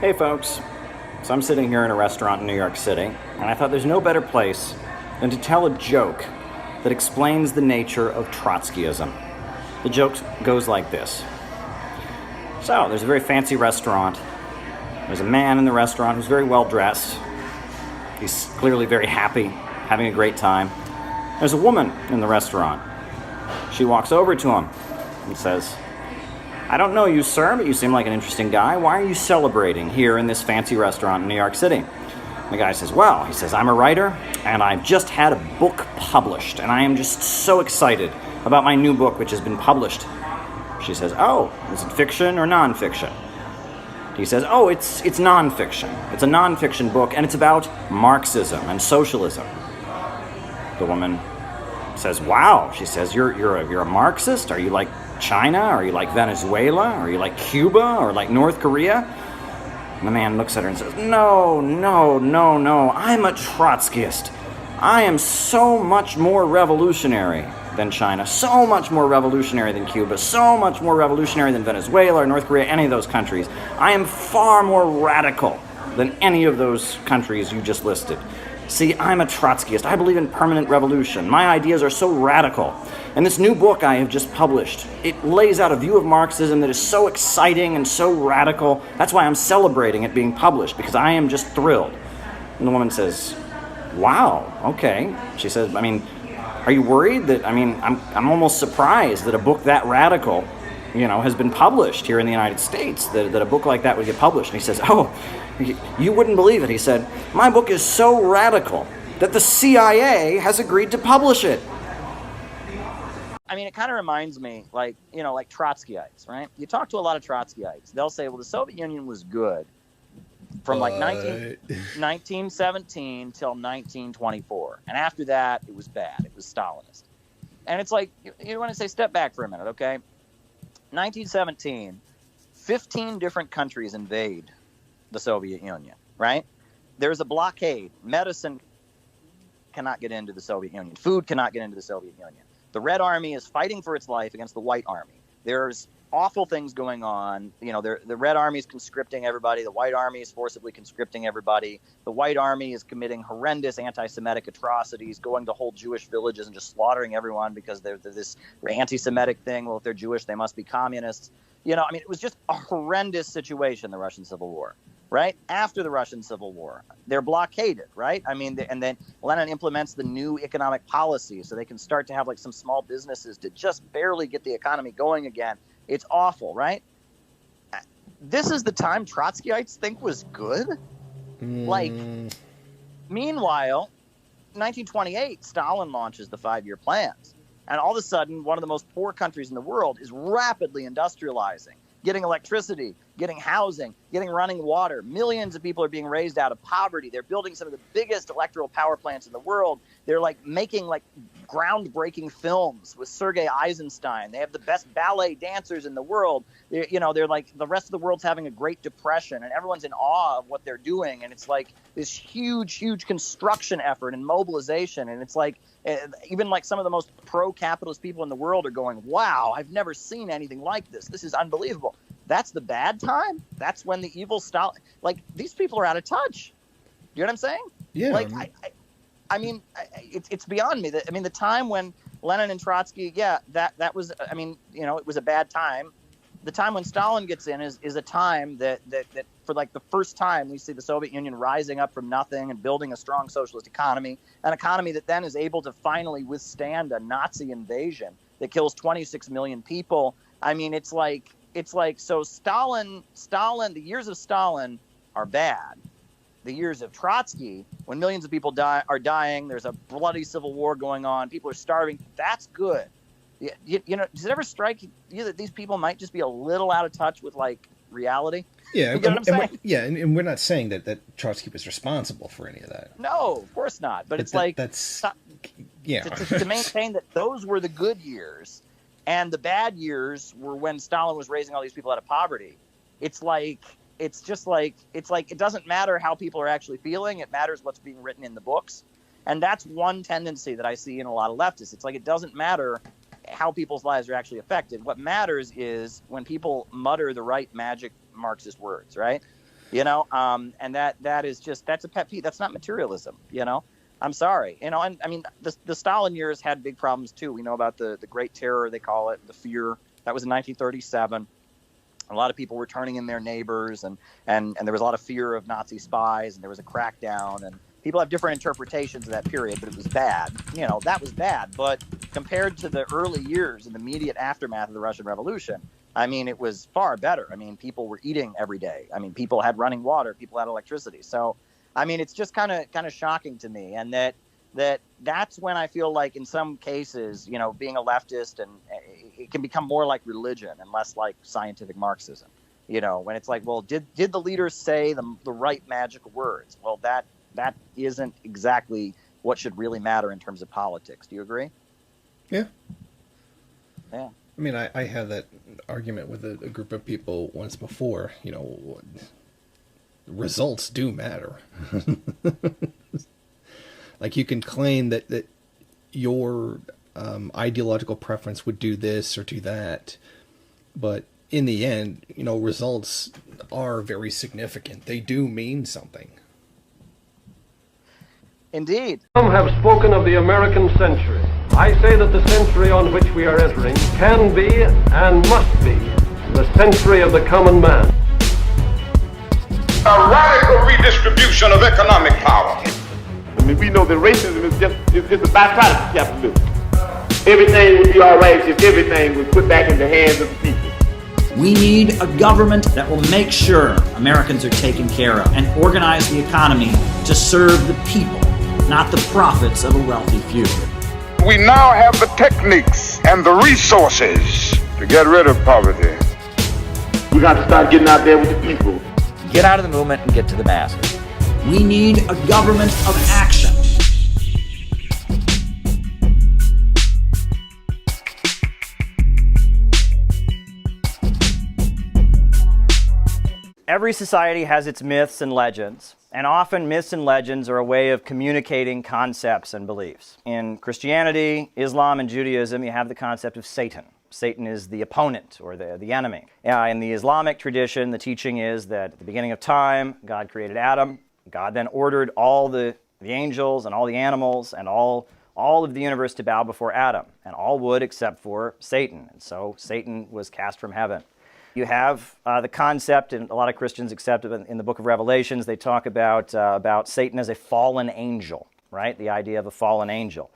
Hey folks, so I'm sitting here in a restaurant in New York City, and I thought there's no better place than to tell a joke that explains the nature of Trotskyism. The joke goes like this. So, there's a very fancy restaurant. There's a man in the restaurant who's very well dressed. He's clearly very happy, having a great time. There's a woman in the restaurant. She walks over to him and says, "I don't know you, sir, but you seem like an interesting guy. Why are you celebrating here in this fancy restaurant in New York City?" The guy says, "Well," he says, "I'm a writer, and I've just had a book published, and I am just so excited about my new book which has been published." She says, "Oh, is it fiction or nonfiction?" He says, "Oh, it's nonfiction. It's a nonfiction book, and it's about Marxism and socialism." The woman says, "Wow," she says, you're a Marxist? Are you like China? Are you like Venezuela? Are you like Cuba or like North Korea?" And the man looks at her and says, No, I'm a Trotskyist. I am so much more revolutionary than China, so much more revolutionary than Cuba, so much more revolutionary than Venezuela or North Korea, any of those countries. I am far more radical than any of those countries you just listed. See, I'm a Trotskyist. I believe in permanent revolution. My ideas are so radical. And this new book I have just published, it lays out a view of Marxism that is so exciting and so radical. That's why I'm celebrating it being published, because I am just thrilled." And the woman says, "Wow, okay." She says, "Are you worried that, I'm almost surprised that a book that radical, has been published here in the United States, that a book like that would get published." And he says, "Oh, you wouldn't believe it." He said, "My book is so radical that the CIA has agreed to publish it." It kind of reminds me, like Trotskyites, right? You talk to a lot of Trotskyites, they'll say, well, the Soviet Union was good from 1917 till 1924. And after that, it was bad. It was Stalinist. And it's like, you want to say, step back for a minute, okay? 1917, 15 different countries invade the Soviet Union, right? There's a blockade. Medicine cannot get into the Soviet Union. Food cannot get into the Soviet Union. The Red Army is fighting for its life against the White Army. There's awful things going on. The Red Army is conscripting everybody. The White Army is forcibly conscripting everybody. The White Army is committing horrendous anti-Semitic atrocities, going to whole Jewish villages and just slaughtering everyone because they're this anti-Semitic thing. Well, if they're Jewish, they must be communists. It was just a horrendous situation, the Russian Civil War. Right after the Russian Civil War, they're blockaded, right? And then Lenin implements the new economic policy so they can start to have like some small businesses to just barely get the economy going again. It's awful, right? This is the time Trotskyites think was good. Like, meanwhile, 1928, Stalin launches the 5-year plans, and all of a sudden, one of the most poor countries in the world is rapidly industrializing, getting electricity, getting housing, getting running water. Millions of people are being raised out of poverty. They're building some of the biggest electrical power plants in the world. They're like making like groundbreaking films with Sergei Eisenstein. They have the best ballet dancers in the world. They're like, the rest of the world's having a Great Depression and everyone's in awe of what they're doing. And it's like this huge construction effort and mobilization. And it's like, even like some of the most pro-capitalist people in the world are going, wow, I've never seen anything like this. This is unbelievable. That's the bad time. That's when the evil Stalin, like, these people are out of touch. You know what I'm saying? Yeah. Like, it's beyond me. The time when Lenin and Trotsky, that was, it was a bad time. The time when Stalin gets in is a time that for like the first time we see the Soviet Union rising up from nothing and building a strong socialist economy, an economy that then is able to finally withstand a Nazi invasion that kills 26 million people. It's like so Stalin, the years of Stalin are bad. The years of Trotsky, when millions of people are dying, there's a bloody civil war going on, people are starving, that's good. Does it ever strike you that these people might just be a little out of touch with like reality? Yeah, you know what I'm saying? And we're not saying that Trotsky was responsible for any of that. No, of course not. But it's to maintain that those were the good years, and the bad years were when Stalin was raising all these people out of poverty. It doesn't matter how people are actually feeling. It matters what's being written in the books. And that's one tendency that I see in a lot of leftists. It's like it doesn't matter how people's lives are actually affected. What matters is when people mutter the right magic Marxist words, right? And that is just, that's a pet peeve. That's not materialism. I'm sorry, and I mean the Stalin years had big problems too. We know about the Great Terror, they call it, the fear. That was in 1937. A lot of people were turning in their neighbors, and there was a lot of fear of Nazi spies, and there was a crackdown, and people have different interpretations of that period, but it was bad. That was bad. But compared to the early years in the immediate aftermath of the Russian Revolution, I mean, it was far better. I mean, people were eating every day. I mean, people had running water, people had electricity. So, I mean, it's just kind of shocking to me, and that's when I feel like in some cases, being a leftist, and it can become more like religion and less like scientific Marxism. When it's like, well, did the leaders say the right magic words? Well, that isn't exactly what should really matter in terms of politics. Do you agree? Yeah. Yeah. I mean, I had that argument with a group of people once before. Results do matter. Like, you can claim that your ideological preference would do this or do that, but in the end, results are very significant. They do mean something. Indeed. Some have spoken of the American century. I say that the century on which we are entering can be and must be the century of the common man. A radical redistribution of economic power. I mean, we know that racism is a byproduct of capitalism. Everything would be all right if everything was put back in the hands of the people. We need a government that will make sure Americans are taken care of and organize the economy to serve the people, not the profits of a wealthy few. We now have the techniques and the resources to get rid of poverty. We got to start getting out there with the people. Get out of the movement and get to the masses. We need a government of action. Every society has its myths and legends, and often myths and legends are a way of communicating concepts and beliefs. In Christianity, Islam, and Judaism, you have the concept of Satan. Satan is the opponent or the enemy. In the Islamic tradition, the teaching is that at the beginning of time, God created Adam. God then ordered all the angels and all the animals and all of the universe to bow before Adam, and all would except for Satan. And so Satan was cast from heaven. You have the concept, and a lot of Christians accept it in the book of Revelations. They talk about Satan as a fallen angel, right? The idea of a fallen angel.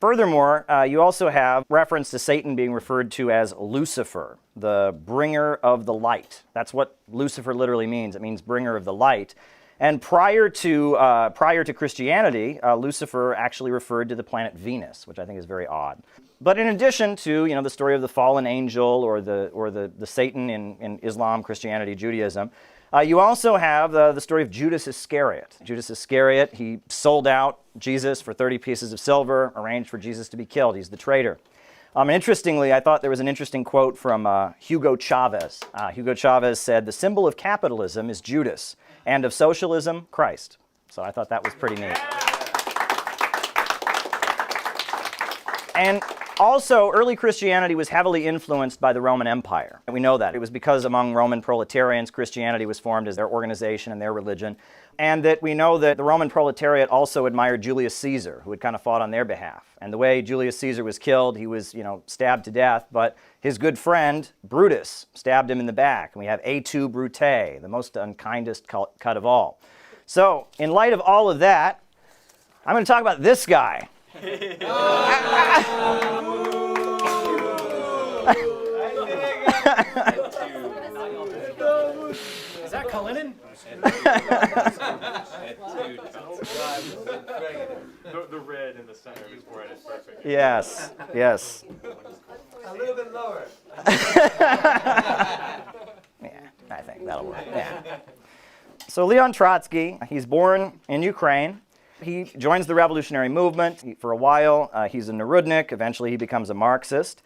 Furthermore, you also have reference to Satan being referred to as Lucifer, the bringer of the light. That's what Lucifer literally means. It means bringer of the light. And prior to Christianity, Lucifer actually referred to the planet Venus, which I think is very odd. But in addition to the story of the fallen angel or the Satan in Islam, Christianity, Judaism, you also have the story of Judas Iscariot. Judas Iscariot, he sold out Jesus for 30 pieces of silver, arranged for Jesus to be killed. He's the traitor. And interestingly, I thought there was an interesting quote from Hugo Chavez. Hugo Chavez said, "The symbol of capitalism is Judas, and of socialism, Christ." So I thought that was pretty neat. And also, early Christianity was heavily influenced by the Roman Empire. And we know that. It was because among Roman proletarians, Christianity was formed as their organization and their religion. And that we know that the Roman proletariat also admired Julius Caesar, who had kind of fought on their behalf. And the way Julius Caesar was killed, he was, stabbed to death, but his good friend, Brutus, stabbed him in the back. And we have A2 Brute, the most unkindest cut of all. So, in light of all of that, I'm going to talk about this guy. Is that Kalinin? The red in the center of his forehead is perfect. Yes. A little bit lower. Yeah, I think that'll work. Yeah. So Leon Trotsky, he's born in Ukraine. He joins the revolutionary movement. For a while, he's a Narodnik. Eventually, he becomes a Marxist.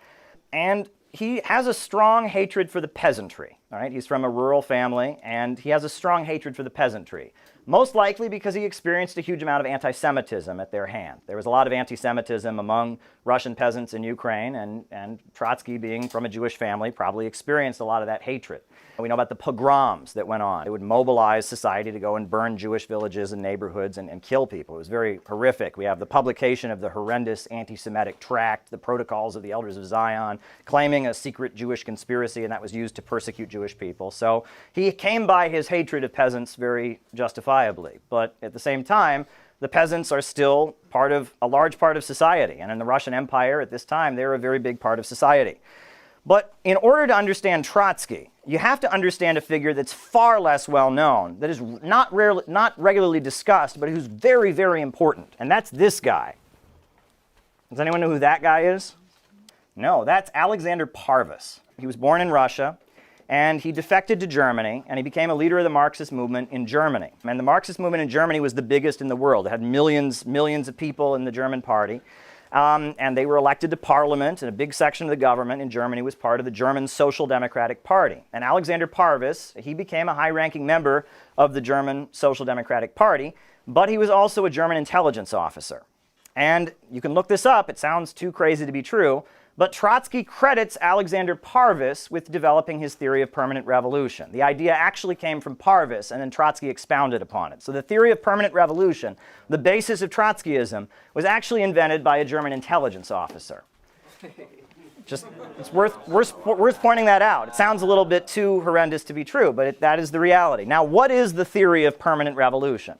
And he has a strong hatred for the peasantry. All right? He's from a rural family, and he has a strong hatred for the peasantry. most likely because he experienced a huge amount of anti-Semitism at their hand. There was a lot of anti-Semitism among Russian peasants in Ukraine, and Trotsky, being from a Jewish family, probably experienced a lot of that hatred. We know about the pogroms that went on. It would mobilize society to go and burn Jewish villages and neighborhoods and kill people. It was very horrific. We have the publication of the horrendous anti-Semitic tract, the Protocols of the Elders of Zion, claiming a secret Jewish conspiracy, and that was used to persecute Jewish people. So he came by his hatred of peasants very justifiably. But at the same time, the peasants are still a large part of society. And in the Russian Empire at this time, they were a very big part of society. But in order to understand Trotsky, you have to understand a figure that's far less well known, that is not regularly discussed, but who's very, very important. And that's this guy. Does anyone know who that guy is? No, that's Alexander Parvus. He was born in Russia, and he defected to Germany, and he became a leader of the Marxist movement in Germany. And the Marxist movement in Germany was the biggest in the world. It had millions of people in the German party. And they were elected to parliament, and a big section of the government in Germany was part of the German Social Democratic Party. And Alexander Parvus, he became a high-ranking member of the German Social Democratic Party, but he was also a German intelligence officer. And you can look this up, it sounds too crazy to be true, but Trotsky credits Alexander Parvus with developing his theory of permanent revolution. The idea actually came from Parvus, and then Trotsky expounded upon it. So the theory of permanent revolution, the basis of Trotskyism, was actually invented by a German intelligence officer. It's worth pointing that out. It sounds a little bit too horrendous to be true, but that is the reality. Now, what is the theory of permanent revolution?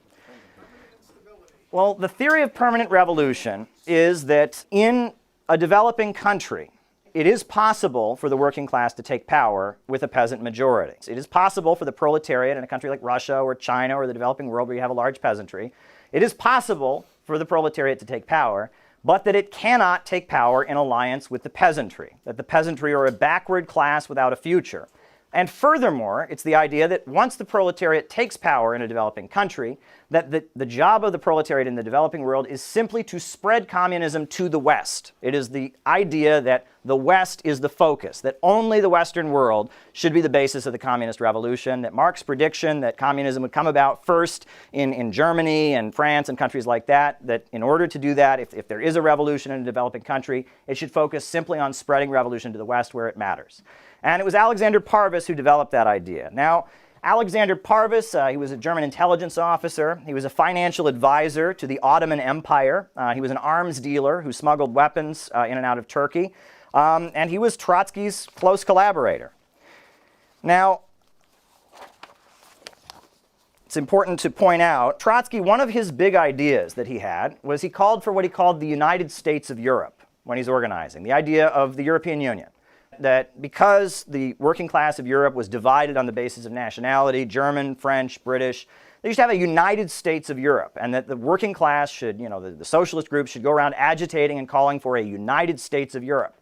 Well, the theory of permanent revolution is that in a developing country, it is possible for the working class to take power with a peasant majority. It is possible for the proletariat in a country like Russia or China or the developing world where you have a large peasantry. It is possible for the proletariat to take power, but that it cannot take power in alliance with the peasantry, that the peasantry are a backward class without a future. And furthermore, it's the idea that once the proletariat takes power in a developing country, that the job of the proletariat in the developing world is simply to spread communism to the West. It is the idea that the West is the focus, that only the Western world should be the basis of the communist revolution, that Marx's prediction that communism would come about first in Germany and France and countries like that in order to do that, if there is a revolution in a developing country, it should focus simply on spreading revolution to the West where it matters. And it was Alexander Parvus who developed that idea. Now, Alexander Parvus, he was a German intelligence officer. He was a financial advisor to the Ottoman Empire. He was an arms dealer who smuggled weapons in and out of Turkey. And he was Trotsky's close collaborator. Now, it's important to point out, Trotsky, one of his big ideas that he had was he called for what he called the United States of Europe when he's organizing, the idea of the European Union. That because the working class of Europe was divided on the basis of nationality, German, French, British, they should have a United States of Europe, and that the working class should, the socialist groups should go around agitating and calling for a United States of Europe.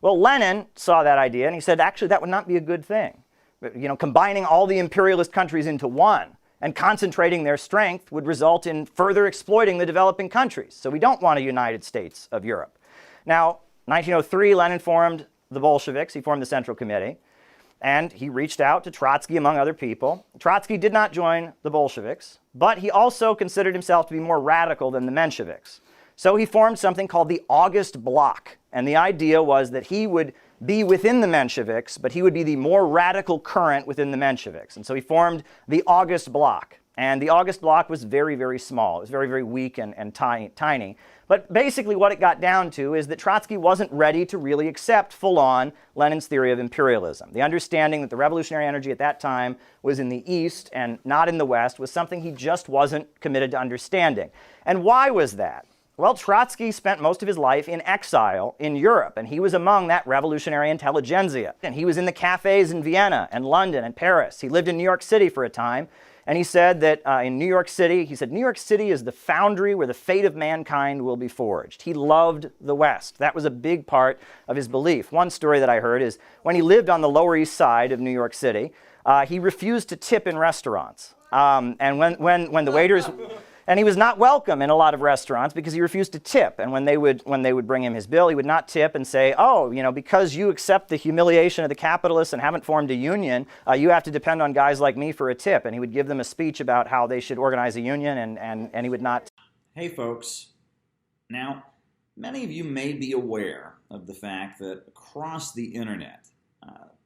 Well, Lenin saw that idea, and he said, actually, that would not be a good thing. Combining all the imperialist countries into one and concentrating their strength would result in further exploiting the developing countries. So we don't want a United States of Europe. Now, 1903, Lenin formed the Bolsheviks. He formed the Central Committee, and he reached out to Trotsky, among other people. Trotsky did not join the Bolsheviks, but he also considered himself to be more radical than the Mensheviks. So he formed something called the August Bloc, and the idea was that he would be within the Mensheviks, but he would be the more radical current within the Mensheviks. And so he formed the August Bloc, and the August Bloc was very, very small. It was very, very weak and tiny. But basically what it got down to is that Trotsky wasn't ready to really accept full-on Lenin's theory of imperialism. The understanding that the revolutionary energy at that time was in the East and not in the West was something he just wasn't committed to understanding. And why was that? Well, Trotsky spent most of his life in exile in Europe, and he was among that revolutionary intelligentsia. And he was in the cafes in Vienna and London and Paris. He lived in New York City for a time. And he said that in New York City, New York City is the foundry where the fate of mankind will be forged. He loved the West. That was a big part of his belief. One story that I heard is when he lived on the Lower East Side of New York City, he refused to tip in restaurants. And when the waiters... And he was not welcome in a lot of restaurants because he refused to tip. And when they would bring him his bill, he would not tip and say, oh, because you accept the humiliation of the capitalists and haven't formed a union, you have to depend on guys like me for a tip. And he would give them a speech about how they should organize a union, and he would not. Hey folks, now many of you may be aware of the fact that across the internet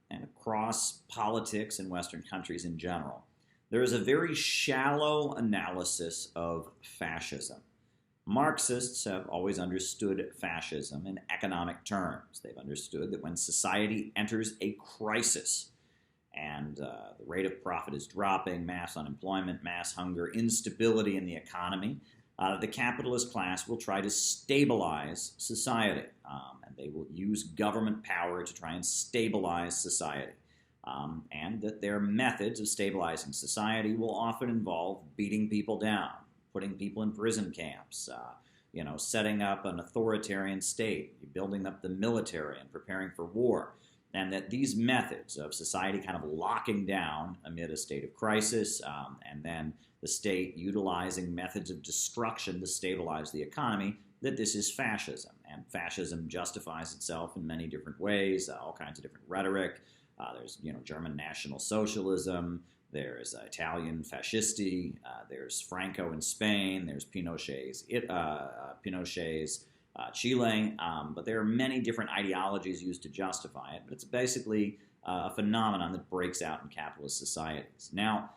and across politics in Western countries in general, there is a very shallow analysis of fascism. Marxists have always understood fascism in economic terms. They've understood that when society enters a crisis and the rate of profit is dropping, mass unemployment, mass hunger, instability in the economy, the capitalist class will try to stabilize society, and they will use government power to try and stabilize society. And that their methods of stabilizing society will often involve beating people down, putting people in prison camps, setting up an authoritarian state, building up the military and preparing for war. And that these methods of society kind of locking down amid a state of crisis, and then the state utilizing methods of destruction to stabilize the economy, that this is fascism. And fascism justifies itself in many different ways, all kinds of different rhetoric. There's German National Socialism, there's Italian Fascisti, there's Franco in Spain, there's Pinochet's Chile, but there are many different ideologies used to justify it, but it's basically a phenomenon that breaks out in capitalist societies. Now,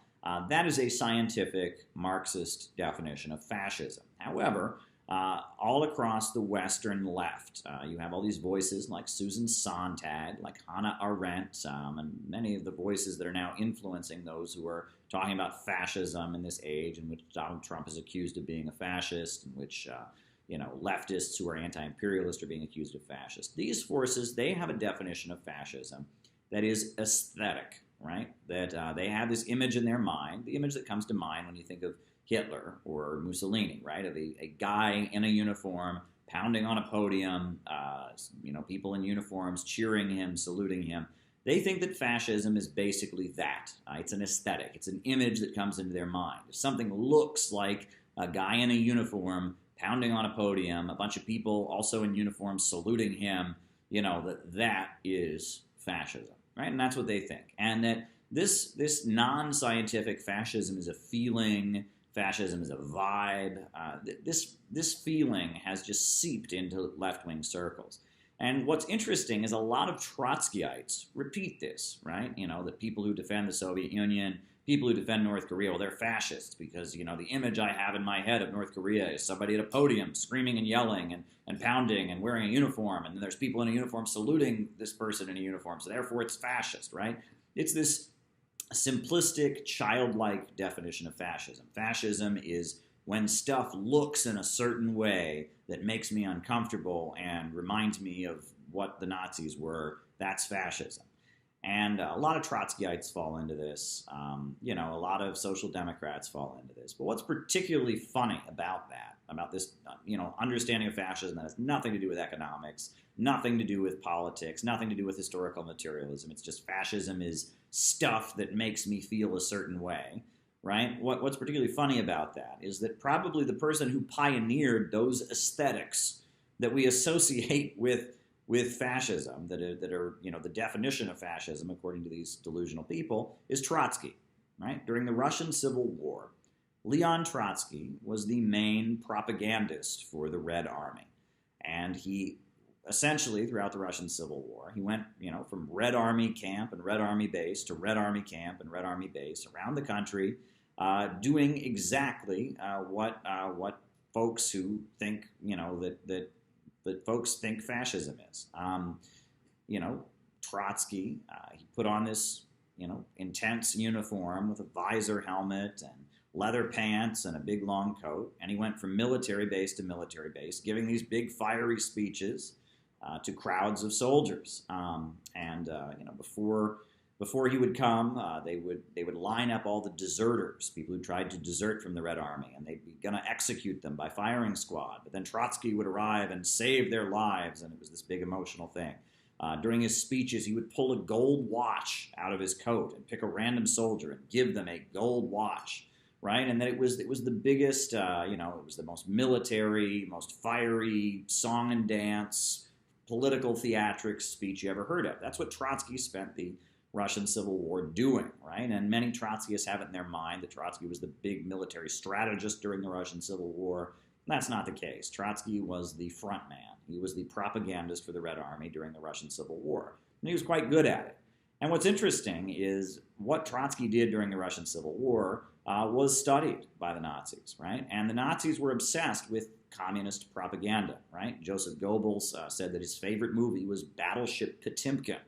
that is a scientific Marxist definition of fascism. However, all across the Western left, you have all these voices like Susan Sontag, like Hannah Arendt, and many of the voices that are now influencing those who are talking about fascism in this age in which Donald Trump is accused of being a fascist, in which leftists who are anti-imperialist are being accused of fascist. These forces, they have a definition of fascism that is aesthetic, right? That they have this image in their mind, the image that comes to mind when you think of Hitler or Mussolini, right? Of a guy in a uniform pounding on a podium, people in uniforms cheering him, saluting him. They think that fascism is basically that. It's an aesthetic. It's an image that comes into their mind. If something looks like a guy in a uniform pounding on a podium, a bunch of people also in uniforms saluting him, that is fascism, right? And that's what they think. And that this non-scientific fascism is a feeling. Fascism is a vibe. This feeling has just seeped into left-wing circles. And what's interesting is a lot of Trotskyites repeat this, right? That people who defend the Soviet Union, people who defend North Korea, well, they're fascists because, the image I have in my head of North Korea is somebody at a podium screaming and yelling and pounding and wearing a uniform, and then there's people in a uniform saluting this person in a uniform, so therefore it's fascist, right? It's this simplistic, childlike definition of fascism. Fascism is when stuff looks in a certain way that makes me uncomfortable and reminds me of what the Nazis were. That's fascism. And a lot of Trotskyites fall into this. A lot of social democrats fall into this. But what's particularly funny about that, about this, understanding of fascism that has nothing to do with economics, nothing to do with politics, nothing to do with historical materialism. It's just fascism is stuff that makes me feel a certain way, right? What's particularly funny about that is that probably the person who pioneered those aesthetics that we associate with fascism, that are the definition of fascism according to these delusional people, is Trotsky, right? During the Russian Civil War, Leon Trotsky was the main propagandist for the Red Army, and he essentially, throughout the Russian Civil War, he went, from Red Army camp and Red Army base to Red Army camp and Red Army base around the country, doing exactly what folks who think, that folks think fascism is. Trotsky, he put on this, intense uniform with a visor helmet and leather pants and a big long coat, and he went from military base to military base, giving these big fiery speeches to crowds of soldiers. Before he would come, they would line up all the deserters, people who tried to desert from the Red Army, and they'd be going to execute them by firing squad. But then Trotsky would arrive and save their lives, and it was this big emotional thing. During his speeches, he would pull a gold watch out of his coat and pick a random soldier and give them a gold watch right? And that it was the biggest, it was the most military, most fiery song and dance, political theatrics speech you ever heard of. That's what Trotsky spent the Russian Civil War doing, right? And many Trotskyists have it in their mind that Trotsky was the big military strategist during the Russian Civil War. That's not the case. Trotsky was the front man. He was the propagandist for the Red Army during the Russian Civil War. And he was quite good at it. And what's interesting is what Trotsky did during the Russian Civil War was studied by the Nazis, right? And the Nazis were obsessed with communist propaganda, right? Joseph Goebbels said that his favorite movie was Battleship Potemkin.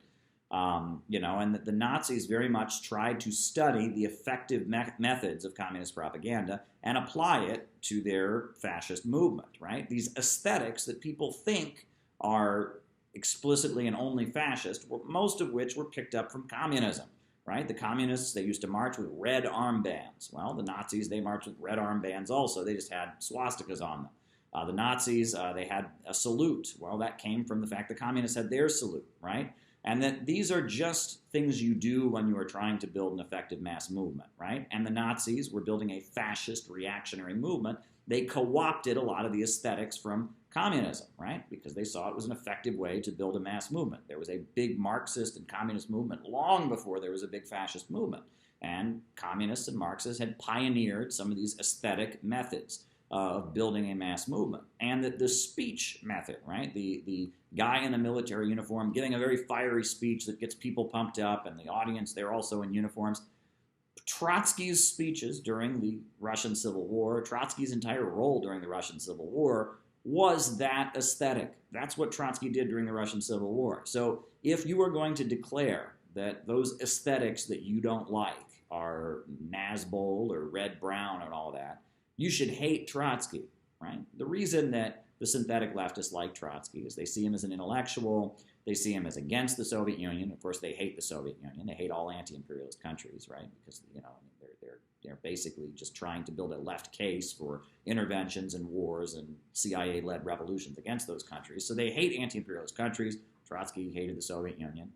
And that the Nazis very much tried to study the effective methods of communist propaganda and apply it to their fascist movement, right? These aesthetics that people think are explicitly and only fascist, most of which were picked up from communism, right? The communists, they used to march with red armbands. Well, the Nazis, they marched with red armbands also. They just had swastikas on them. The Nazis, they had a salute. Well, that came from the fact the communists had their salute, right? And that these are just things you do when you are trying to build an effective mass movement, right? And the Nazis were building a fascist reactionary movement. They co-opted a lot of the aesthetics from communism, right? Because they saw it was an effective way to build a mass movement. There was a big Marxist and communist movement long before there was a big fascist movement. And communists and Marxists had pioneered some of these aesthetic methods of building a mass movement. And that the speech method, right? The guy in a military uniform giving a very fiery speech that gets people pumped up, and the audience, they're also in uniforms. Trotsky's speeches during the Russian Civil War, Trotsky's entire role during the Russian Civil War was that aesthetic. That's what Trotsky did during the Russian Civil War. So if you are going to declare that those aesthetics that you don't like are Nazbol or red-brown and all that, you should hate Trotsky, right? The reason that the synthetic leftists like Trotsky is they see him as an intellectual, they see him as against the Soviet Union. Of course, they hate the Soviet Union. They hate all anti-imperialist countries, right? Because, they're basically just trying to build a left case for interventions and wars and CIA-led revolutions against those countries. So they hate anti-imperialist countries. Trotsky hated the Soviet Union.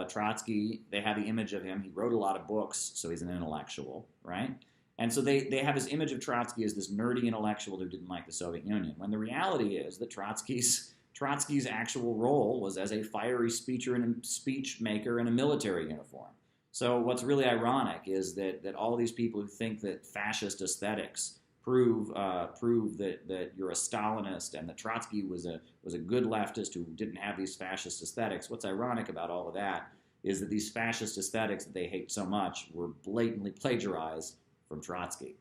Trotsky, they have the image of him. He wrote a lot of books, so he's an intellectual, right? And so they have this image of Trotsky as this nerdy intellectual who didn't like the Soviet Union, when the reality is that Trotsky's actual role was as a fiery speech maker in a military uniform. So what's really ironic is that all these people who think that fascist aesthetics prove that you're a Stalinist and that Trotsky was a good leftist who didn't have these fascist aesthetics. What's ironic about all of that is that these fascist aesthetics that they hate so much were blatantly plagiarized from Trotsky.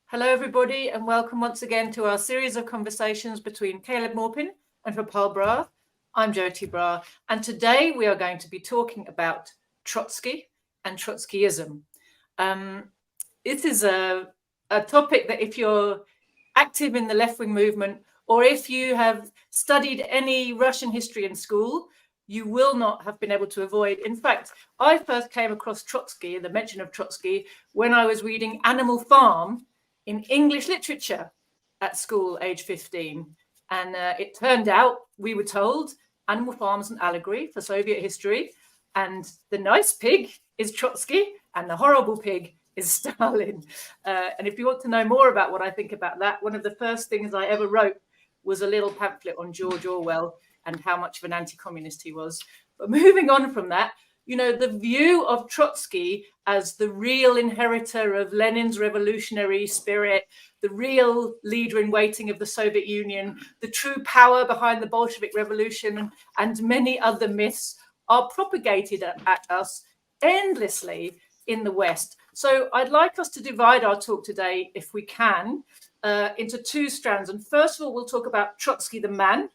Hello, everybody, and welcome once again to our series of conversations between Caleb Maupin and Rapal Brar. I'm Jyoti Brar, and today we are going to be talking about Trotsky and Trotskyism. It is a topic that if you're active in the left-wing movement, or if you have studied any Russian history in school, you will not have been able to avoid. In fact, I first came across Trotsky, the mention of Trotsky, when I was reading Animal Farm in English literature at school, age 15. And it turned out, we were told, Animal Farm is an allegory for Soviet history. And the nice pig is Trotsky and the horrible pig is Stalin. And if you want to know more about what I think about that, one of the first things I ever wrote was a little pamphlet on George Orwell and how much of an anti-communist he was. But moving on from that, the view of Trotsky as the real inheritor of Lenin's revolutionary spirit, the real leader in waiting of the Soviet Union, the true power behind the Bolshevik Revolution, and many other myths are propagated at us endlessly in the West. So I'd like us to divide our talk today, if we can, into two strands. And first of all, we'll talk about Trotsky the man,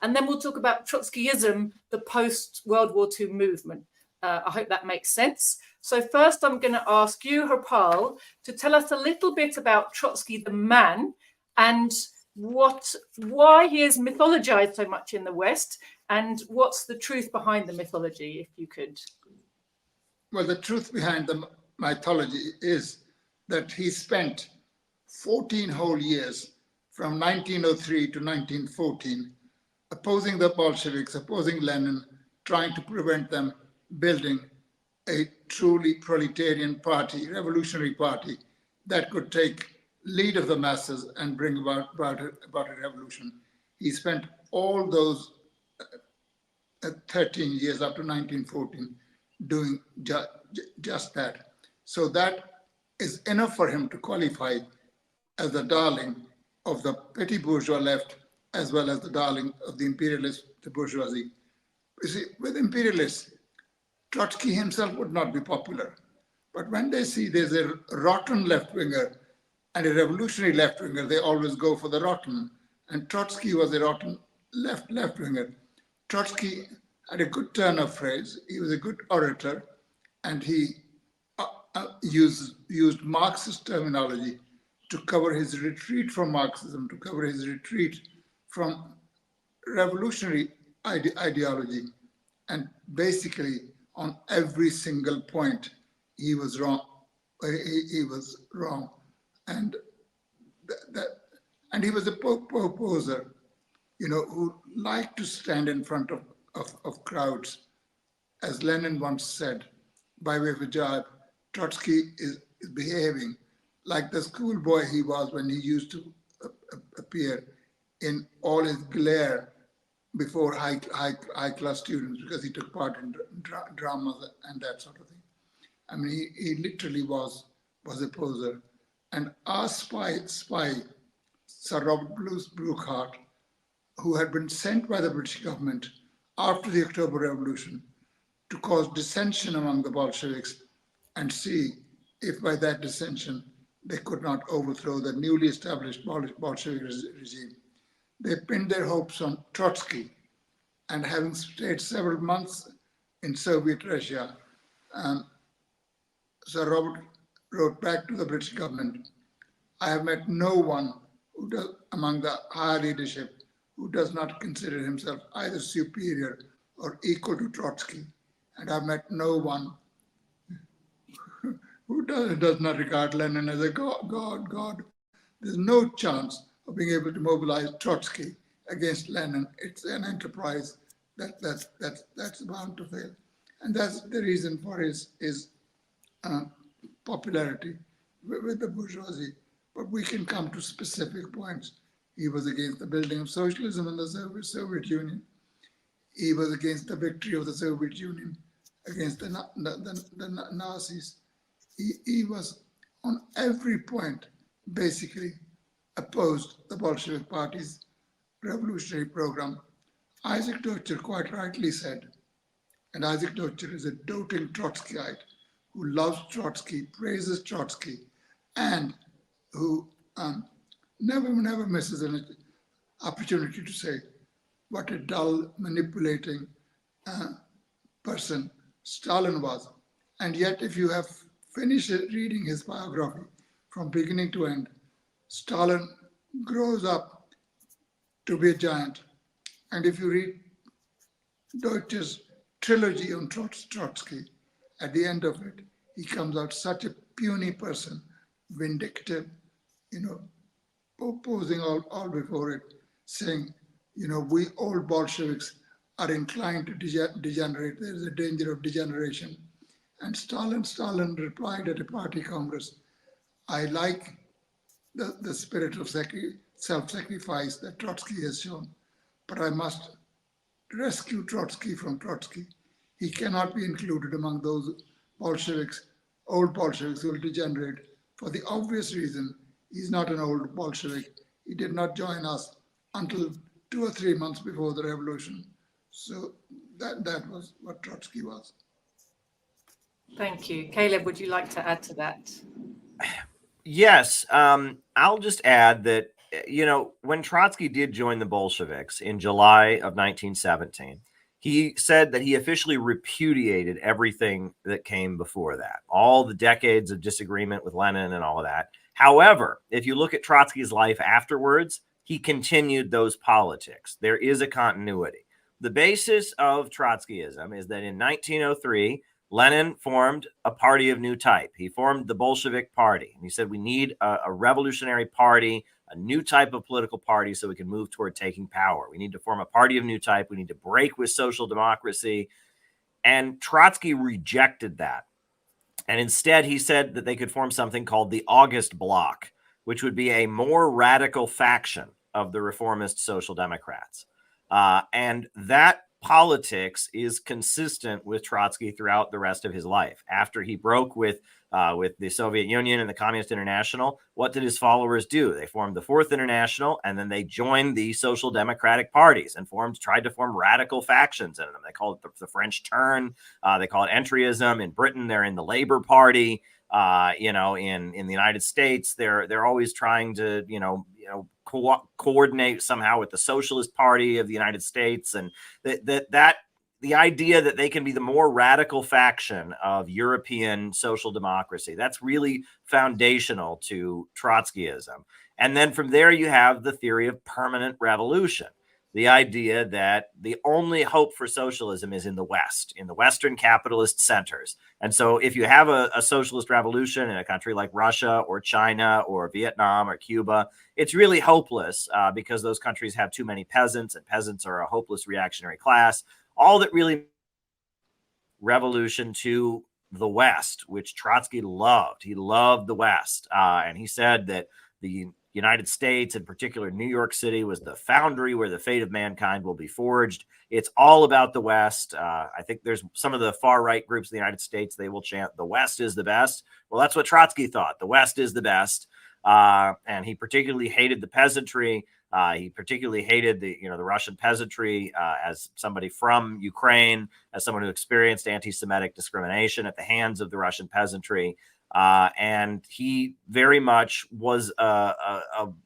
and then we'll talk about Trotskyism, the post-World War II movement. I hope that makes sense. So first, I'm going to ask you, Harpal, to tell us a little bit about Trotsky the man and why he is mythologized so much in the West, and what's the truth behind the mythology, if you could. Well, the truth behind the mythology is that he spent 14 whole years from 1903 to 1914 opposing the Bolsheviks, opposing Lenin, trying to prevent them building a truly proletarian party, revolutionary party that could take lead of the masses and bring about a revolution. He spent all those 13 years up to 1914 doing just that. So that is enough for him to qualify as the darling of the petty bourgeois left, as well as the darling of the imperialist bourgeoisie. You see, with imperialists, Trotsky himself would not be popular. But when they see there's a rotten left-winger and a revolutionary left-winger, they always go for the rotten. And Trotsky was a rotten left-winger. Trotsky had a good turn of phrase. He was a good orator, and he used Marxist terminology to cover his retreat from Marxism, to cover his retreat from revolutionary ideology. And basically, on every single point, he was wrong. He was wrong, and and he was a proposer, who liked to stand in front of crowds. As Lenin once said, by way of a jibe, Trotsky is behaving like the schoolboy he was when he used to appear in all his glare before high-class students, because he took part in dramas and that sort of thing. I mean, he literally was a poser. And our spy, Sir Robert Bruce Brookhart, who had been sent by the British government after the October Revolution to cause dissension among the Bolsheviks and see if by that dissension they could not overthrow the newly established Bolshevik regime. They pinned their hopes on Trotsky, and having stayed several months in Soviet Russia, Sir Robert wrote back to the British government, "I have met no one who does, among the higher leadership, who does not consider himself either superior or equal to Trotsky, and I've met no one who does not regard Lenin as a god. There's no chance of being able to mobilize Trotsky against Lenin. It's an enterprise that's bound to fail." And that's the reason for his popularity with the bourgeoisie. But we can come to specific points. He was against the building of socialism in the Soviet Union. He was against the victory of the Soviet Union against the Nazis. He was on every point basically opposed the Bolshevik Party's revolutionary program. Isaac Deutscher quite rightly said, and Isaac Deutscher is a doting Trotskyite who loves Trotsky, praises Trotsky, and who never misses an opportunity to say what a dull, manipulating person Stalin was. And yet, if you have finished reading his biography from beginning to end, Stalin grows up to be a giant. And if you read Deutscher's trilogy on Trotsky, at the end of it, he comes out such a puny person, vindictive, posing all before it, saying, we old Bolsheviks are inclined to degenerate. There is a danger of degeneration. And Stalin replied at a party congress, "I like the spirit of self-sacrifice that Trotsky has shown, but I must rescue Trotsky from Trotsky. He cannot be included among those Bolsheviks, old Bolsheviks who will degenerate for the obvious reason he's not an old Bolshevik. He did not join us until 2 or 3 months before the revolution." So that was what Trotsky was. Thank you. Caleb, would you like to add to that? Yes. I'll just add that, when Trotsky did join the Bolsheviks in July of 1917, he said that he officially repudiated everything that came before that, all the decades of disagreement with Lenin and all of that. However, if you look at Trotsky's life afterwards, he continued those politics. There is a continuity. The basis of Trotskyism is that in 1903, Lenin formed a party of new type. He formed the Bolshevik Party. And he said, we need a revolutionary party, a new type of political party so we can move toward taking power. We need to form a party of new type. We need to break with social democracy. And Trotsky rejected that. And instead, he said that they could form something called the August Bloc, which would be a more radical faction of the reformist Social Democrats. And that politics is consistent with Trotsky throughout the rest of his life. After he broke with the Soviet Union and the Communist International, what did his followers do? They formed the Fourth International, and then they joined the Social Democratic parties and tried to form radical factions in them. They call it the French Turn. They call it entryism. In Britain, they're in the Labour Party. In the United States, they're always trying to coordinate somehow with the Socialist Party of the United States, and that the idea that they can be the more radical faction of European social democracy, that's really foundational to Trotskyism. And then from there, you have the theory of permanent revolution. The idea that the only hope for socialism is in the West, in the Western capitalist centers. And so if you have a socialist revolution in a country like Russia or China or Vietnam or Cuba, it's really hopeless because those countries have too many peasants, and peasants are a hopeless reactionary class. All that really revolution to the West, which Trotsky loved. He loved the West. And he said that the United States, in particular New York City, was the foundry where the fate of mankind will be forged. It's all about the West. I think there's some of the far-right groups in the United States, they will chant, the West is the best. Well, that's what Trotsky thought. The West is the best. And he particularly hated the peasantry. He particularly hated the Russian peasantry as somebody from Ukraine, as someone who experienced anti-Semitic discrimination at the hands of the Russian peasantry. And he very much was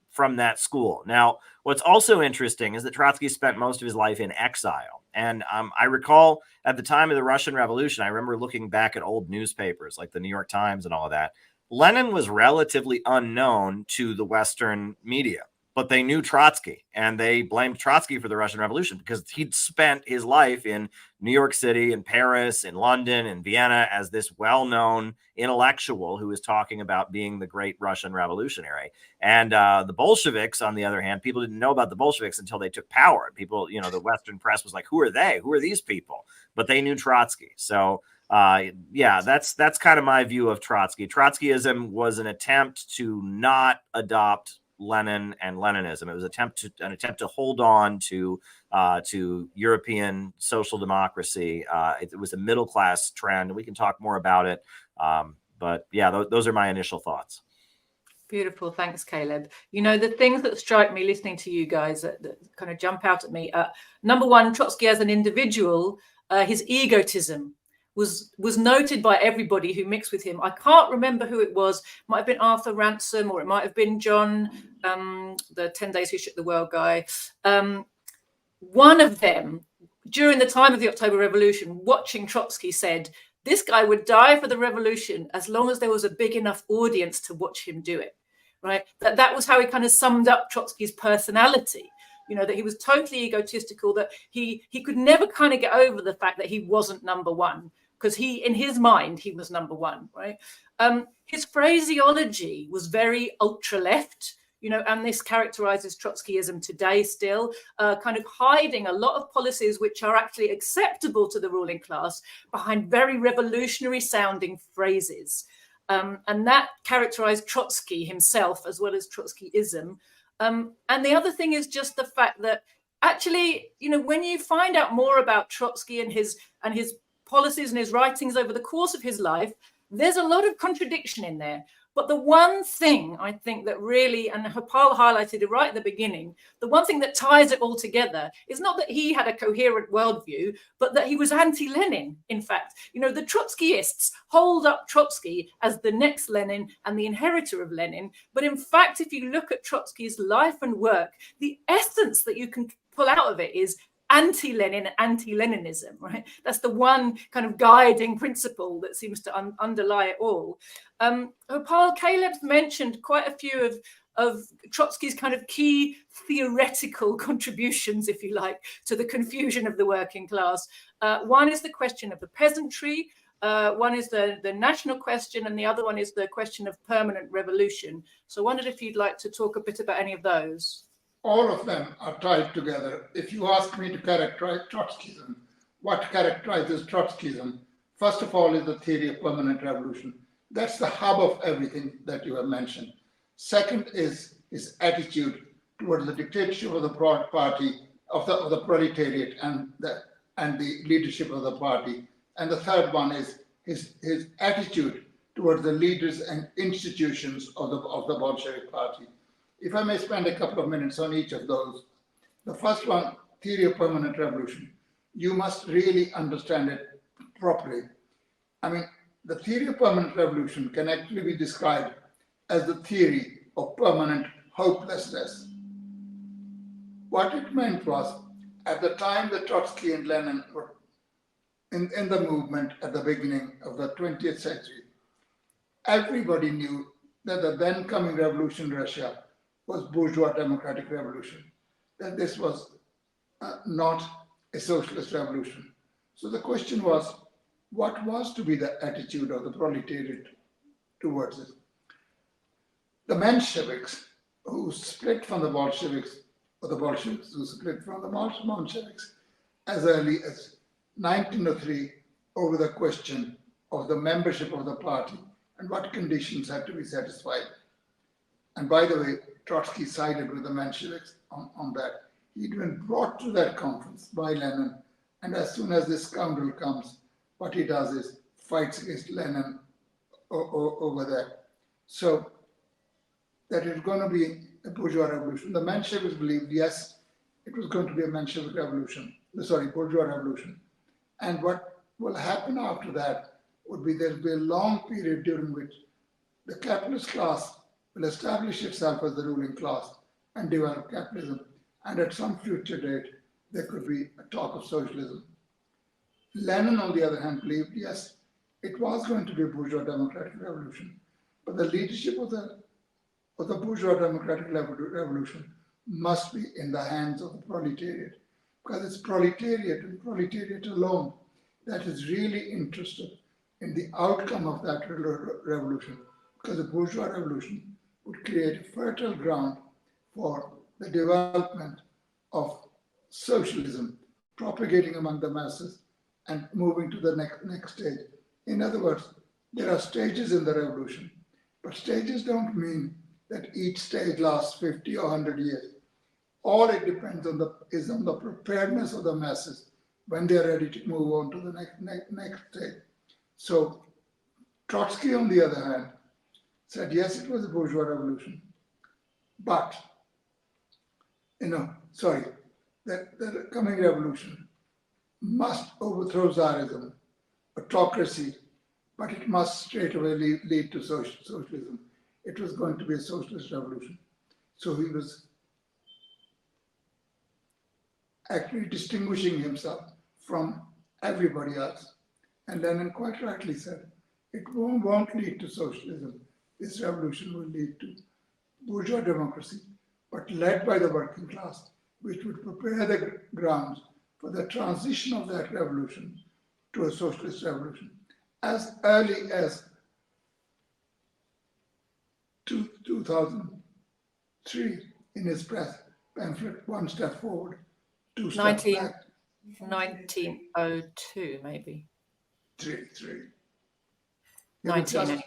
from that school. Now, what's also interesting is that Trotsky spent most of his life in exile. And I recall at the time of the Russian Revolution, I remember looking back at old newspapers like the New York Times and all of that. Lenin was relatively unknown to the Western media, but they knew Trotsky, and they blamed Trotsky for the Russian Revolution because he'd spent his life in New York City, in Paris, in London, in Vienna as this well-known intellectual who was talking about being the great Russian revolutionary. And the Bolsheviks, on the other hand, people didn't know about the Bolsheviks until they took power. People, the Western press was like, who are they? Who are these people? But they knew Trotsky. So that's kind of my view of Trotsky. Trotskyism was an attempt to not adopt Lenin and Leninism. It was an attempt to hold on to European social democracy. It was a middle class trend. We can talk more about it, but yeah, those are my initial thoughts. Beautiful, thanks, Caleb. The things that strike me listening to you guys that kind of jump out at me. Number one, Trotsky as an individual, his egotism was noted by everybody who mixed with him. I can't remember who it was. It might have been Arthur Ransom, or it might have been John, the 10 Days Who Shook the World guy. One of them, during the time of the October Revolution, watching Trotsky, said, this guy would die for the revolution as long as there was a big enough audience to watch him do it, right? That was how he kind of summed up Trotsky's personality. That he was totally egotistical, that he could never kind of get over the fact that he wasn't number one, because in his mind, he was number one, right? His phraseology was very ultra-left, and this characterizes Trotskyism today still, kind of hiding a lot of policies which are actually acceptable to the ruling class behind very revolutionary-sounding phrases. And that characterized Trotsky himself as well as Trotskyism. And the other thing is just the fact that actually, when you find out more about Trotsky and his policies and his writings over the course of his life, there's a lot of contradiction in there. But the one thing I think that really, and Hopal highlighted it right at the beginning, the one thing that ties it all together is not that he had a coherent worldview, but that he was anti-Lenin, in fact. The Trotskyists hold up Trotsky as the next Lenin and the inheritor of Lenin. But in fact, if you look at Trotsky's life and work, the essence that you can pull out of it is anti-Lenin, anti-Leninism, right? That's the one kind of guiding principle that seems to underlie it all. Hopal, Caleb's mentioned quite a few of Trotsky's kind of key theoretical contributions, if you like, to the confusion of the working class. One is the question of the peasantry, one is the national question, and the other one is the question of permanent revolution. So I wondered if you'd like to talk a bit about any of those. All of them are tied together. If you ask me to characterize Trotskyism, what characterizes Trotskyism, first of all, is the theory of permanent revolution. That's the hub of everything that you have mentioned. Second is his attitude towards the dictatorship of the party, of the proletariat and the leadership of the party. And the third one is his attitude towards the leaders and institutions of the Bolshevik party. If I may spend a couple of minutes on each of those. The first one, theory of permanent revolution. You must really understand it properly. I mean, the theory of permanent revolution can actually be described as the theory of permanent hopelessness. What it meant was, at the time that Trotsky and Lenin were in the movement at the beginning of the 20th century, everybody knew that the then coming revolution in Russia was bourgeois democratic revolution, that this was not a socialist revolution. So the question was, what was to be the attitude of the proletariat towards it? The Mensheviks, who split from the Bolsheviks, or the Bolsheviks who split from the Mensheviks as early as 1903 over the question of the membership of the party and what conditions had to be satisfied. And by the way, Trotsky sided with the Mensheviks on that. He'd been brought to that conference by Lenin, and as soon as this scoundrel comes, what he does is fights against Lenin over there. So that it's going to be a bourgeois revolution. The Mensheviks believed, yes, it was going to be a Menshevik revolution, bourgeois revolution. And what will happen after that would be there'll be a long period during which the capitalist class will establish itself as the ruling class and develop capitalism. And at some future date, there could be a talk of socialism. Lenin, on the other hand, believed, yes, it was going to be a bourgeois democratic revolution, but the leadership of the bourgeois democratic revolution must be in the hands of the proletariat, because it's proletariat and proletariat alone that is really interested in the outcome of that revolution, because the bourgeois revolution would create a fertile ground for the development of socialism, propagating among the masses and moving to the next stage. In other words, there are stages in the revolution, but stages don't mean that each stage lasts 50 or 100 years. All it depends on is on the preparedness of the masses when they are ready to move on to the next stage. So Trotsky, on the other hand, said, yes, it was a bourgeois revolution, but, that the coming revolution must overthrow Tsarism, autocracy, but it must straight away lead to socialism. It was going to be a socialist revolution. So he was actually distinguishing himself from everybody else. And Lenin quite rightly said, it won't lead to socialism. This revolution will lead to bourgeois democracy, but led by the working class, which would prepare the grounds for the transition of that revolution to a socialist revolution. As early as 2003, in his press pamphlet, One Step Forward, Two Steps Back. 1902, maybe. Three. 19.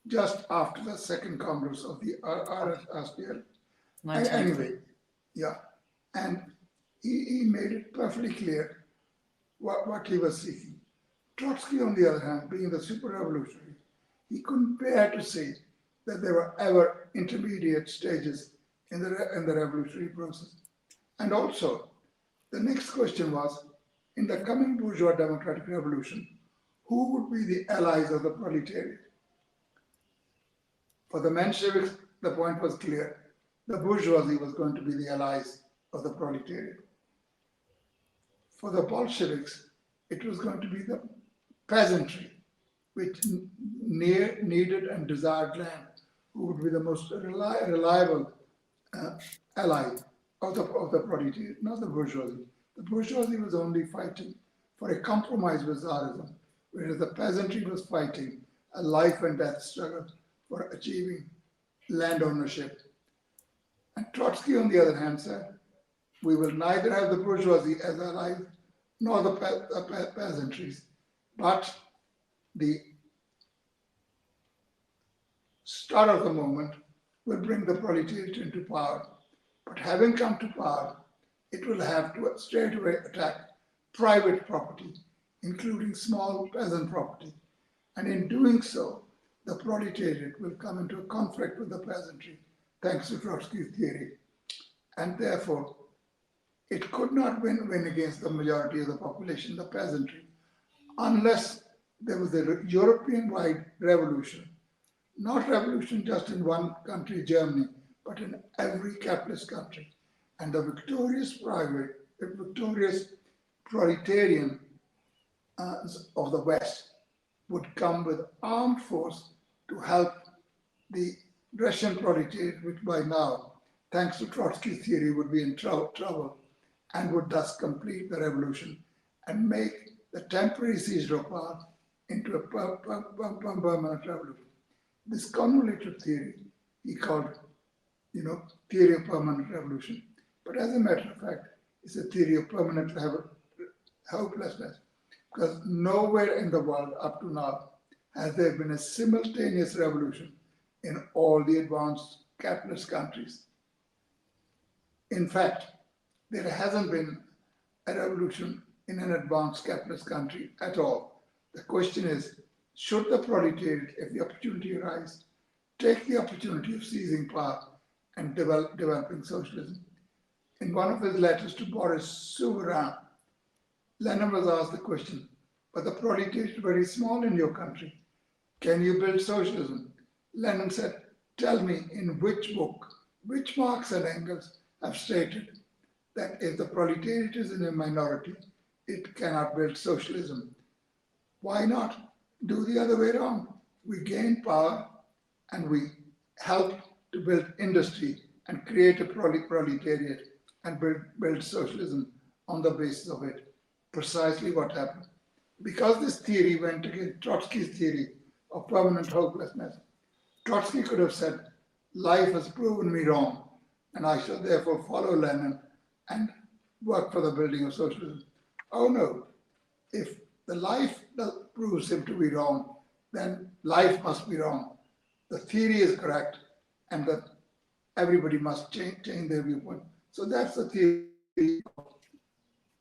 Just after the second Congress of the RSPL. 19. Anyway, yeah. And he made it perfectly clear what he was seeking. Trotsky, on the other hand, being the super revolutionary, he couldn't bear to say that there were ever intermediate stages in the revolutionary process. And also, the next question was, in the coming bourgeois democratic revolution, who would be the allies of the proletariat? For the Mensheviks, the point was clear. The bourgeoisie was going to be the allies of the proletariat. For the Bolsheviks, it was going to be the peasantry, which needed and desired land, who would be the most reliable ally of the proletariat, not the bourgeoisie. The bourgeoisie was only fighting for a compromise with Tsarism, whereas the peasantry was fighting a life and death struggle for achieving land ownership. And Trotsky, on the other hand, said, we will neither have the bourgeoisie as allies nor the peasantries, but the start of the movement will bring the proletariat into power. But having come to power, it will have to straightaway attack private property, including small peasant property. And in doing so, the proletariat will come into a conflict with the peasantry, thanks to Trotsky's theory. And therefore, it could not win against the majority of the population, the peasantry, unless there was a European-wide revolution. Not revolution just in one country, Germany, but in every capitalist country. And the victorious proletarian of the West would come with armed force to help the Russian proletariat, which by now, thanks to Trotsky's theory, would be in trouble, and would thus complete the revolution and make the temporary seizure of power into a permanent revolution. This convoluted theory he called, theory of permanent revolution. But as a matter of fact, it's a theory of permanent hopelessness, because nowhere in the world up to now has there been a simultaneous revolution in all the advanced capitalist countries. In fact, there hasn't been a revolution in an advanced capitalist country at all. The question is, should the proletariat, if the opportunity arises, take the opportunity of seizing power and developing socialism? In one of his letters to Boris Souverain, Lenin was asked the question, but the proletariat is very small in your country. Can you build socialism? Lenin said, tell me in which book, which Marx and Engels have stated that if the proletariat is in a minority, it cannot build socialism. Why not do the other way around? We gain power and we help to build industry and create a proletariat and build socialism on the basis of it. Precisely what happened. Because this theory went against Trotsky's theory of permanent hopelessness, Trotsky could have said, life has proven me wrong, and I shall therefore follow Lenin and work for the building of socialism. Oh no, if the life that proves him to be wrong, then life must be wrong. The theory is correct, and that everybody must change their viewpoint. So that's the theory of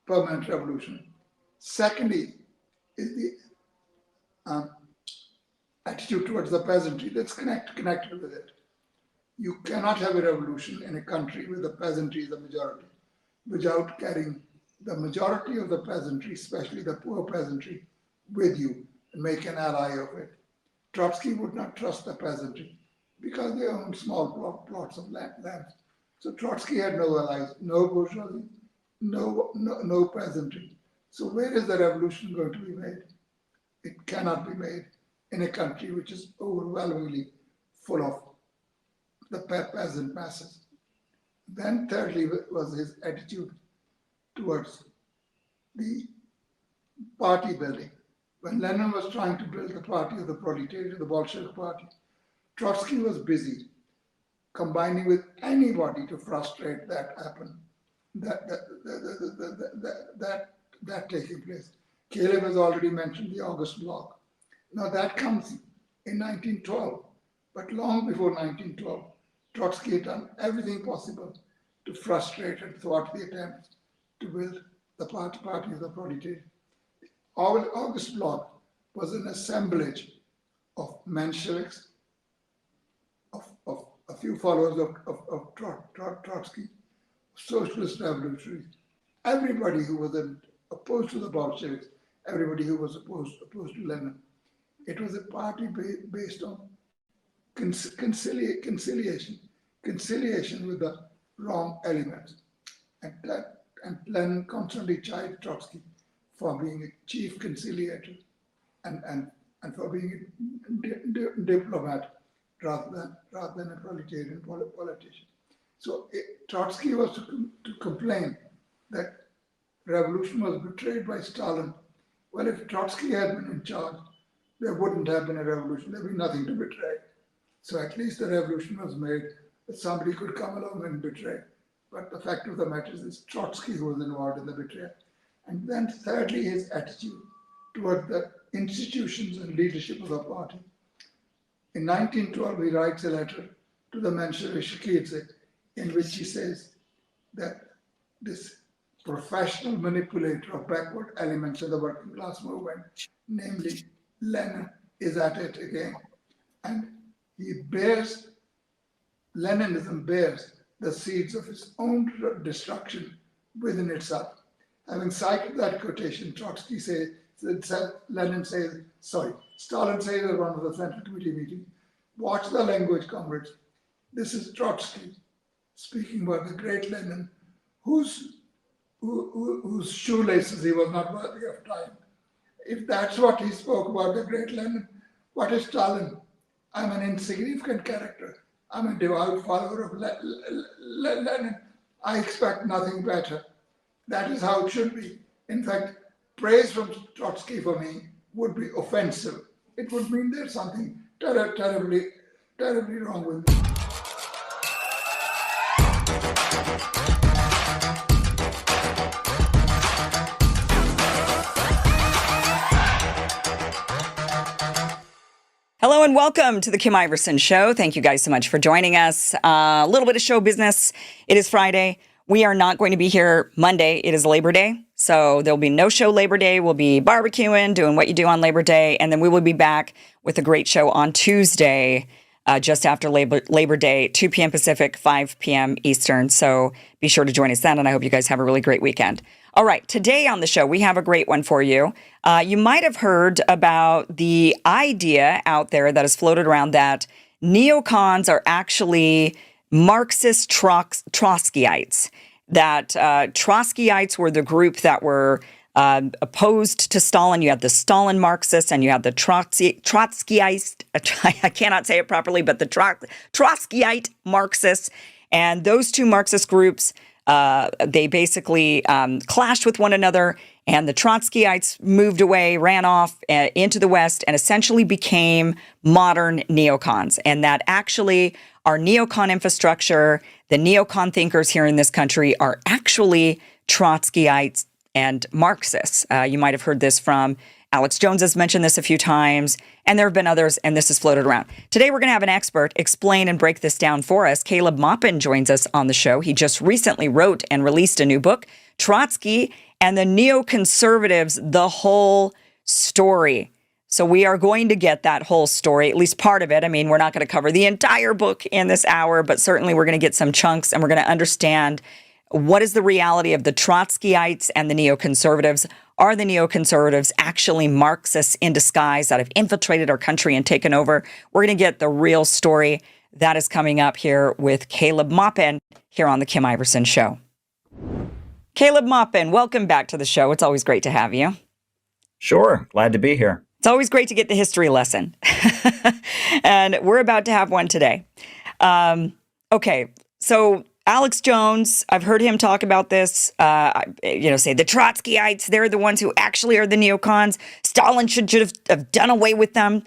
permanent revolution. Secondly, is the attitude towards the peasantry that's connected with it. You cannot have a revolution in a country where the peasantry is the majority without carrying the majority of the peasantry, especially the poor peasantry, with you and make an ally of it. Trotsky would not trust the peasantry because they owned small plots of land. So Trotsky had no allies, no bourgeoisie, no peasantry. So where is the revolution going to be made? It cannot be made in a country which is overwhelmingly full of the peasant masses. Then thirdly was his attitude towards the party building. When Lenin was trying to build the party of the proletariat, the Bolshevik party, Trotsky was busy combining with anybody to frustrate that happen, that taking place. Caleb has already mentioned the August Bloc. Now that comes in 1912, but long before 1912, Trotsky had done everything possible to frustrate and thwart the attempts to build the party of the proletariat. August Bloc was an assemblage of Mensheviks, of a few followers of Trotsky, socialist revolutionaries, everybody who was opposed to the Bolsheviks, everybody who was opposed to Lenin. It was a party based on conciliation with the wrong elements. And Lenin constantly chided Trotsky for being a chief conciliator and for being a diplomat rather than a proletarian politician. So Trotsky was to complain that revolution was betrayed by Stalin. Well, if Trotsky had been in charge, there wouldn't have been a revolution. There'd be nothing to betray. So at least the revolution was made that somebody could come along and betray. But the fact of the matter is Trotsky who was involved in the betrayal. And then thirdly, his attitude toward the institutions and leadership of the party. In 1912, he writes a letter to the Mensheviki in which he says that this professional manipulator of backward elements of the working class movement, namely Lenin, is at it again. And Leninism bears the seeds of its own destruction within itself. Having cited that quotation, Trotsky says, Stalin says at one of the Central Committee meetings, watch the language, comrades. This is Trotsky speaking about the great Lenin, whose shoelaces he was not worthy of tying. If that's what he spoke about, the great Lenin, what is Stalin? I'm an insignificant character. I'm a devout follower of Lenin. I expect nothing better. That is how it should be. In fact, praise from Trotsky for me would be offensive. It would mean there's something terribly wrong with me. Hello and welcome to the Kim Iverson Show. Thank you guys so much for joining us. A little bit of show business. It is Friday. We are not going to be here Monday. It is Labor Day. So there'll be no show Labor Day. We'll be barbecuing, doing what you do on Labor Day. And then we will be back with a great show on Tuesday, just after Labor Day, 2 p.m. Pacific, 5 p.m. Eastern. So be sure to join us then. And I hope you guys have a really great weekend. All right. Today on the show, we have a great one for you. You might have heard about the idea out there that has floated around that neocons are actually Marxist Trotskyites, that Trotskyites were the group that were opposed to Stalin. You had the Stalin Marxists and you had the Trotskyist, I cannot say it properly, but the Trotskyite Marxists. And those two Marxist groups, they basically clashed with one another, and the Trotskyites moved away, ran off into the West, and essentially became modern neocons. And that actually our neocon infrastructure, the neocon thinkers here in this country are actually Trotskyites and Marxists. You might have heard this from Alex Jones has mentioned this a few times, and there have been others, and this has floated around. Today, we're going to have an expert explain and break this down for us. Caleb Maupin joins us on the show. He just recently wrote and released a new book, Trotsky and the Neoconservatives, The Whole Story. So we are going to get that whole story, at least part of it. I mean, we're not going to cover the entire book in this hour, but certainly we're going to get some chunks, and we're going to understand what is the reality of the Trotskyites and the neoconservatives. Are the neoconservatives actually Marxists in disguise that have infiltrated our country and taken over? We're going to get the real story. That is coming up here with Caleb Maupin here on the Kim Iverson Show. Caleb Maupin, welcome back to the show. It's always great to have you. Sure. Glad to be here. It's always great to get the history lesson. And we're about to have one today. Okay, so Alex Jones, I've heard him talk about this, say the Trotskyites, they're the ones who actually are the neocons. Stalin should have done away with them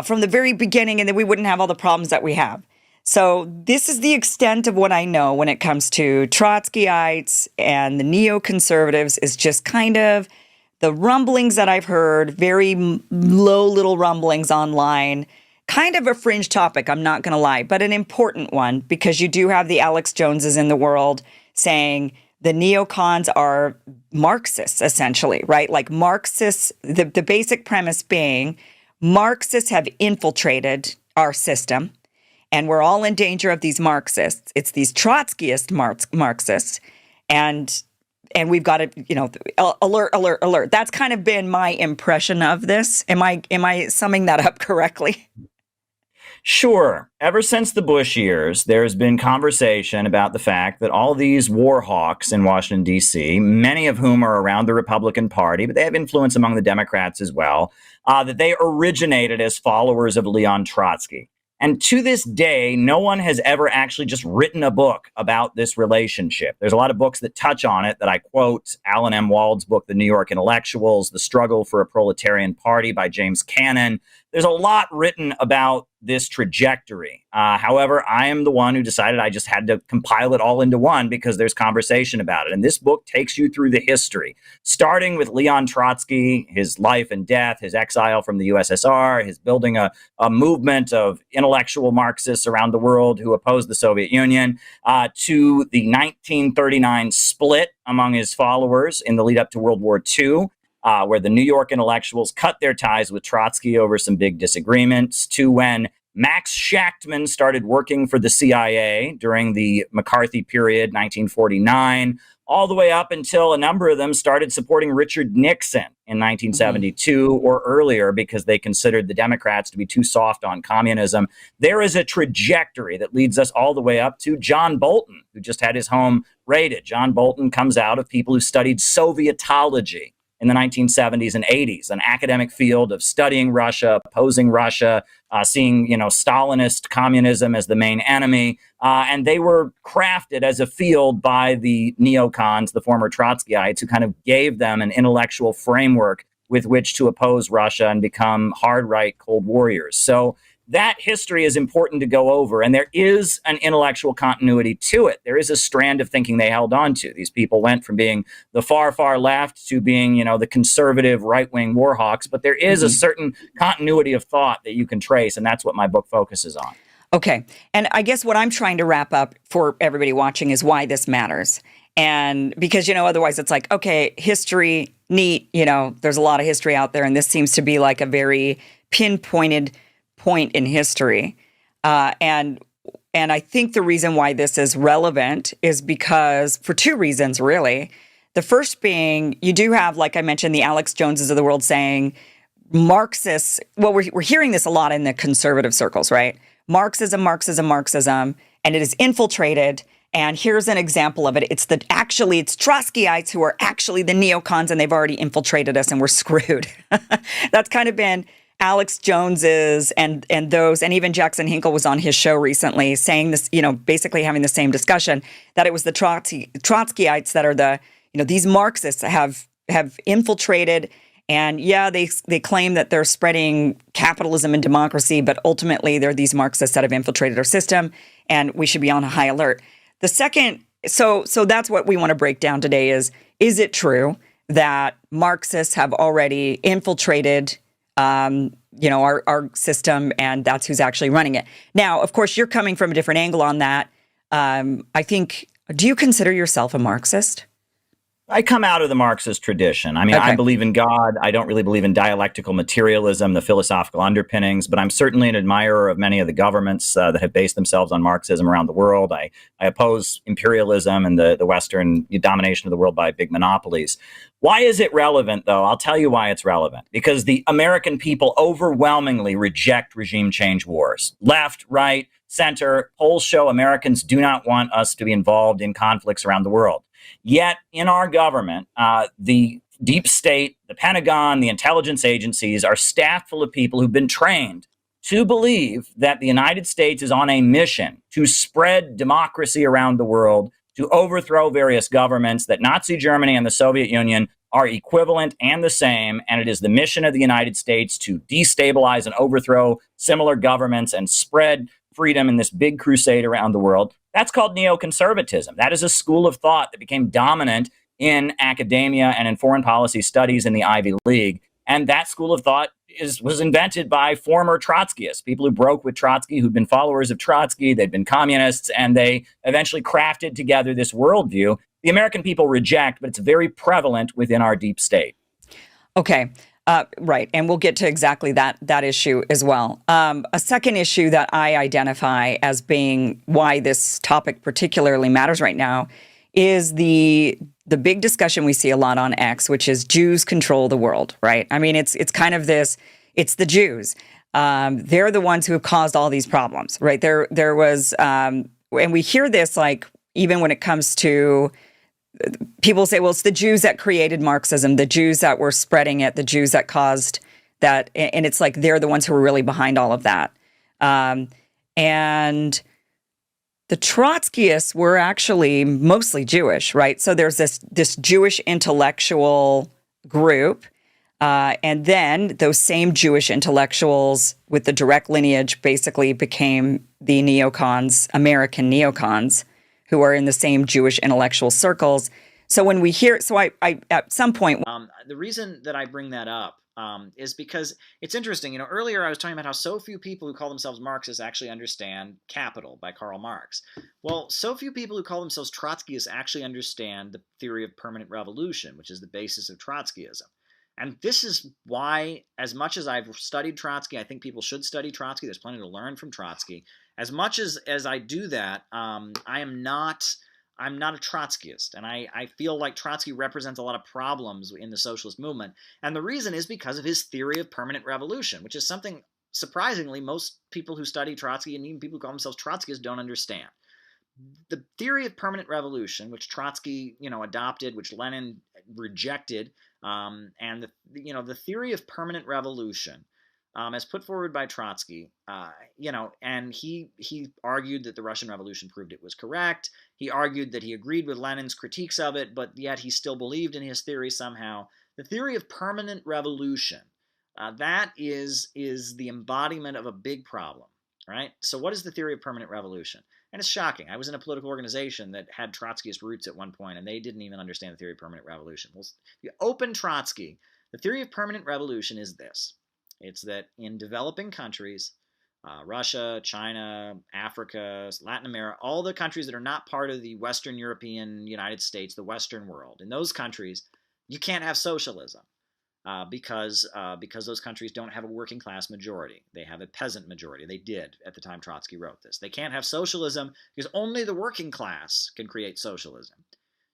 from the very beginning, and then we wouldn't have all the problems that we have. So this is the extent of what I know when it comes to Trotskyites and the neoconservatives, is just kind of the rumblings that I've heard, very low little rumblings online. Kind of a fringe topic, I'm not going to lie, but an important one, because you do have the Alex Joneses in the world saying the neocons are Marxists, essentially, right? Like Marxists, the basic premise being Marxists have infiltrated our system, and we're all in danger of these Marxists. It's these Trotskyist Marxists, and we've got to, alert. That's kind of been my impression of this. Am I summing that up correctly? Sure. Ever since the Bush years, there's been conversation about the fact that all these war hawks in Washington, D.C., many of whom are around the Republican Party, but they have influence among the Democrats as well, that they originated as followers of Leon Trotsky. And to this day, no one has ever actually just written a book about this relationship. There's a lot of books that touch on it that I quote: Alan M. Wald's book, The New York Intellectuals, The Struggle for a Proletarian Party by James Cannon. There's a lot written about this trajectory. However, I am the one who decided I just had to compile it all into one because there's conversation about it. And this book takes you through the history, starting with Leon Trotsky, his life and death, his exile from the USSR, his building a movement of intellectual Marxists around the world who opposed the Soviet Union, to the 1939 split among his followers in the lead up to World War II. Where the New York intellectuals cut their ties with Trotsky over some big disagreements, to when Max Shachtman started working for the CIA during the McCarthy period, 1949, all the way up until a number of them started supporting Richard Nixon in 1972 or earlier because they considered the Democrats to be too soft on communism. There is a trajectory that leads us all the way up to John Bolton, who just had his home raided. John Bolton comes out of people who studied Sovietology in the 1970s and 80s, an academic field of studying Russia, opposing Russia, seeing, Stalinist communism as the main enemy. And they were crafted as a field by the neocons, the former Trotskyites, who kind of gave them an intellectual framework with which to oppose Russia and become hard right Cold Warriors. So that history is important to go over, and there is an intellectual continuity to it. There is a strand of thinking they held on to. These people went from being the far, far left to being, the conservative right-wing war hawks, but there is a certain continuity of thought that you can trace, and that's what my book focuses on. Okay. And I guess what I'm trying to wrap up for everybody watching is why this matters. And because, otherwise it's like, okay, history, neat, there's a lot of history out there, and this seems to be like a very pinpointed point in history. And I think the reason why this is relevant is because, for two reasons, really. The first being, you do have, like I mentioned, the Alex Joneses of the world saying Marxists, well, we're hearing this a lot in the conservative circles, right? Marxism, and it is infiltrated. And here's an example of it. It's Trotskyites who are actually the neocons, and they've already infiltrated us and we're screwed. That's kind of been Alex Jones's and those, and even Jackson Hinkle was on his show recently saying this, basically having the same discussion, that it was the Trotskyites that are these Marxists have infiltrated. And yeah, they claim that they're spreading capitalism and democracy, but ultimately they're these Marxists that have infiltrated our system, and we should be on a high alert. The second, so that's what we want to break down today is it true that Marxists have already infiltrated our system, and that's who's actually running it? Now, of course, you're coming from a different angle on that. I think, do you consider yourself a Marxist? I come out of the Marxist tradition. I mean, Okay. I believe in God. I don't really believe in dialectical materialism, the philosophical underpinnings, but I'm certainly an admirer of many of the governments that have based themselves on Marxism around the world. I oppose imperialism and the Western domination of the world by big monopolies. Why is it relevant, though? I'll tell you why it's relevant. Because the American people overwhelmingly reject regime change wars. Left, right, center. Polls show Americans do not want us to be involved in conflicts around the world. Yet in our government, the deep state, the Pentagon, the intelligence agencies are staffed full of people who've been trained to believe that the United States is on a mission to spread democracy around the world, to overthrow various governments, that Nazi Germany and the Soviet Union are equivalent and the same, and it is the mission of the United States to destabilize and overthrow similar governments and spread freedom in this big crusade around the world. That's called neoconservatism. That is a school of thought that became dominant in academia and in foreign policy studies in the Ivy League. And that school of thought was invented by former Trotskyists, people who broke with Trotsky, who'd been followers of Trotsky, they'd been communists, and they eventually crafted together this worldview the American people reject, but it's very prevalent within our deep state. Okay. Right. And we'll get to exactly that issue as well. A second issue that I identify as being why this topic particularly matters right now is the big discussion we see a lot on X, which is Jews control the world, right? I mean, it's kind of this, it's the Jews. They're the ones who have caused all these problems, right? There was, and we hear this like, even when it comes to people say, well, it's the Jews that created Marxism, the Jews that were spreading it, the Jews that caused that. And it's like they're the ones who are really behind all of that. And the Trotskyists were actually mostly Jewish, right? So there's this Jewish intellectual group And then those same Jewish intellectuals with the direct lineage basically became the neocons, American neocons, who are in the same Jewish intellectual circles. So when we hear, so I at some point, the reason that I bring that up is because it's interesting. You know, earlier I was talking about how so few people who call themselves Marxists actually understand Capital by Karl Marx. Well, so few people who call themselves Trotskyists actually understand the theory of permanent revolution, which is the basis of Trotskyism. And this is why, as much as I've studied Trotsky, I think people should study Trotsky. There's plenty to learn from Trotsky. As much as I do that, I'm not a Trotskyist. And I feel like Trotsky represents a lot of problems in the socialist movement. And the reason is because of his theory of permanent revolution, which is something, surprisingly, most people who study Trotsky and even people who call themselves Trotskyists don't understand. The theory of permanent revolution, which Trotsky, adopted, which Lenin rejected, and the theory of permanent revolution, as put forward by Trotsky, and he argued that the Russian Revolution proved it was correct. He argued that he agreed with Lenin's critiques of it, but yet he still believed in his theory somehow. The theory of permanent revolution, that is the embodiment of a big problem, right? So what is the theory of permanent revolution? And it's shocking. I was in a political organization that had Trotskyist roots at one point, and they didn't even understand the theory of permanent revolution. Well, if you open Trotsky, the theory of permanent revolution is this. It's that in developing countries, Russia, China, Africa, Latin America, all the countries that are not part of the Western European United States, the Western world, in those countries, you can't have socialism. Because those countries don't have a working class majority. They have a peasant majority. They did at the time Trotsky wrote this. They can't have socialism because only the working class can create socialism.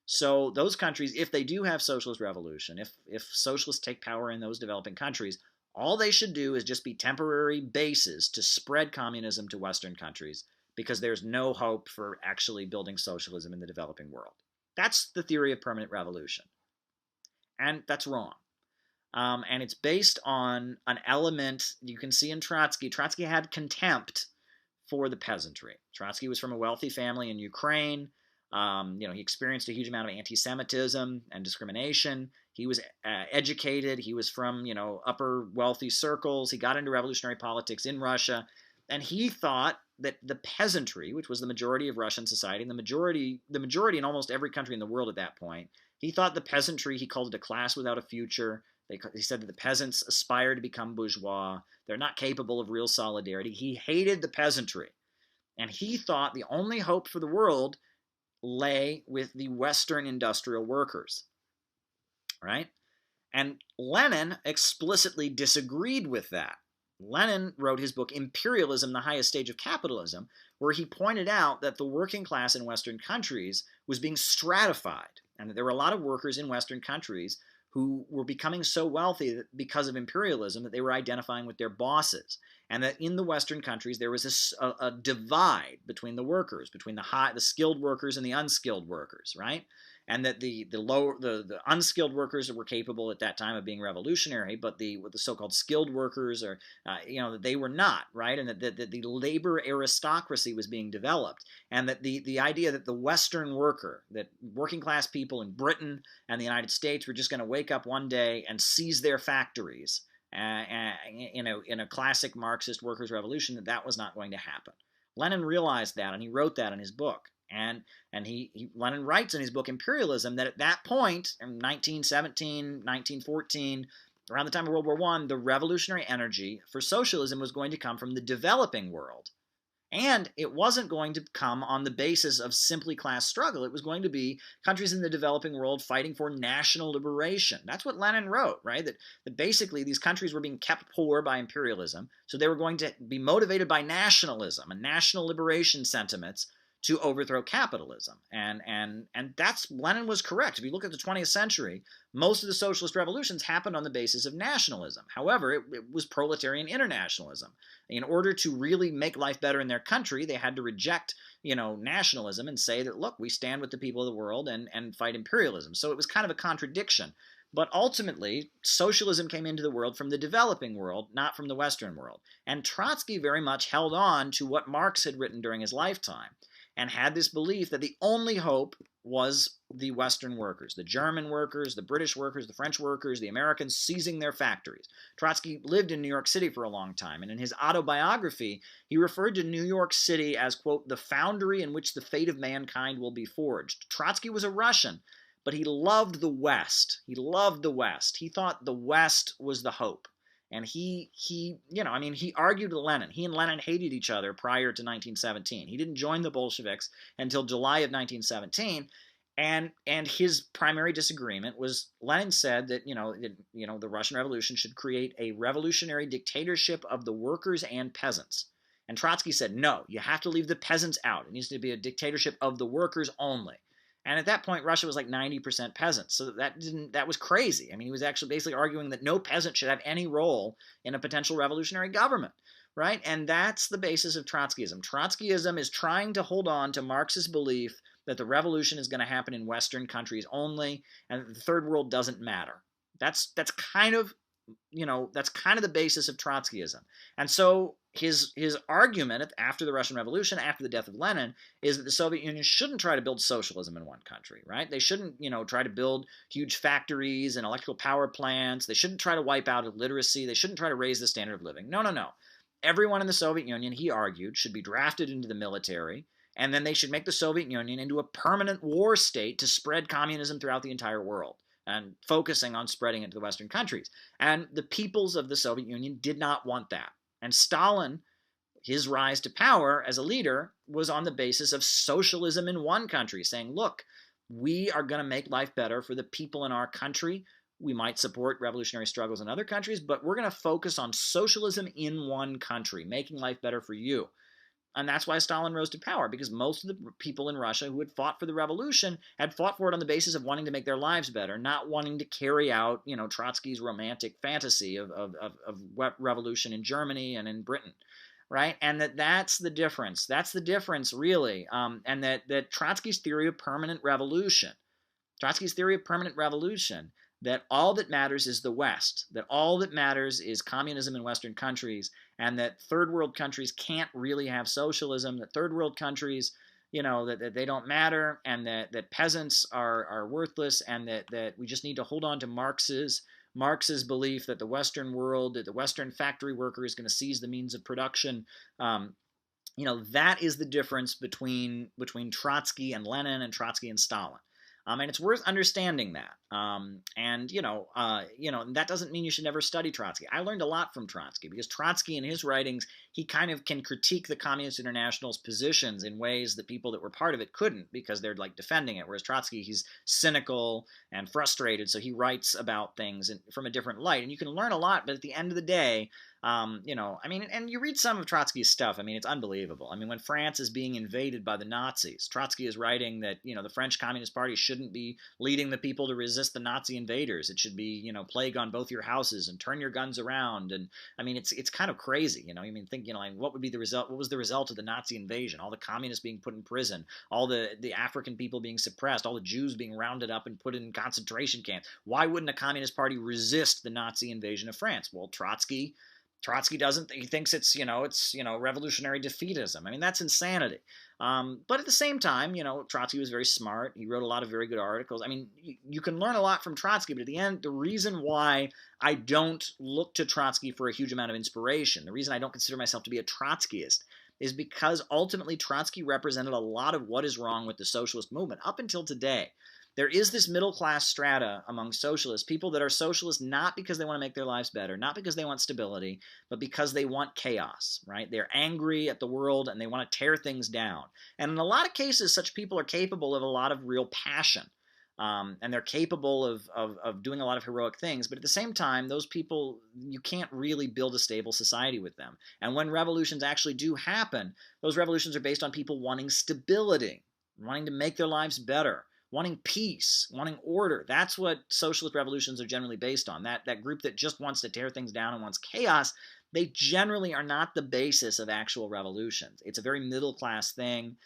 So those countries, if they do have socialist revolution, if socialists take power in those developing countries, all they should do is just be temporary bases to spread communism to Western countries because there's no hope for actually building socialism in the developing world. That's the theory of permanent revolution. And that's wrong. And it's based on an element you can see in Trotsky. Trotsky had contempt for the peasantry. Trotsky was from a wealthy family in Ukraine. He experienced a huge amount of anti-Semitism and discrimination. He was educated. He was from, upper wealthy circles. He got into revolutionary politics in Russia. And he thought that the peasantry, which was the majority of Russian society, and the majority in almost every country in the world at that point, he thought the peasantry, he called it a class without a future. He said that the peasants aspire to become bourgeois. They're not capable of real solidarity. He hated the peasantry. And he thought the only hope for the world lay with the Western industrial workers. Right? And Lenin explicitly disagreed with that. Lenin wrote his book, Imperialism, the Highest Stage of Capitalism, where he pointed out that the working class in Western countries was being stratified, and that there were a lot of workers in Western countries who were becoming so wealthy because of imperialism that they were identifying with their bosses, and that in the Western countries there was a divide between the workers, between the skilled workers and the unskilled workers, right? And that the unskilled workers were capable at that time of being revolutionary, but the so-called skilled workers they were not, right? And that the labor aristocracy was being developed, and that the idea that the Western worker, that working class people in Britain and the United States were just going to wake up one day and seize their factories in a classic Marxist workers' revolution, that was not going to happen. Lenin realized that, and he wrote that in his book. And Lenin writes in his book Imperialism that at that point, in 1917, 1914, around the time of World War I, the revolutionary energy for socialism was going to come from the developing world. And it wasn't going to come on the basis of simply class struggle. It was going to be countries in the developing world fighting for national liberation. That's what Lenin wrote, right? That basically these countries were being kept poor by imperialism, so they were going to be motivated by nationalism and national liberation sentiments to overthrow capitalism. And that's, Lenin was correct. If you look at the 20th century, most of the socialist revolutions happened on the basis of nationalism. However, it was proletarian internationalism. In order to really make life better in their country, they had to reject, nationalism and say that, look, we stand with the people of the world and fight imperialism. So it was kind of a contradiction. But ultimately, socialism came into the world from the developing world, not from the Western world. And Trotsky very much held on to what Marx had written during his lifetime, and had this belief that the only hope was the Western workers, the German workers, the British workers, the French workers, the Americans seizing their factories. Trotsky lived in New York City for a long time, and in his autobiography, he referred to New York City as, quote, the foundry in which the fate of mankind will be forged. Trotsky was a Russian, but he loved the West. He loved the West. He thought the West was the hope. And he argued with Lenin. He and Lenin hated each other prior to 1917. He didn't join the Bolsheviks until July of 1917. And his primary disagreement was Lenin said that the Russian Revolution should create a revolutionary dictatorship of the workers and peasants. And Trotsky said, no, you have to leave the peasants out. It needs to be a dictatorship of the workers only. And at that point, Russia was like 90% peasants. So that was crazy. I mean, he was actually basically arguing that no peasant should have any role in a potential revolutionary government, right? And that's the basis of Trotskyism. Trotskyism is trying to hold on to Marxist belief that the revolution is going to happen in Western countries only, and that the third world doesn't matter. That's kind of the basis of Trotskyism. And so his argument after the Russian Revolution, after the death of Lenin, is that the Soviet Union shouldn't try to build socialism in one country, right? They shouldn't, try to build huge factories and electrical power plants. They shouldn't try to wipe out illiteracy. They shouldn't try to raise the standard of living. No. Everyone in the Soviet Union, he argued, should be drafted into the military, and then they should make the Soviet Union into a permanent war state to spread communism throughout the entire world, and focusing on spreading it to the Western countries. And the peoples of the Soviet Union did not want that. And Stalin, his rise to power as a leader was on the basis of socialism in one country, saying, look, we are going to make life better for the people in our country. We might support revolutionary struggles in other countries, but we're going to focus on socialism in one country, making life better for you. And that's why Stalin rose to power, because most of the people in Russia who had fought for the revolution had fought for it on the basis of wanting to make their lives better, not wanting to carry out, Trotsky's romantic fantasy of revolution in Germany and in Britain, right? And that's the difference. That's the difference, really. And that Trotsky's theory of permanent revolution, that all that matters is the West, that all that matters is communism in Western countries, and that third world countries can't really have socialism, that third world countries, that they don't matter, and that peasants are worthless, and that we just need to hold on to Marx's belief that the Western world, that the Western factory worker is going to seize the means of production. That is the difference between Trotsky and Lenin and Trotsky and Stalin. And it's worth understanding that. That doesn't mean you should never study Trotsky. I learned a lot from Trotsky, because Trotsky in his writings, he kind of can critique the Communist International's positions in ways that people that were part of it couldn't, because they're like defending it. Whereas Trotsky, he's cynical and frustrated, so he writes about things from a different light. And you can learn a lot, but at the end of the day, and you read some of Trotsky's stuff, it's unbelievable. When France is being invaded by the Nazis, Trotsky is writing that, the French Communist Party shouldn't be leading the people to resist the Nazi invaders. It should be, plague on both your houses and turn your guns around. And it's kind of crazy, what would be the result? What was the result of the Nazi invasion? All the communists being put in prison, all the African people being suppressed, all the Jews being rounded up and put in concentration camps. Why wouldn't a Communist Party resist the Nazi invasion of France? Well, Trotsky doesn't. He thinks it's revolutionary defeatism. That's insanity. But at the same time, Trotsky was very smart. He wrote a lot of very good articles. You can learn a lot from Trotsky, but at the end, the reason why I don't look to Trotsky for a huge amount of inspiration, the reason I don't consider myself to be a Trotskyist, is because ultimately Trotsky represented a lot of what is wrong with the socialist movement up until today. There is this middle-class strata among socialists, people that are socialists not because they want to make their lives better, not because they want stability, but because they want chaos, right? They're angry at the world and they want to tear things down. And in a lot of cases, such people are capable of a lot of real passion. And they're capable of doing a lot of heroic things. But at the same time, those people, you can't really build a stable society with them. And when revolutions actually do happen, those revolutions are based on people wanting stability, wanting to make their lives better, wanting peace, wanting order. That's what socialist revolutions are generally based on. That group that just wants to tear things down and wants chaos, they generally are not the basis of actual revolutions. It's a very middle-class thing.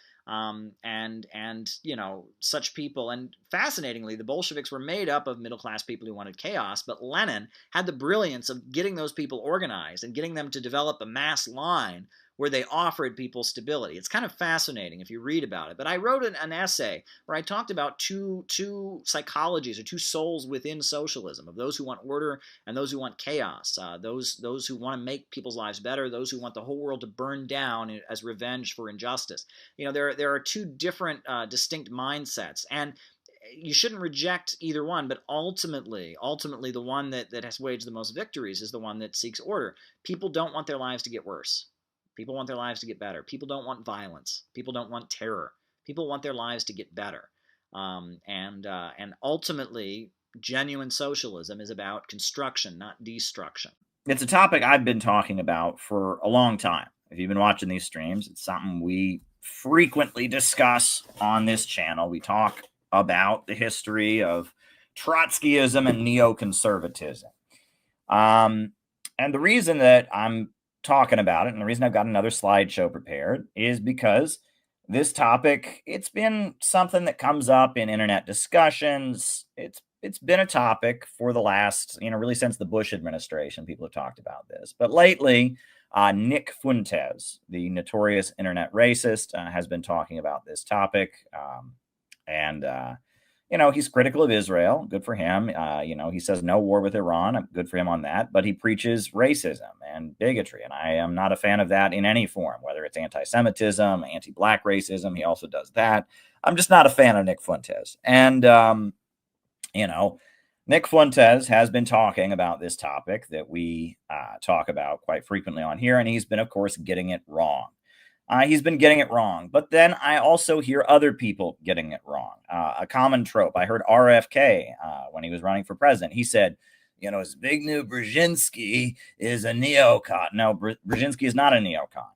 Such people, and fascinatingly, the Bolsheviks were made up of middle-class people who wanted chaos, but Lenin had the brilliance of getting those people organized and getting them to develop a mass line where they offered people stability. It's kind of fascinating if you read about it. But I wrote an essay where I talked about two psychologies, or two souls within socialism, of those who want order and those who want chaos, those who want to make people's lives better, those who want the whole world to burn down as revenge for injustice. There are two different distinct mindsets, and you shouldn't reject either one, but ultimately the one that has waged the most victories is the one that seeks order. People don't want their lives to get worse. People want their lives to get better. People don't want violence. People don't want terror. People want their lives to get better. And ultimately, genuine socialism is about construction, not destruction. It's a topic I've been talking about for a long time. If you've been watching these streams, it's something we frequently discuss on this channel. We talk about the history of Trotskyism and neoconservatism. And the reason that I'm talking about it, and the reason I've got another slideshow prepared, is because this topic, it's been something that comes up in internet discussions. It's been a topic for the last, really since the Bush administration, people have talked about this. But lately, Nick Fuentes, the notorious internet racist, has been talking about this topic. He's critical of Israel. Good for him. He says no war with Iran. Good for him on that. But he preaches racism and bigotry. And I am not a fan of that in any form, whether it's anti-Semitism, anti-Black racism. He also does that. I'm just not a fan of Nick Fuentes. And, Nick Fuentes has been talking about this topic that we talk about quite frequently on here. And he's been, of course, getting it wrong. He's been getting it wrong. But then I also hear other people getting it wrong. A common trope. I heard RFK when he was running for president. He said, Zbigniew Brzezinski is a neocon. No, Brzezinski is not a neocon.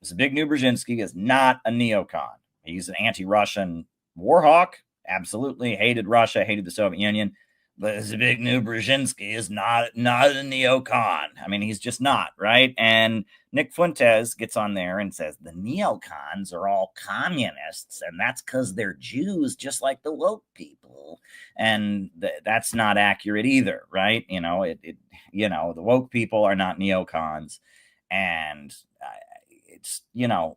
Zbigniew Brzezinski is not a neocon. He's an anti-Russian war hawk. Absolutely hated Russia, hated the Soviet Union. But Zbigniew Brzezinski is not a neocon. I mean, he's just not, right? And Nick Fuentes gets on there and says the neocons are all communists, and that's because they're Jews, just like the woke people. And that's not accurate either, right? The woke people are not neocons, and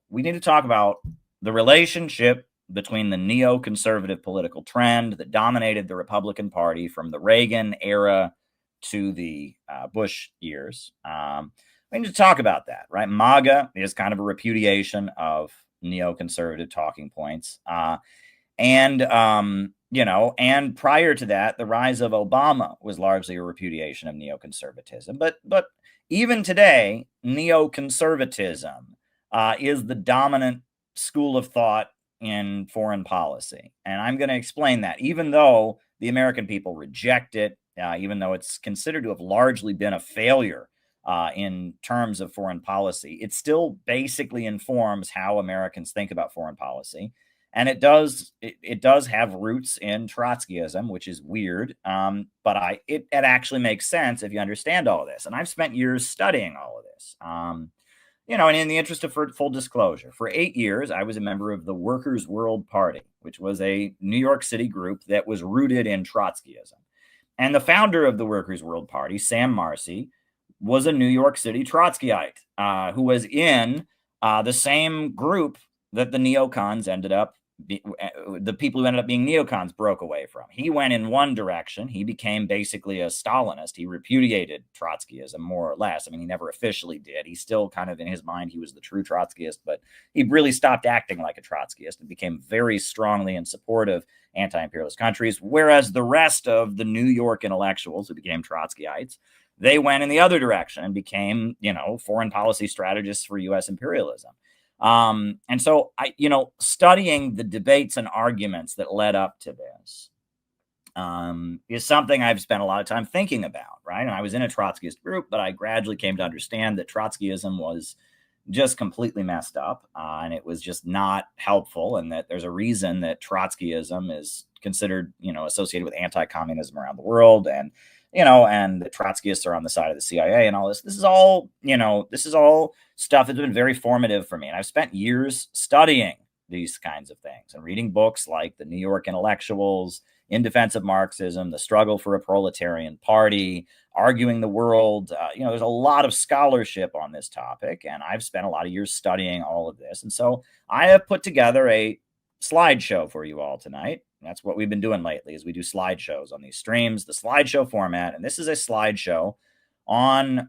we need to talk about the relationship between the neoconservative political trend that dominated the Republican Party from the Reagan era to the Bush years. We need to talk about that, right? MAGA is kind of a repudiation of neoconservative talking points. And prior to that, the rise of Obama was largely a repudiation of neoconservatism. But even today, neoconservatism is the dominant school of thought in foreign policy. And I'm going to explain that. Even though the American people reject it, even though it's considered to have largely been a failure in terms of foreign policy, it still basically informs how Americans think about foreign policy. And it does have roots in Trotskyism, which is weird, but it actually makes sense if you understand all of this. And I've spent years studying all of this. And in the interest of full disclosure, for 8 years, I was a member of the Workers' World Party, which was a New York City group that was rooted in Trotskyism. And the founder of the Workers' World Party, Sam Marcy, was a New York City Trotskyite who was in the same group that the neocons ended up, the people who ended up being neocons broke away from. He went in one direction. He became basically a Stalinist. He repudiated Trotskyism, more or less. I mean, he never officially did. He still kind of, in his mind, he was the true Trotskyist, but he really stopped acting like a Trotskyist and became very strongly in support of anti-imperialist countries, whereas the rest of the New York intellectuals who became Trotskyites, they went in the other direction and became, foreign policy strategists for U.S. imperialism. And so studying the debates and arguments that led up to this is something I've spent a lot of time thinking about, right? And I was in a Trotskyist group, but I gradually came to understand that Trotskyism was just completely messed up, and it was just not helpful, and that there's a reason that Trotskyism is considered, associated with anti-communism around the world, and and the Trotskyists are on the side of the CIA and all this. This is all stuff that's been very formative for me. And I've spent years studying these kinds of things and reading books like The New York Intellectuals, In Defense of Marxism, The Struggle for a Proletarian Party, arguing the world. There's a lot of scholarship on this topic, and I've spent a lot of years studying all of this. And so I have put together a slideshow for you all tonight. That's what we've been doing lately, is we do slideshows on these streams, the slideshow format. And this is a slideshow on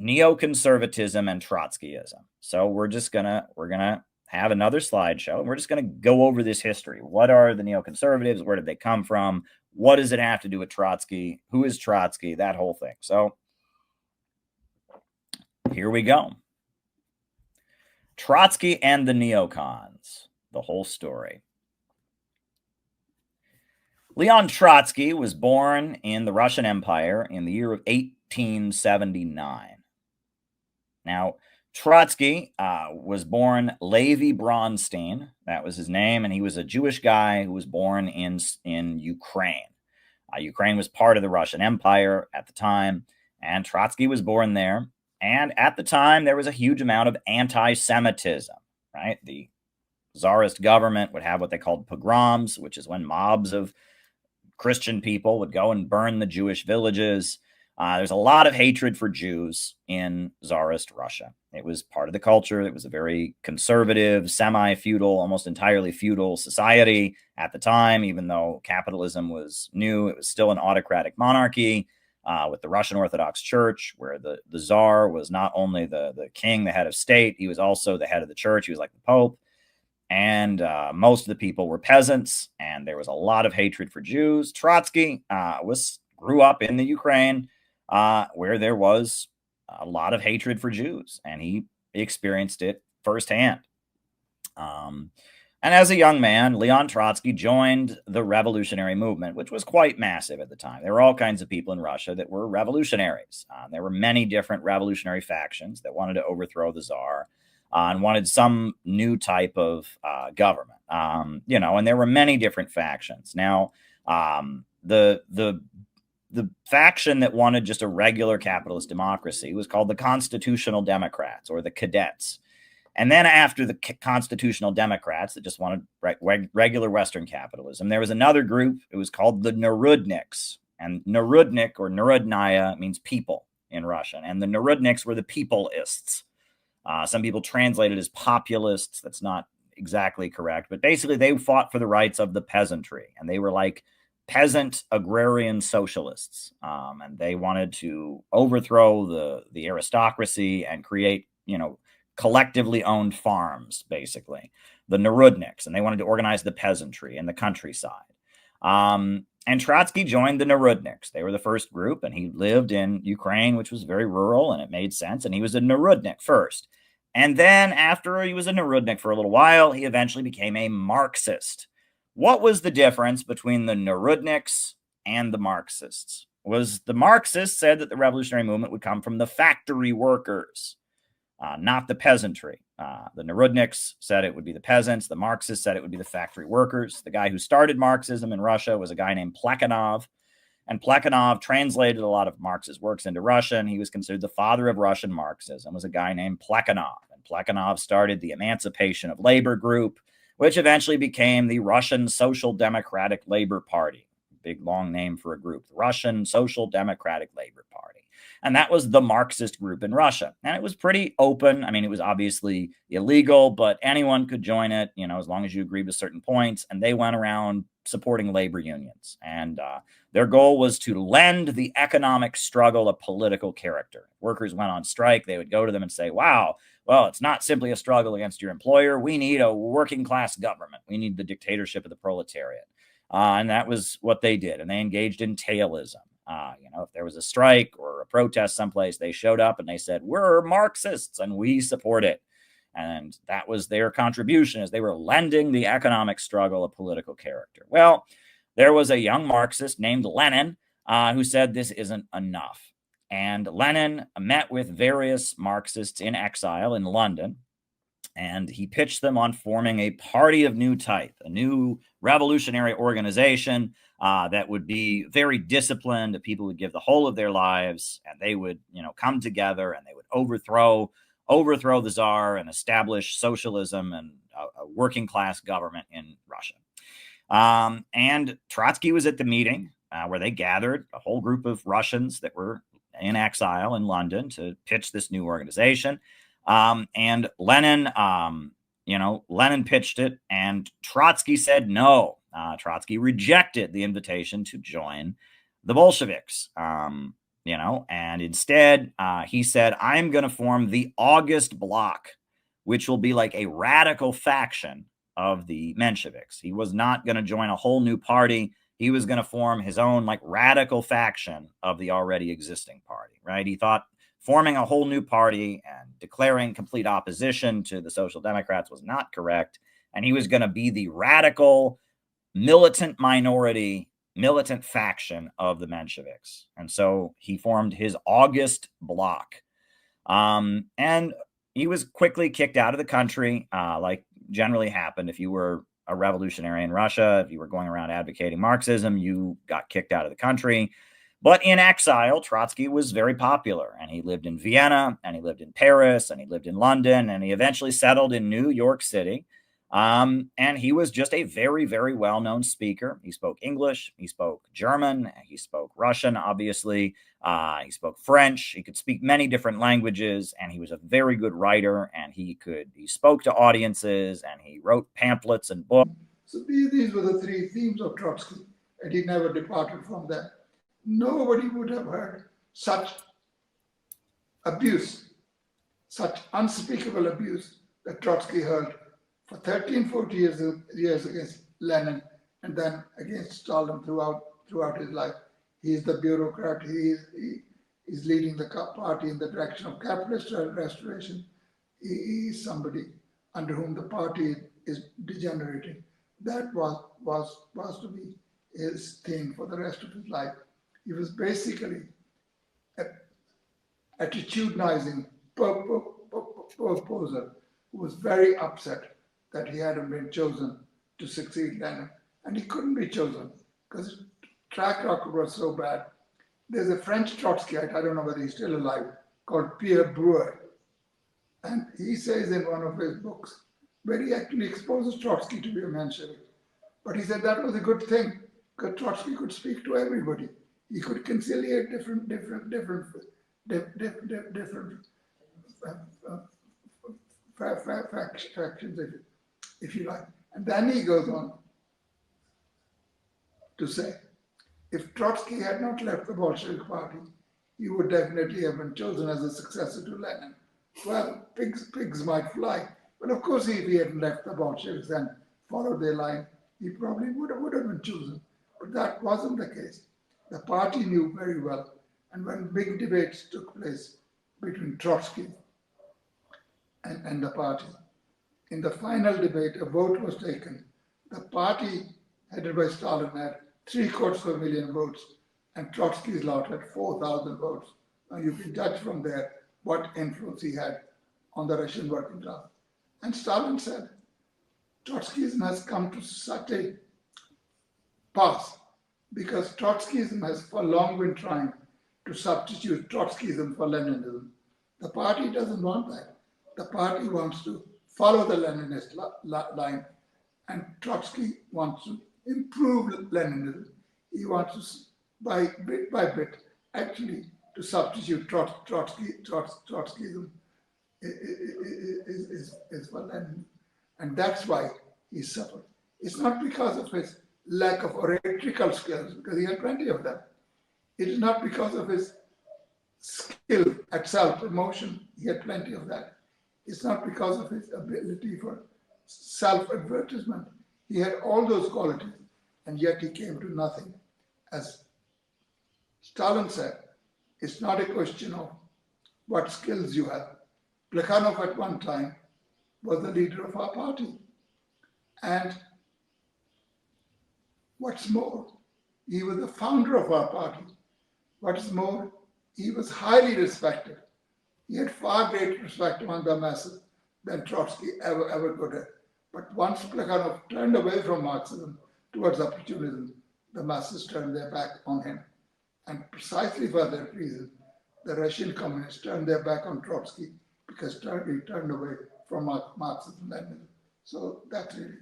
neoconservatism and Trotskyism. So we're gonna have another slideshow, and we're just gonna go over this history. What are the neoconservatives? Where did they come from? What does it have to do with Trotsky? Who is Trotsky? That whole thing. So here we go. Trotsky and the neocons, the whole story. Leon Trotsky was born in the Russian Empire in the year of 1879. Now, Trotsky was born Levi Bronstein. That was his name, and he was a Jewish guy who was born in Ukraine. Ukraine was part of the Russian Empire at the time, and Trotsky was born there. And at the time, there was a huge amount of anti-Semitism, right? The Tsarist government would have what they called pogroms, which is when mobs of Christian people would go and burn the Jewish villages. There's a lot of hatred for Jews in Tsarist Russia. It was part of the culture. It was a very conservative, semi-feudal, almost entirely feudal society at the time. Even though capitalism was new, it was still an autocratic monarchy with the Russian Orthodox Church, where the Tsar was not only the king, the head of state, he was also the head of the church. He was like the Pope. And most of the people were peasants, and there was a lot of hatred for Jews. Trotsky grew up in the Ukraine, where there was a lot of hatred for Jews, and he experienced it firsthand. And as a young man, Leon Trotsky joined the revolutionary movement, which was quite massive at the time. There were all kinds of people in Russia that were revolutionaries. There were many different revolutionary factions that wanted to overthrow the Tsar and wanted some new type of government. And there were many different factions. Now, the faction that wanted just a regular capitalist democracy was called the Constitutional Democrats, or the Cadets. And then after the Constitutional Democrats that just wanted regular Western capitalism, there was another group. It was called the Narudniks. And Narudnik, or Narodnaya, means people in Russian. And the Narudniks were the peopleists. Some people translate it as populists. That's not exactly correct. But basically, they fought for the rights of the peasantry. And they were like peasant agrarian socialists. And they wanted to overthrow the aristocracy and create, collectively owned farms, basically. The Narudniks. And they wanted to organize the peasantry and the countryside. And Trotsky joined the Narudniks. They were the first group, and he lived in Ukraine, which was very rural, and it made sense. And he was a Narudnik first. And then after he was a Narudnik for a little while, he eventually became a Marxist. What was the difference between the Narudniks and the Marxists? Was the Marxists said that the revolutionary movement would come from the factory workers, not the peasantry. The Narudniks said it would be the peasants. The Marxists said it would be the factory workers. The guy who started Marxism in Russia was a guy named Plekhanov. And Plekhanov translated a lot of Marx's works into Russian. He was considered the father of Russian Marxism, was a guy named Plekhanov. And Plekhanov started the Emancipation of Labor group, which eventually became the Russian Social Democratic Labor Party. Big, long name for a group. The Russian Social Democratic Labor Party. And that was the Marxist group in Russia. And it was pretty open. I mean, it was obviously illegal, but anyone could join it, as long as you agreed with certain points. And they went around supporting labor unions. And their goal was to lend the economic struggle a political character. Workers went on strike. They would go to them and say, wow, well, it's not simply a struggle against your employer. We need a working class government. We need the dictatorship of the proletariat. And that was what they did. And they engaged in tailism. If there was a strike or a protest someplace, they showed up and they said, we're Marxists and we support it. And that was their contribution, as they were lending the economic struggle a political character. Well, there was a young Marxist named Lenin who said this isn't enough. And Lenin met with various Marxists in exile in London, and he pitched them on forming a party of new type, a new revolutionary organization that would be very disciplined. The people would give the whole of their lives, and they would, come together and they would overthrow the Tsar and establish socialism and a working class government in Russia. And Trotsky was at the meeting. where they gathered a whole group of Russians that were in exile in London to pitch this new organization. And Lenin, Lenin pitched it, and Trotsky said no. Trotsky rejected the invitation to join the Bolsheviks, and instead he said, I'm going to form the August Bloc, which will be like a radical faction of the Mensheviks. He was not going to join a whole new party. He was going to form his own like radical faction of the already existing party, right? He thought forming a whole new party and declaring complete opposition to the Social Democrats was not correct. And he was going to be the radical, militant faction of the Mensheviks. And so he formed his August Bloc. And he was quickly kicked out of the country, like generally happened if you were a revolutionary in Russia. If you were going around advocating Marxism, you got kicked out of the country. But in exile, Trotsky was very popular, and he lived in Vienna, and he lived in Paris, and he lived in London, and he eventually settled in New York City. And he was just a very, very well-known speaker. He spoke English, he spoke German, he spoke Russian, obviously. He spoke French. He could speak many different languages, and he was a very good writer, and he spoke to audiences, and he wrote pamphlets and books. So these were the three themes of Trotsky, and he never departed from them. Nobody would have heard such abuse, such unspeakable abuse that Trotsky heard for 13, 14 years against Lenin, and then against Stalin throughout his life. He's the bureaucrat. He's leading the party in the direction of capitalist restoration. He's somebody under whom the party is degenerating. That was to be his thing for the rest of his life. He was basically attitudinizing proposer who was very upset that he hadn't been chosen to succeed Lenin. And he couldn't be chosen because his track record was so bad. There's a French Trotskyite, I don't know whether he's still alive, called Pierre Brouwer. And he says in one of his books, where he actually exposes Trotsky to be a Menshevik. But he said that was a good thing, because Trotsky could speak to everybody. He could conciliate different factions, if you like. And then he goes on to say, if Trotsky had not left the Bolshevik party, he would definitely have been chosen as a successor to Lenin. Well, pigs might fly. But of course, if he hadn't left the Bolsheviks and followed their line, he probably would have been chosen. But that wasn't the case. The party knew very well. And when big debates took place between Trotsky and the party, in the final debate, a vote was taken. The party, headed by Stalin, had 750,000 votes, and Trotsky's lot had 4,000 votes. Now you can judge from there what influence he had on the Russian working class. And Stalin said, Trotskyism has come to such a pass because Trotskyism has for long been trying to substitute Trotskyism for Leninism. The party doesn't want that. The party wants to follow the Leninist line, and Trotsky wants to improve Leninism. He wants to, bit by bit, actually to substitute Trotskyism is for Lenin. And that's why he suffered. It's not because of his lack of oratorical skills, because he had plenty of them. It is not because of his skill at self-promotion. He had plenty of that. It's not because of his ability for self-advertisement. He had all those qualities, and yet he came to nothing. As Stalin said, it's not a question of what skills you have. Plekhanov at one time was the leader of our party. And what's more, he was the founder of our party. What's more, he was highly respected. He had far greater respect among the masses than Trotsky ever could have. But once Plekhanov turned away from Marxism towards opportunism, the masses turned their back on him. And precisely for that reason, the Russian communists turned their back on Trotsky because he turned away from Marxism and Leninism. So that's really.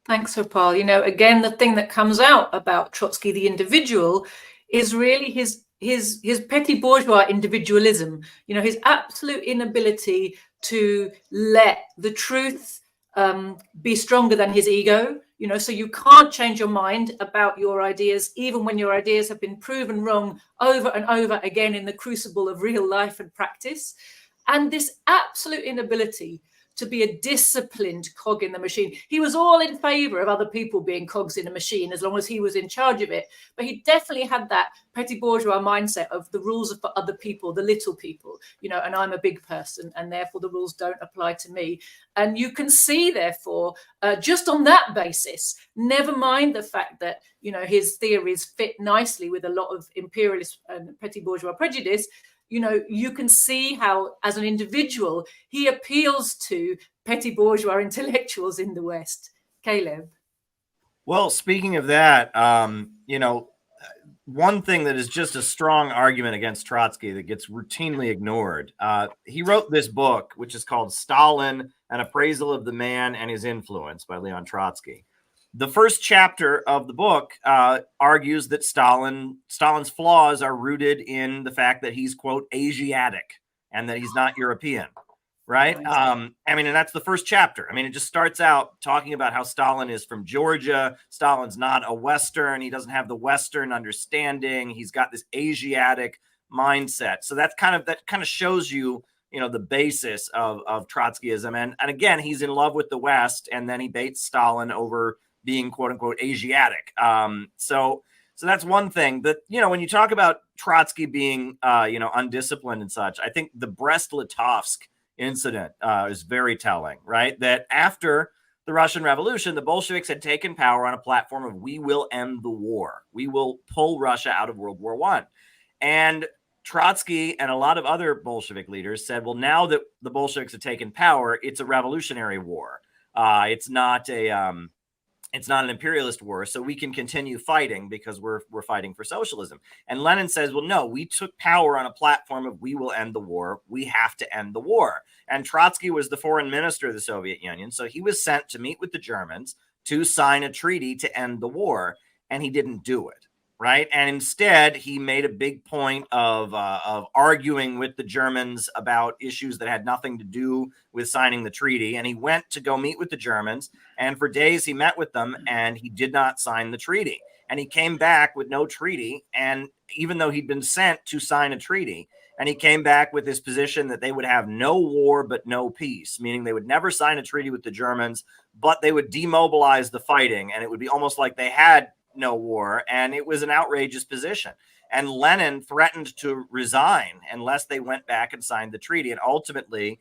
Thanks, Harpal. You know, again, the thing that comes out about Trotsky, the individual, is really his petty bourgeois individualism. You know, his absolute inability to let the truth be stronger than his ego. You know, so you can't change your mind about your ideas, even when your ideas have been proven wrong over and over again in the crucible of real life and practice. And this absolute inability to be a disciplined cog in the machine. He was all in favor of other people being cogs in a machine as long as he was in charge of it. But he definitely had that petty bourgeois mindset of the rules are for other people, the little people, you know, and I'm a big person and therefore the rules don't apply to me. And you can see, therefore, just on that basis, never mind the fact that, you know, his theories fit nicely with a lot of imperialist and petty bourgeois prejudice. You know, you can see how, as an individual, he appeals to petty bourgeois intellectuals in the West. Caleb. Well, speaking of that, you know, one thing that is just a strong argument against Trotsky that gets routinely ignored. He wrote this book, which is called Stalin, An Appraisal of the Man and His Influence by Leon Trotsky. The first chapter of the book argues that Stalin's flaws are rooted in the fact that he's, quote, Asiatic and that he's not European, right? I mean, and that's the first chapter. I mean, it just starts out talking about how Stalin is from Georgia. Stalin's not a Western. He doesn't have the Western understanding. He's got this Asiatic mindset. So that kind of shows you, you know, the basis of Trotskyism. And again, he's in love with the West, and then he baits Stalin over being, quote unquote, Asiatic. So that's one thing. That, you know, when you talk about Trotsky being, you know, undisciplined and such, I think the Brest-Litovsk incident is very telling, right? That after the Russian Revolution, the Bolsheviks had taken power on a platform of we will end the war. We will pull Russia out of World War I. And Trotsky and a lot of other Bolshevik leaders said, well, now that the Bolsheviks have taken power, it's a revolutionary war. It's not an imperialist war, so we can continue fighting because we're fighting for socialism. And Lenin says, well, no, we took power on a platform of we will end the war. We have to end the war. And Trotsky was the foreign minister of the Soviet Union, so he was sent to meet with the Germans to sign a treaty to end the war, and he didn't do it, right? And instead, he made a big point of arguing with the Germans about issues that had nothing to do with signing the treaty. And he went to go meet with the Germans. And for days, he met with them, and he did not sign the treaty. And he came back with no treaty. And even though he'd been sent to sign a treaty, and he came back with his position that they would have no war but no peace, meaning they would never sign a treaty with the Germans, but they would demobilize the fighting. And it would be almost like they had no war, and it was an outrageous position. And Lenin threatened to resign unless they went back and signed the treaty. And ultimately,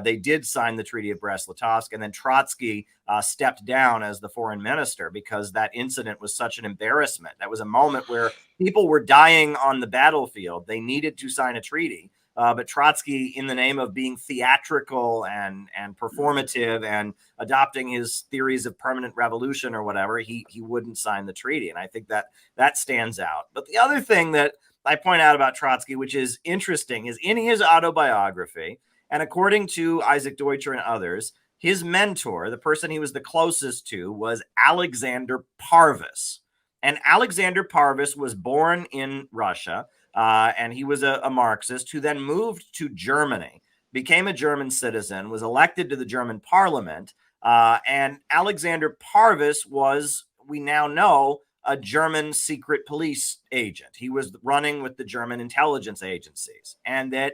they did sign the Treaty of Brest-Litovsk, and then Trotsky stepped down as the foreign minister because that incident was such an embarrassment. That was a moment where people were dying on the battlefield. They needed to sign a treaty. But Trotsky, in the name of being theatrical and performative and adopting his theories of permanent revolution or whatever, he wouldn't sign the treaty. And I think that stands out. But the other thing that I point out about Trotsky, which is interesting, is in his autobiography, and according to Isaac Deutscher and others, his mentor, the person he was the closest to, was Alexander Parvus. And Alexander Parvus was born in Russia. And he was a Marxist who then moved to Germany, became a German citizen, was elected to the German parliament. And Alexander Parvus was, we now know, a German secret police agent. He was running with the German intelligence agencies. And that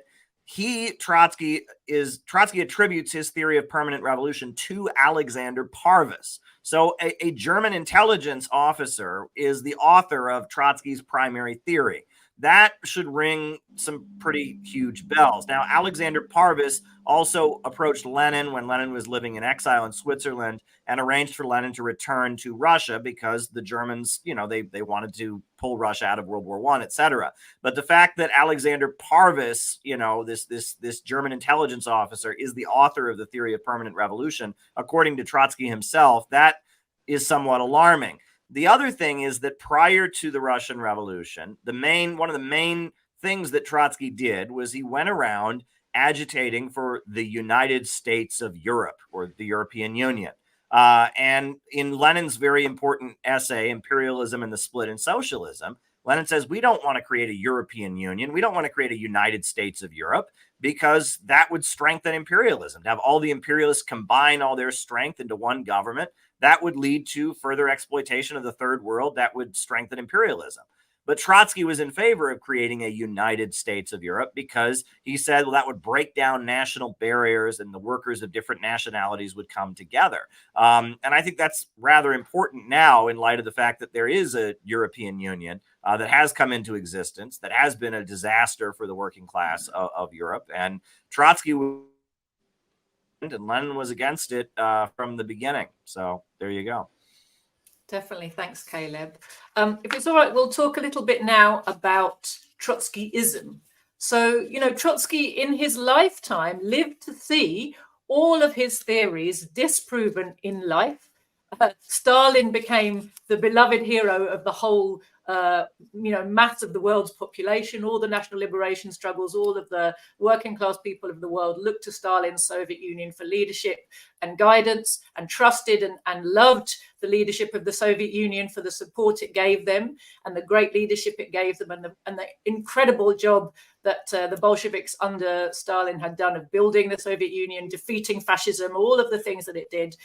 Trotsky attributes his theory of permanent revolution to Alexander Parvus. So a German intelligence officer is the author of Trotsky's primary theory. That should ring some pretty huge bells. Now, Alexander Parvus also approached Lenin when Lenin was living in exile in Switzerland and arranged for Lenin to return to Russia because the Germans, you know, they wanted to pull Russia out of World War I, etc. But the fact that Alexander Parvus, you know, this German intelligence officer, is the author of the theory of permanent revolution, according to Trotsky himself, that is somewhat alarming. The other thing is that prior to the Russian Revolution, one of the main things that Trotsky did was he went around agitating for the United States of Europe, or the European Union. And in Lenin's very important essay, Imperialism and the Split in Socialism, Lenin says, we don't want to create a European Union. We don't want to create a United States of Europe, because that would strengthen imperialism. To have all the imperialists combine all their strength into one government, that would lead to further exploitation of the third world. That would strengthen imperialism. But Trotsky was in favor of creating a United States of Europe because he said, well, that would break down national barriers and the workers of different nationalities would come together. And I think that's rather important now in light of the fact that there is a European Union that has come into existence, that has been a disaster for the working class of Europe. And Trotsky and Lenin was against it from the beginning. So there you go. Definitely. Thanks, Caleb. If it's all right, we'll talk a little bit now about Trotskyism. So, Trotsky in his lifetime lived to see all of his theories disproven in life. Stalin became the beloved hero of the whole mass of the world's population. All the national liberation struggles, all of the working class people of the world looked to Stalin's Soviet Union for leadership and guidance, and trusted and loved the leadership of the Soviet Union for the support it gave them and the great leadership it gave them, and the incredible job that the Bolsheviks under Stalin had done of building the Soviet Union, defeating fascism, all of the things that it did.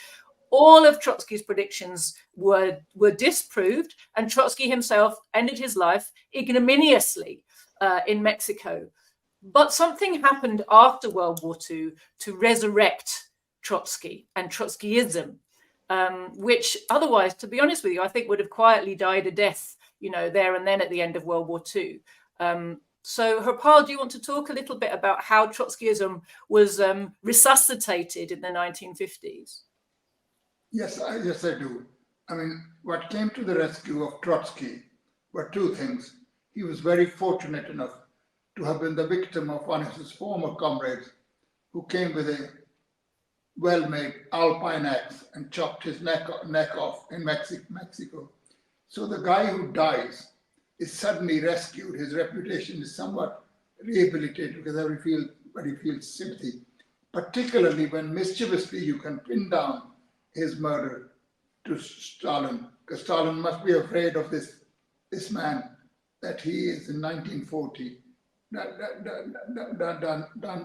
All of Trotsky's predictions were disproved, and Trotsky himself ended his life ignominiously in Mexico. But something happened after World War II to resurrect Trotsky and Trotskyism, which otherwise, to be honest with you, I think would have quietly died a death, there and then at the end of World War II. So, Harpal, do you want to talk a little bit about how Trotskyism was resuscitated in the 1950s? Yes, I do. I mean, what came to the rescue of Trotsky were two things. He was very fortunate enough to have been the victim of one of his former comrades who came with a well-made alpine axe and chopped his neck off in Mexico. So the guy who dies is suddenly rescued. His reputation is somewhat rehabilitated because everybody feels sympathy, particularly when mischievously you can pin down his murder to Stalin, because Stalin must be afraid of this man that he is in 1940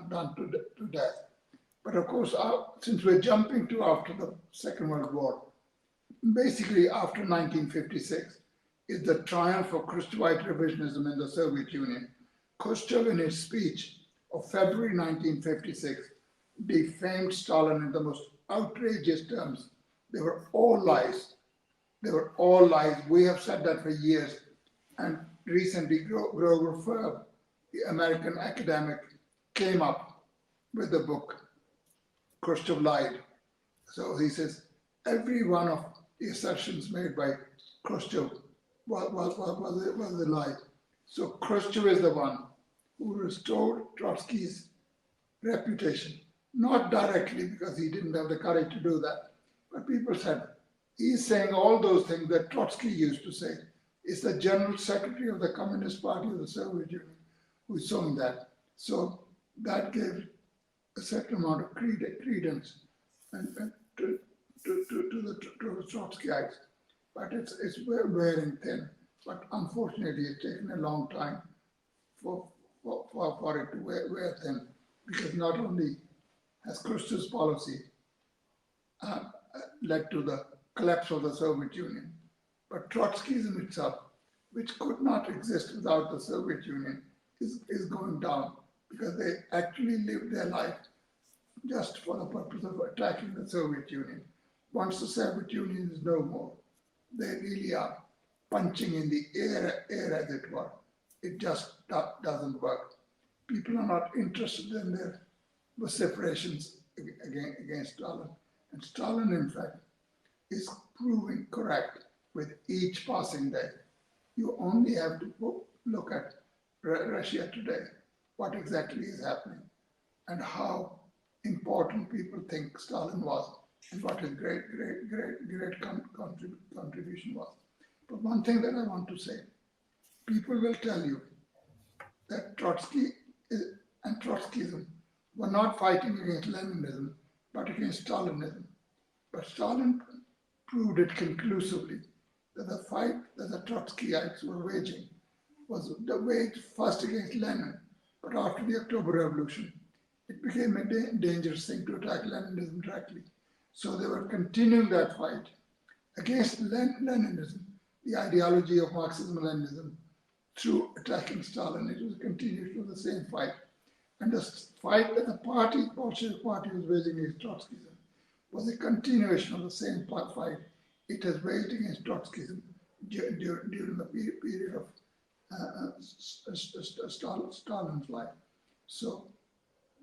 done to death. But of course, since we're jumping to after the Second World War, basically after 1956 is the triumph of Khrushchevite revisionism in the Soviet Union. Khrushchev, in his speech of February 1956, defamed Stalin in the most outrageous terms. They were all lies. They were all lies. We have said that for years. And recently, Grover Ferb, the American academic, came up with the book, Khrushchev Lied. So he says, every one of the assertions made by Khrushchev was a lie. So Khrushchev is the one who restored Trotsky's reputation. Not directly, because he didn't have the courage to do that. But people said, he's saying all those things that Trotsky used to say. It's the General Secretary of the Communist Party of the Soviet Union who's saying that. So that gave a certain amount of credence to the Trotskyites. But it's wearing thin. But unfortunately, it's taken a long time for it to wear thin, because not only has Khrushchev's policy led to the collapse of the Soviet Union, but Trotskyism itself, which could not exist without the Soviet Union, is going down, because they actually lived their life just for the purpose of attacking the Soviet Union. Once the Soviet Union is no more, they really are punching in the air as it were. It just doesn't work. People are not interested in their vociferations against Stalin. And Stalin, in fact, is proving correct with each passing day. You only have to look at Russia today, what exactly is happening, and how important people think Stalin was, and what his great contribution was. But one thing that I want to say, people will tell you that Trotsky and Trotskyism were not fighting against Leninism, but against Stalinism. But Stalin proved it conclusively that the fight that the Trotskyites were waging was waged first against Lenin, but after the October Revolution, it became a dangerous thing to attack Leninism directly. So they were continuing that fight against Leninism, the ideology of Marxism-Leninism, through attacking Stalin. It was a continuation of the same fight. And the fight that the Bolshevik party was waging against Trotskyism was a continuation of the same fight it has waged against Trotskyism during the period of Stalin's life. So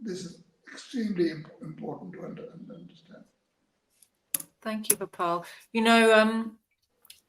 this is extremely important to understand. Thank you, Gopal.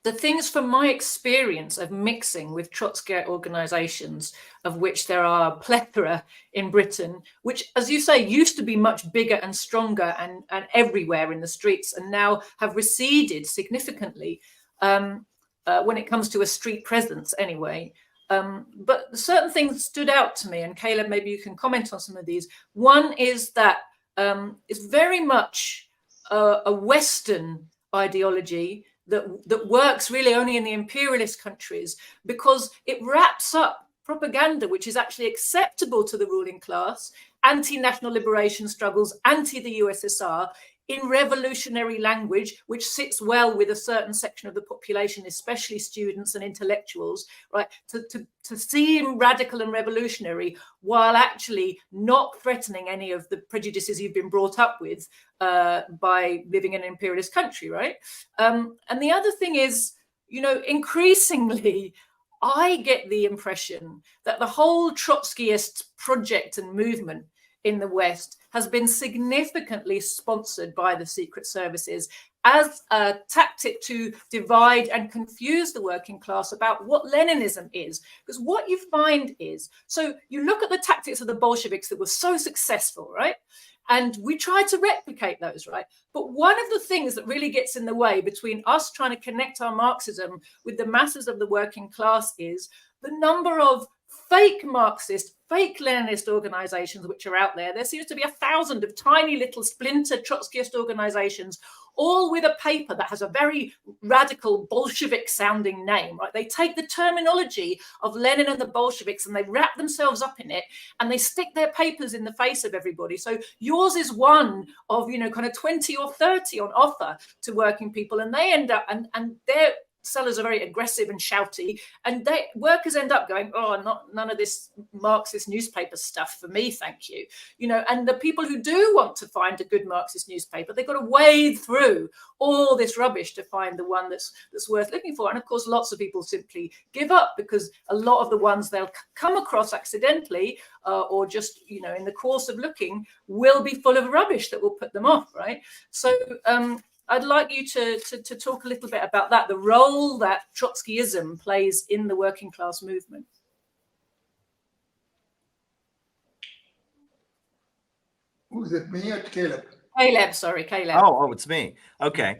The things from my experience of mixing with Trotskyite organizations, of which there are a plethora in Britain, which, as you say, used to be much bigger and stronger and everywhere in the streets, and now have receded significantly when it comes to a street presence anyway. But certain things stood out to me, and Caleb, maybe you can comment on some of these. One is that it's very much a Western ideology that works really only in the imperialist countries, because it wraps up propaganda which is actually acceptable to the ruling class, anti-national liberation struggles, anti the USSR, in revolutionary language, which sits well with a certain section of the population, especially students and intellectuals, right? To seem radical and revolutionary while actually not threatening any of the prejudices you've been brought up with by living in an imperialist country, right? And the other thing is, increasingly, I get the impression that the whole Trotskyist project and movement in the West has been significantly sponsored by the secret services as a tactic to divide and confuse the working class about what Leninism is. Because what you find is, so you look at the tactics of the Bolsheviks that were so successful, right? And we try to replicate those, right? But one of the things that really gets in the way between us trying to connect our Marxism with the masses of the working class is the number of fake Marxist, fake Leninist organizations which are out there. There seems to be 1,000 of tiny little splinter Trotskyist organizations, all with a paper that has a very radical Bolshevik sounding name, right? They take the terminology of Lenin and the Bolsheviks and they wrap themselves up in it and they stick their papers in the face of everybody. So yours is one of, kind of 20 or 30 on offer to working people, and they end up, and they're, sellers are very aggressive and shouty, and workers end up going, none of this Marxist newspaper stuff for me, thank you. And the people who do want to find a good Marxist newspaper, they've got to wade through all this rubbish to find the one that's worth looking for. And of course, lots of people simply give up because a lot of the ones they'll come across accidentally or just, in the course of looking, will be full of rubbish that will put them off, right? So, I'd like you to talk a little bit about that, the role that Trotskyism plays in the working class movement. Who's it, me or Caleb? Caleb. Oh, it's me. Okay.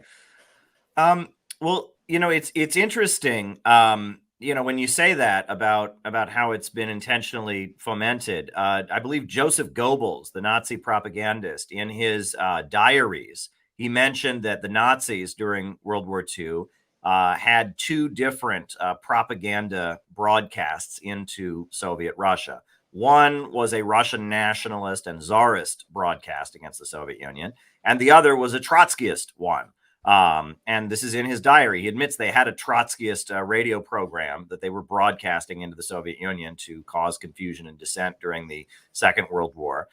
Well, it's interesting. When you say that about how it's been intentionally fomented, I believe Joseph Goebbels, the Nazi propagandist, in his diaries, he mentioned that the Nazis during World War II had two different propaganda broadcasts into Soviet Russia. One was a Russian nationalist and czarist broadcast against the Soviet Union, and the other was a Trotskyist one. And this is in his diary. He admits they had a Trotskyist radio program that they were broadcasting into the Soviet Union to cause confusion and dissent during the Second World War.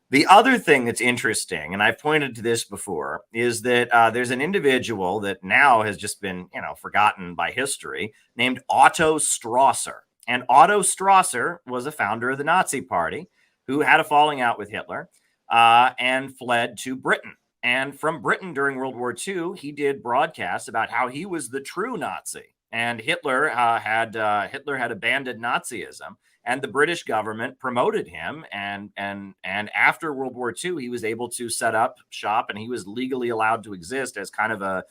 The other thing that's interesting, and I've pointed to this before, is that there's an individual that now has just been, forgotten by history, named Otto Strasser. And Otto Strasser was a founder of the Nazi Party who had a falling out with Hitler and fled to Britain. And from Britain during World War II, he did broadcasts about how he was the true Nazi, and Hitler had abandoned Nazism. And the British government promoted him, and after World War II, he was able to set up shop, and he was legally allowed to exist as kind of a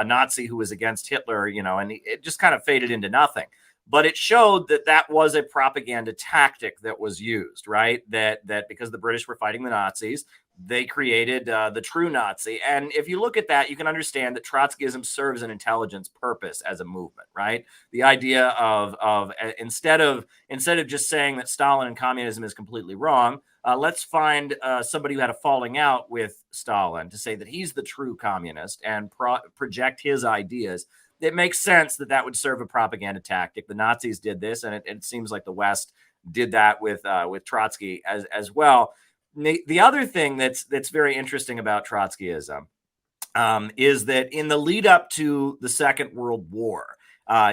Nazi who was against Hitler, and it just kind of faded into nothing. But it showed that was a propaganda tactic that was used, right? That because the British were fighting the Nazis, they created the true Nazi. And if you look at that, you can understand that Trotskyism serves an intelligence purpose as a movement, right? The idea of instead of just saying that Stalin and communism is completely wrong, let's find somebody who had a falling out with Stalin to say that he's the true communist and project his ideas. It makes sense that that would serve a propaganda tactic. The Nazis did this, and it seems like the West did that with Trotsky as well. The other thing that's very interesting about Trotskyism is that in the lead up to the Second World War,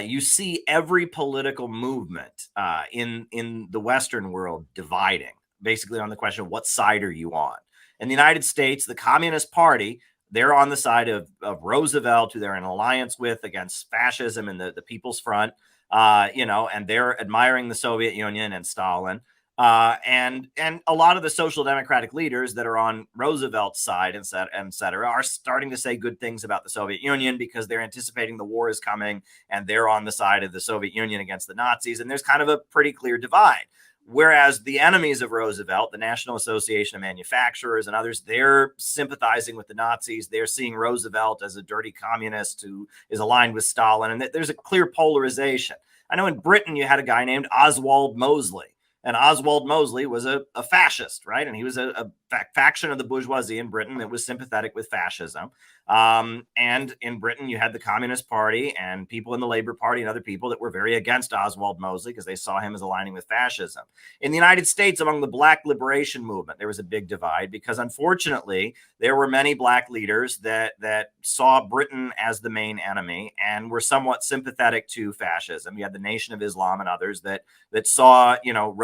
you see every political movement in the Western world dividing, basically on the question of what side are you on. In the United States, the Communist Party, they're on the side of Roosevelt, who they're in alliance with against fascism and the People's Front, and they're admiring the Soviet Union and Stalin. And a lot of the social democratic leaders that are on Roosevelt's side, et cetera, are starting to say good things about the Soviet Union because they're anticipating the war is coming and they're on the side of the Soviet Union against the Nazis. And there's kind of a pretty clear divide. Whereas the enemies of Roosevelt, the National Association of Manufacturers and others, they're sympathizing with the Nazis. They're seeing Roosevelt as a dirty communist who is aligned with Stalin. And there's a clear polarization. I know in Britain, you had a guy named Oswald Mosley. And Oswald Mosley was a fascist, right? And he was a faction of the bourgeoisie in Britain that was sympathetic with fascism. And in Britain, you had the Communist Party and people in the Labor Party and other people that were very against Oswald Mosley because they saw him as aligning with fascism. In the United States, among the Black liberation movement, there was a big divide because, unfortunately, there were many Black leaders that saw Britain as the main enemy and were somewhat sympathetic to fascism. You had the Nation of Islam and others that saw,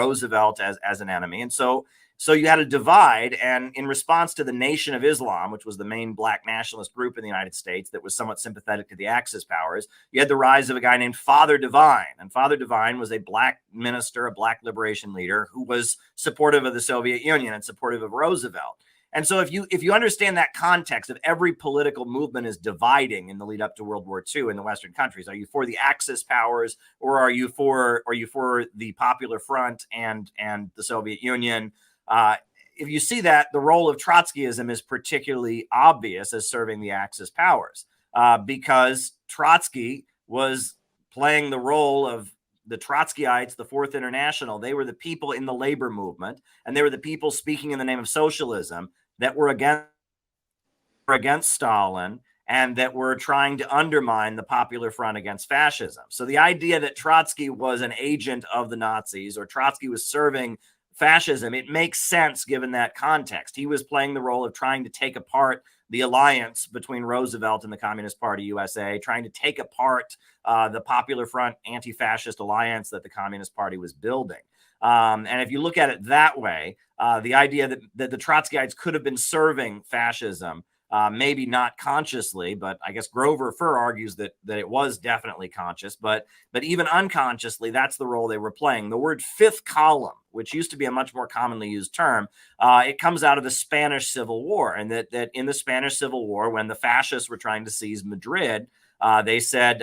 Roosevelt as an enemy. And so you had a divide, and in response to the Nation of Islam, which was the main Black nationalist group in the United States that was somewhat sympathetic to the Axis powers, you had the rise of a guy named Father Divine. And Father Divine was a Black minister, a Black liberation leader who was supportive of the Soviet Union and supportive of Roosevelt. And so if you understand that context of every political movement is dividing in the lead up to World War II in the Western countries, are you for the Axis powers or are you for the Popular Front and the Soviet Union? If you see that, the role of Trotskyism is particularly obvious as serving the Axis powers because Trotsky was playing the role of the Trotskyites, the Fourth International. They were the people in the labor movement, and they were the people speaking in the name of socialism that were against Stalin and that were trying to undermine the Popular Front against fascism. So the idea that Trotsky was an agent of the Nazis or Trotsky was serving fascism, it makes sense given that context. He was playing the role of trying to take apart the alliance between Roosevelt and the Communist Party USA, trying to take apart the Popular Front anti-fascist alliance that the Communist Party was building. And if you look at it that way, the idea that the Trotskyites could have been serving fascism, maybe not consciously, but I guess Grover Furr argues that it was definitely conscious, but even unconsciously, that's the role they were playing. The word fifth column, which used to be a much more commonly used term, it comes out of the Spanish Civil War, and that in the Spanish Civil War, when the fascists were trying to seize Madrid, they said,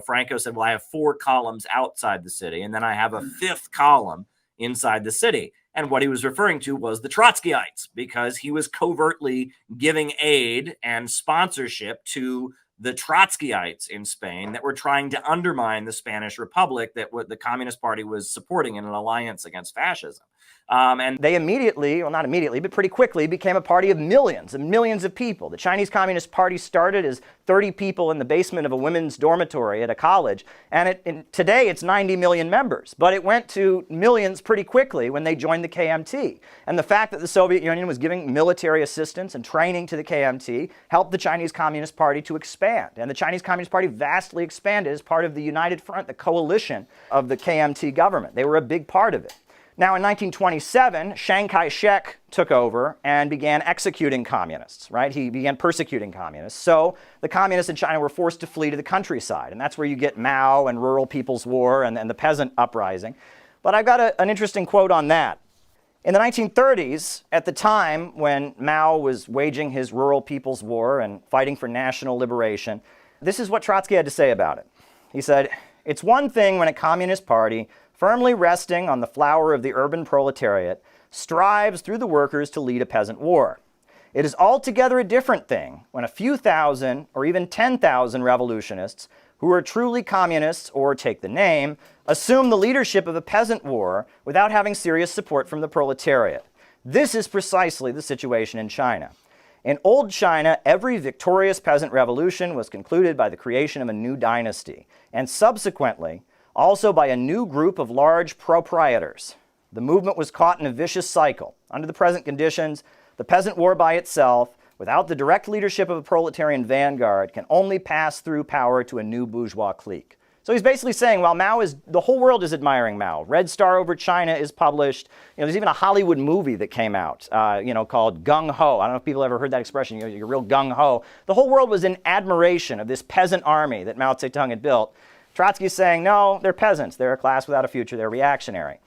Franco said, well, I have 4 columns outside the city, and then I have a 5th column inside the city. And what he was referring to was the Trotskyites, because he was covertly giving aid and sponsorship to the Trotskyites in Spain that were trying to undermine the Spanish Republic that the Communist Party was supporting in an alliance against fascism. And they immediately, well, not immediately, but pretty quickly became a party of millions and millions of people. The Chinese Communist Party started as 30 people in the basement of a women's dormitory at a college, and today it's 90 million members. But it went to millions pretty quickly when they joined the KMT. And the fact that the Soviet Union was giving military assistance and training to the KMT helped the Chinese Communist Party to expand. And the Chinese Communist Party vastly expanded as part of the United Front, the coalition of the KMT government. They were a big part of it. Now, in 1927, Chiang Kai-shek took over and began executing communists, right? He began persecuting communists. So the communists in China were forced to flee to the countryside. And that's where you get Mao and Rural People's War and the peasant uprising. But I've got an interesting quote on that. In the 1930s, at the time when Mao was waging his Rural People's War and fighting for national liberation, this is what Trotsky had to say about it. He said, "It's one thing when a communist party, firmly resting on the flower of the urban proletariat, strives through the workers to lead a peasant war. It is altogether a different thing when a few thousand or even 10,000 revolutionists who are truly communists or take the name assume the leadership of a peasant war without having serious support from the proletariat. This is precisely the situation in China. In old China, every victorious peasant revolution was concluded by the creation of a new dynasty, and subsequently also by a new group of large proprietors. The movement was caught in a vicious cycle. Under the present conditions, the peasant war by itself, without the direct leadership of a proletarian vanguard, can only pass through power to a new bourgeois clique. So he's basically saying, while the whole world is admiring Mao. Red Star Over China is published. There's even a Hollywood movie that came out, called Gung Ho. I don't know if people ever heard that expression. You're real gung ho. The whole world was in admiration of this peasant army that Mao Zedong had built. Trotsky is saying, no, they're peasants. They're a class without a future. They're reactionary.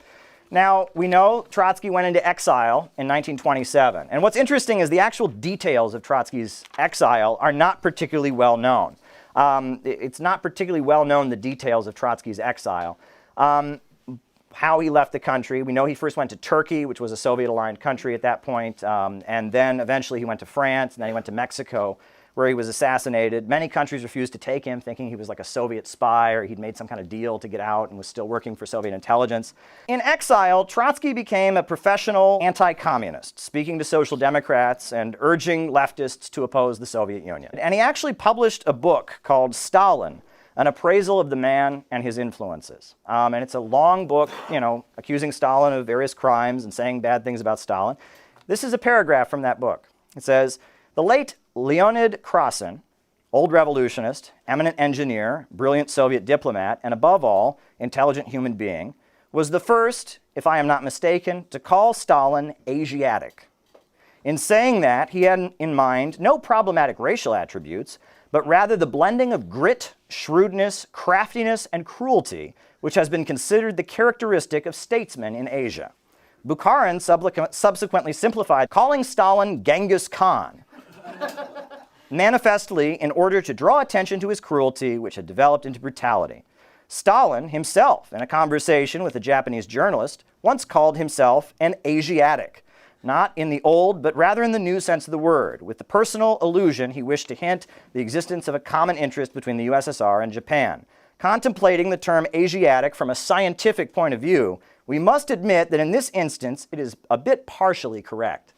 Now, we know Trotsky went into exile in 1927. And what's interesting is the actual details of Trotsky's exile are not particularly well known. It's not particularly well known, the details of Trotsky's exile. How he left the country. We know he first went to Turkey, which was a Soviet-aligned country at that point, and then eventually he went to France, and then he went to Mexico, where he was assassinated. Many countries refused to take him, thinking he was like a Soviet spy or he'd made some kind of deal to get out and was still working for Soviet intelligence. In exile, Trotsky became a professional anti-communist, speaking to social democrats and urging leftists to oppose the Soviet Union. And he actually published a book called Stalin, An Appraisal of the Man and His Influences. And it's a long book, accusing Stalin of various crimes and saying bad things about Stalin. This is a paragraph from that book. It says, "The late Leonid Krasin, old revolutionist, eminent engineer, brilliant Soviet diplomat, and above all, intelligent human being, was the first, if I am not mistaken, to call Stalin Asiatic. In saying that, he had in mind no problematic racial attributes, but rather the blending of grit, shrewdness, craftiness, and cruelty, which has been considered the characteristic of statesmen in Asia. Bukharin subsequently simplified, calling Stalin Genghis Khan, manifestly in order to draw attention to his cruelty, which had developed into brutality. Stalin himself, in a conversation with a Japanese journalist, once called himself an Asiatic, not in the old, but rather in the new sense of the word. With the personal allusion, he wished to hint the existence of a common interest between the USSR and Japan. Contemplating the term Asiatic from a scientific point of view, we must admit that in this instance, it is a bit partially correct."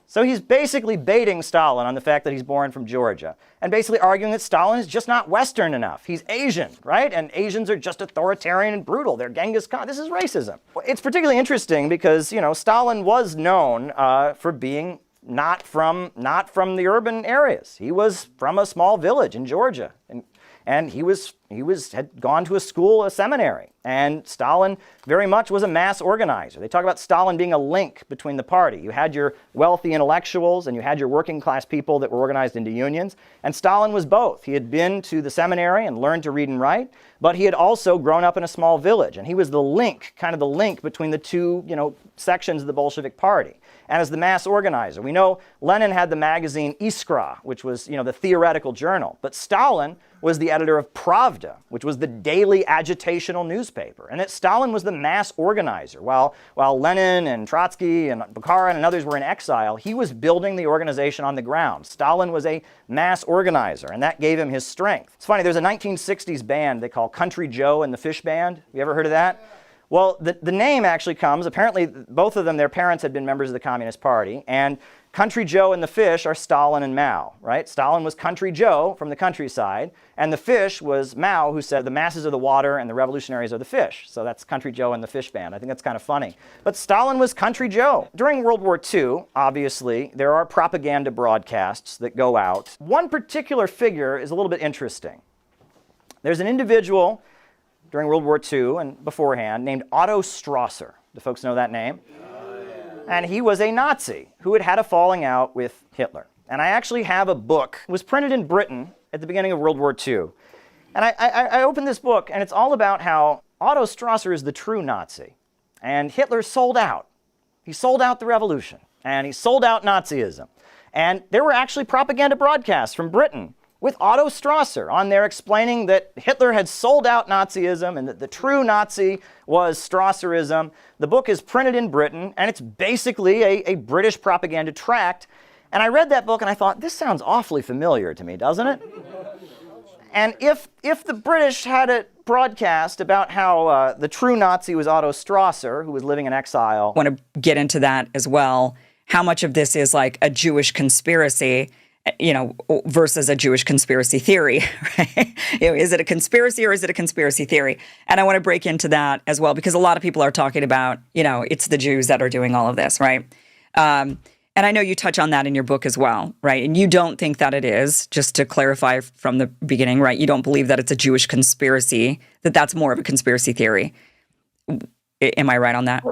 So he's basically baiting Stalin on the fact that he's born from Georgia, and basically arguing that Stalin is just not Western enough. He's Asian, right? And Asians are just authoritarian and brutal. They're Genghis Khan. This is racism. It's particularly interesting because, Stalin was known for being not from the urban areas. He was from a small village in Georgia, and he had gone to a seminary. And Stalin very much was a mass organizer. They talk about Stalin being a link between the party. You had your wealthy intellectuals and you had your working class people that were organized into unions. And Stalin was both. He had been to the seminary and learned to read and write, but he had also grown up in a small village. And he was the link, kind of the link between the two, sections of the Bolshevik party. And as the mass organizer, we know Lenin had the magazine Iskra, which was, the theoretical journal. But Stalin was the editor of Pravda, which was the daily agitational newspaper. And Stalin was the mass organizer. While Lenin and Trotsky and Bukharin and others were in exile, he was building the organization on the ground. Stalin was a mass organizer, and that gave him his strength. It's funny, there's a 1960s band they call Country Joe and the Fish Band. You ever heard of that? Well, the name actually comes, apparently both of them, their parents had been members of the Communist Party, and Country Joe and the Fish are Stalin and Mao, right? Stalin was Country Joe from the countryside, and the fish was Mao, who said the masses are the water and the revolutionaries are the fish. So that's Country Joe and the Fish Band. I think that's kind of funny. But Stalin was Country Joe. During World War II, obviously, there are propaganda broadcasts that go out. One particular figure is a little bit interesting. There's an individual during World War II and beforehand named Otto Strasser. Do folks know that name? And he was a Nazi who had a falling out with Hitler. And I actually have a book. It was printed in Britain at the beginning of World War II. And I opened this book, and it's all about how Otto Strasser is the true Nazi. And Hitler sold out. He sold out the revolution. And he sold out Nazism. And there were actually propaganda broadcasts from Britain with Otto Strasser on there explaining that Hitler had sold out Nazism and that the true Nazi was Strasserism. The book is printed in Britain, and it's basically a British propaganda tract. And I read that book and I thought, this sounds awfully familiar to me, doesn't it? And if the British had it broadcast about how the true Nazi was Otto Strasser, who was living in exile. I want to get into that as well. How much of this is like a Jewish conspiracy, versus a Jewish conspiracy theory, right? Is it a conspiracy or is it a conspiracy theory? And I want to break into that as well, because a lot of people are talking about, it's the Jews that are doing all of this, right? And I know you touch on that in your book as well, right? And you don't think that it is, just to clarify from the beginning, right? You don't believe that it's a Jewish conspiracy, that's more of a conspiracy theory. Am I right on that?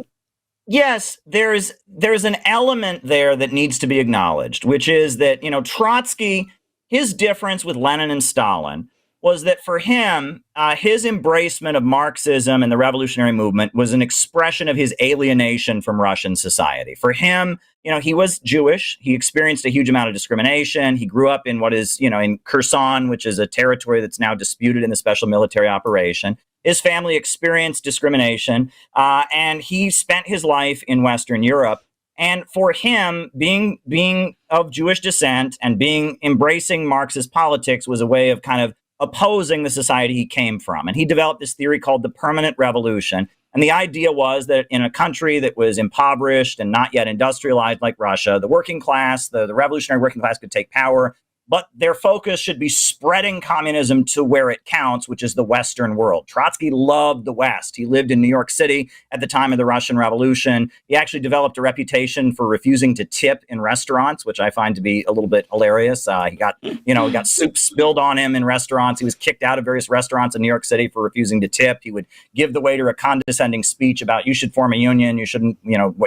Yes, there's an element there that needs to be acknowledged, which is that, Trotsky, his difference with Lenin and Stalin was that for him, his embracement of Marxism and the revolutionary movement was an expression of his alienation from Russian society. For him, he was Jewish. He experienced a huge amount of discrimination. He grew up in what is, in Kherson, which is a territory that's now disputed in the special military operation. His family experienced discrimination, and he spent his life in Western Europe. And for him, being of Jewish descent and embracing Marxist politics was a way of kind of opposing the society he came from. And he developed this theory called the permanent revolution. And the idea was that in a country that was impoverished and not yet industrialized like Russia, the working class, the revolutionary working class could take power, but their focus should be spreading communism to where it counts, which is the Western world. Trotsky loved the West. He lived in New York City at the time of the Russian Revolution. He actually developed a reputation for refusing to tip in restaurants, which I find to be a little bit hilarious. He got soup spilled on him in restaurants. He was kicked out of various restaurants in New York City for refusing to tip. He would give the waiter a condescending speech about you should form a union. You shouldn't,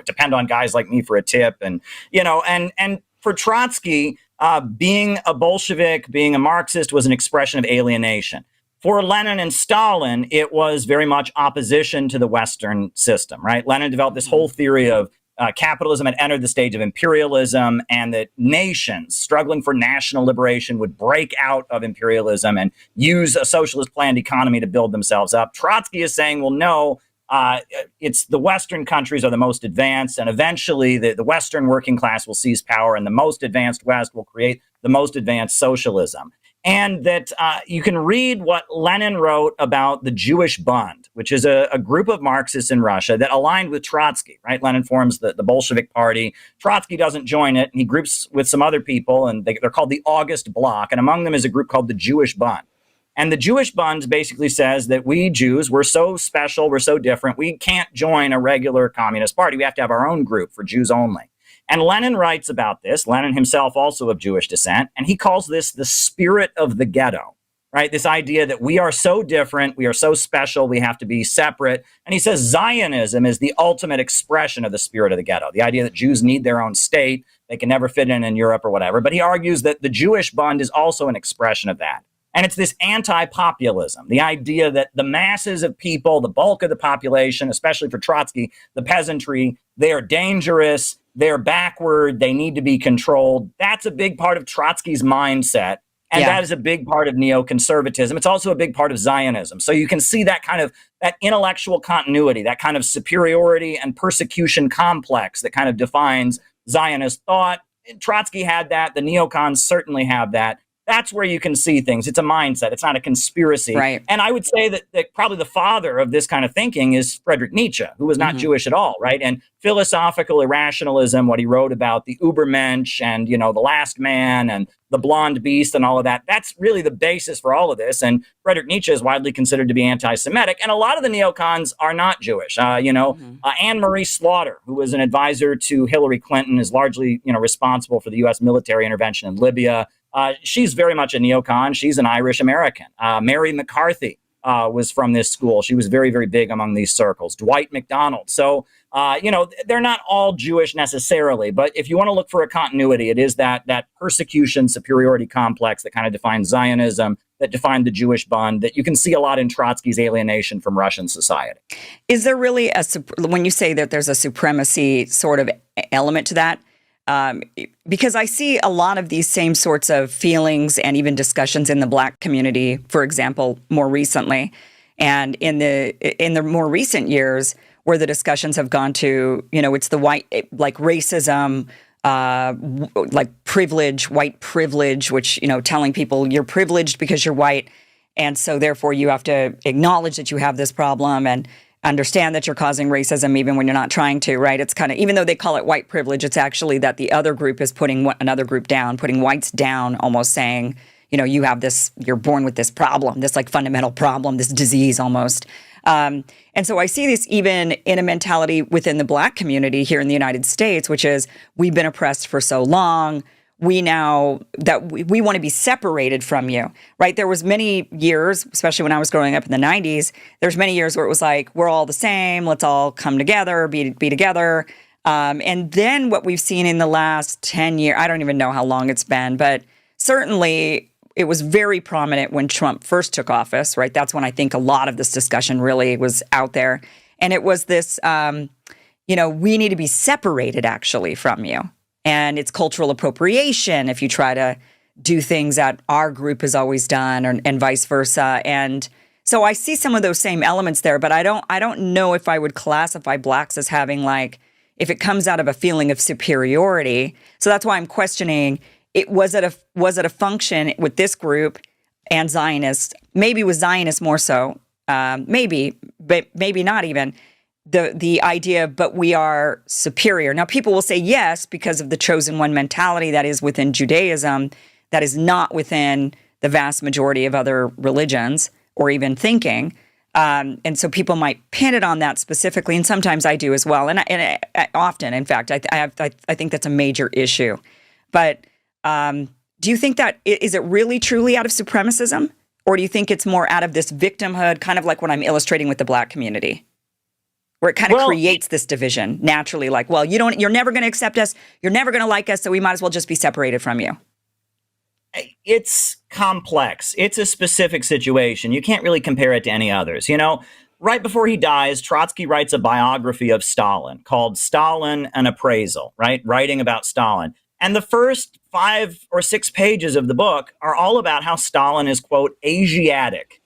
depend on guys like me for a tip. And for Trotsky, being a Bolshevik, being a Marxist was an expression of alienation. For Lenin and Stalin, it was very much opposition to the Western system, right? Lenin developed this whole theory of capitalism had entered the stage of imperialism, and that nations struggling for national liberation would break out of imperialism and use a socialist planned economy to build themselves up. Trotsky is saying, well, no, it's the Western countries are the most advanced, and eventually the Western working class will seize power, and the most advanced West will create the most advanced socialism. And that you can read what Lenin wrote about the Jewish Bund, which is a group of Marxists in Russia that aligned with Trotsky, right? Lenin forms the Bolshevik Party. Trotsky doesn't join it, and he groups with some other people, and they're called the August Bloc, and among them is a group called the Jewish Bund. And the Jewish Bund basically says that we Jews, we're so special, we're so different, we can't join a regular communist party. We have to have our own group for Jews only. And Lenin writes about this, Lenin himself also of Jewish descent, and he calls this the spirit of the ghetto, right? This idea that we are so different, we are so special, we have to be separate. And he says Zionism is the ultimate expression of the spirit of the ghetto, the idea that Jews need their own state, they can never fit in Europe or whatever. But he argues that the Jewish Bund is also an expression of that. And it's this anti-populism, the idea that the masses of people, the bulk of the population, especially for Trotsky, the peasantry, they are dangerous, they're backward, they need to be controlled. That's a big part of Trotsky's mindset. And that is a big part of neoconservatism. It's also a big part of Zionism. So you can see that kind of that intellectual continuity, that kind of superiority and persecution complex that kind of defines Zionist thought. Trotsky had that. The neocons certainly have that. That's where you can see things. It's a mindset. It's not a conspiracy. Right. And I would say that probably the father of this kind of thinking is Friedrich Nietzsche, who was not Jewish at all, right? And philosophical irrationalism, what he wrote about the Übermensch and, the last man and the blonde beast and all of that, that's really the basis for all of this. And Friedrich Nietzsche is widely considered to be anti-Semitic. And a lot of the neocons are not Jewish. Anne-Marie Slaughter, who was an advisor to Hillary Clinton, is largely, responsible for the U.S. military intervention in Libya. She's very much a neocon. She's an Irish American. Mary McCarthy was from this school. She was very, very big among these circles. Dwight McDonald. So, they're not all Jewish necessarily, but if you want to look for a continuity, it is that persecution superiority complex that kind of defines Zionism, that defined the Jewish Bund, that you can see a lot in Trotsky's alienation from Russian society. Is there really when you say that there's a supremacy sort of element to that? Because I see a lot of these same sorts of feelings and even discussions in the Black community, for example, more recently, and in the more recent years, where the discussions have gone to, it's the white, like racism, like privilege, white privilege, which, telling people you're privileged because you're white. And so therefore you have to acknowledge that you have this problem and understand that you're causing racism even when you're not trying to, right? It's kind of, even though they call it white privilege, it's actually that the other group is putting another group down, putting whites down, almost saying, you have this, you're born with this problem, this like fundamental problem, this disease almost. And so I see this even in a mentality within the Black community here in the United States, which is we've been oppressed for so long. We want to be separated from you, right? There was many years, especially when I was growing up in the 90s, there's many years where it was like, we're all the same. Let's all come together, be together. And then what we've seen in the last 10 years, I don't even know how long it's been, but certainly it was very prominent when Trump first took office, right? That's when I think a lot of this discussion really was out there. And it was this, we need to be separated actually from you. And it's cultural appropriation if you try to do things that our group has always done, and vice versa. And so I see some of those same elements there, but I don't know if I would classify Blacks as having if it comes out of a feeling of superiority. So that's why I'm questioning it. Was it a function with this group and Zionists? Maybe with Zionists more so, maybe, but maybe not even. The idea, but we are superior. Now, people will say yes because of the chosen one mentality that is within Judaism, that is not within the vast majority of other religions or even thinking. And so people might pin it on that specifically, and sometimes I do as well. And I often, in fact, I think that's a major issue. But do you think that, is it really truly out of supremacism? Or do you think it's more out of this victimhood, kind of like what I'm illustrating with the Black community? Where it kind of creates this division naturally, you're never going to accept us, you're never going to like us, so we might as well just be separated from you. It's complex. It's a specific situation. You can't really compare it to any others. Right before he dies, Trotsky writes a biography of Stalin called Stalin, an Appraisal, right? Writing about Stalin. And the first 5 or 6 pages of the book are all about how Stalin is, quote, Asiatic.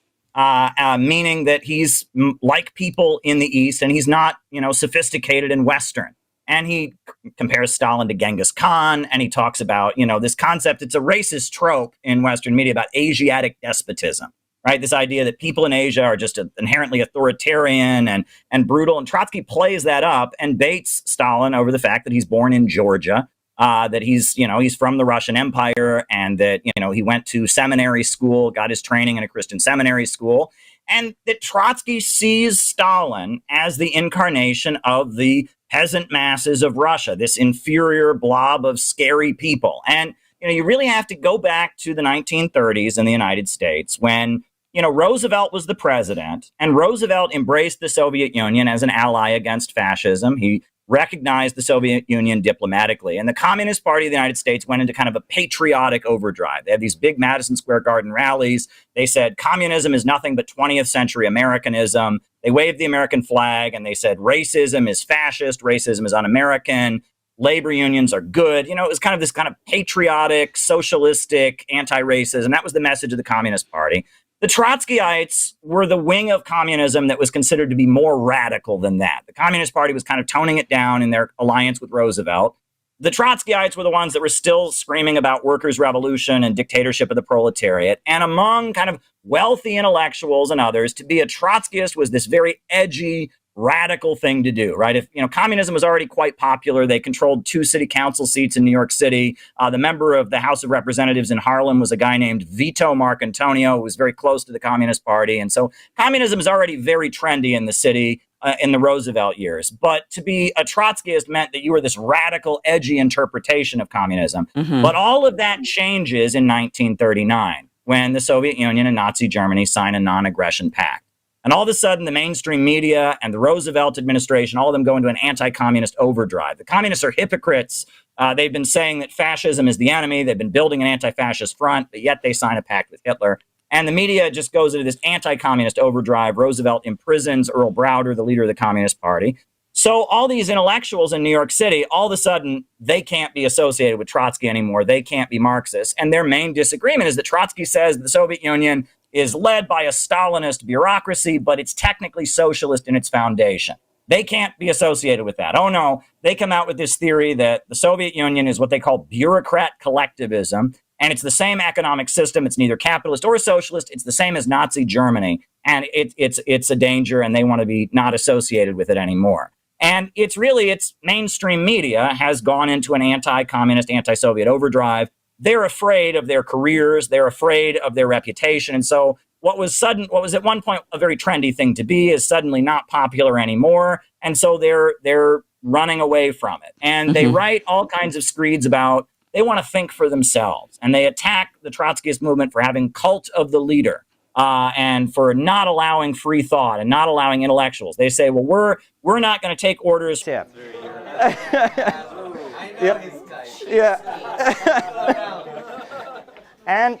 Meaning that he's like people in the East and he's not, sophisticated and Western. And he compares Stalin to Genghis Khan, and he talks about, this concept. It's a racist trope in Western media about Asiatic despotism, right? This idea that people in Asia are just inherently authoritarian and brutal. And Trotsky plays that up and baits Stalin over the fact that he's born in Georgia. That he's from the Russian Empire, and that, he went to seminary school, got his training in a Christian seminary school, and that Trotsky sees Stalin as the incarnation of the peasant masses of Russia, this inferior blob of scary people. And, you really have to go back to the 1930s in the United States when, Roosevelt was the president, and Roosevelt embraced the Soviet Union as an ally against fascism. He recognized the Soviet Union diplomatically. And the Communist Party of the United States went into kind of a patriotic overdrive. They had these big Madison Square Garden rallies. They said communism is nothing but 20th century Americanism. They waved the American flag and they said racism is fascist, racism is un-American, labor unions are good. It was kind of this kind of patriotic, socialistic, anti-racism. That was the message of the Communist Party. The Trotskyites were the wing of communism that was considered to be more radical than that. The Communist Party was kind of toning it down in their alliance with Roosevelt. The Trotskyites were the ones that were still screaming about workers' revolution and dictatorship of the proletariat. And among kind of wealthy intellectuals and others, to be a Trotskyist was this very edgy, radical thing to do, right? If, communism was already quite popular. They controlled 2 city council seats in New York City. The member of the House of Representatives in Harlem was a guy named Vito Marcantonio, who was very close to the Communist Party. And so communism is already very trendy in the city in the Roosevelt years. But to be a Trotskyist meant that you were this radical, edgy interpretation of communism. Mm-hmm. But all of that changes in 1939 when the Soviet Union and Nazi Germany sign a non-aggression pact. And all of a sudden, the mainstream media and the Roosevelt administration, all of them go into an anti-communist overdrive. The communists are hypocrites. They've been saying that fascism is the enemy. They've been building an anti-fascist front, but yet they sign a pact with Hitler. And the media just goes into this anti-communist overdrive. Roosevelt imprisons Earl Browder, the leader of the Communist Party. So all these intellectuals in New York City, all of a sudden, they can't be associated with Trotsky anymore. They can't be Marxists. And their main disagreement is that Trotsky says the Soviet Union is led by a Stalinist bureaucracy, but it's technically socialist in its foundation. They can't be associated with that. Oh no, they come out with this theory that the Soviet Union is what they call bureaucrat collectivism, and it's the same economic system. It's neither capitalist or socialist. It's the same as Nazi Germany, and it's a danger, and they want to be not associated with it anymore. And it's mainstream media has gone into an anti-communist, anti-Soviet overdrive. They're afraid of their careers. They're afraid of their reputation. And so what was at one point a very trendy thing to be is suddenly not popular anymore. And so they're running away from it. And they write all kinds of screeds about they want to think for themselves. And they attack the Trotskyist movement for having cult of the leader. And for not allowing free thought and not allowing intellectuals. They say, well, we're not going to take orders. Yeah. Yeah. And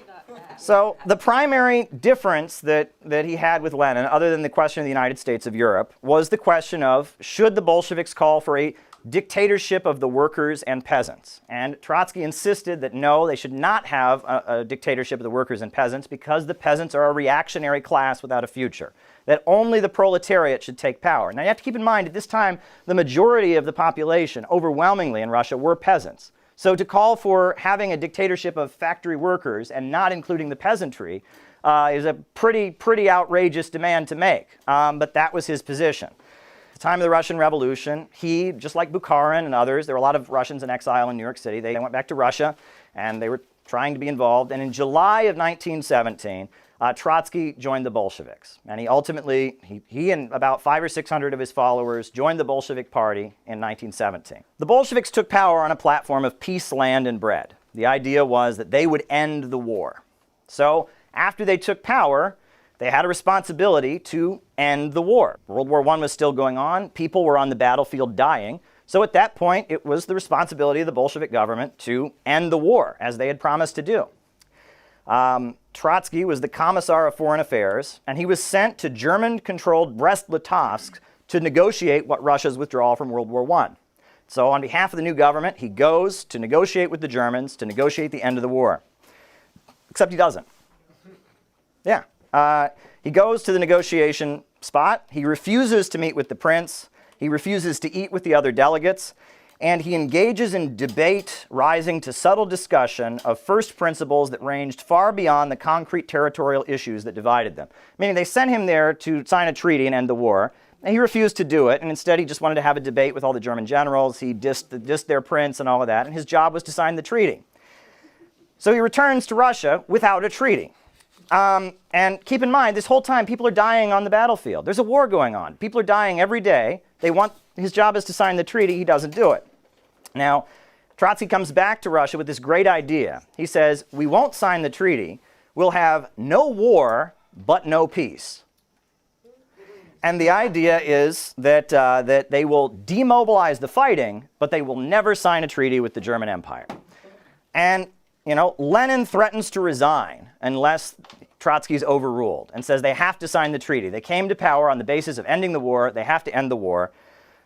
so the primary difference that he had with Lenin, other than the question of the United States of Europe, was the question of should the Bolsheviks call for a dictatorship of the workers and peasants. And Trotsky insisted that no, they should not have a dictatorship of the workers and peasants because the peasants are a reactionary class without a future, that only the proletariat should take power. Now you have to keep in mind at this time the majority of the population, overwhelmingly in Russia, were peasants. So to call for having a dictatorship of factory workers and not including the peasantry is a pretty outrageous demand to make, but that was his position. At the time of the Russian Revolution, he, just like Bukharin and others, there were a lot of Russians in exile in New York City. They went back to Russia, and they were trying to be involved. And in July of 1917, Trotsky joined the Bolsheviks. And he ultimately, he and about 500 or 600 of his followers joined the Bolshevik Party in 1917. The Bolsheviks took power on a platform of peace, land, and bread. The idea was that they would end the war. So after they took power, they had a responsibility to end the war. World War I was still going on. People were on the battlefield dying. So at that point, it was the responsibility of the Bolshevik government to end the war, as they had promised to do. Trotsky was the Commissar of Foreign Affairs, and he was sent to German-controlled Brest-Litovsk to negotiate what Russia's withdrawal from World War I. So on behalf of the new government, he goes to negotiate with the Germans to negotiate the end of the war. Except he doesn't. Yeah. He goes to the negotiation spot. He refuses to meet with the prince. He refuses to eat with the other delegates. And he engages in debate rising to subtle discussion of first principles that ranged far beyond the concrete territorial issues that divided them. Meaning they sent him there to sign a treaty and end the war. And he refused to do it. And instead he just wanted to have a debate with all the German generals. He dissed their prince and all of that. And his job was to sign the treaty. So he returns to Russia without a treaty. And keep in mind, this whole time, people are dying on the battlefield. There's a war going on. People are dying every day. His job is to sign the treaty. He doesn't do it. Now, Trotsky comes back to Russia with this great idea. He says, we won't sign the treaty. We'll have no war, but no peace. And the idea is that they will demobilize the fighting, but they will never sign a treaty with the German Empire. And Lenin threatens to resign unless Trotsky's overruled and says they have to sign the treaty. They came to power on the basis of ending the war. They have to end the war.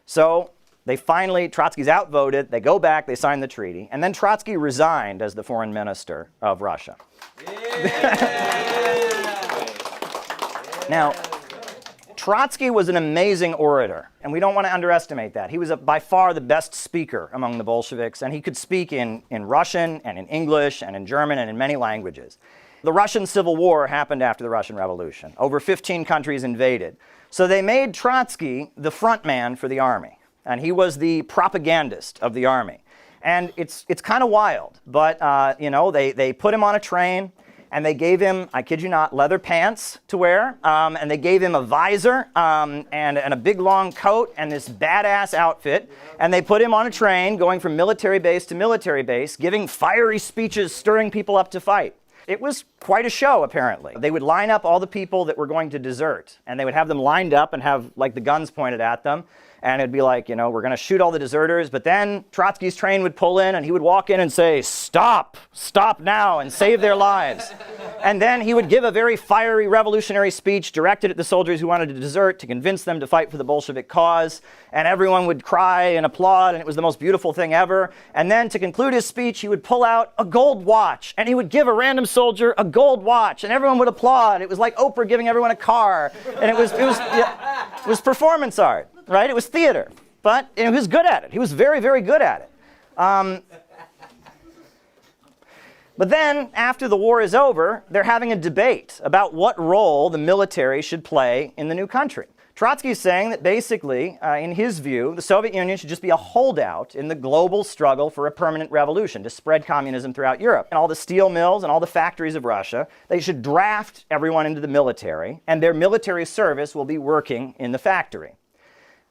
So Trotsky's outvoted. They go back, they sign the treaty. And then Trotsky resigned as the foreign minister of Russia. Now, Trotsky was an amazing orator, and we don't want to underestimate that. He was by far the best speaker among the Bolsheviks, and he could speak in Russian and in English and in German and in many languages. The Russian Civil War happened after the Russian Revolution. Over 15 countries invaded. So they made Trotsky the front man for the army, and he was the propagandist of the army. And it's kind of wild, but they put him on a train, and they gave him, I kid you not, leather pants to wear, and they gave him a visor and a big long coat and this badass outfit, and they put him on a train going from military base to military base, giving fiery speeches, stirring people up to fight. It was quite a show, apparently. They would line up all the people that were going to desert, and they would have them lined up and have the guns pointed at them. And it'd be like, we're going to shoot all the deserters. But then Trotsky's train would pull in, and he would walk in and say, stop now, and save their lives. And then he would give a very fiery revolutionary speech directed at the soldiers who wanted to desert to convince them to fight for the Bolshevik cause. And everyone would cry and applaud, and it was the most beautiful thing ever. And then to conclude his speech, he would pull out a gold watch, and he would give a random soldier a gold watch, and everyone would applaud. It was like Oprah giving everyone a car. And it was performance art. right? It was theater. But he was good at it. He was very, very good at it. But then, after the war is over, they're having a debate about what role the military should play in the new country. Trotsky is saying that basically, in his view, the Soviet Union should just be a holdout in the global struggle for a permanent revolution to spread communism throughout Europe. And all the steel mills and all the factories of Russia, they should draft everyone into the military, and their military service will be working in the factory.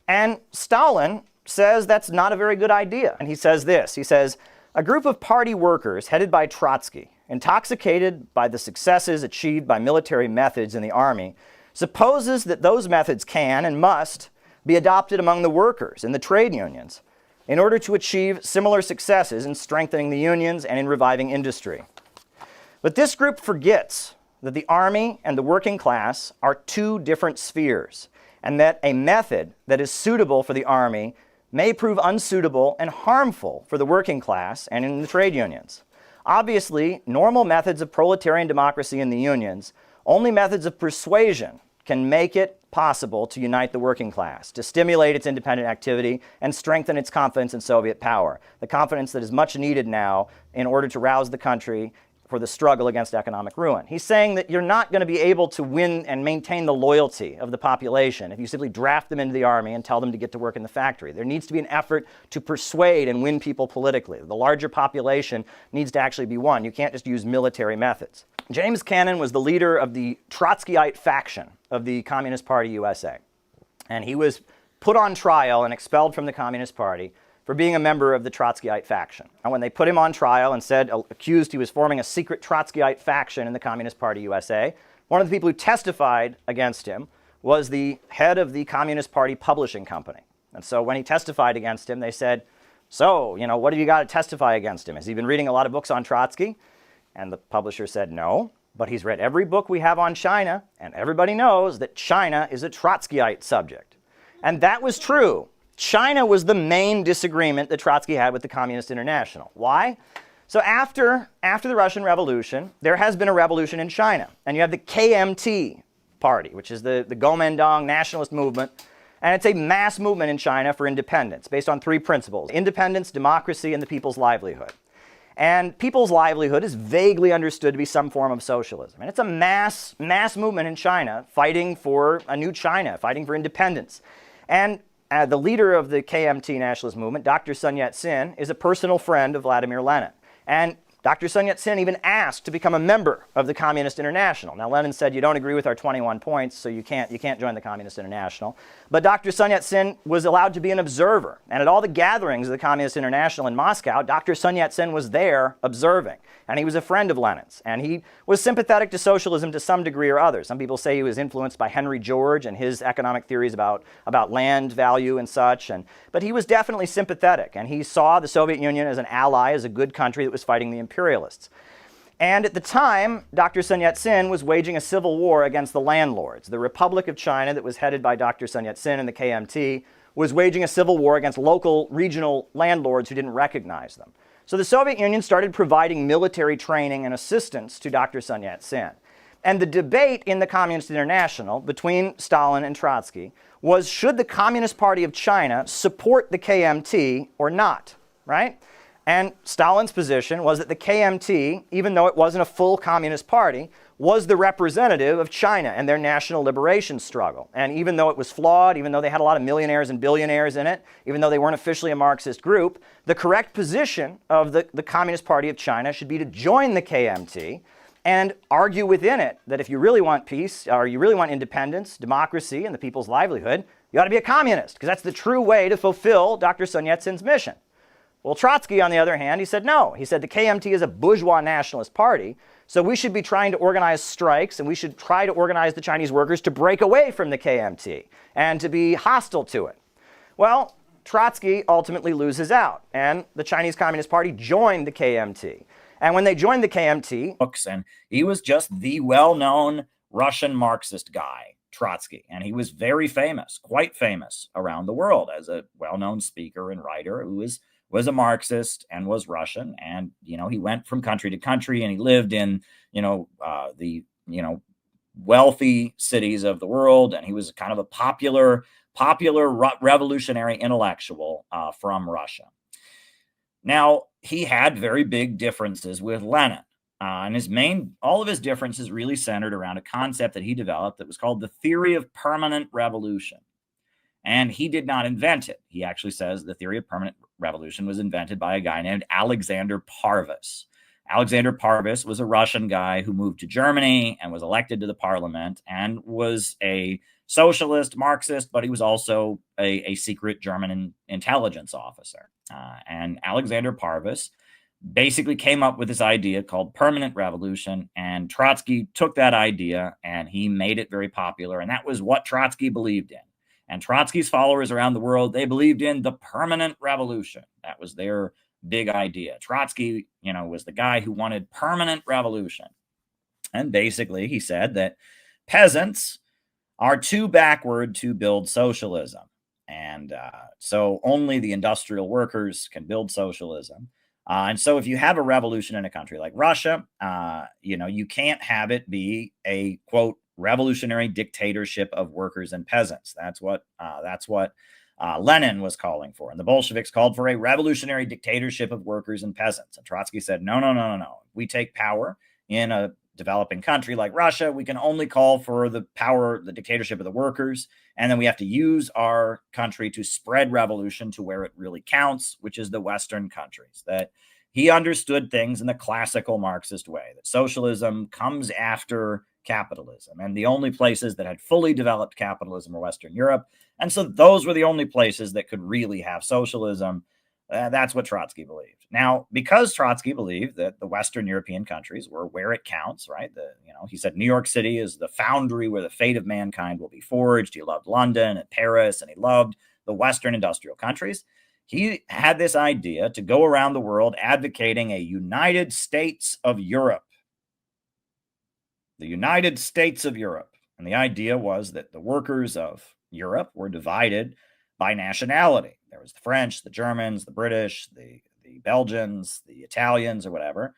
And Stalin says that's not a very good idea. And he says this, he says, a group of party workers headed by Trotsky, intoxicated by the successes achieved by military methods in the army, supposes that those methods can and must be adopted among the workers in the trade unions in order to achieve similar successes in strengthening the unions and in reviving industry. But this group forgets that the army and the working class are two different spheres, and that a method that is suitable for the army may prove unsuitable and harmful for the working class and in the trade unions. Obviously, normal methods of proletarian democracy in the unions, only methods of persuasion, can make it possible to unite the working class, to stimulate its independent activity and strengthen its confidence in Soviet power, the confidence that is much needed now in order to rouse the country for the struggle against economic ruin. He's saying that you're not going to be able to win and maintain the loyalty of the population if you simply draft them into the army and tell them to get to work in the factory. There needs to be an effort to persuade and win people politically. The larger population needs to actually be won. You can't just use military methods. James Cannon was the leader of the Trotskyite faction of the Communist Party USA. And he was put on trial and expelled from the Communist Party for being a member of the Trotskyite faction. And when they put him on trial and accused he was forming a secret Trotskyite faction in the Communist Party USA, one of the people who testified against him was the head of the Communist Party publishing company. And so when he testified against him, they said, so, what have you got to testify against him? Has he been reading a lot of books on Trotsky? And the publisher said, no, but he's read every book we have on China, and everybody knows that China is a Trotskyite subject. And that was true. China was the main disagreement that Trotsky had with the Communist International. Why? So after the Russian Revolution, there has been a revolution in China. And you have the KMT party, which is the Kuomintang nationalist movement. And it's a mass movement in China for independence based on three principles: independence, democracy, and the people's livelihood. And people's livelihood is vaguely understood to be some form of socialism. And it's a mass movement in China fighting for a new China, fighting for independence. And the leader of the KMT nationalist movement, Dr. Sun Yat-sen, is a personal friend of Vladimir Lenin. And Dr. Sun Yat-sen even asked to become a member of the Communist International. Now, Lenin said, you don't agree with our 21 points, so you can't join the Communist International. But Dr. Sun Yat-sen was allowed to be an observer. And at all the gatherings of the Communist International in Moscow, Dr. Sun Yat-sen was there observing. And he was a friend of Lenin's. And he was sympathetic to socialism to some degree or other. Some people say he was influenced by Henry George and his economic theories about land value and such. But he was definitely sympathetic. And he saw the Soviet Union as an ally, as a good country that was fighting the imperialists. And at the time, Dr. Sun Yat-sen was waging a civil war against the landlords. The Republic of China, that was headed by Dr. Sun Yat-sen and the KMT, was waging a civil war against local, regional landlords who didn't recognize them. So the Soviet Union started providing military training and assistance to Dr. Sun Yat-sen. And the debate in the Communist International between Stalin and Trotsky was, should the Communist Party of China support the KMT or not, right? And Stalin's position was that the KMT, even though it wasn't a full communist party, was the representative of China and their national liberation struggle. And even though it was flawed, even though they had a lot of millionaires and billionaires in it, even though they weren't officially a Marxist group, the correct position of the Communist Party of China should be to join the KMT and argue within it that if you really want peace, or you really want independence, democracy, and the people's livelihood, you ought to be a communist, because that's the true way to fulfill Dr. Sun Yat-sen's mission. Well, Trotsky, on the other hand, he said no. He said the KMT is a bourgeois nationalist party, so we should be trying to organize strikes, and we should try to organize the Chinese workers to break away from the KMT and to be hostile to it. Well, Trotsky ultimately loses out, and the Chinese Communist Party joined the KMT. And when they joined the KMT, and he was just the well-known Russian Marxist guy, Trotsky, and he was very famous, quite famous around the world as a well-known speaker and writer who was a Marxist and was Russian. And, he went from country to country, and he lived in, the wealthy cities of the world, and he was kind of a popular revolutionary intellectual from Russia. Now, he had very big differences with Lenin. And all of his differences really centered around a concept that he developed that was called the theory of permanent revolution. And he did not invent it. He actually says the theory of permanent revolution was invented by a guy named Alexander Parvus. Alexander Parvus was a Russian guy who moved to Germany and was elected to the parliament and was a socialist, Marxist, but he was also a secret German intelligence officer. And Alexander Parvus basically came up with this idea called permanent revolution, and Trotsky took that idea and he made it very popular, and that was what Trotsky believed in. And Trotsky's followers around the world, they believed in the permanent revolution. That was their big idea. Trotsky, was the guy who wanted permanent revolution. And basically, he said that peasants are too backward to build socialism. And so only the industrial workers can build socialism. And so if you have a revolution in a country like Russia, you can't have it be a, quote, revolutionary dictatorship of workers and peasants. That's what Lenin was calling for. And the Bolsheviks called for a revolutionary dictatorship of workers and peasants. And Trotsky said, no. If we take power in a developing country like Russia, we can only call for the dictatorship of the workers. And then we have to use our country to spread revolution to where it really counts, which is the Western countries. That he understood things in the classical Marxist way, that socialism comes after capitalism. And the only places that had fully developed capitalism were Western Europe. And so those were the only places that could really have socialism. That's what Trotsky believed. Now, because Trotsky believed that the Western European countries were where it counts, right? He said New York City is the foundry where the fate of mankind will be forged. He loved London and Paris, and he loved the Western industrial countries. He had this idea to go around the world advocating a United States of Europe. The United States of Europe. And the idea was that the workers of Europe were divided by nationality. There was the French, the Germans, the British, the Belgians, the Italians, or whatever.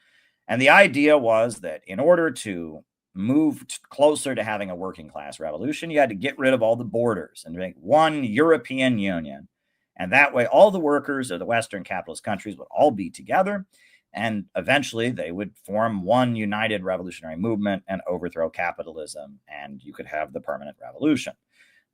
And the idea was that in order to move closer to having a working class revolution, you had to get rid of all the borders and make one European Union. And that way, all the workers of the Western capitalist countries would all be together. And eventually, they would form one united revolutionary movement and overthrow capitalism. And you could have the permanent revolution.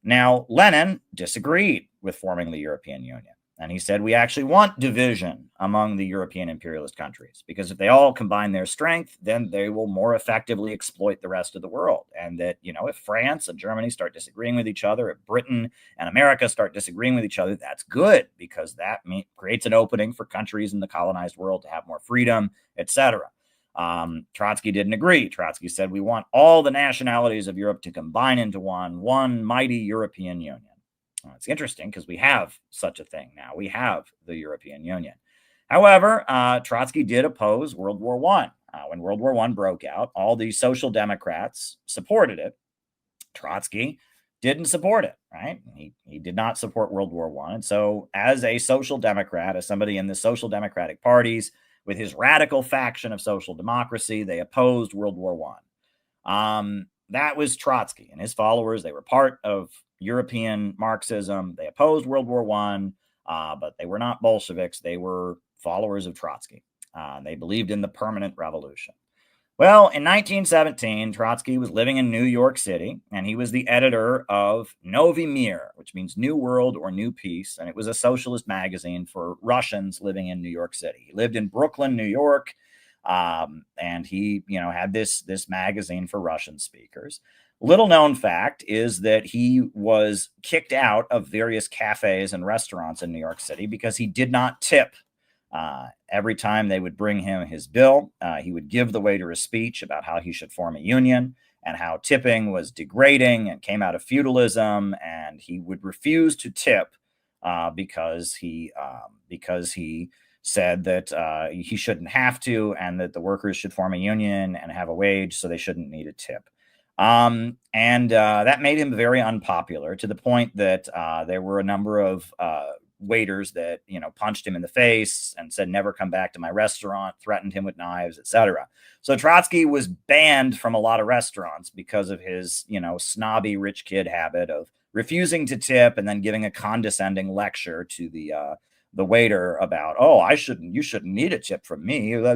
Now, Lenin disagreed with forming the European Union. And he said, we actually want division among the European imperialist countries, because if they all combine their strength, then they will more effectively exploit the rest of the world. And that, if France and Germany start disagreeing with each other, if Britain and America start disagreeing with each other, that's good, because that creates an opening for countries in the colonized world to have more freedom, etc. Trotsky didn't agree. Trotsky said, we want all the nationalities of Europe to combine into one mighty European Union. Well, it's interesting because we have such a thing now. We have the European Union. However, Trotsky did oppose World War I. When World War I broke out, all the social democrats supported it. Trotsky didn't support it, right? He did not support World War I. And so as a social democrat, as somebody in the social democratic parties, with his radical faction of social democracy, they opposed World War I. That was Trotsky and his followers. They were part of European Marxism. They opposed World War I, but they were not Bolsheviks. They were followers of Trotsky. They believed in the permanent revolution. Well, in 1917, Trotsky was living in New York City, and he was the editor of Novy Mir, which means New World or New Peace, and it was a socialist magazine for Russians living in New York City. He lived in Brooklyn, New York, and he, had this magazine for Russian speakers. Little known fact is that he was kicked out of various cafes and restaurants in New York City because he did not tip. Every time they would bring him his bill, he would give the waiter a speech about how he should form a union and how tipping was degrading and came out of feudalism, and he would refuse to tip because he said that he shouldn't have to, and that the workers should form a union and have a wage, so they shouldn't need a tip. And that made him very unpopular, to the point that there were a number of waiters that, punched him in the face and said, never come back to my restaurant, threatened him with knives, etc. So Trotsky was banned from a lot of restaurants because of his, snobby rich kid habit of refusing to tip and then giving a condescending lecture to the waiter about, oh, you shouldn't need a tip from me. I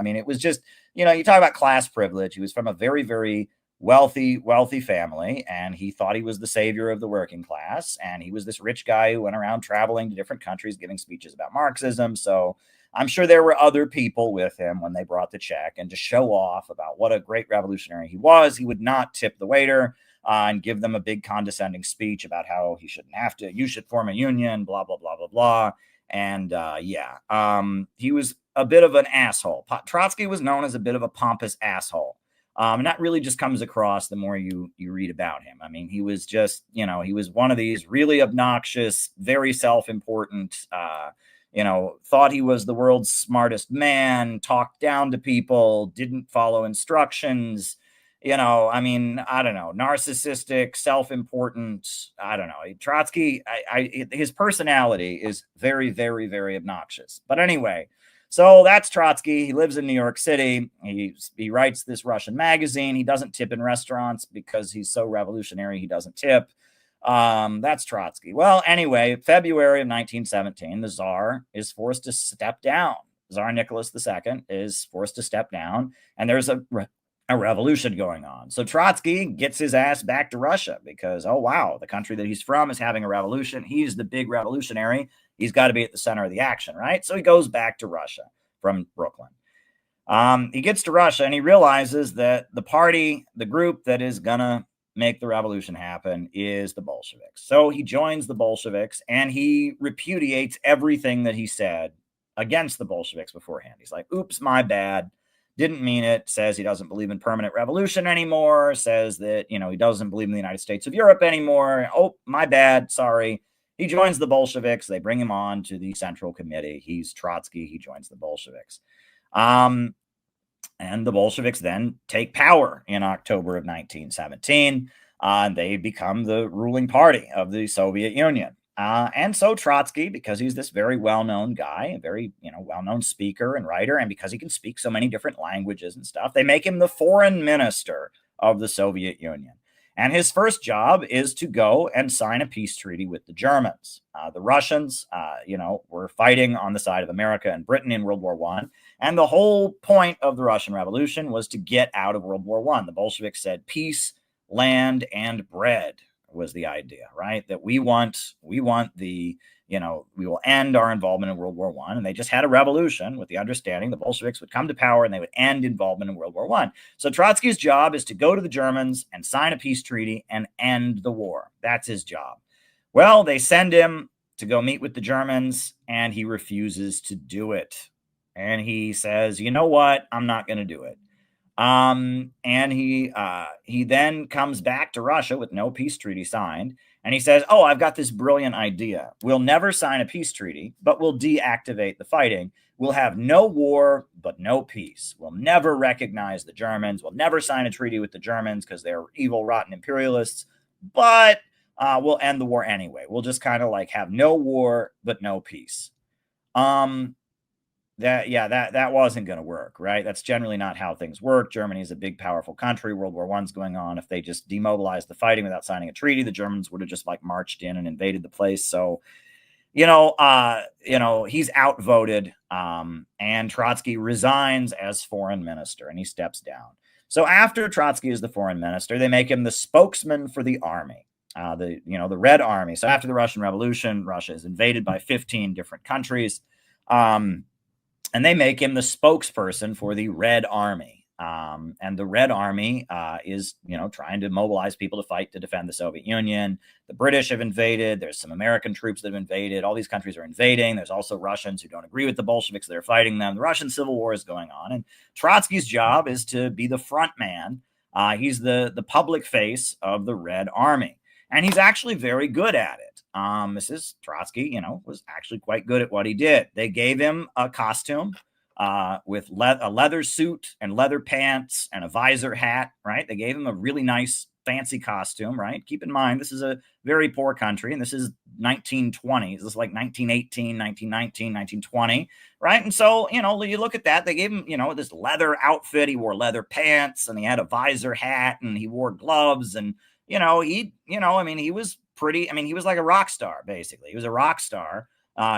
mean, it was just, you talk about class privilege. He was from a very, very wealthy family, and he thought he was the savior of the working class. And he was this rich guy who went around traveling to different countries, giving speeches about Marxism. So I'm sure there were other people with him when they brought the check, and to show off about what a great revolutionary he was, he would not tip the waiter and give them a big condescending speech about how he shouldn't have to, you should form a union, blah, blah, blah, blah, blah. And he was a bit of an asshole. Trotsky was known as a bit of a pompous asshole. And that really just comes across the more you read about him. I mean, he was just, he was one of these really obnoxious, very self-important, thought he was the world's smartest man, talked down to people, didn't follow instructions, I mean, I don't know, narcissistic, self-important, I don't know. Trotsky, his personality is very, very, very obnoxious. But anyway, so that's Trotsky. He lives in New York City. He writes this Russian magazine. He doesn't tip in restaurants because he's so revolutionary. He doesn't tip. That's Trotsky. Well, anyway, February of 1917, the Tsar is forced to step down. Tsar Nicholas II is forced to step down, and there's a revolution going on. So Trotsky gets his ass back to Russia because, oh, wow, the country that he's from is having a revolution. He's the big revolutionary. He's got to be at the center of the action, right? So he goes back to Russia from Brooklyn. He gets to Russia and he realizes that the group that is going to make the revolution happen is the Bolsheviks. So he joins the Bolsheviks and he repudiates everything that he said against the Bolsheviks beforehand. He's like, oops, my bad. Didn't mean it. Says he doesn't believe in permanent revolution anymore. Says that, he doesn't believe in the United States of Europe anymore. Oh, my bad. Sorry. He joins the Bolsheviks. They bring him on to the Central Committee. He's Trotsky. He joins the Bolsheviks. And the Bolsheviks then take power in October of 1917. They become the ruling party of the Soviet Union. And so Trotsky, because he's this very well-known guy, a very, well-known speaker and writer, and because he can speak so many different languages and stuff, they make him the foreign minister of the Soviet Union. And his first job is to go and sign a peace treaty with the Germans. The Russians, were fighting on the side of America and Britain in World War I. And the whole point of the Russian Revolution was to get out of World War I. The Bolsheviks said peace, land, and bread was the idea, right? That we want the, we will end our involvement in World War I. And they just had a revolution with the understanding the Bolsheviks would come to power and they would end involvement in World War I. So Trotsky's job is to go to the Germans and sign a peace treaty and end the war. That's his job. Well, they send him to go meet with the Germans and he refuses to do it. And he says, you know what? I'm not going to do it. And he then comes back to Russia with no peace treaty signed. And he says, oh, I've got this brilliant idea. We'll never sign a peace treaty, but we'll deactivate the fighting. We'll have no war, but no peace. We'll never recognize the Germans. We'll never sign a treaty with the Germans because they're evil, rotten imperialists. But we'll end the war anyway. We'll just kind of like have no war, but no peace. That wasn't going to work, right? That's generally not how things work. Germany is a big, powerful country. World War I's going on. If they just demobilized the fighting without signing a treaty, the Germans would have just like marched in and invaded the place. So, he's outvoted, and Trotsky resigns as foreign minister and he steps down. So after Trotsky is the foreign minister, they make him the spokesman for the army, the Red Army. So after the Russian Revolution, Russia is invaded by 15 different countries. And they make him the spokesperson for the Red Army. And the Red Army is, trying to mobilize people to fight to defend the Soviet Union. The British have invaded. There's some American troops that have invaded. All these countries are invading. There's also Russians who don't agree with the Bolsheviks. They're fighting them. The Russian Civil War is going on. And Trotsky's job is to be the front man. He's the public face of the Red Army. And he's actually very good at it. Mrs. Trotsky, was actually quite good at what he did. They gave him a costume. with a leather suit and leather pants and a visor hat, right? They gave him a really nice fancy costume, right? Keep in mind, this is a very poor country, and this is 1920s. This is like 1918, 1919, 1920, right? And so, you know, you look at that, they gave him, you know, this leather outfit. He wore leather pants, and he had a visor hat, and he wore gloves, and, you know, he was he was like a rock star, basically. He was a rock star.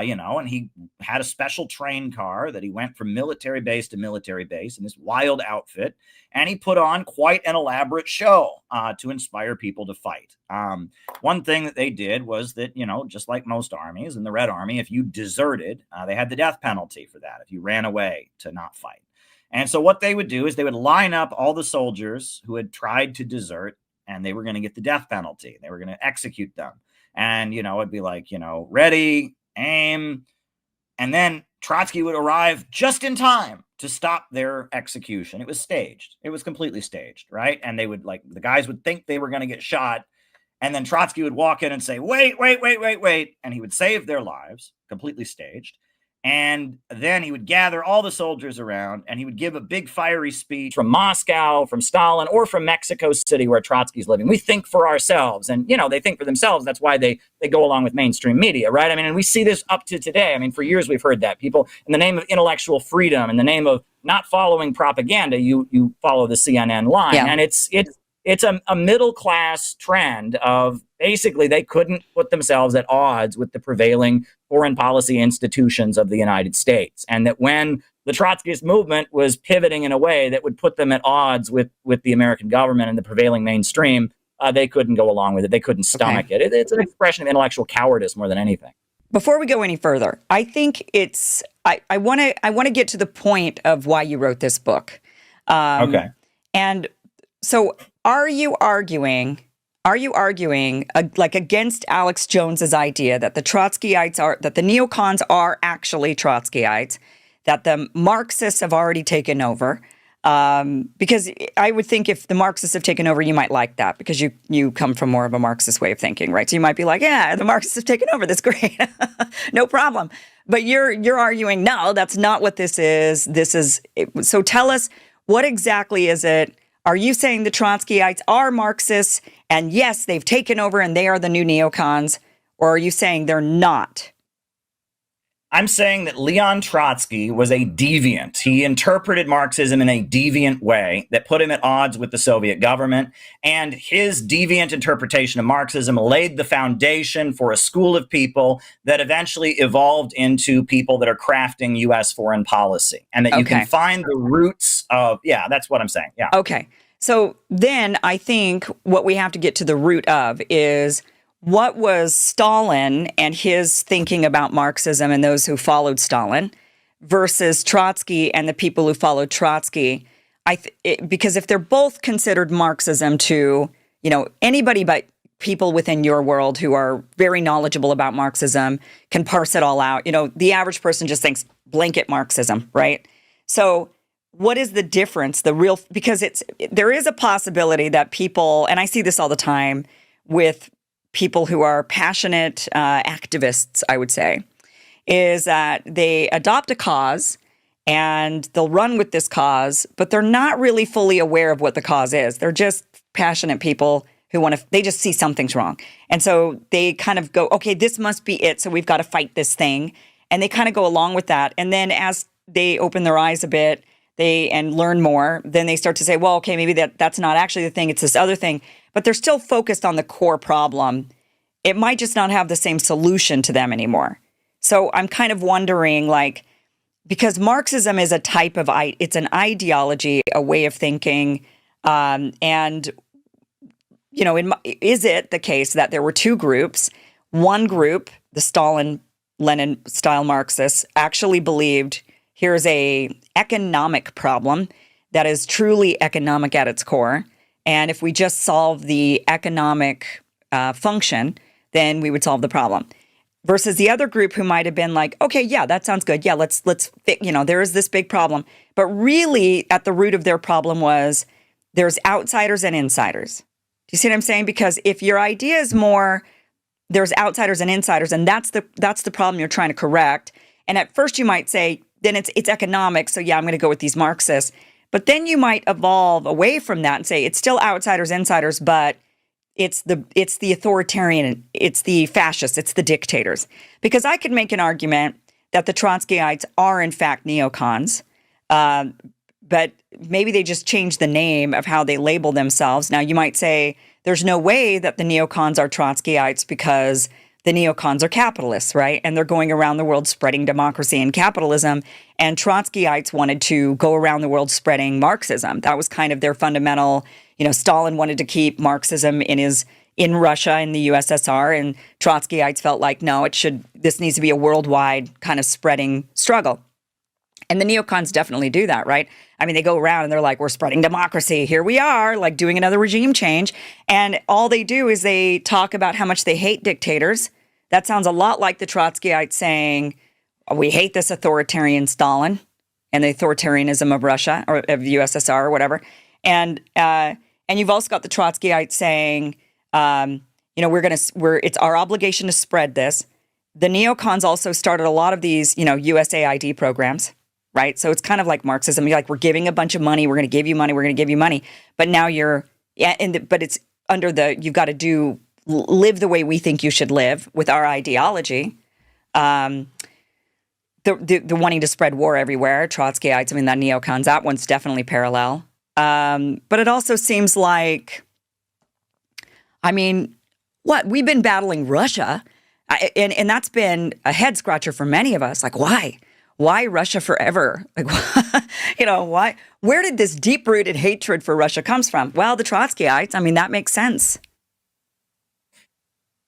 You know, and he had a special train car that he went from military base to military base in this wild outfit. And he put on quite an elaborate show to inspire people to fight. One thing that they did was that, you know, just like most armies in the Red Army, if you deserted, they had the death penalty for that if you ran away to not fight. And so what they would do is they would line up all the soldiers who had tried to desert, and they were going to get the death penalty. They were going to execute them. And, you know, it'd be like, you know, ready, aim, and then Trotsky would arrive just in time to stop their execution. It was staged. It was completely staged, right? And they would, the guys would think they were going to get shot, and then Trotsky would walk in and say, wait, and he would save their lives, completely staged. And then he would gather all the soldiers around, and he would give a big fiery speech from Moscow, from Stalin, or from Mexico City, where Trotsky's living. We think for ourselves. And, you know, they think for themselves. That's why they go along with mainstream media, right? I mean, and we see this up to today. I mean, for years we've heard that. People, in the name of intellectual freedom, in the name of not following propaganda, you follow the CNN line. Yeah. And it's a middle-class trend of basically they couldn't put themselves at odds with the prevailing foreign policy institutions of the United States. And that when the Trotskyist movement was pivoting in a way that would put them at odds with the American government and the prevailing mainstream, they couldn't go along with it. They couldn't stomach it. It's an expression of intellectual cowardice more than anything. Before we go any further, I think I want to get to the point of why you wrote this book. Okay. And so are you arguing against Alex Jones's idea that the neocons are actually Trotskyites, that the Marxists have already taken over? Because I would think if the Marxists have taken over, you might like that because you come from more of a Marxist way of thinking, right? So you might be like, yeah, the Marxists have taken over. That's great. No problem. But you're arguing, no, that's not what this is. So tell us, what exactly is it? Are you saying the Trotskyites are Marxists and yes, they've taken over and they are the new neocons? Or are you saying they're not? I'm saying that Leon Trotsky was a deviant. He interpreted Marxism in a deviant way that put him at odds with the Soviet government. And his deviant interpretation of Marxism laid the foundation for a school of people that eventually evolved into people that are crafting U.S. foreign policy. And that you can find the roots of, that's what I'm saying. Yeah. Okay. So then I think what we have to get to the root of is, what was Stalin and his thinking about Marxism and those who followed Stalin versus Trotsky and the people who followed Trotsky? Because if they're both considered Marxism to, you know, anybody but people within your world who are very knowledgeable about Marxism can parse it all out. You know, the average person just thinks blanket Marxism, right? So what is the difference? Because there is a possibility that people, and I see this all the time with people who are passionate activists, I would say, is that they adopt a cause and they'll run with this cause, but they're not really fully aware of what the cause is. They're just passionate people who they just see something's wrong. And so they kind of go, okay, this must be it. So we've got to fight this thing. And they kind of go along with that. And then as they open their eyes a bit, and learn more, then they start to say, well, okay, maybe that's not actually the thing, it's this other thing. But they're still focused on the core problem. It might just not have the same solution to them anymore. So I'm kind of wondering, because Marxism is it's an ideology, a way of thinking, and, you know, is it the case that there were two groups? One group, the Stalin-Lenin-style Marxists, actually believed here's a economic problem that is truly economic at its core. And if we just solve the economic function, then we would solve the problem. Versus the other group who might have been like, okay, yeah, that sounds good. Yeah, let's you know, there is this big problem. But really at the root of their problem was there's outsiders and insiders. Do you see what I'm saying? Because if your idea is more there's outsiders and insiders, and that's the problem you're trying to correct. And at first you might say, then it's economics. So yeah, I'm going to go with these Marxists. But then you might evolve away from that and say it's still outsiders, insiders, but it's the authoritarian, it's the fascists, it's the dictators. Because I could make an argument that the Trotskyites are in fact neocons, but maybe they just changed the name of how they label themselves. Now you might say there's no way that the neocons are Trotskyites because the neocons are capitalists, right? And they're going around the world spreading democracy and capitalism. And Trotskyites wanted to go around the world spreading Marxism. That was kind of their fundamental, Stalin wanted to keep Marxism in Russia, in the USSR, and Trotskyites felt like, no, this needs to be a worldwide kind of spreading struggle. And the neocons definitely do that, right? I mean, they go around and they're like, we're spreading democracy. Here we are, like doing another regime change. And all they do is they talk about how much they hate dictators. That sounds a lot like the Trotskyites saying, we hate this authoritarian Stalin and the authoritarianism of Russia or of the USSR or whatever. And you've also got the Trotskyites saying, it's our obligation to spread this. The neocons also started a lot of these, USAID programs. Right. So it's kind of like Marxism. You're like, we're giving a bunch of money. We're going to give you money. We're going to give you money. But now but it's under you've got to live the way we think you should live with our ideology. The wanting to spread war everywhere, Trotskyites, I mean, that neocons, that one's definitely parallel. But it also seems like, we've been battling Russia and that's been a head scratcher for many of us. Like, why? Why Russia forever? Like, why? Where did this deep-rooted hatred for Russia comes from? Well, the Trotskyites, that makes sense.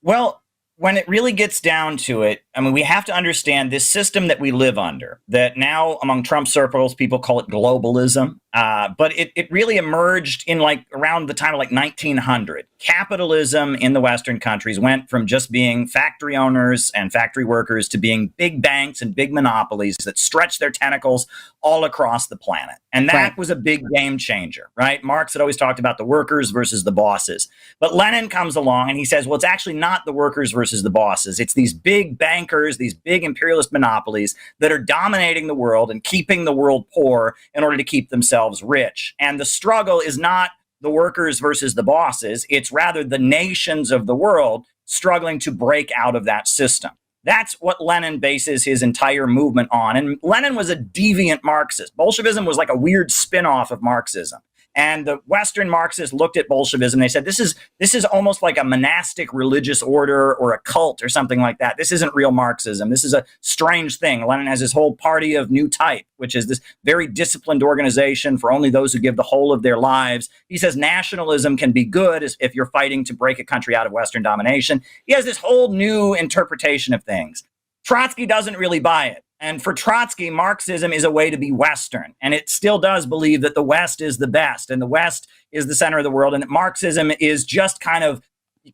Well, when it really gets down to it, we have to understand this system that we live under, that now among Trump circles, people call it globalism. But it really emerged in around the time of 1900. Capitalism in the Western countries went from just being factory owners and factory workers to being big banks and big monopolies that stretched their tentacles all across the planet. And that was a big game changer, right? Marx had always talked about the workers versus the bosses. But Lenin comes along and he says, well, it's actually not the workers versus the bosses. It's these big bankers, these big imperialist monopolies that are dominating the world and keeping the world poor in order to keep themselves rich. And the struggle is not the workers versus the bosses. It's rather the nations of the world struggling to break out of that system. That's what Lenin bases his entire movement on. And Lenin was a deviant Marxist. Bolshevism was like a weird spin-off of Marxism. And the Western Marxists looked at Bolshevism. They said, this is almost like a monastic religious order or a cult or something like that. This isn't real Marxism. This is a strange thing. Lenin has his whole party of new type, which is this very disciplined organization for only those who give the whole of their lives. He says nationalism can be good if you're fighting to break a country out of Western domination. He has this whole new interpretation of things. Trotsky doesn't really buy it. And for Trotsky, Marxism is a way to be Western. And it still does believe that the West is the best and the West is the center of the world. And that Marxism is just kind of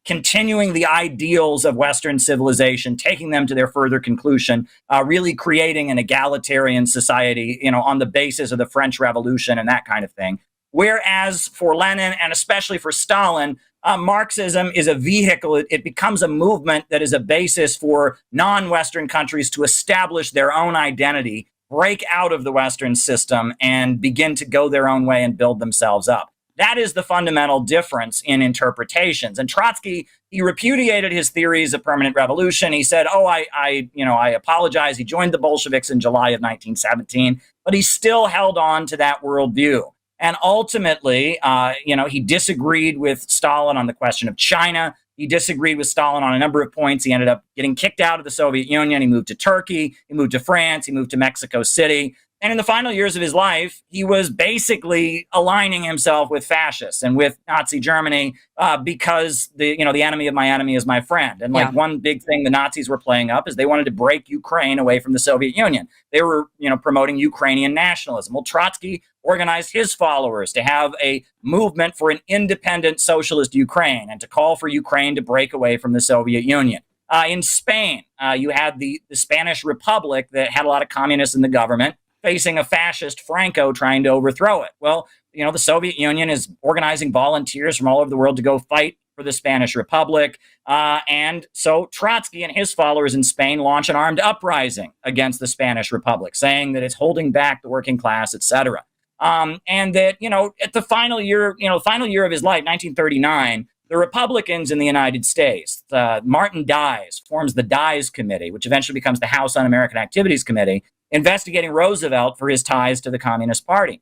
continuing the ideals of Western civilization, taking them to their further conclusion, really creating an egalitarian society, on the basis of the French Revolution and that kind of thing. Whereas for Lenin and especially for Stalin, Marxism is a vehicle. It becomes a movement that is a basis for non-Western countries to establish their own identity, break out of the Western system, and begin to go their own way and build themselves up. That is the fundamental difference in interpretations. And Trotsky, he repudiated his theories of permanent revolution. He said, I apologize. He joined the Bolsheviks in July of 1917, but he still held on to that worldview. And ultimately, he disagreed with Stalin on the question of China. He disagreed with Stalin on a number of points. He ended up getting kicked out of the Soviet Union. He moved to Turkey. He moved to France. He moved to Mexico City. And in the final years of his life, he was basically aligning himself with fascists and with Nazi Germany because the enemy of my enemy is my friend. And one big thing the Nazis were playing up is they wanted to break Ukraine away from the Soviet Union. They were, promoting Ukrainian nationalism. Well, Trotsky organized his followers to have a movement for an independent socialist Ukraine and to call for Ukraine to break away from the Soviet Union. In Spain, you had the Spanish Republic that had a lot of communists in the government, facing a fascist Franco trying to overthrow it. Well, the Soviet Union is organizing volunteers from all over the world to go fight for the Spanish Republic. And so Trotsky and his followers in Spain launch an armed uprising against the Spanish Republic, saying that it's holding back the working class, etc. And that, at the final year of his life, 1939, the Republicans in the United States, Martin Dies forms the Dies Committee, which eventually becomes the House Un-American Activities Committee, investigating Roosevelt for his ties to the Communist Party.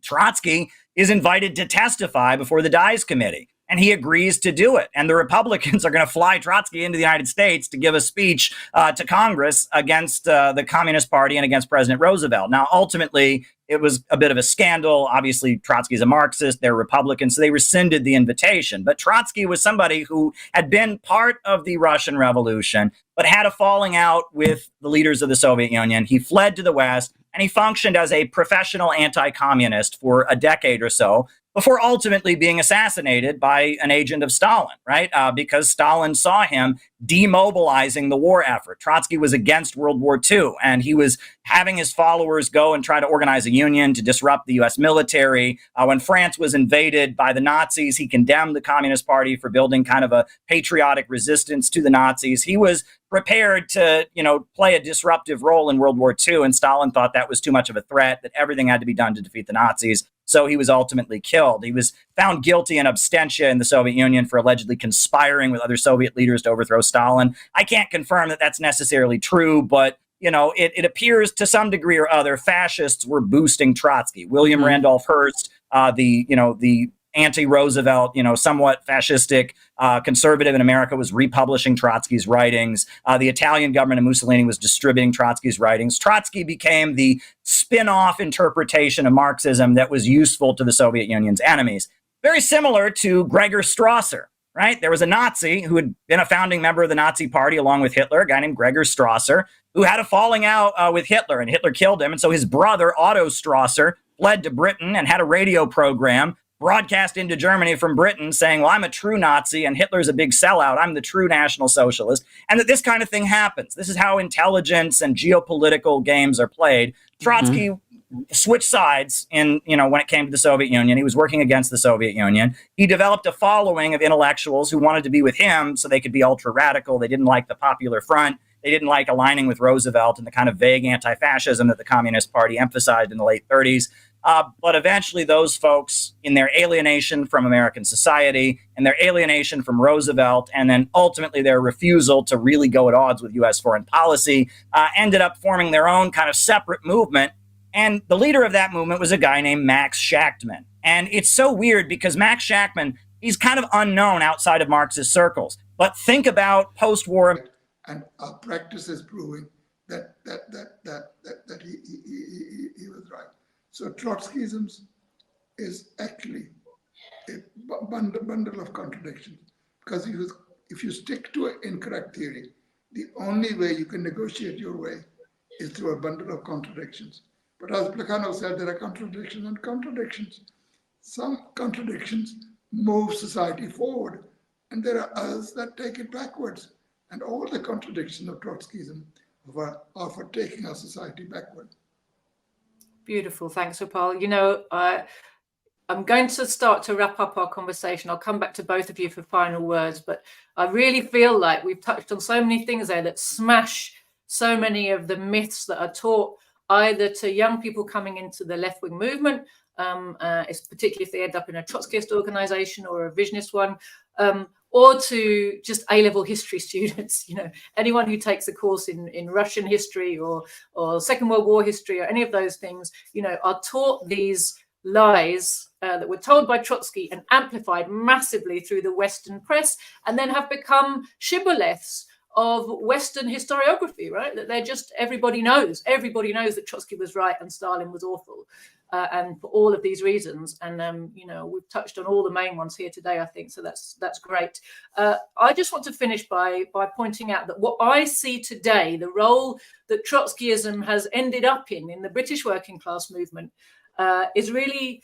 Trotsky is invited to testify before the Dies Committee, and he agrees to do it. And the Republicans are going to fly Trotsky into the United States to give a speech to Congress against the Communist Party and against President Roosevelt. Now, ultimately, it was a bit of a scandal. Obviously, Trotsky's a Marxist. They're Republicans, so they rescinded the invitation. But Trotsky was somebody who had been part of the Russian Revolution, but had a falling out with the leaders of the Soviet Union. He fled to the West, and he functioned as a professional anti-communist for a decade or so, before ultimately being assassinated by an agent of Stalin, right? Because Stalin saw him demobilizing the war effort. Trotsky was against World War II, and he was having his followers go and try to organize a union to disrupt the U.S. military. When France was invaded by the Nazis, he condemned the Communist Party for building kind of a patriotic resistance to the Nazis. He was prepared to, play a disruptive role in World War II, and Stalin thought that was too much of a threat, that everything had to be done to defeat the Nazis. So he was ultimately killed. He was found guilty in absentia in the Soviet Union for allegedly conspiring with other Soviet leaders to overthrow Stalin. I can't confirm that that's necessarily true, but it appears to some degree or other fascists were boosting Trotsky. William Randolph Hearst, the anti-Roosevelt, somewhat fascistic conservative in America, was republishing Trotsky's writings. The Italian government of Mussolini was distributing Trotsky's writings. Trotsky became the spin-off interpretation of Marxism that was useful to the Soviet Union's enemies. Very similar to Gregor Strasser, right? There was a Nazi who had been a founding member of the Nazi Party along with Hitler, a guy named Gregor Strasser, who had a falling out with Hitler, and Hitler killed him. And so his brother, Otto Strasser, fled to Britain and had a radio program broadcast into Germany from Britain saying, well, I'm a true Nazi and Hitler's a big sellout. I'm the true National Socialist. And that this kind of thing happens. This is how intelligence and geopolitical games are played. Trotsky switched sides when it came to the Soviet Union. He was working against the Soviet Union. He developed a following of intellectuals who wanted to be with him so they could be ultra radical. They didn't like the Popular Front. They didn't like aligning with Roosevelt and the kind of vague anti-fascism that the Communist Party emphasized in the late 30s. But eventually those folks, in their alienation from American society and their alienation from Roosevelt, and then ultimately their refusal to really go at odds with U.S. foreign policy, ended up forming their own kind of separate movement. And the leader of that movement was a guy named Max Shachtman. And it's so weird because Max Shachtman, he's kind of unknown outside of Marxist circles. But think about post-war. And our practice is proving that he was right. So Trotskyism is actually a bundle of contradictions, because if you stick to an incorrect theory, the only way you can negotiate your way is through a bundle of contradictions. But as Plekhanov said, there are contradictions and contradictions. Some contradictions move society forward, and there are others that take it backwards. And all the contradictions of Trotskyism are for taking our society backward. Beautiful. Thanks, Rapal. I'm going to start to wrap up our conversation. I'll come back to both of you for final words, but I really feel like we've touched on so many things there that smash so many of the myths that are taught either to young people coming into the left-wing movement, particularly if they end up in a Trotskyist organization or a visionist one, or to just A-level history students. Anyone who takes a course in Russian history or Second World War history or any of those things, are taught these lies that were told by Trotsky and amplified massively through the Western press, and then have become shibboleths of Western historiography, right? That they're just, everybody knows that Trotsky was right and Stalin was awful. And for all of these reasons, and we've touched on all the main ones here today, I think. So that's great. I just want to finish by pointing out that what I see today, the role that Trotskyism has ended up in the British working class movement, is really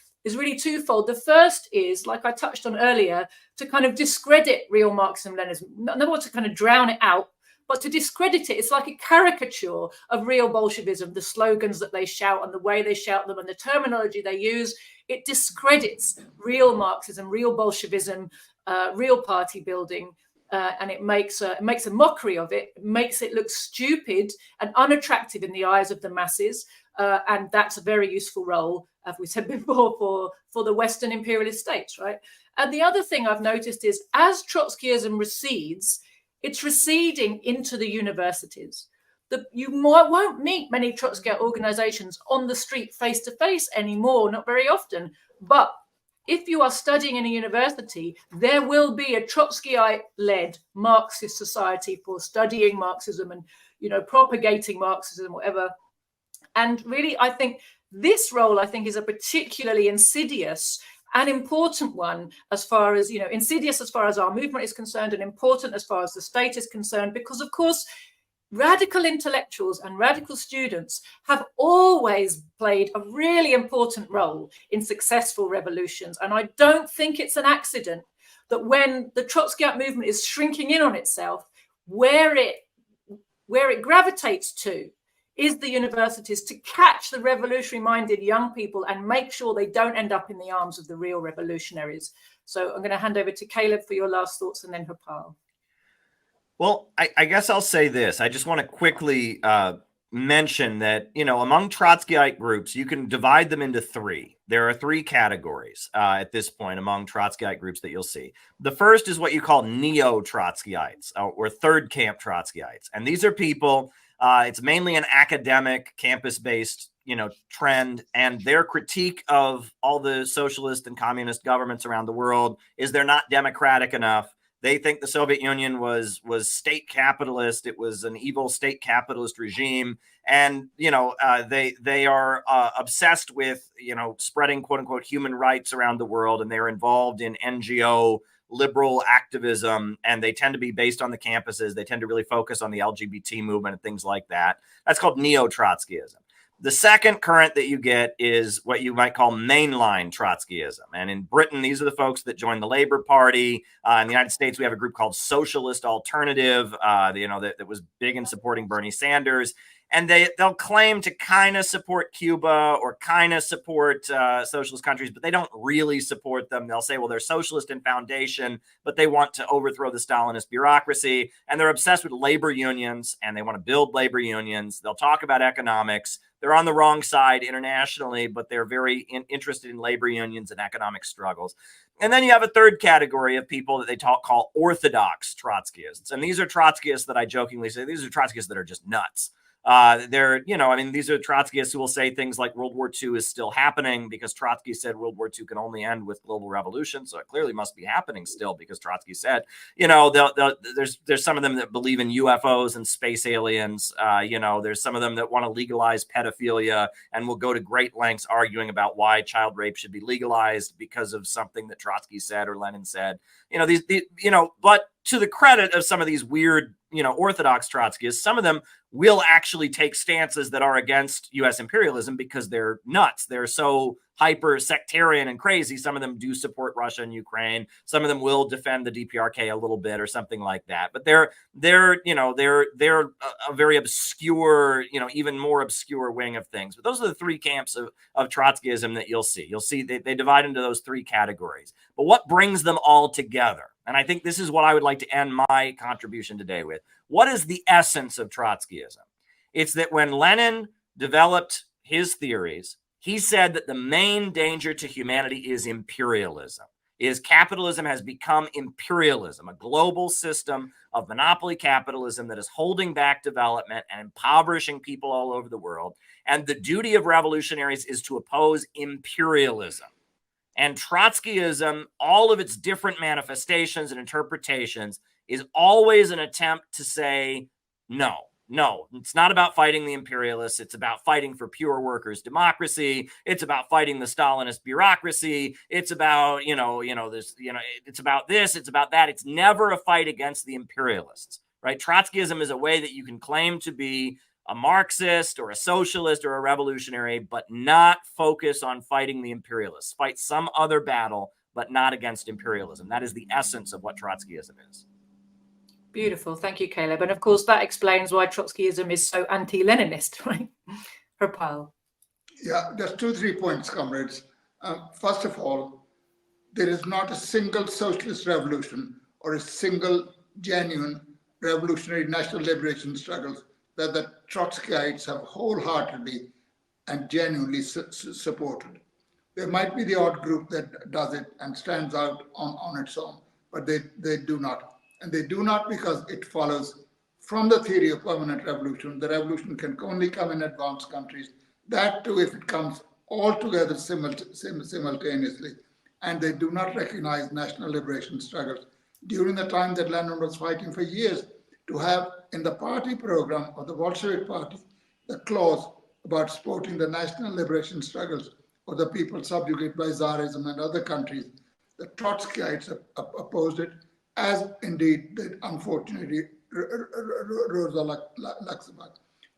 twofold. The first is, like I touched on earlier, to kind of discredit real Marxism-Leninism, not to kind of drown it out, but to discredit it. It's like a caricature of real Bolshevism, the slogans that they shout and the way they shout them and the terminology they use. It discredits real Marxism, real Bolshevism, real party building. And it makes a mockery of it, makes it look stupid and unattractive in the eyes of the masses. And that's a very useful role, as we said before, for the Western imperialist states, right? And the other thing I've noticed is as Trotskyism recedes, it's receding into the universities. You won't meet many Trotskyite organizations on the street face to face anymore, not very often. But if you are studying in a university, there will be a Trotskyite-led Marxist society for studying Marxism and, propagating Marxism, whatever. And really, I think this role, is a particularly insidious and important one as far as, insidious as far as our movement is concerned and important as far as the state is concerned, because, of course, radical intellectuals and radical students have always played a really important role in successful revolutions. And I don't think it's an accident that when the Trotskyite movement is shrinking in on itself, where it gravitates to is the universities to catch the revolutionary-minded young people and make sure they don't end up in the arms of the real revolutionaries. So I'm going to hand over to Caleb for your last thoughts and then Harpal. Well, I guess I'll say this. I just want to quickly mention that, among Trotskyite groups, you can divide them into three. There are three categories at this point among Trotskyite groups that you'll see. The first is what you call neo-Trotskyites or third camp Trotskyites. And these are people, it's mainly an academic, campus-based, trend. And their critique of all the socialist and communist governments around the world is they're not democratic enough. They think the Soviet Union was state capitalist. It was an evil state capitalist regime. And, they are obsessed with, spreading, quote unquote, human rights around the world. And they're involved in NGO liberal activism. And they tend to be based on the campuses. They tend to really focus on the LGBT movement and things like that. That's called neo-Trotskyism. The second current that you get is what you might call mainline Trotskyism. And in Britain, these are the folks that joined the Labour Party. In the United States, we have a group called Socialist Alternative, that was big in supporting Bernie Sanders. And they'll claim to kind of support Cuba or kind of support socialist countries, but they don't really support them. They'll say, well, they're socialist in foundation, but they want to overthrow the Stalinist bureaucracy. And they're obsessed with labor unions, and they want to build labor unions. They'll talk about economics. They're on the wrong side internationally, but they're very interested in labor unions and economic struggles. And then you have a third category of people that they call orthodox Trotskyists. And these are Trotskyists that I jokingly say, these are Trotskyists that are just nuts. These are Trotskyists who will say things like World War II is still happening because Trotsky said World War II can only end with global revolution. So it clearly must be happening still because Trotsky said, there's some of them that believe in UFOs and space aliens. There's some of them that want to legalize pedophilia and will go to great lengths arguing about why child rape should be legalized because of something that Trotsky said or Lenin said. But to the credit of some of these weird, orthodox Trotskyists, some of them will actually take stances that are against U.S. imperialism because they're nuts. They're so hyper sectarian and crazy. Some of them do support Russia and Ukraine. Some of them will defend the DPRK a little bit or something like that. But they're a very obscure, even more obscure wing of things. But those are the three camps of Trotskyism that you'll see. You'll see they divide into those three categories. But what brings them all together? And I think this is what I would like to end my contribution today with. What is the essence of Trotskyism? It's that when Lenin developed his theories, he said that the main danger to humanity is imperialism. Capitalism has become imperialism, a global system of monopoly capitalism that is holding back development and impoverishing people all over the world. And the duty of revolutionaries is to oppose imperialism. And Trotskyism, all of its different manifestations and interpretations, is always an attempt to say, no, it's not about fighting the imperialists. It's about fighting for pure workers' democracy. It's about fighting the Stalinist bureaucracy. It's about, it's about this, it's about that. It's never a fight against the imperialists, right? Trotskyism is a way that you can claim to be a Marxist or a socialist or a revolutionary, but not focus on fighting the imperialists. Fight some other battle, but not against imperialism. That is the essence of what Trotskyism is. Beautiful. Thank you, Caleb. And of course, that explains why Trotskyism is so anti-Leninist, right? Harpal. Yeah, just 2-3 points, comrades. First of all, there is not a single socialist revolution or a single genuine revolutionary national liberation struggles that the Trotskyites have wholeheartedly and genuinely supported. There might be the odd group that does it and stands out on its own, but they do not. And they do not because it follows from the theory of permanent revolution. The revolution can only come in advanced countries. That too, if it comes all together simultaneously, and they do not recognize national liberation struggles. During the time that Lenin was fighting for years to have in the party program of the Bolshevik Party the clause about supporting the national liberation struggles of the people subjugated by Tsarism and other countries, the Trotskyites opposed it, as indeed did unfortunately Rosa Luxemburg.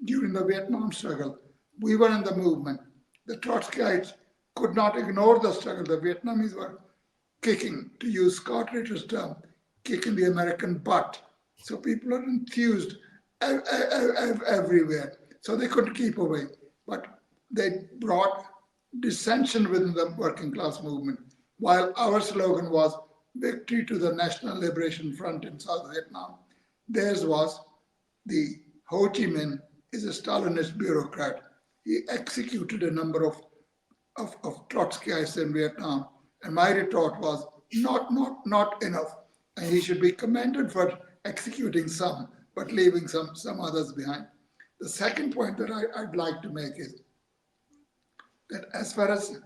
During the Vietnam struggle, we were in the movement. The Trotskyites could not ignore the struggle. The Vietnamese were kicking, to use Scott Ritter's term, kicking the American butt. So people are enthused everywhere. So they couldn't keep away. But they brought dissension within the working class movement. While our slogan was victory to the National Liberation Front in South Vietnam, theirs was the Ho Chi Minh is a Stalinist bureaucrat. He executed a number of Trotskyites in Vietnam. And my retort was not enough. And he should be commended for executing some, but leaving some others behind. The second point that I'd like to make is that as far as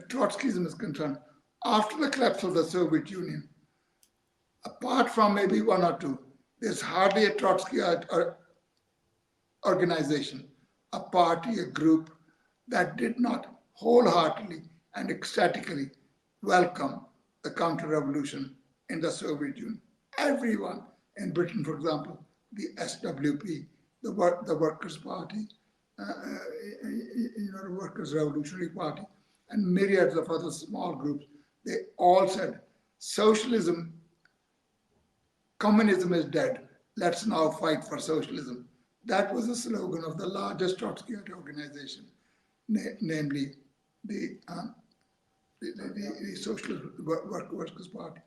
Trotskyism is concerned, after the collapse of the Soviet Union, apart from maybe one or two, there's hardly a Trotskyite organization, a party, a group that did not wholeheartedly and ecstatically welcome the counter-revolution in the Soviet Union. Everyone in Britain, for example, the SWP, the Workers' Party, the Workers' Revolutionary Party, and myriads of other small groups, they all said, socialism, communism is dead. Let's now fight for socialism. That was the slogan of the largest Trotskyite organization, namely the Socialist Workers' Party.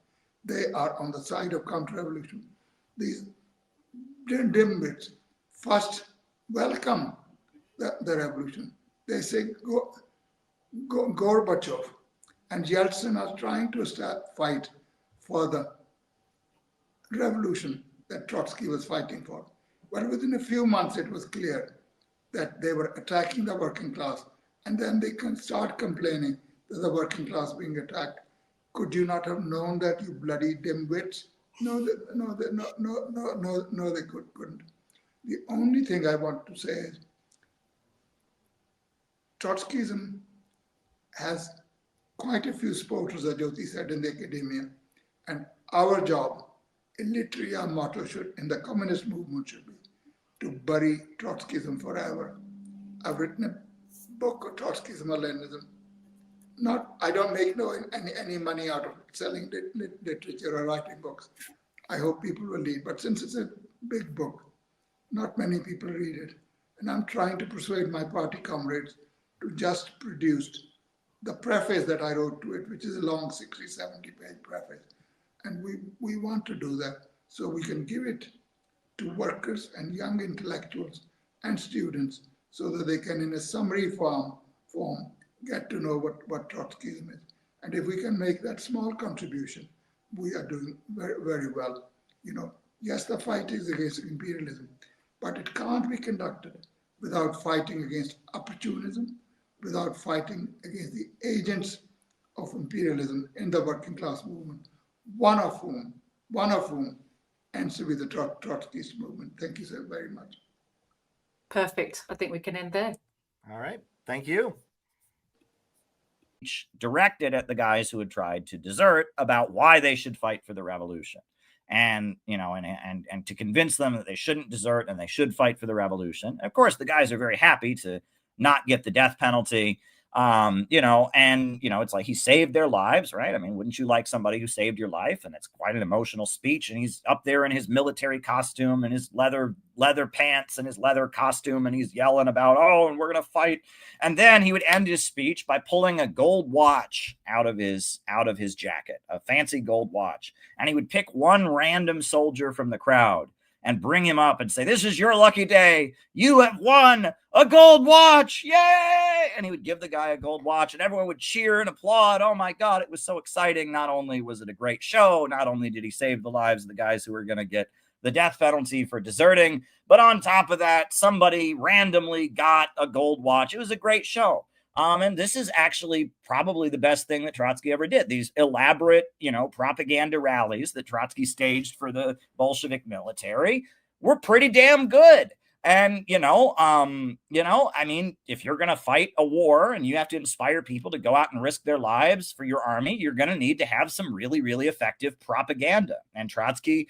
They are on the side of counter-revolution. These dimwits first welcome the revolution. They say Gorbachev and Yeltsin are trying to fight for the revolution that Trotsky was fighting for. But within a few months, it was clear that they were attacking the working class, and then they can start complaining that the working class being attacked. Could you not have known that, you bloody dimwits? No, they couldn't. The only thing I want to say is Trotskyism has quite a few supporters, as Jyoti said, in the academia, and our job, literally our motto in the communist movement should be to bury Trotskyism forever. I've written a book of Trotskyism or Leninism. I don't make any money out of selling literature or writing books. I hope people will read, but since it's a big book, not many people read it. And I'm trying to persuade my party comrades to just produce the preface that I wrote to it, which is a long 60, 70 page preface. And we want to do that so we can give it to workers and young intellectuals and students so that they can, in a summary form get to know what Trotskyism is. And if we can make that small contribution, we are doing very, very well. Yes, the fight is against imperialism, but it can't be conducted without fighting against opportunism, without fighting against the agents of imperialism in the working class movement, one of whom ends to be the Trotskyist movement. Thank you so very much. Perfect. I think we can end there. All right. Thank you. Directed at the guys who had tried to desert about why they should fight for the revolution. And, and to convince them that they shouldn't desert and they should fight for the revolution. Of course, the guys are very happy to not get the death penalty. It's like he saved their lives, right? I mean, wouldn't you like somebody who saved your life? And it's quite an emotional speech. And he's up there in his military costume and his leather pants and his leather costume, and he's yelling about, oh, and we're gonna fight. And then he would end his speech by pulling a gold watch out of his jacket, a fancy gold watch, and he would pick one random soldier from the crowd and bring him up and say, this is your lucky day. You have won a gold watch. Yay! And he would give the guy a gold watch, and everyone would cheer and applaud. Oh my God, it was so exciting. Not only was it a great show, not only did he save the lives of the guys who were going to get the death penalty for deserting, but on top of that, somebody randomly got a gold watch. It was a great show. And this is actually probably the best thing that Trotsky ever did. These elaborate, propaganda rallies that Trotsky staged for the Bolshevik military were pretty damn good. And, I mean, if you're going to fight a war and you have to inspire people to go out and risk their lives for your army, you're going to need to have some really, really effective propaganda. And Trotsky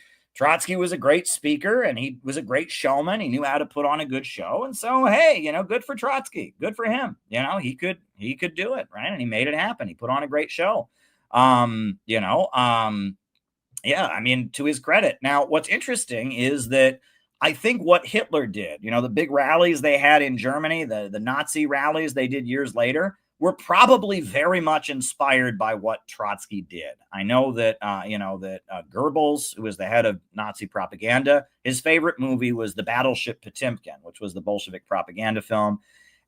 was a great speaker, and he was a great showman. He knew how to put on a good show. And so, hey, good for Trotsky. Good for him. He could do it, right? And he made it happen. He put on a great show. Yeah, I mean, to his credit. Now, what's interesting is that I think what Hitler did, the big rallies they had in Germany, the Nazi rallies they did years later, were probably very much inspired by what Trotsky did. I know that, Goebbels, who was the head of Nazi propaganda, his favorite movie was The Battleship Potemkin, which was the Bolshevik propaganda film.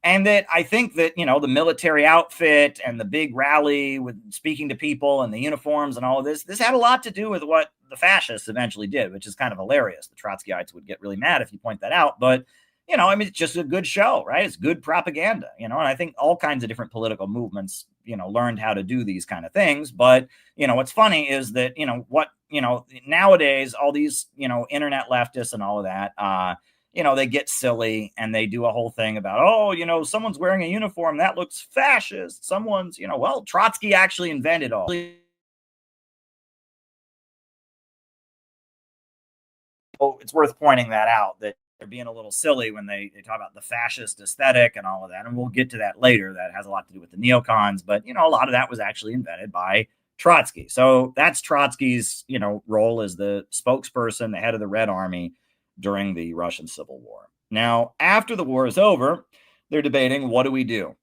And that I think that, the military outfit and the big rally with speaking to people and the uniforms and all of this had a lot to do with what the fascists eventually did, which is kind of hilarious. The Trotskyites would get really mad if you point that out. But, it's just a good show, right? It's good propaganda, and I think all kinds of different political movements, learned how to do these kind of things. But, what's funny is that, nowadays, all these, internet leftists and all of that, they get silly and they do a whole thing about, oh, someone's wearing a uniform that looks fascist. Someone's, well, Trotsky actually invented all. Oh, it's worth pointing that out, that they're being a little silly when they talk about the fascist aesthetic and all of that. And we'll get to that later. That has a lot to do with the neocons. But, a lot of that was actually invented by Trotsky. So that's Trotsky's, role as the spokesperson, the head of the Red Army during the Russian Civil War. Now, after the war is over, they're debating, what do we do?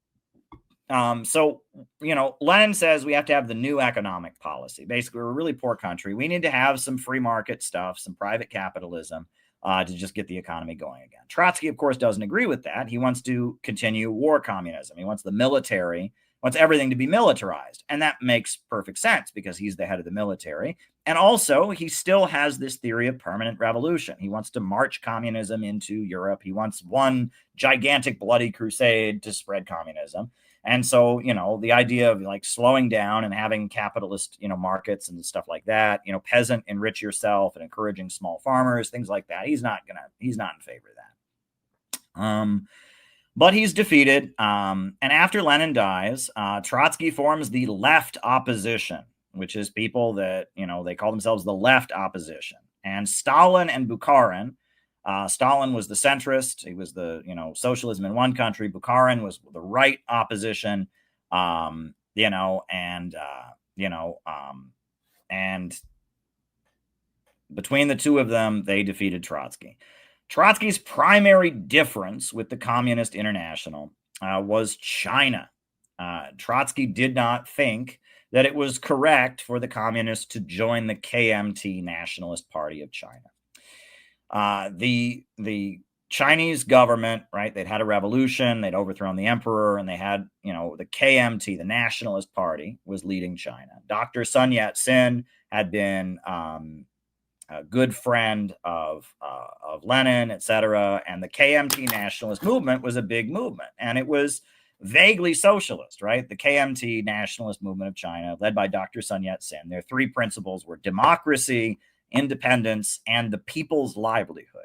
Lenin says we have to have the new economic policy. Basically, we're a really poor country. We need to have some free market stuff, some private capitalism to just get the economy going again. Trotsky, of course, doesn't agree with that. He wants to continue war communism. He wants the military, wants everything to be militarized. And that makes perfect sense because he's the head of the military. And also, he still has this theory of permanent revolution. He wants to march communism into Europe. He wants one gigantic bloody crusade to spread communism. And so, the idea of like slowing down and having capitalist, markets and stuff like that, peasant enrich yourself and encouraging small farmers, things like that. He's not in favor of that. But he's defeated. And after Lenin dies, Trotsky forms the left opposition, which is people that, they call themselves the left opposition. And Stalin and Bukharin, Stalin was the centrist. He was the, socialism in one country. Bukharin was the right opposition, and between the two of them, they defeated Trotsky. Trotsky's primary difference with the Communist International was China. Trotsky did not think that it was correct for the communists to join the KMT Nationalist Party of China. The Chinese government, right? They'd had a revolution, they'd overthrown the emperor, and they had, the KMT, the Nationalist Party, was leading China. Dr. Sun Yat-sen had been a good friend of Lenin, etc. And the KMT nationalist movement was a big movement, and it was vaguely socialist, right? The KMT nationalist movement of China, led by Dr. Sun Yat-sen. Their three principles were democracy, independence, and the people's livelihood.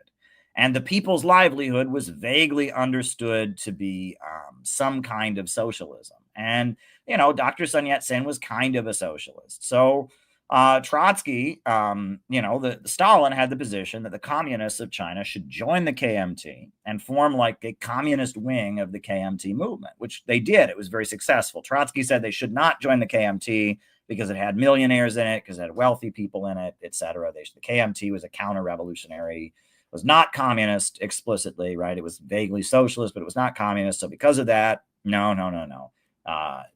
And the people's livelihood was vaguely understood to be some kind of socialism. And, Dr. Sun Yat-sen was kind of a socialist. So Trotsky, Stalin had the position that the communists of China should join the KMT and form like a communist wing of the KMT movement, which they did. It was very successful. Trotsky said they should not join the KMT because it had millionaires in it, because it had wealthy people in it, etc. The KMT was a counter-revolutionary, was not communist explicitly, right? It was vaguely socialist, but it was not communist. So because of that, no.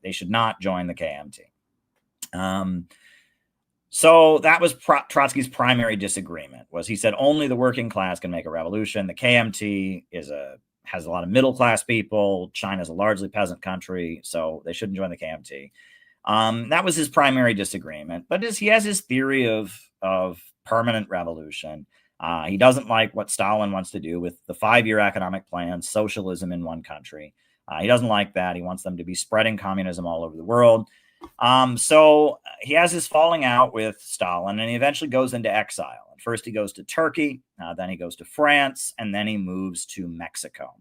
They should not join the KMT. So that was Trotsky's primary disagreement. Was he said only the working class can make a revolution. The KMT has a lot of middle class people. China's a largely peasant country, so they shouldn't join the KMT. That was his primary disagreement. But he has his theory of permanent revolution. He doesn't like what Stalin wants to do with the 5-year economic plan, socialism in one country. He doesn't like that. He wants them to be spreading communism all over the world. So he has his falling out with Stalin, and he eventually goes into exile. And first he goes to Turkey, then he goes to France, and then he moves to Mexico.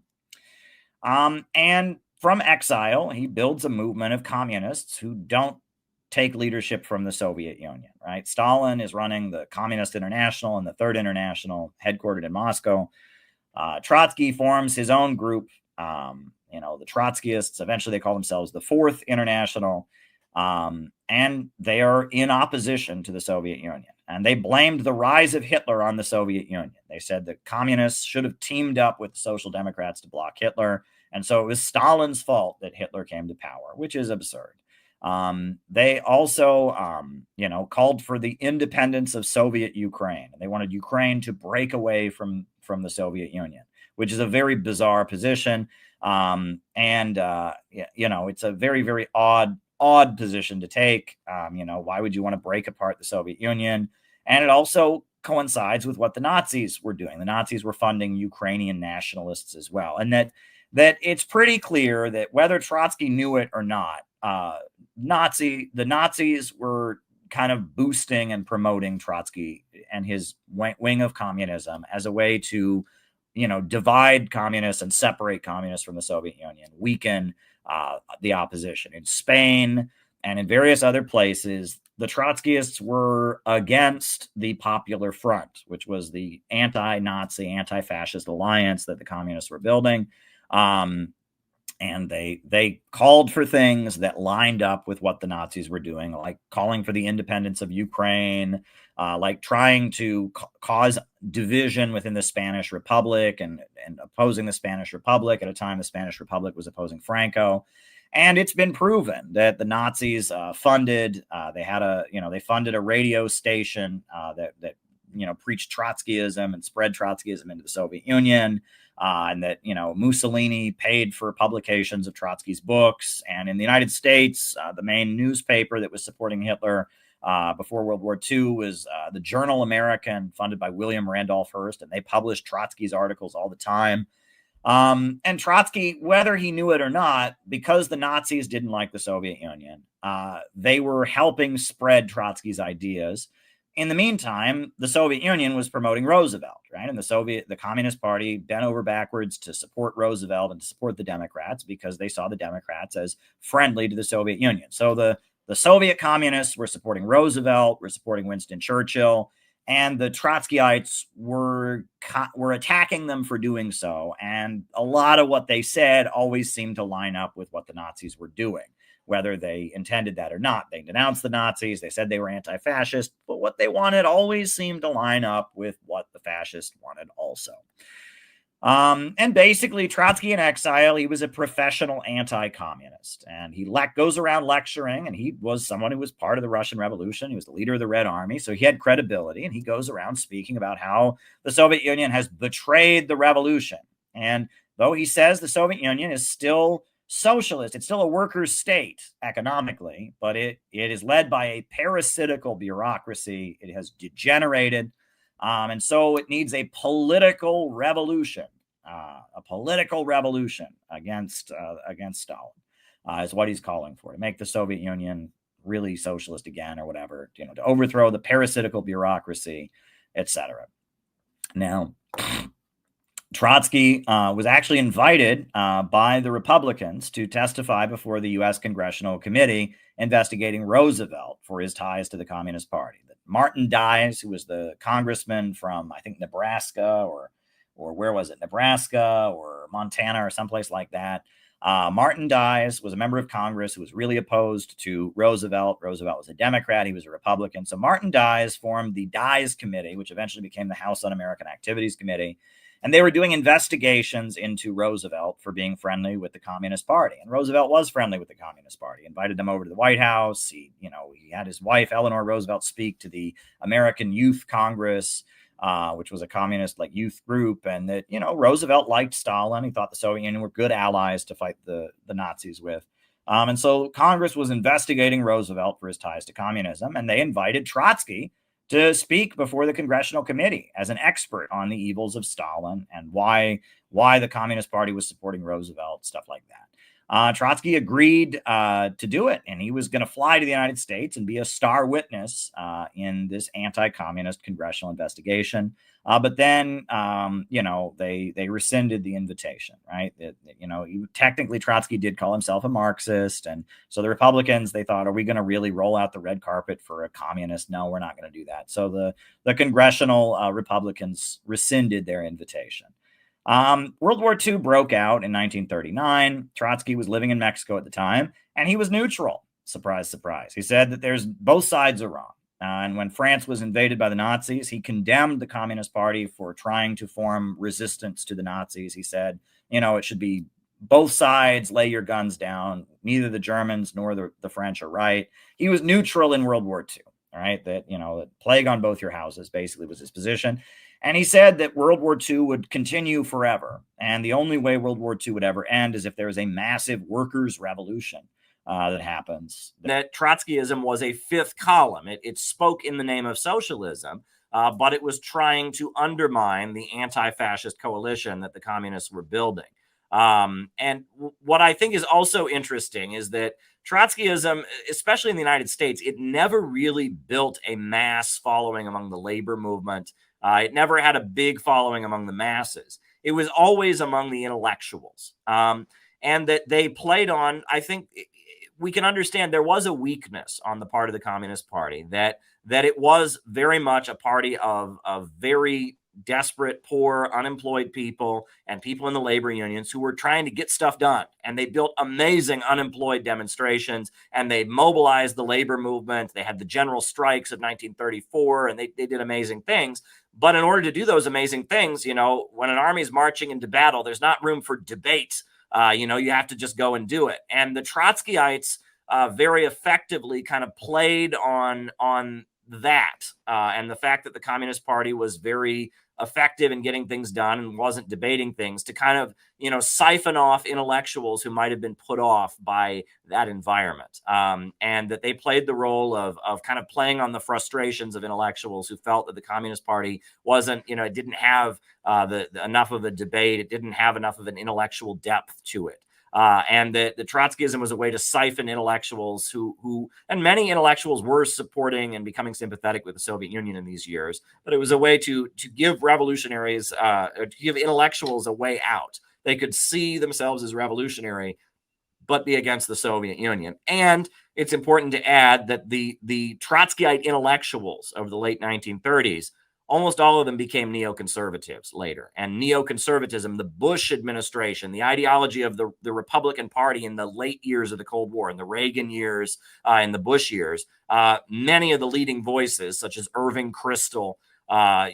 And from exile, he builds a movement of communists who don't take leadership from the Soviet Union, right? Stalin is running the Communist International and the Third International, headquartered in Moscow. Trotsky forms his own group, the Trotskyists. Eventually they call themselves the Fourth International. And they are in opposition to the Soviet Union. And they blamed the rise of Hitler on the Soviet Union. They said that communists should have teamed up with the Social Democrats to block Hitler. And so it was Stalin's fault that Hitler came to power, which is absurd. They also, called for the independence of Soviet Ukraine. They wanted Ukraine to break away from the Soviet Union, which is a very bizarre position. It's a very, very odd position to take. Why would you want to break apart the Soviet Union? And it also coincides with what the Nazis were doing. The Nazis were funding Ukrainian nationalists as well. And that it's pretty clear that whether Trotsky knew it or not, the Nazis were kind of boosting and promoting Trotsky and his wing of communism as a way to, divide communists and separate communists from the Soviet Union, weaken the opposition. In Spain and in various other places, the Trotskyists were against the Popular Front, which was the anti-Nazi, anti-fascist alliance that the communists were building. And they called for things that lined up with what the Nazis were doing, like calling for the independence of Ukraine, like trying to cause division within the Spanish Republic and opposing the Spanish Republic at a time the Spanish Republic was opposing Franco. And it's been proven that the Nazis funded a radio station that preached Trotskyism and spread Trotskyism into the Soviet Union. And that, Mussolini paid for publications of Trotsky's books. And in the United States, the main newspaper that was supporting Hitler before World War II was the Journal American, funded by William Randolph Hearst. And they published Trotsky's articles all the time. And Trotsky, whether he knew it or not, because the Nazis didn't like the Soviet Union, they were helping spread Trotsky's ideas. In the meantime, the Soviet Union was promoting Roosevelt, right? And the Communist Party bent over backwards to support Roosevelt and to support the Democrats because they saw the Democrats as friendly to the Soviet Union. So the Soviet communists were supporting Roosevelt, were supporting Winston Churchill, and the Trotskyites were attacking them for doing so. And a lot of what they said always seemed to line up with what the Nazis were doing, whether they intended that or not. They denounced the Nazis. They said they were anti-fascist, but what they wanted always seemed to line up with what the fascists wanted also. And basically, Trotsky in exile, he was a professional anti-communist, and he goes around lecturing, and he was someone who was part of the Russian Revolution. He was the leader of the Red Army, so he had credibility, and he goes around speaking about how the Soviet Union has betrayed the revolution. And though he says the Soviet Union is still socialist, it's still a workers' state economically, but it is led by a parasitical bureaucracy. It has degenerated, and so it needs a political revolution against Stalin, is what he's calling for, to make the Soviet Union really socialist again, or whatever, to overthrow the parasitical bureaucracy, etc. Now, Trotsky was actually invited by the Republicans to testify before the U.S. Congressional Committee investigating Roosevelt for his ties to the Communist Party. That Martin Dies, who was the congressman from, I think, Nebraska or where was it, Nebraska or Montana or someplace like that. Martin Dies was a member of Congress who was really opposed to Roosevelt. Roosevelt was a Democrat. He was a Republican. So Martin Dies formed the Dies Committee, which eventually became the House Un-American Activities Committee. And they were doing investigations into Roosevelt for being friendly with the Communist Party. And Roosevelt was friendly with the Communist Party, invited them over to the White House. He had his wife, Eleanor Roosevelt, speak to the American Youth Congress, which was a communist youth group. And that, Roosevelt liked Stalin. He thought the Soviet Union were good allies to fight the Nazis with. And so Congress was investigating Roosevelt for his ties to communism. And they invited Trotsky to speak before the Congressional Committee as an expert on the evils of Stalin and why the Communist Party was supporting Roosevelt, stuff like that. Trotsky agreed to do it, and he was going to fly to the United States and be a star witness in this anti-communist congressional investigation. But then, they rescinded the invitation, right? Technically, Trotsky did call himself a Marxist. And so the Republicans, they thought, are we going to really roll out the red carpet for a communist? No, we're not going to do that. So the congressional Republicans rescinded their invitation. World War II broke out in 1939. Trotsky was living in Mexico at the time, and he was neutral. Surprise, surprise. He said that both sides are wrong. And when France was invaded by the Nazis, he condemned the Communist Party for trying to form resistance to the Nazis. He said, it should be both sides, lay your guns down. Neither the Germans nor the French are right. He was neutral in World War II, all right? That, plague on both your houses basically was his position. And he said that World War II would continue forever. And the only way World War II would ever end is if there was a massive workers' revolution that happens. That Trotskyism was a fifth column. It spoke in the name of socialism, but it was trying to undermine the anti-fascist coalition that the communists were building. And what I think is also interesting is that Trotskyism, especially in the United States, it never really built a mass following among the labor movement. It never had a big following among the masses. It was always among the intellectuals. And that they played on, I think we can understand there was a weakness on the part of the Communist Party, that it was very much a party of very desperate, poor, unemployed people and people in the labor unions who were trying to get stuff done. And they built amazing unemployed demonstrations, and they mobilized the labor movement. They had the general strikes of 1934, and they did amazing things. But in order to do those amazing things, when an army is marching into battle, there's not room for debate. You have to just go and do it. And the Trotskyites very effectively kind of played on that and the fact that the Communist Party was very effective in getting things done and wasn't debating things to kind of, siphon off intellectuals who might have been put off by that environment. And that they played the role of kind of playing on the frustrations of intellectuals who felt that the Communist Party wasn't, it didn't have enough of a debate. It didn't have enough of an intellectual depth to it. And that the Trotskyism was a way to siphon intellectuals who and many intellectuals were supporting and becoming sympathetic with the Soviet Union in these years. But it was a way to give revolutionaries, to give intellectuals a way out. They could see themselves as revolutionary, but be against the Soviet Union. And it's important to add that the Trotskyite intellectuals of the late 1930s, almost all of them became neoconservatives later. And neoconservatism, the Bush administration, the ideology of the Republican Party in the late years of the Cold War, in the Reagan years, in the Bush years, many of the leading voices, such as Irving Kristol,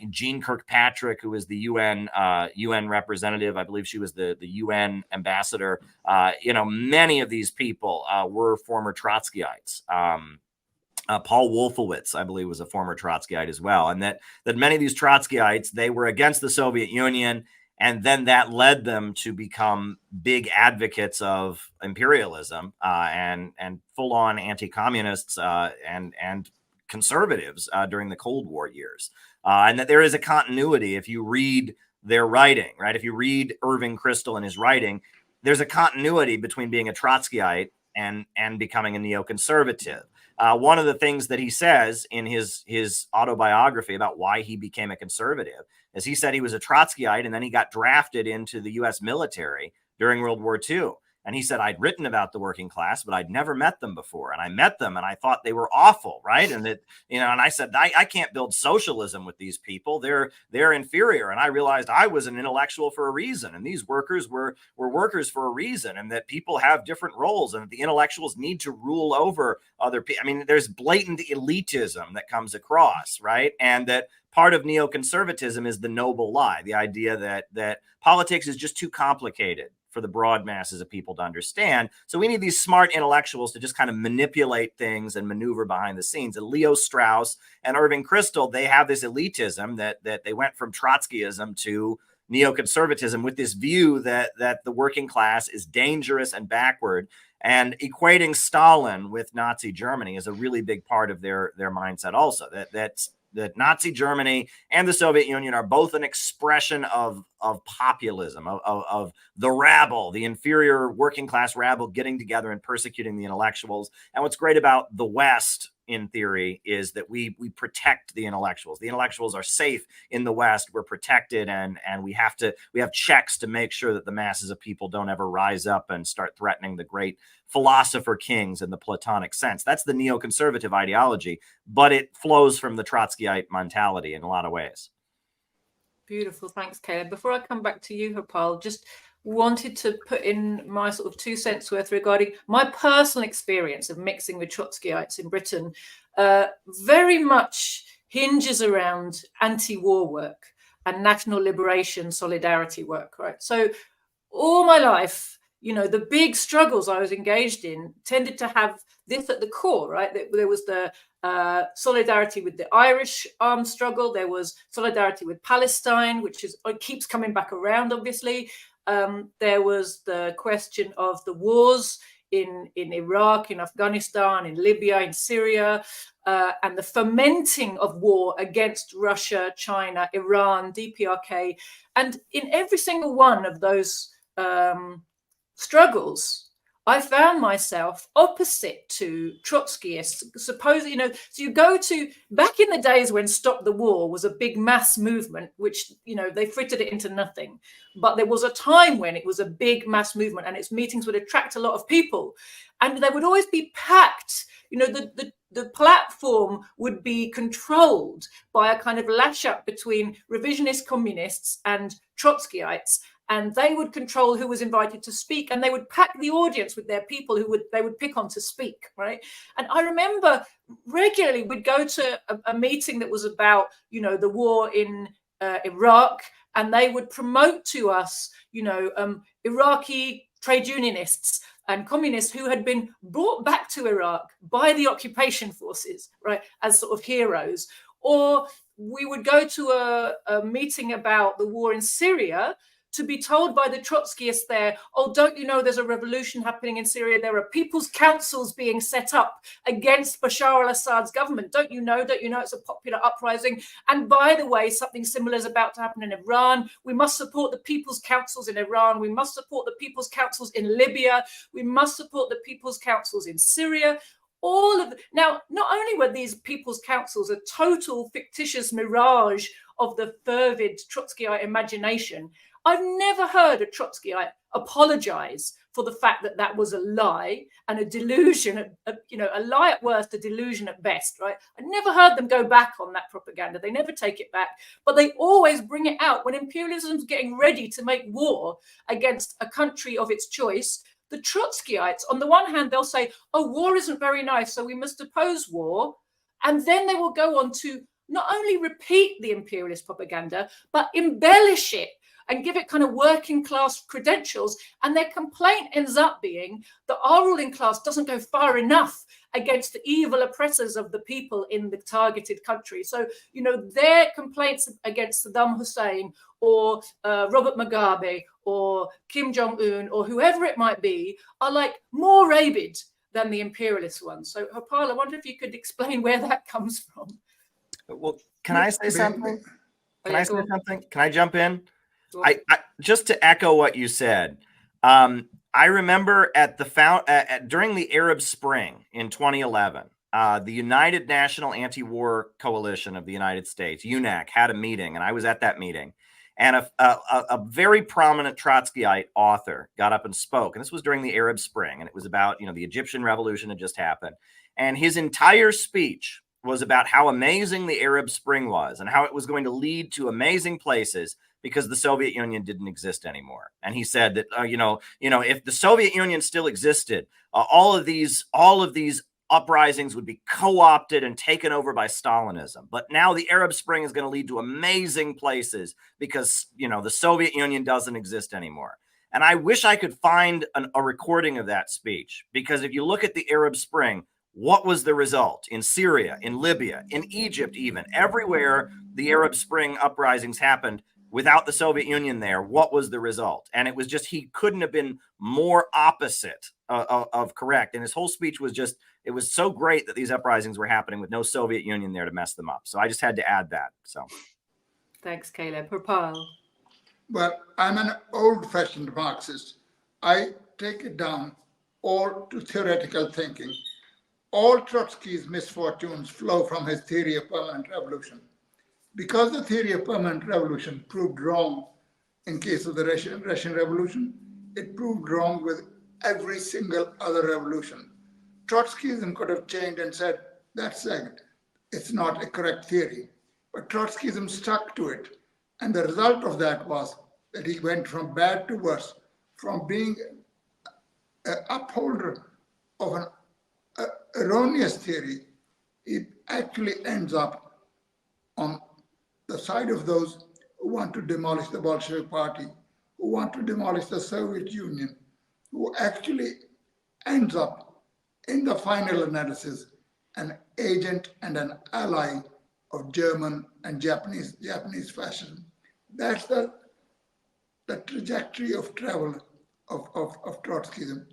Jean Kirkpatrick, who was the UN representative, I believe she was the UN ambassador. Many of these people were former Trotskyites. Paul Wolfowitz, I believe, was a former Trotskyite as well. And that many of these Trotskyites, they were against the Soviet Union. And then that led them to become big advocates of imperialism and full-on anti-communists and conservatives during the Cold War years. And that there is a continuity if you read their writing, right? If you read Irving Kristol and his writing, there's a continuity between being a Trotskyite and becoming a neoconservative. One of the things that he says in his autobiography about why he became a conservative is he said he was a Trotskyite and then he got drafted into the U.S. military during World War II. And he said, I'd written about the working class, but I'd never met them before. And I met them and I thought they were awful, right? And that, and I said, I can't build socialism with these people. They're inferior. And I realized I was an intellectual for a reason. And these workers were workers for a reason, and that people have different roles, and that the intellectuals need to rule over other people. I mean, there's blatant elitism that comes across, right? And that part of neoconservatism is the noble lie, the idea that politics is just too complicated for the broad masses of people to understand. So we need these smart intellectuals to just kind of manipulate things and maneuver behind the scenes. And Leo Strauss and Irving Kristol, they have this elitism that they went from Trotskyism to neoconservatism with this view that the working class is dangerous and backward. And equating Stalin with Nazi Germany is a really big part of their mindset also, that Nazi Germany and the Soviet Union are both an expression of populism, of the rabble, the inferior working class rabble getting together and persecuting the intellectuals. And what's great about the West, in theory, is that we protect the intellectuals. The intellectuals are safe in the West. We're protected, and we have checks to make sure that the masses of people don't ever rise up and start threatening the great philosopher kings in the Platonic sense. That's the neoconservative ideology, but it flows from the Trotskyite mentality in a lot of ways. Beautiful. Thanks, Caleb. Before I come back to you, Harpal, just wanted to put in my sort of 2 cents worth regarding my personal experience of mixing with Trotskyites in Britain. Very much hinges around anti-war work and national liberation solidarity work, right? So all my life, the big struggles I was engaged in tended to have this at the core, right? There was the solidarity with the Irish armed struggle. There was solidarity with Palestine, which keeps coming back around, obviously. There was the question of the wars in Iraq, in Afghanistan, in Libya, in Syria, and the fomenting of war against Russia, China, Iran, DPRK. And in every single one of those struggles, I found myself opposite to Trotskyists. Suppose, so you go to back in the days when Stop the War was a big mass movement, which, they frittered it into nothing. But there was a time when it was a big mass movement and its meetings would attract a lot of people. And they would always be packed. The platform would be controlled by a kind of lash up between revisionist communists and Trotskyites. And they would control who was invited to speak, and they would pack the audience with their people they would pick on to speak, right? And I remember regularly we'd go to a meeting that was about, the war in Iraq, and they would promote to us, Iraqi trade unionists and communists who had been brought back to Iraq by the occupation forces, right, as sort of heroes. Or we would go to a meeting about the war in Syria, to be told by the Trotskyists there, oh, don't you know there's a revolution happening in Syria? There are people's councils being set up against Bashar al-Assad's government. Don't you know it's a popular uprising? And by the way, something similar is about to happen in Iran. We must support the people's councils in Iran. We must support the people's councils in Libya. We must support the people's councils in Syria. Now, not only were these people's councils a total fictitious mirage of the fervid Trotskyite imagination, I've never heard a Trotskyite apologize for the fact that was a lie and a delusion, a lie at worst, a delusion at best, right? I never heard them go back on that propaganda. They never take it back, but they always bring it out when imperialism's getting ready to make war against a country of its choice. The Trotskyites, on the one hand, they'll say, oh, war isn't very nice, so we must oppose war. And then they will go on to not only repeat the imperialist propaganda, but embellish it and give it kind of working class credentials. And their complaint ends up being that our ruling class doesn't go far enough against the evil oppressors of the people in the targeted country. So, their complaints against Saddam Hussein or Robert Mugabe or Kim Jong-un or whoever it might be are like more rabid than the imperialist ones. So, Harpal, I wonder if you could explain where that comes from. Well, can I say something? Can I jump in? I just to echo what you said, I remember during the Arab Spring in 2011, the United National Anti-War Coalition of the United States, UNAC, had a meeting, and I was at that meeting. And a very prominent Trotskyite author got up and spoke. And this was during the Arab Spring. And it was about, the Egyptian revolution had just happened. And his entire speech was about how amazing the Arab Spring was and how it was going to lead to amazing places because the Soviet Union didn't exist anymore. And he said that, if the Soviet Union still existed, all of these uprisings would be co-opted and taken over by Stalinism. But now the Arab Spring is going to lead to amazing places because, the Soviet Union doesn't exist anymore. And I wish I could find a recording of that speech, because if you look at the Arab Spring, what was the result? In Syria, in Libya, in Egypt, even everywhere the Arab Spring uprisings happened without the Soviet Union there, what was the result? And it was just, he couldn't have been more opposite of correct. And his whole speech was just, it was so great that these uprisings were happening with no Soviet Union there to mess them up. So I just had to add that. So thanks, Caleb. Harpal. Well, I'm an old-fashioned Marxist. I take it down all to theoretical thinking. All Trotsky's misfortunes flow from his theory of permanent revolution. Because the theory of permanent revolution proved wrong in case of the Russian Revolution, it proved wrong with every single other revolution. Trotskyism could have changed and said, that's it, it's not a correct theory. But Trotskyism stuck to it. And the result of that was that he went from bad to worse, from being an upholder of an erroneous theory. It actually ends up on the side of those who want to demolish the Bolshevik Party, who want to demolish the Soviet Union, who actually ends up, in the final analysis, an agent and an ally of German and Japanese fascism. That's the trajectory of travel of Trotskyism.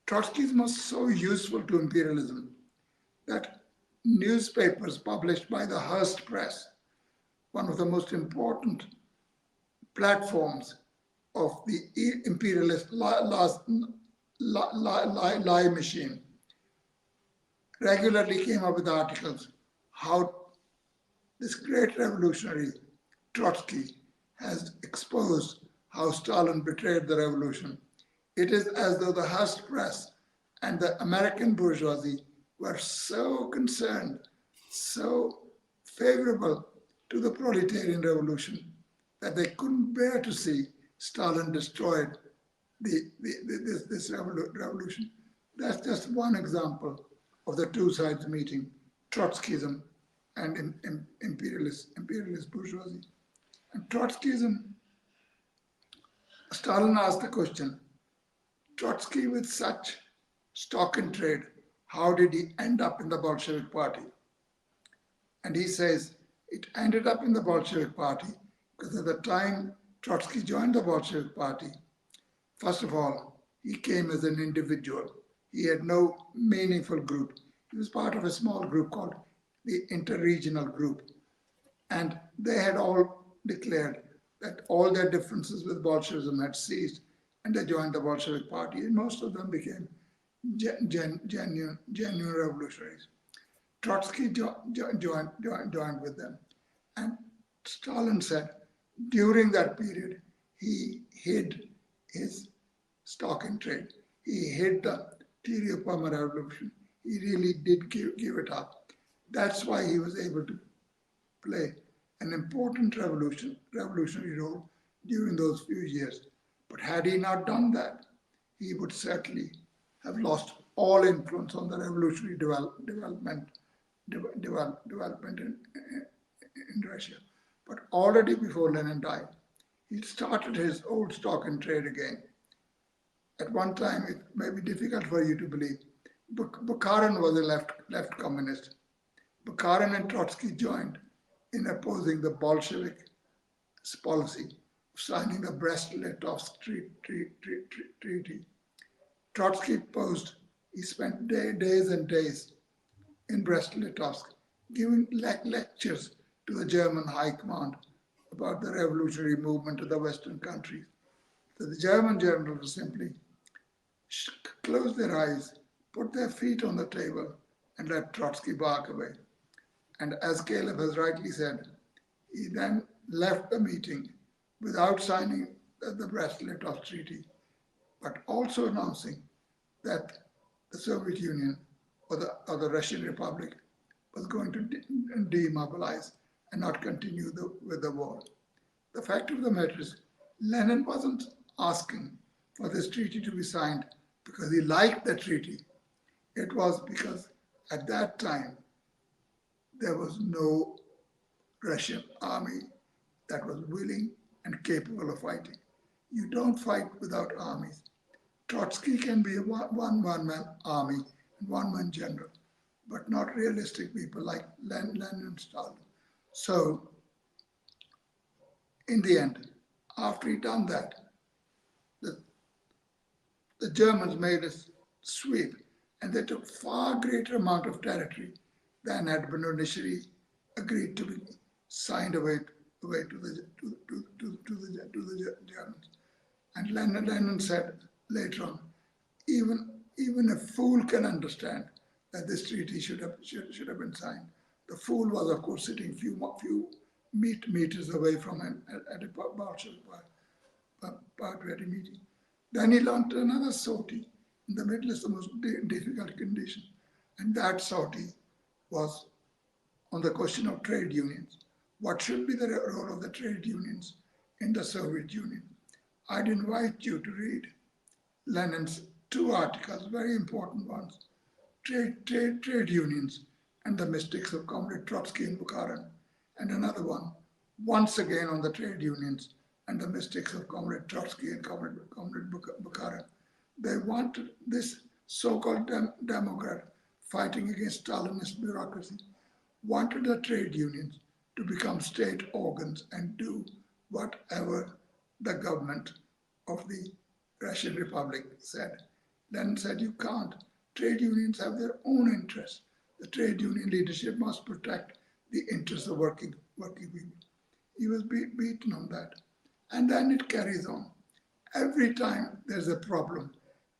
Trotskyism was so useful to imperialism that newspapers published by the Hearst Press, one of the most important platforms of the imperialist lie machine, regularly came up with articles how this great revolutionary Trotsky has exposed how Stalin betrayed the revolution. It is as though the Hearst Press and the American bourgeoisie were so concerned, so favorable to the proletarian revolution, that they couldn't bear to see Stalin destroyed this revolution. That's just one example of the two sides meeting, Trotskyism and imperialist bourgeoisie. And Trotskyism, Stalin asked the question, Trotsky with such stock in trade, how did he end up in the Bolshevik Party? And he says, it ended up in the Bolshevik Party because at the time Trotsky joined the Bolshevik Party, first of all, he came as an individual. He had no meaningful group. He was part of a small group called the Interregional Group. And they had all declared that all their differences with Bolshevism had ceased, and they joined the Bolshevik Party, and most of them became genuine revolutionaries. Trotsky joined with them. And Stalin said, during that period, he hid his stock in trade. He hid the theory of permanent revolution. He really did give it up. That's why he was able to play an important revolutionary role during those few years. But had he not done that, he would certainly have lost all influence on the revolutionary development in Russia. But already before Lenin died, he started his old stock in trade again. At one time, it may be difficult for you to believe, Bukharin was a left communist. Bukharin and Trotsky joined in opposing the Bolshevik policy of signing the Brest-Litovsk Treaty. Trotsky opposed. He spent days and days in Brest-Litovsk giving lectures to the German High Command about the revolutionary movement of the Western countries. So the German generals simply closed their eyes, put their feet on the table, and let Trotsky bark away. And as Caleb has rightly said, he then left the meeting without signing the Brest-Litovsk Treaty, but also announcing that the Soviet Union or the Russian Republic was going to demobilize and not continue with the war. The fact of the matter is, Lenin wasn't asking for this treaty to be signed because he liked the treaty. It was because at that time there was no Russian army that was willing and capable of fighting. You don't fight without armies. Trotsky can be a one-man army and one-man general, but not realistic people like Lenin and Stalin. So, in the end, after he done that, the Germans made a sweep, and they took far greater amount of territory than had been initially agreed to be signed away to the Germans. And Lenin said later on, even a fool can understand that this treaty should have been signed. The fool was, of course, sitting few meters away from him at a Bolshevik party meeting. Then he launched another sortie in the middle of the most difficult condition, and that sortie was on the question of trade unions. What should be the role of the trade unions in the Soviet Union? I'd invite you to read Lenin's two articles, very important ones, Trade Unions and the Mystics of Comrade Trotsky in Bukharin, and another one, once again on the trade unions and the mystics of Comrade Trotsky and Comrade Bukharin. They wanted this so-called Democrat fighting against Stalinist bureaucracy, wanted the trade unions to become state organs and do whatever the government of the Russian Republic said. Lenin said, you can't. Trade unions have their own interests. The trade union leadership must protect the interests of working people. He was beaten on that. And then it carries on. Every time there's a problem,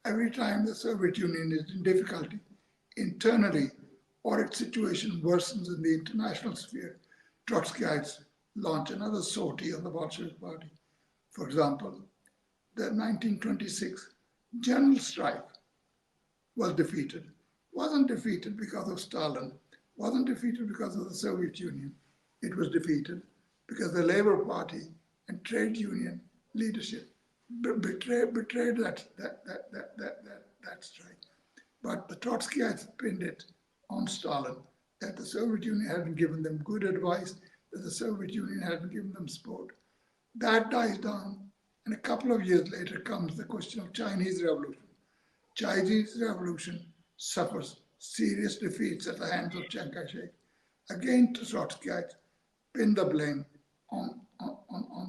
every time the Soviet Union is in difficulty internally or its situation worsens in the international sphere, Trotskyites launch another sortie on the Bolshevik Party. For example, the 1926 general strike was defeated. Wasn't defeated because of Stalin, wasn't defeated because of the Soviet Union. It was defeated because the Labour Party and trade union leadership betrayed that strike. But the Trotskyites pinned it on Stalin, that the Soviet Union hadn't given them good advice, that the Soviet Union hadn't given them support. That dies down, and a couple of years later comes the question of Chinese Revolution. Chinese Revolution suffers serious defeats at the hands of Chiang Kai-shek. Again, the Trotskyites pin the blame on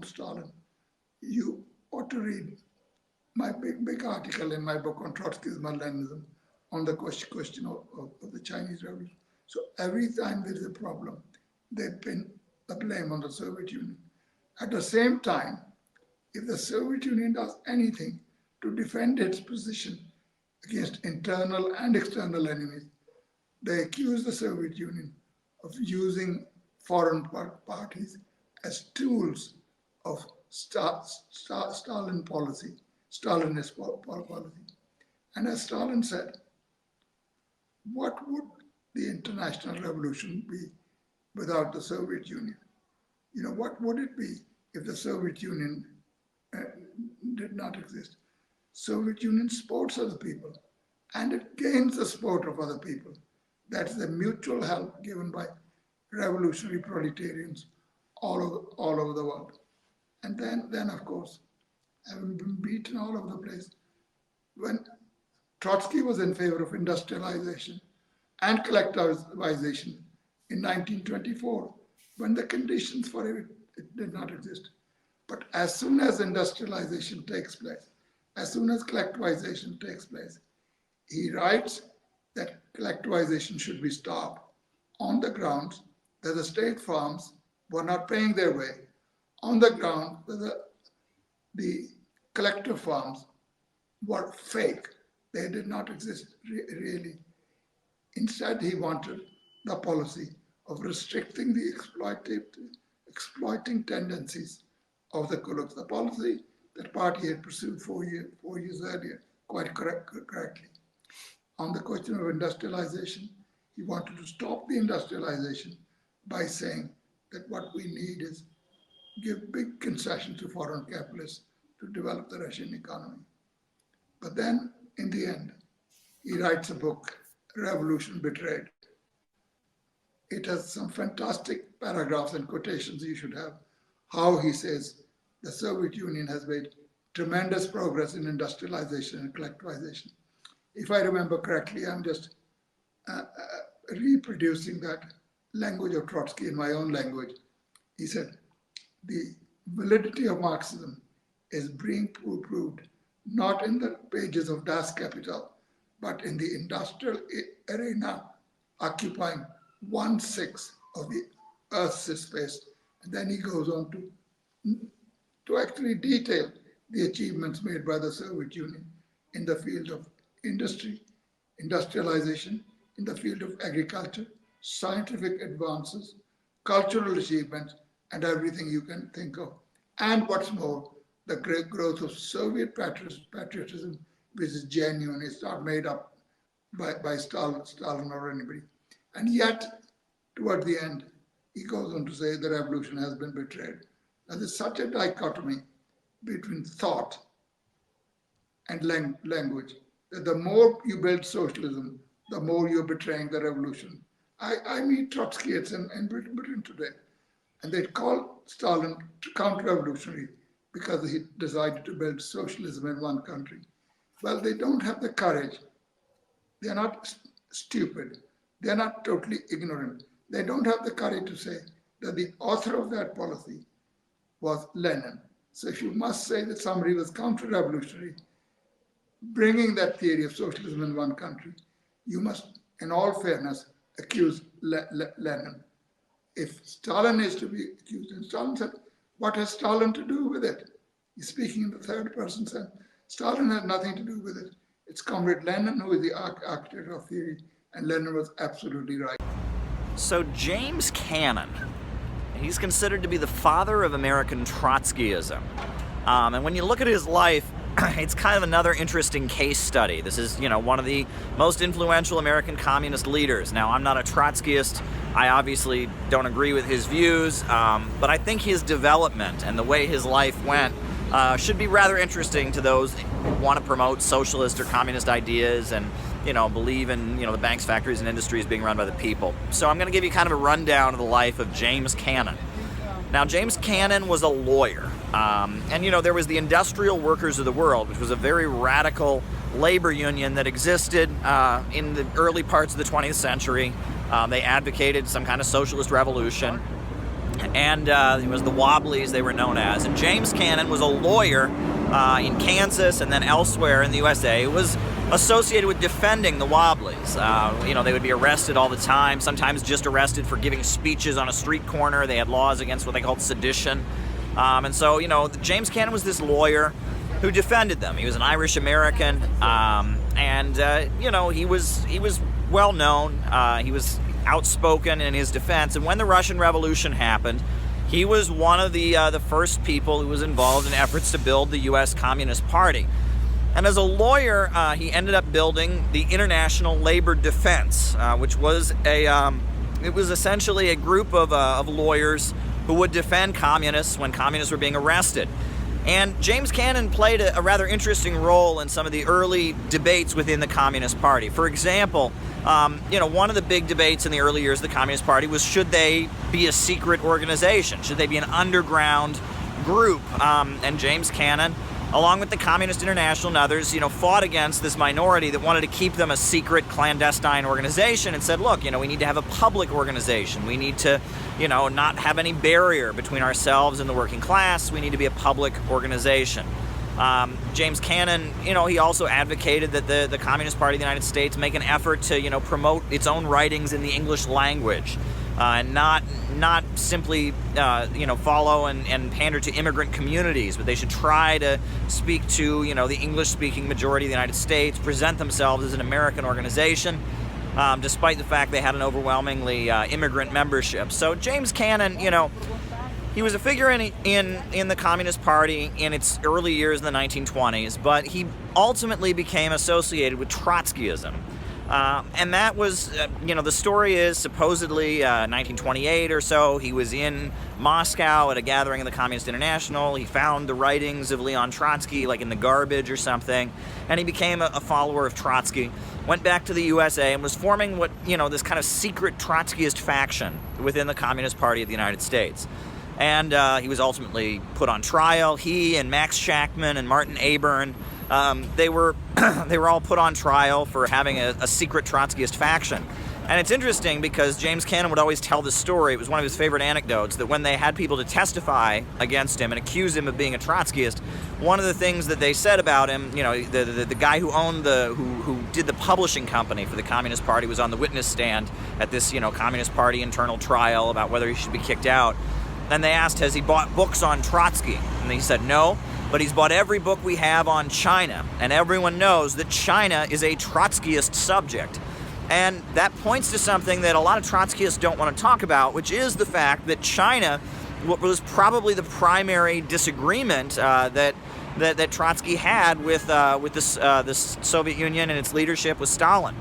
Stalin. You ought to read my big article in my book on Trotskyism and Leninism on the question of the Chinese Revolution. So every time there is a problem, they pin the blame on the Soviet Union. At the same time, if the Soviet Union does anything to defend its position against internal and external enemies, they accuse the Soviet Union of using foreign parties as tools of Stalin policy, Stalinist policy. And as Stalin said, what would the international revolution be without the Soviet Union? You know, what would it be if the Soviet Union did not exist? Soviet Union supports other people, and it gains the support of other people. That's the mutual help given by revolutionary proletarians all over the world. And then of course, having been beaten all over the place, when Trotsky was in favor of industrialization and collectivization in 1924, when the conditions for it did not exist. But as soon as industrialization takes place, as soon as collectivization takes place, he writes that collectivization should be stopped on the grounds that the state farms were not paying their way, on the ground that the collective farms were fake. They did not exist really. Instead, he wanted the policy of restricting the exploiting tendencies of the Kulaks, the policy that party had pursued 4 years earlier, quite correctly. On the question of industrialization, he wanted to stop the industrialization by saying that what we need is give big concessions to foreign capitalists to develop the Russian economy. But then, in the end, he writes a book, Revolution Betrayed. It has some fantastic paragraphs and quotations you should have, how he says the Soviet Union has made tremendous progress in industrialization and collectivization. If I remember correctly, I'm just reproducing that language of Trotsky in my own language. He said, the validity of Marxism is being proved not in the pages of Das Kapital, but in the industrial arena, occupying 1/6 of the Earth's space. And then he goes on to actually detail the achievements made by the Soviet Union in the field of industry, industrialization, in the field of agriculture, scientific advances, cultural achievements, and everything you can think of. And what's more, the great growth of Soviet patriotism, which is genuine, it's not made up by Stalin or anybody. And yet, toward the end, he goes on to say the revolution has been betrayed. Now, there's such a dichotomy between thought and language that the more you build socialism, the more you're betraying the revolution. I meet Trotskyists in Britain today, and they call Stalin counter-revolutionary because he decided to build socialism in one country. Well, they don't have the courage. They're not stupid. They're not totally ignorant. They don't have the courage to say that the author of that policy was Lenin. So if you must say that somebody was counter-revolutionary, bringing that theory of socialism in one country, you must, in all fairness, accuse Lenin. If Stalin is to be accused, and Stalin said, what has Stalin to do with it? He's speaking in the third person sense. Stalin had nothing to do with it. It's Comrade Lenin who is the architect of theory, and Lenin was absolutely right. So James Cannon, he's considered to be the father of American Trotskyism. And when you look at his life, it's kind of another interesting case study. This is, one of the most influential American communist leaders. Now, I'm not a Trotskyist. I obviously don't agree with his views, but I think his development and the way his life went should be rather interesting to those who want to promote socialist or communist ideas and, believe in, the banks, factories, and industries being run by the people. So I'm going to give you kind of a rundown of the life of James Cannon. Now, James Cannon was a lawyer, and there was the Industrial Workers of the World, which was a very radical labor union that existed in the early parts of the 20th century. They advocated some kind of socialist revolution, and it was the Wobblies they were known as. And James Cannon was a lawyer in Kansas and then elsewhere in the USA. It was associated with defending the Wobblies. They would be arrested all the time, sometimes just arrested for giving speeches on a street corner. They had laws against what they called sedition. And so, James Cannon was this lawyer who defended them. He was an Irish American, and he was well known. He was outspoken in his defense. And when the Russian Revolution happened, he was one of the first people who was involved in efforts to build the U.S. Communist Party. And as a lawyer, he ended up building the International Labor Defense, which was it was essentially a group of lawyers who would defend communists when communists were being arrested. And James Cannon played a rather interesting role in some of the early debates within the Communist Party. For example, one of the big debates in the early years of the Communist Party was, should they be a secret organization? Should they be an underground group? And James Cannon, along with the Communist International and others, fought against this minority that wanted to keep them a secret, clandestine organization and said, look, we need to have a public organization. We need to, not have any barrier between ourselves and the working class. We need to be a public organization. James Cannon, he also advocated that the Communist Party of the United States make an effort to, promote its own writings in the English language. And not simply, follow and pander to immigrant communities, but they should try to speak to, the English-speaking majority of the United States, present themselves as an American organization, despite the fact they had an overwhelmingly immigrant membership. So James Cannon, he was a figure in the Communist Party in its early years in the 1920s, but he ultimately became associated with Trotskyism. And that was, the story is supposedly 1928 or so. He was in Moscow at a gathering of the Communist International. He found the writings of Leon Trotsky, like in the garbage or something, and he became a follower of Trotsky. Went back to the USA and was forming what, this kind of secret Trotskyist faction within the Communist Party of the United States. And he was ultimately put on trial. He and Max Shachtman and Martin Aburn, they were all put on trial for having a secret Trotskyist faction. And it's interesting because James Cannon would always tell this story. It was one of his favorite anecdotes, that when they had people to testify against him and accuse him of being a Trotskyist, one of the things that they said about him, the guy who owned who did the publishing company for the Communist Party was on the witness stand at this, Communist Party internal trial about whether he should be kicked out. And they asked, has he bought books on Trotsky? And he said, no, but he's bought every book we have on China. And everyone knows that China is a Trotskyist subject. And that points to something that a lot of Trotskyists don't want to talk about, which is the fact that China was probably the primary disagreement that Trotsky had with the Soviet Union and its leadership with Stalin.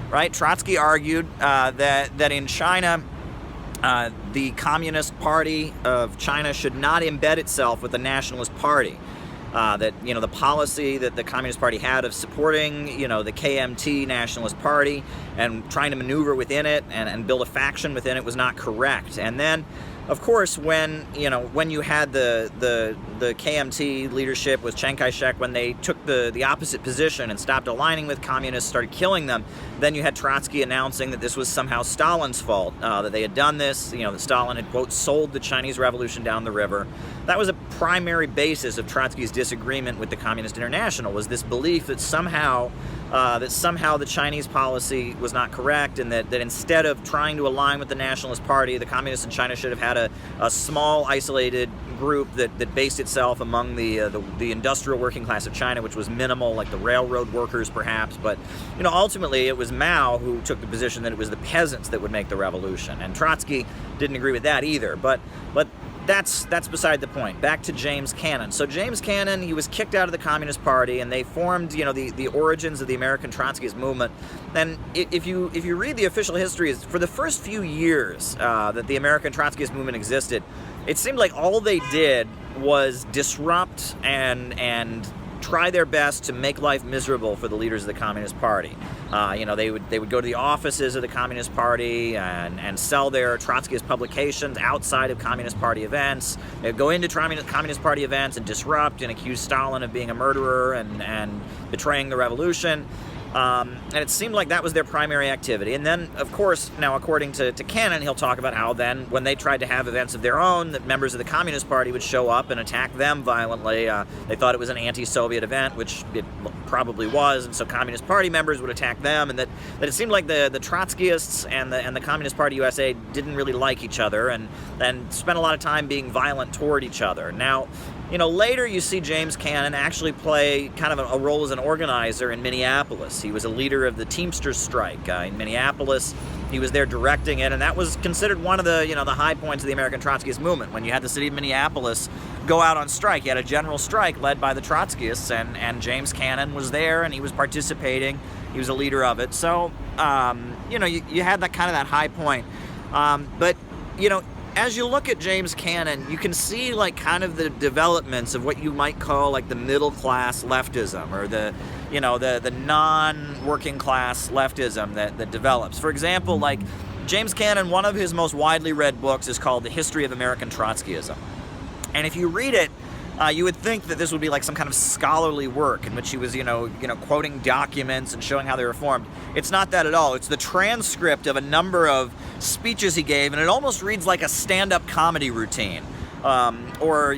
Right? Trotsky argued that in China, the Communist Party of China should not embed itself with the Nationalist Party. That, the policy that the Communist Party had of supporting, the KMT Nationalist Party and trying to maneuver within it and build a faction within it was not correct. And then, of course, when you had the KMT leadership with Chiang Kai-shek, when they took the opposite position and stopped aligning with communists, started killing them, then you had Trotsky announcing that this was somehow Stalin's fault, that they had done this, that Stalin had, quote, sold the Chinese Revolution down the river. That was a primary basis of Trotsky's disagreement with the Communist International, was this belief that somehow the Chinese policy was not correct, and that instead of trying to align with the Nationalist Party, the communists in China should have had a small, isolated group that based itself among the industrial working class of China, which was minimal, like the railroad workers perhaps. But ultimately it was Mao who took the position that it was the peasants that would make the revolution, and Trotsky didn't agree with that either. But that's beside the point. Back to James Cannon. So James Cannon, he was kicked out of the Communist Party, and they formed, the origins of the American Trotskyist movement. And if you read the official history, for the first few years that the American Trotskyist movement existed, it seemed like all they did was disrupt and try their best to make life miserable for the leaders of the Communist Party. They would go to the offices of the Communist Party and sell their Trotskyist publications outside of Communist Party events. They'd go into Communist Party events and disrupt and accuse Stalin of being a murderer and betraying the revolution. And it seemed like that was their primary activity. And then, of course, now according to Cannon, he'll talk about how then, when they tried to have events of their own, that members of the Communist Party would show up and attack them violently. They thought it was an anti-Soviet event, which it probably was, and so Communist Party members would attack them, and that it seemed like the Trotskyists and the Communist Party USA didn't really like each other and spent a lot of time being violent toward each other. Now, later you see James Cannon actually play kind of a role as an organizer in Minneapolis. He was a leader of the Teamsters strike in Minneapolis. He was there directing it, and that was considered one of the high points of the American Trotskyist movement, when you had the city of Minneapolis go out on strike. You had a general strike led by the Trotskyists, and James Cannon was there, and he was participating. He was a leader of it. So, you had that kind of that high point. But as you look at James Cannon, you can see like kind of the developments of what you might call like the middle class leftism, or the non-working class leftism that develops. For example, like James Cannon, one of his most widely read books is called The History of American Trotskyism. And if you read it, you would think that this would be like some kind of scholarly work in which he was, quoting documents and showing how they were formed. It's not that at all. It's the transcript of a number of speeches he gave, and it almost reads like a stand-up comedy routine, or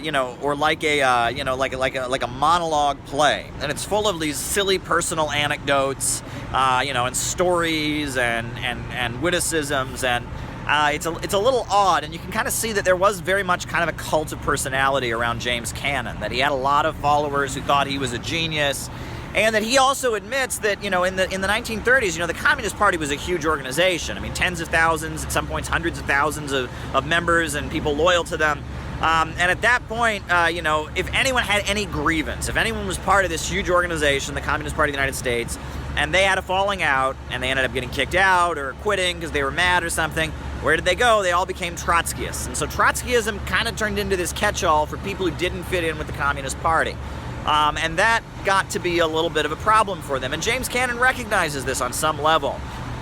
like a monologue play. And it's full of these silly personal anecdotes, and stories and witticisms, and it's a little odd, and you can kind of see that there was very much kind of a cult of personality around James Cannon, that he had a lot of followers who thought he was a genius, and that he also admits that, in the 1930s, the Communist Party was a huge organization. I mean, tens of thousands, at some points hundreds of thousands of members and people loyal to them. And at that point, if anyone had any grievance, if anyone was part of this huge organization, the Communist Party of the United States, and they had a falling out, and they ended up getting kicked out or quitting because they were mad or something, where did they go? They all became Trotskyists. And so Trotskyism kind of turned into this catch-all for people who didn't fit in with the Communist Party. And that got to be a little bit of a problem for them. And James Cannon recognizes this on some level.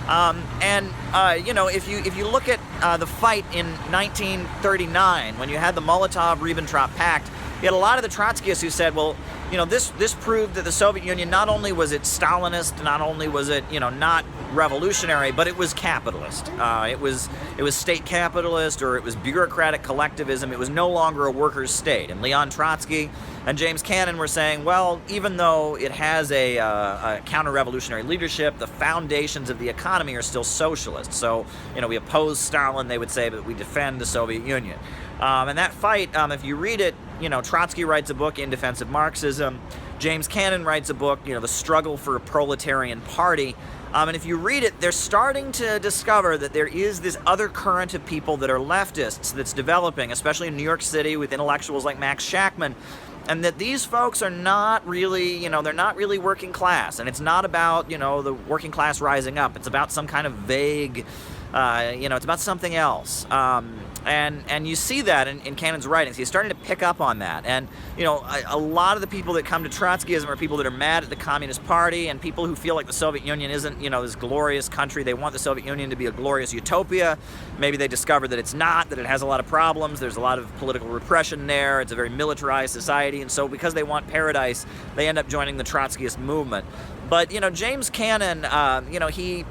If you look at the fight in 1939, when you had the Molotov-Ribbentrop Pact, you had a lot of the Trotskyists who said, well, this proved that the Soviet Union, not only was it Stalinist, not only was it, not revolutionary, but it was capitalist. It was state capitalist, or it was bureaucratic collectivism. It was no longer a workers' state. And Leon Trotsky and James Cannon were saying, well, even though it has a counter-revolutionary leadership, the foundations of the economy are still socialist. So, we oppose Stalin, they would say, but we defend the Soviet Union. And that fight, if you read it, Trotsky writes a book, In Defense of Marxism. James Cannon writes a book, The Struggle for a Proletarian Party. And if you read it, they're starting to discover that there is this other current of people that are leftists that's developing, especially in New York City with intellectuals like Max Shachtman, and that these folks are not really, they're not really working class. And it's not about, the working class rising up. It's about some kind of vague, it's about something else. And you see that in Cannon's writings. He's starting to pick up on that. And, a lot of the people that come to Trotskyism are people that are mad at the Communist Party and people who feel like the Soviet Union isn't, this glorious country. They want the Soviet Union to be a glorious utopia. Maybe they discover that it's not, that it has a lot of problems. There's a lot of political repression there. It's a very militarized society. And so because they want paradise, they end up joining the Trotskyist movement. But, James Cannon, he,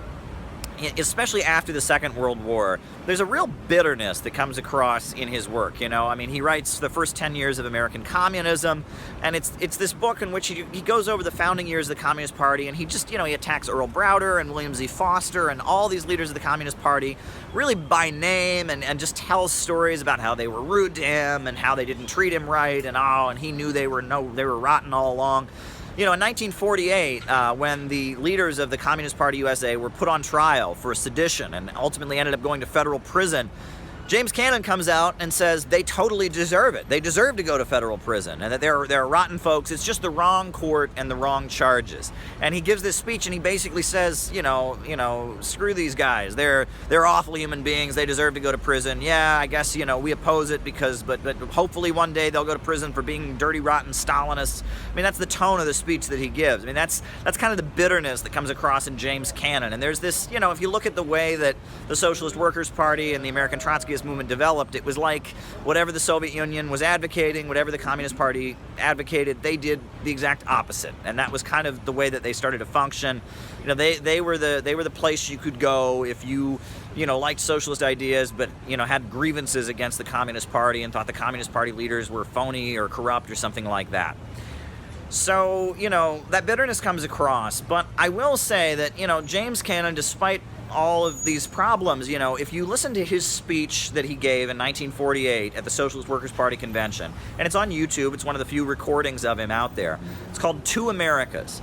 especially after the Second World War, there's a real bitterness that comes across in his work. He writes the first 10 years of American communism, and it's this book in which he goes over the founding years of the Communist Party, and he just, he attacks Earl Browder and William Z. Foster and all these leaders of the Communist Party really by name, and just tells stories about how they were rude to him and how they didn't treat him right, and he knew they were rotten all along. In 1948, when the leaders of the Communist Party USA were put on trial for sedition and ultimately ended up going to federal prison, James Cannon comes out and says they totally deserve it. They deserve to go to federal prison, and that they're rotten folks. It's just the wrong court and the wrong charges. And he gives this speech, and he basically says, screw these guys. They're awful human beings. They deserve to go to prison. Yeah, I guess we oppose it but hopefully one day they'll go to prison for being dirty, rotten Stalinists. I mean, that's the tone of the speech that he gives. I mean, that's kind of the bitterness that comes across in James Cannon. And there's this, if you look at the way that the Socialist Workers' Party and the American Trotskyist movement developed, it was like whatever the Soviet Union was advocating, whatever the Communist Party advocated, they did the exact opposite. And that was kind of the way that they started to function. They were the place you could go if you liked socialist ideas, but had grievances against the Communist Party and thought the Communist Party leaders were phony or corrupt or something like that. So, that bitterness comes across. But I will say that, James Cannon, despite all of these problems, if you listen to his speech that he gave in 1948 at the Socialist Workers' Party convention, and it's on YouTube, it's one of the few recordings of him out there. It's called Two Americas.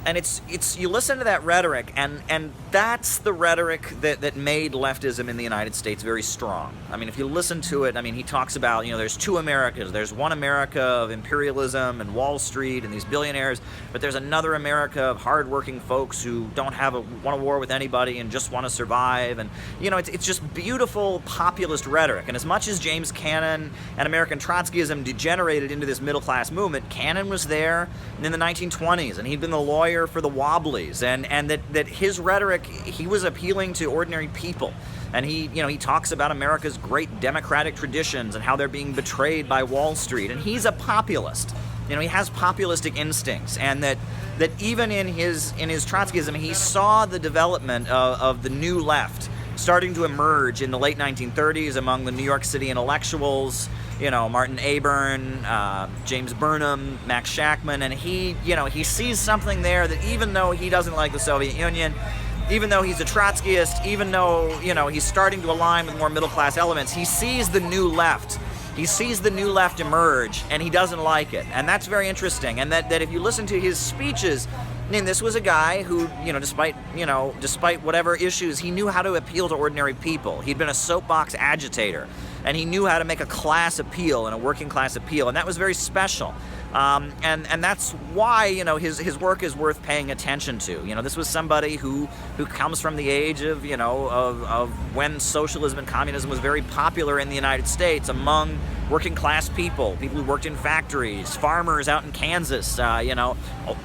And it's you listen to that rhetoric, and that's the rhetoric that made leftism in the United States very strong. I mean, if you listen to it, he talks about, there's two Americas. There's one America of imperialism and Wall Street and these billionaires, but there's another America of hardworking folks who don't want a war with anybody and just want to survive. And, it's just beautiful populist rhetoric. And as much as James Cannon and American Trotskyism degenerated into this middle-class movement, Cannon was there in the 1920s, and he'd been the lawyer for the Wobblies, and that his rhetoric, he was appealing to ordinary people. And he talks about America's great democratic traditions and how they're being betrayed by Wall Street. And he's a populist. He has populistic instincts, and that even in his Trotskyism, he saw the development of the new left starting to emerge in the late 1930s among the New York City intellectuals, Martin Aburn, James Burnham, Max Shachtman, and he sees something there that even though he doesn't like the Soviet Union, even though he's a Trotskyist, even though, he's starting to align with more middle-class elements, he sees the new left. He sees the new left emerge, and he doesn't like it. And that's very interesting. And that if you listen to his speeches, this was a guy who, despite whatever issues, he knew how to appeal to ordinary people. He'd been a soapbox agitator. and he knew how to make a class appeal and a working class appeal, and that was very special. And that's why, you know, his work is worth paying attention to. You know, this was somebody who comes from the age of, you know, of when socialism and communism was very popular in the United States among working class people who worked in factories, farmers out in Kansas. You know,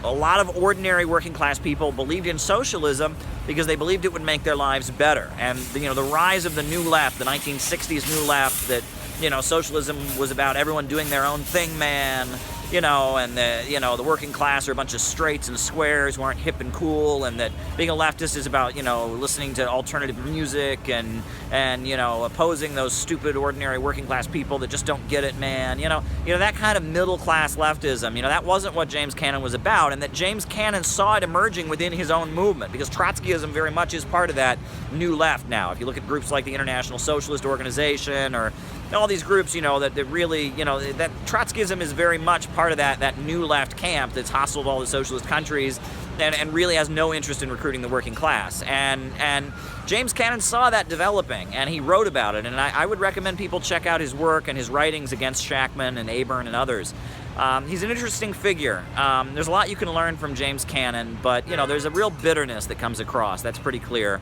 a lot of ordinary working class people believed in socialism because they believed it would make their lives better. And, you know, the rise of the New Left, the 1960s New Left, that, you know, socialism was about everyone doing their own thing, man. You know, and the working class are a bunch of straights and squares who aren't hip and cool, and that being a leftist is about, you know, listening to alternative music and you know, opposing those stupid ordinary working class people that just don't get it, man. You know that kind of middle class leftism. You know, that wasn't what James Cannon was about, and that James Cannon saw it emerging within his own movement, because Trotskyism very much is part of that new left now. If you look at groups like the International Socialist Organization or all these groups, you know, that really, you know, that Trotskyism is very much part of that new left camp that's hostile to all the socialist countries and really has no interest in recruiting the working class. And James Cannon saw that developing, and he wrote about it. And I would recommend people check out his work and his writings against Shachtman and Aburn and others. He's an interesting figure. There's a lot you can learn from James Cannon, but, you know, there's a real bitterness that comes across. That's pretty clear.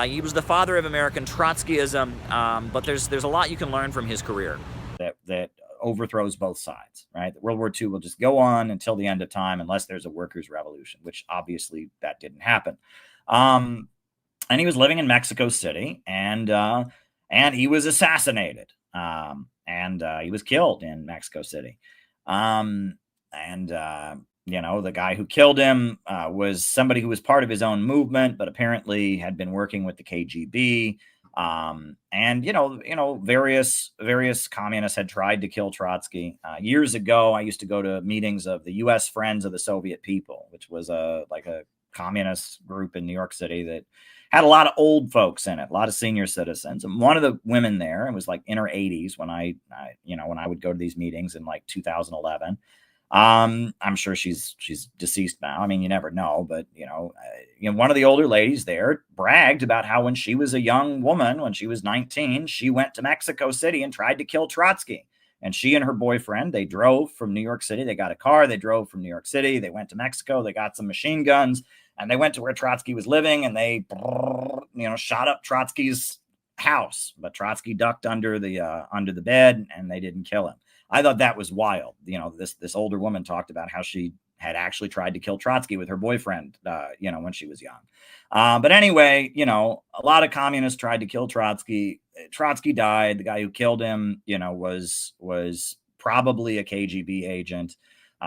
He was the father of American Trotskyism, but there's a lot you can learn from his career. That overthrows both sides, right? That World War II will just go on until the end of time unless there's a workers' revolution, which obviously that didn't happen. And he was living in Mexico City, and he was assassinated, and he was killed in Mexico City. You know, the guy who killed him was somebody who was part of his own movement, but apparently had been working with the KGB. And various communists had tried to kill Trotsky. Years ago, I used to go to meetings of the U.S. Friends of the Soviet People, which was a communist group in New York City that had a lot of old folks in it, a lot of senior citizens. And one of the women there, it was like in her 80s when I would go to these meetings in like 2011. I'm sure she's deceased now. I mean, you never know, but one of the older ladies there bragged about how when she was a young woman, when she was 19, she went to Mexico City and tried to kill Trotsky. And she and her boyfriend, they drove from New York City. They got a car. They drove from New York City. They went to Mexico. They got some machine guns, and they went to where Trotsky was living, and they, shot up Trotsky's house. But Trotsky ducked under the bed, and they didn't kill him. I thought that was wild. This older woman talked about how she had actually tried to kill Trotsky with her boyfriend, when she was young. But anyway, a lot of communists tried to kill Trotsky. Trotsky died. The guy who killed him, was probably a KGB agent.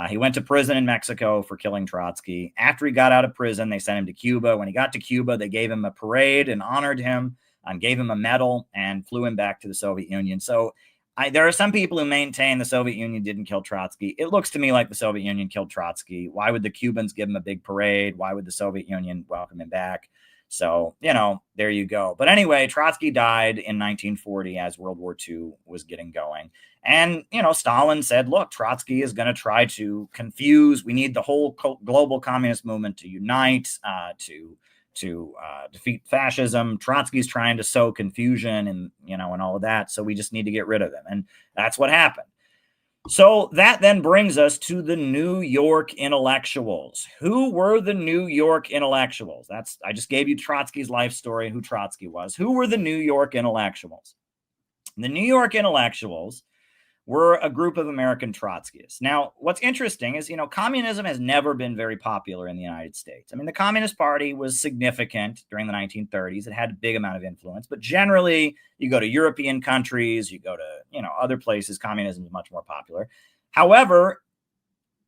He went to prison in Mexico for killing Trotsky. After he got out of prison, they sent him to Cuba. When he got to Cuba, they gave him a parade and honored him and gave him a medal and flew him back to the Soviet Union. So there are some people who maintain the Soviet Union didn't kill Trotsky. It looks to me like the Soviet Union killed Trotsky. Why would the Cubans give him a big parade? Why would the Soviet Union welcome him back? So, there you go. But anyway, Trotsky died in 1940 as World War II was getting going. And, Stalin said, look, Trotsky is going to try to confuse. We need the whole global communist movement to unite, to defeat fascism. Trotsky's trying to sow confusion and all of that. So we just need to get rid of him. And that's what happened. So that then brings us to the New York intellectuals. Who were the New York intellectuals? I just gave you Trotsky's life story, who Trotsky was. Who were the New York intellectuals? The New York intellectuals were a group of American Trotskyists. Now, what's interesting is, communism has never been very popular in the United States. I mean, the Communist Party was significant during the 1930s. It had a big amount of influence, but generally, you go to European countries, you go to, other places, communism is much more popular. However,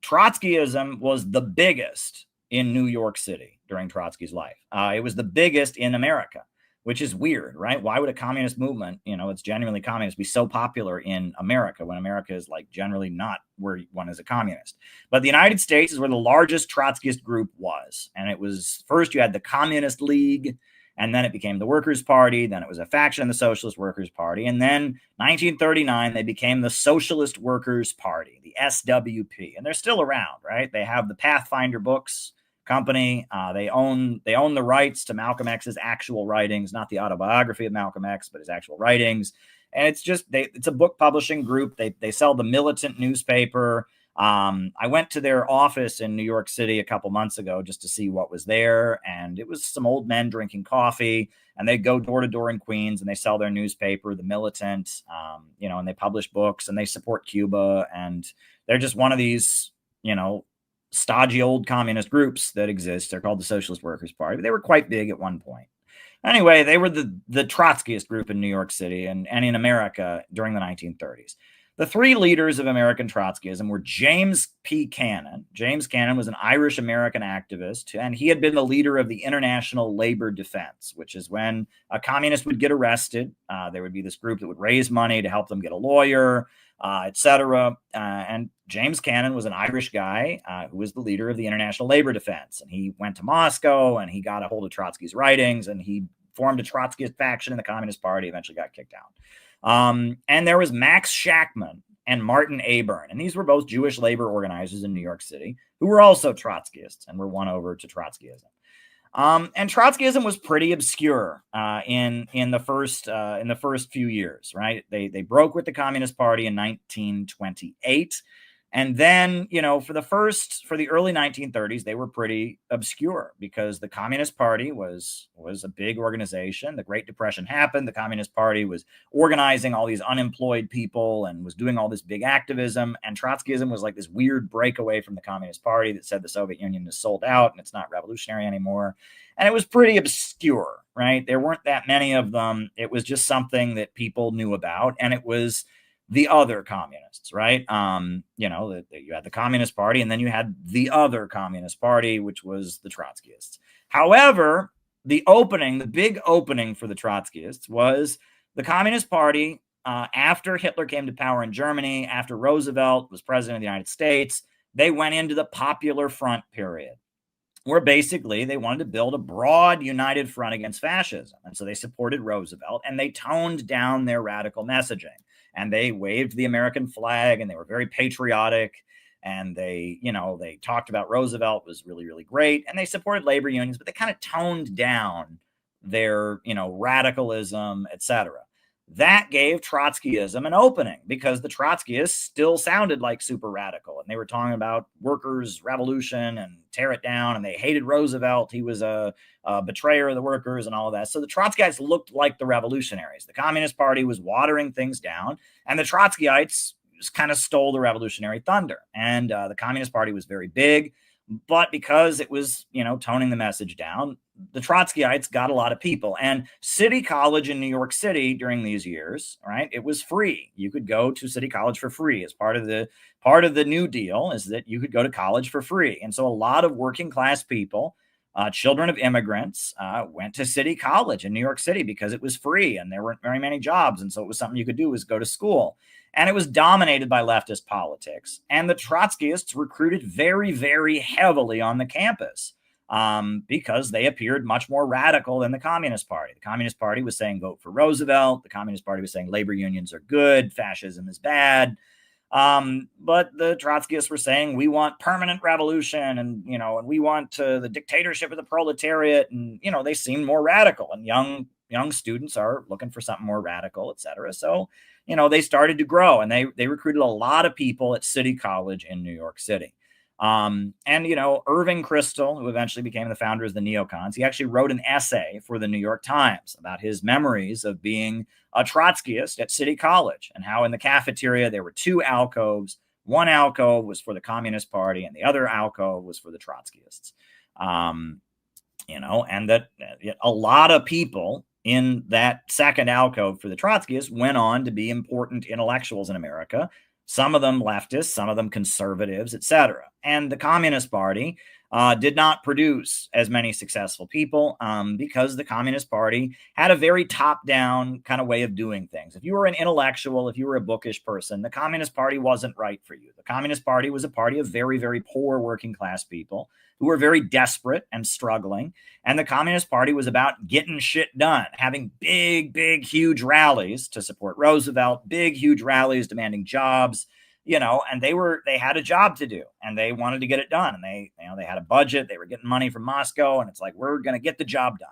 Trotskyism was the biggest in New York City during Trotsky's life. It was the biggest in America, which is weird, right? Why would a communist movement, it's genuinely communist, be so popular in America when America is like generally not where one is a communist? But the United States is where the largest Trotskyist group was. And it was, first you had the Communist League, and then it became the Workers' Party. Then it was a faction of the Socialist Workers' Party. And then 1939, they became the Socialist Workers' Party, the SWP. And they're still around, right? They have the Pathfinder books company. They own the rights to Malcolm X's actual writings, not the autobiography of Malcolm X, but his actual writings. And it's a book publishing group. They sell the Militant newspaper. I went to their office in New York City a couple months ago just to see what was there. And it was some old men drinking coffee, and they go door to door in Queens and they sell their newspaper, the Militant, and they publish books and they support Cuba. And they're just one of these, stodgy old communist groups that exist. They're called the Socialist Workers' Party, but they were quite big at one point. Anyway, they were the Trotskyist group in New York City and in America during the 1930s. The three leaders of American Trotskyism were James P. Cannon. James Cannon was an Irish-American activist, and he had been the leader of the International Labor Defense, which is when a communist would get arrested. There would be this group that would raise money to help them get a lawyer, etc. And James Cannon was an Irish guy who was the leader of the International Labor Defense. And he went to Moscow, and he got a hold of Trotsky's writings, and he formed a Trotskyist faction in the Communist Party, eventually got kicked out. And there was Max Shachtman and Martin Aburn, and these were both Jewish labor organizers in New York City who were also Trotskyists and were won over to Trotskyism. And Trotskyism was pretty obscure in the first few years, right? They broke with the Communist Party in 1928. And then, for the early 1930s, they were pretty obscure because the Communist Party was a big organization. The Great Depression happened. The Communist Party was organizing all these unemployed people and was doing all this big activism. And Trotskyism was like this weird breakaway from the Communist Party that said the Soviet Union is sold out and it's not revolutionary anymore. And it was pretty obscure, right? There weren't that many of them. It was just something that people knew about. And it was the other communists, right? You had the Communist Party, and then you had the other Communist Party, which was the Trotskyists. However, the big opening for the Trotskyists was the Communist Party, after Hitler came to power in Germany, after Roosevelt was president of the United States, they went into the Popular Front period, where basically they wanted to build a broad united front against fascism. And so they supported Roosevelt, and they toned down their radical messaging. And they waved the American flag, and they were very patriotic. And they talked about Roosevelt was really, really great. And they supported labor unions, but they kind of toned down their, radicalism, etc. That gave Trotskyism an opening because the Trotskyists still sounded like super radical. And they were talking about workers' revolution and tear it down. And they hated Roosevelt. He was a betrayer of the workers and all of that. So the Trotskyites looked like the revolutionaries. The Communist Party was watering things down. And the Trotskyites just kind of stole the revolutionary thunder. And the Communist Party was very big. But because it was, toning the message down, the Trotskyites got a lot of people. And City College in New York City during these years, right, it was free. You could go to City College for free. As part of the New Deal is that you could go to college for free. And so a lot of working class people, children of immigrants, went to City College in New York City because it was free and there weren't very many jobs. And so it was something you could do was go to school. And it was dominated by leftist politics. And the Trotskyists recruited very, very heavily on the campus because they appeared much more radical than the Communist Party. The Communist Party was saying vote for Roosevelt. The Communist Party was saying labor unions are good, fascism is bad. But the Trotskyists were saying we want permanent revolution and we want the dictatorship of the proletariat. And, they seemed more radical, and young students are looking for something more radical, et cetera. So, they started to grow, and they recruited a lot of people at City College in New York City. And Irving Kristol, who eventually became the founder of the Neocons, he actually wrote an essay for the New York Times about his memories of being a Trotskyist at City College and how in the cafeteria there were two alcoves. One alcove was for the Communist Party and the other alcove was for the Trotskyists. And that a lot of people in that second alcove for the Trotskyists went on to be important intellectuals in America. Some of them leftists, some of them conservatives, etc. And the Communist Party did not produce as many successful people because the Communist Party had a very top-down kind of way of doing things. If you were an intellectual, if you were a bookish person, the Communist Party wasn't right for you. The Communist Party was a party of very, very poor working class people who were very desperate and struggling. And the Communist Party was about getting shit done, having big, big, huge rallies to support Roosevelt, big, huge rallies demanding jobs, and they had a job to do and they wanted to get it done. And they had a budget, they were getting money from Moscow, and it's like, we're going to get the job done.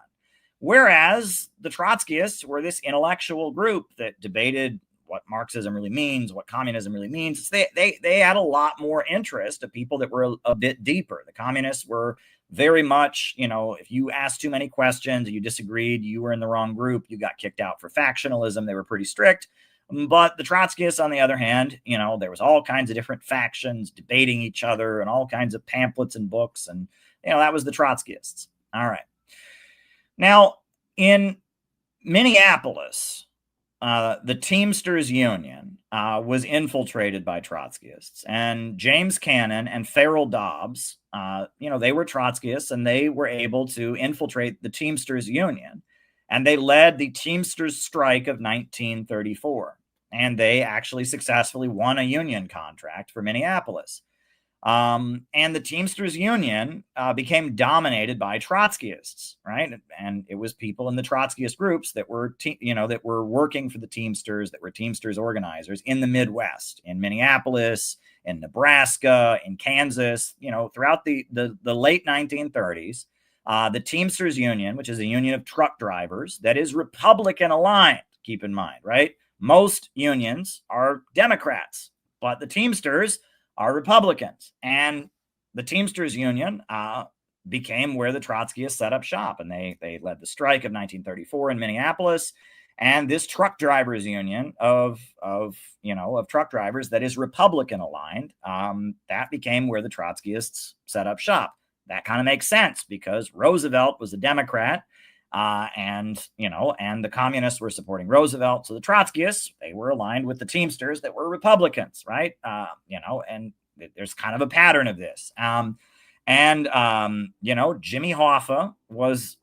Whereas the Trotskyists were this intellectual group that debated what Marxism really means, what communism really means. They had a lot more interest of people that were a bit deeper. The communists were very much, if you asked too many questions, you disagreed, you were in the wrong group, you got kicked out for factionalism. They were pretty strict. But the Trotskyists, on the other hand, there was all kinds of different factions debating each other and all kinds of pamphlets and books. And, that was the Trotskyists. All right. Now, in Minneapolis, the Teamsters Union was infiltrated by Trotskyists, and James Cannon and Farrell Dobbs, they were Trotskyists, and they were able to infiltrate the Teamsters Union, and they led the Teamsters strike of 1934, and they actually successfully won a union contract for Minneapolis. And the Teamsters Union became dominated by Trotskyists, right? And it was people in the Trotskyist groups that were, that were working for the Teamsters, that were Teamsters organizers in the Midwest, in Minneapolis, in Nebraska, in Kansas, throughout the late 1930s. The Teamsters Union, which is a union of truck drivers that is Republican aligned, keep in mind, right? Most unions are Democrats, but the Teamsters are Republicans. And the Teamsters Union became where the Trotskyists set up shop. And they led the strike of 1934 in Minneapolis. And this truck drivers union of truck drivers that is Republican aligned, that became where the Trotskyists set up shop. That kind of makes sense because Roosevelt was a Democrat, and the communists were supporting Roosevelt. So the Trotskyists, they were aligned with the Teamsters that were Republicans, right? And there's kind of a pattern of this. Jimmy Hoffa was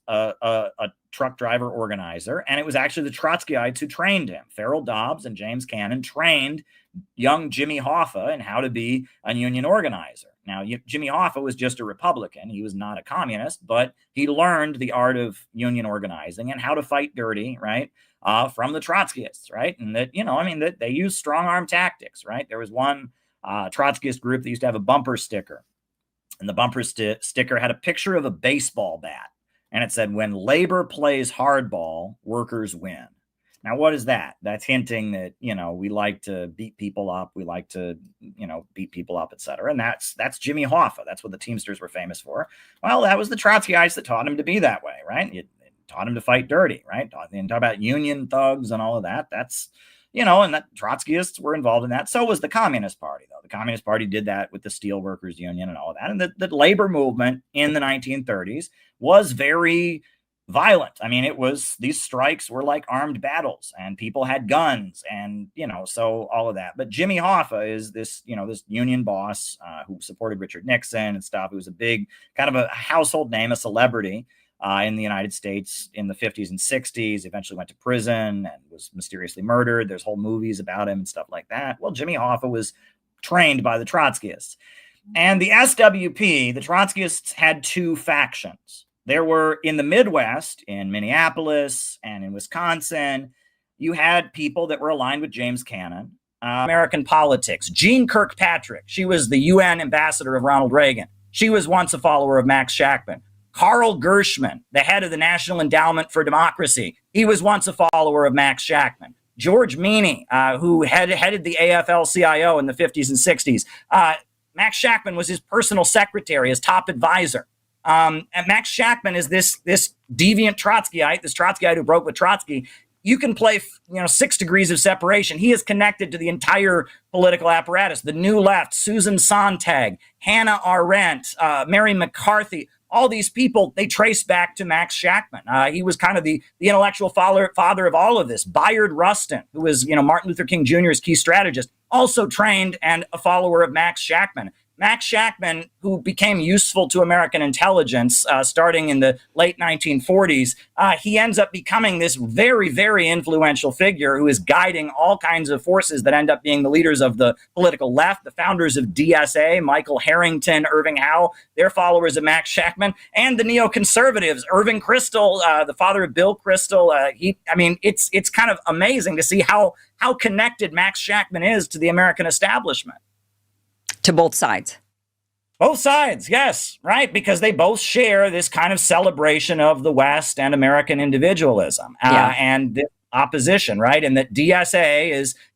a truck driver organizer, and it was actually the Trotskyites who trained him. Farrell Dobbs and James Cannon trained young Jimmy Hoffa in how to be a union organizer. Now, Jimmy Hoffa was just a Republican. He was not a communist, but he learned the art of union organizing and how to fight dirty, right, from the Trotskyists, right? And that, that they used strong-arm tactics, right? There was one Trotskyist group that used to have a bumper sticker, and the bumper sticker had a picture of a baseball bat, and it said, "When labor plays hardball, workers win." Now, what is that? That's hinting that, we like to beat people up. We like to, beat people up, et cetera. And that's Jimmy Hoffa. That's what the Teamsters were famous for. Well, that was the Trotskyites that taught him to be that way, right? It taught him to fight dirty, right? And talk about union thugs and all of that. That's, and that Trotskyists were involved in that. So was the Communist Party, though. The Communist Party did that with the Steel Workers Union and all of that. And the labor movement in the 1930s was very violent. I mean, these strikes were like armed battles, and people had guns, and so all of that. But Jimmy Hoffa is this union boss who supported Richard Nixon and stuff. He was a big kind of a household name, a celebrity in the United States in the 50s and 60s. Eventually went to prison and was mysteriously murdered. There's whole movies about him and stuff like that. Well, Jimmy Hoffa was trained by the Trotskyists, and the SWP. The Trotskyists had two factions. There were, in the Midwest, in Minneapolis and in Wisconsin, you had people that were aligned with James Cannon. American politics. Jean Kirkpatrick, she was the UN ambassador of Ronald Reagan. She was once a follower of Max Shachtman. Carl Gershman, the head of the National Endowment for Democracy, he was once a follower of Max Shachtman. George Meany, who headed the AFL-CIO in the 50s and 60s. Max Shachtman was his personal secretary, his top advisor. And Max Shachtman is this deviant Trotskyite, this Trotskyite who broke with Trotsky. You can play, 6 degrees of separation. He is connected to the entire political apparatus. The New Left, Susan Sontag, Hannah Arendt, Mary McCarthy. All these people, they trace back to Max Shachtman. He was kind of the intellectual father of all of this. Bayard Rustin, who was, Martin Luther King Jr.'s key strategist, also trained and a follower of Max Shachtman. Max Shachtman, who became useful to American intelligence starting in the late 1940s, he ends up becoming this very, very influential figure who is guiding all kinds of forces that end up being the leaders of the political left, the founders of DSA, Michael Harrington, Irving Howe, they're followers of Max Shachtman, and the Neoconservatives, Irving Kristol, the father of Bill Kristol. It's kind of amazing to see how connected Max Shachtman is to the American establishment. To both sides. Both sides, yes, right, because they both share this kind of celebration of the West and American individualism, and this opposition, right, and that DSA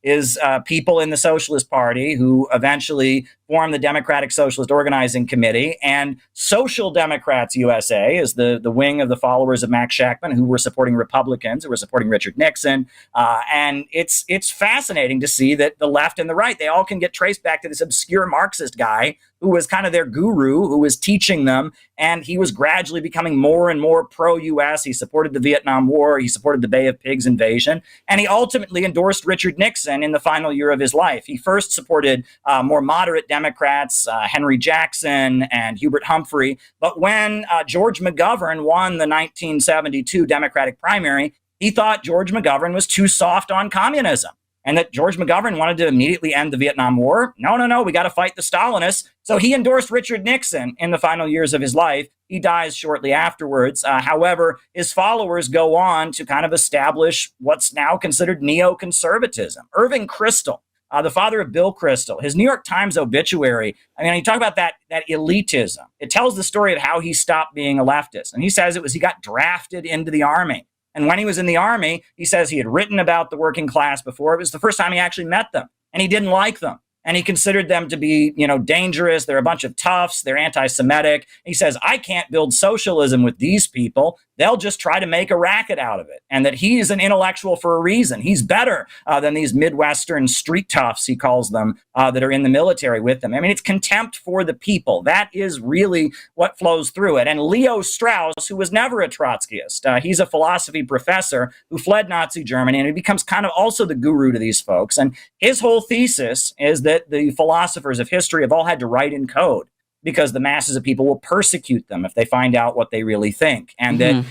is people in the Socialist Party who eventually formed the Democratic Socialist Organizing Committee, and Social Democrats USA is the wing of the followers of Max Shachtman who were supporting Republicans, who were supporting Richard Nixon, and it's fascinating to see that the left and the right, they all can get traced back to this obscure Marxist guy who was kind of their guru, who was teaching them, and he was gradually becoming more and more pro-U.S. He supported the Vietnam War, he supported the Bay of Pigs invasion, and he ultimately endorsed Richard Nixon in the final year of his life. He first supported more moderate Democrats, Henry Jackson and Hubert Humphrey, but when George McGovern won the 1972 Democratic primary, he thought George McGovern was too soft on communism, and that George McGovern wanted to immediately end the Vietnam War. No, we got to fight the Stalinists. So he endorsed Richard Nixon in the final years of his life. He dies shortly afterwards. However, his followers go on to kind of establish what's now considered neoconservatism. Irving Kristol, the father of Bill Kristol, his New York Times obituary, I mean, you talk about that elitism. It tells the story of how he stopped being a leftist. And he says it was he got drafted into the army. And when he was in the army, he says he had written about the working class before. It was the first time he actually met them, and he didn't like them. And he considered them to be, dangerous. They're a bunch of toughs. They're anti-Semitic. He says, I can't build socialism with these people. They'll just try to make a racket out of it. And that he's an intellectual for a reason. He's better than these Midwestern street toughs, he calls them, that are in the military with them. I mean, it's contempt for the people. That is really what flows through it. And Leo Strauss, who was never a Trotskyist, he's a philosophy professor who fled Nazi Germany, and he becomes kind of also the guru to these folks. And his whole thesis is that the philosophers of history have all had to write in code, because the masses of people will persecute them if they find out what they really think. And that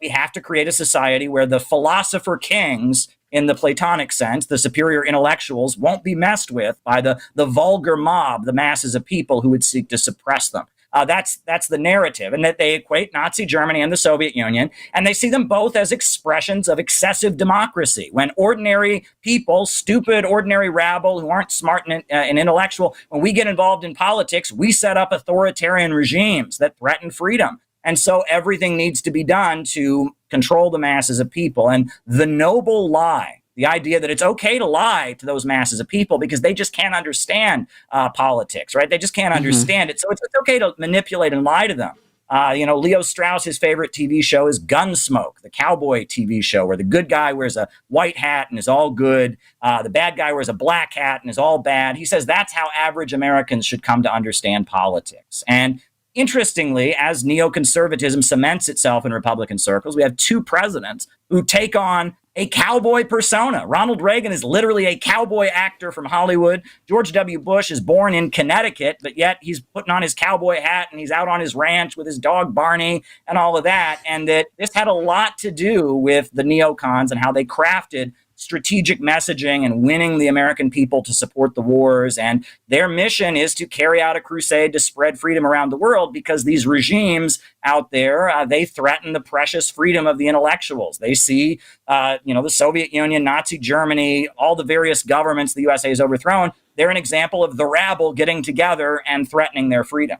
we have to create a society where the philosopher kings, in the Platonic sense, the superior intellectuals, won't be messed with by the vulgar mob, the masses of people who would seek to suppress them. That's the narrative, and that they equate Nazi Germany and the Soviet Union, and they see them both as expressions of excessive democracy. When ordinary people, stupid, ordinary rabble who aren't smart and intellectual, when we get involved in politics, we set up authoritarian regimes that threaten freedom. And so everything needs to be done to control the masses of people. And the noble lie, the idea that it's okay to lie to those masses of people because they just can't understand politics, right? They just can't understand it. So it's okay to manipulate and lie to them. Leo Strauss, his favorite TV show is Gunsmoke, the cowboy TV show where the good guy wears a white hat and is all good. The bad guy wears a black hat and is all bad. He says that's how average Americans should come to understand politics. And interestingly, as neoconservatism cements itself in Republican circles, we have two presidents who take on a cowboy persona. Ronald Reagan is literally a cowboy actor from Hollywood. George W. Bush is born in Connecticut, but yet he's putting on his cowboy hat and he's out on his ranch with his dog Barney and all of that. And that this had a lot to do with the neocons and how they crafted strategic messaging and winning the American people to support the wars. And their mission is to carry out a crusade to spread freedom around the world, because these regimes out there, they threaten the precious freedom of the intellectuals. They see, the Soviet Union, Nazi Germany, all the various governments the USA has overthrown. They're an example of the rabble getting together and threatening their freedom.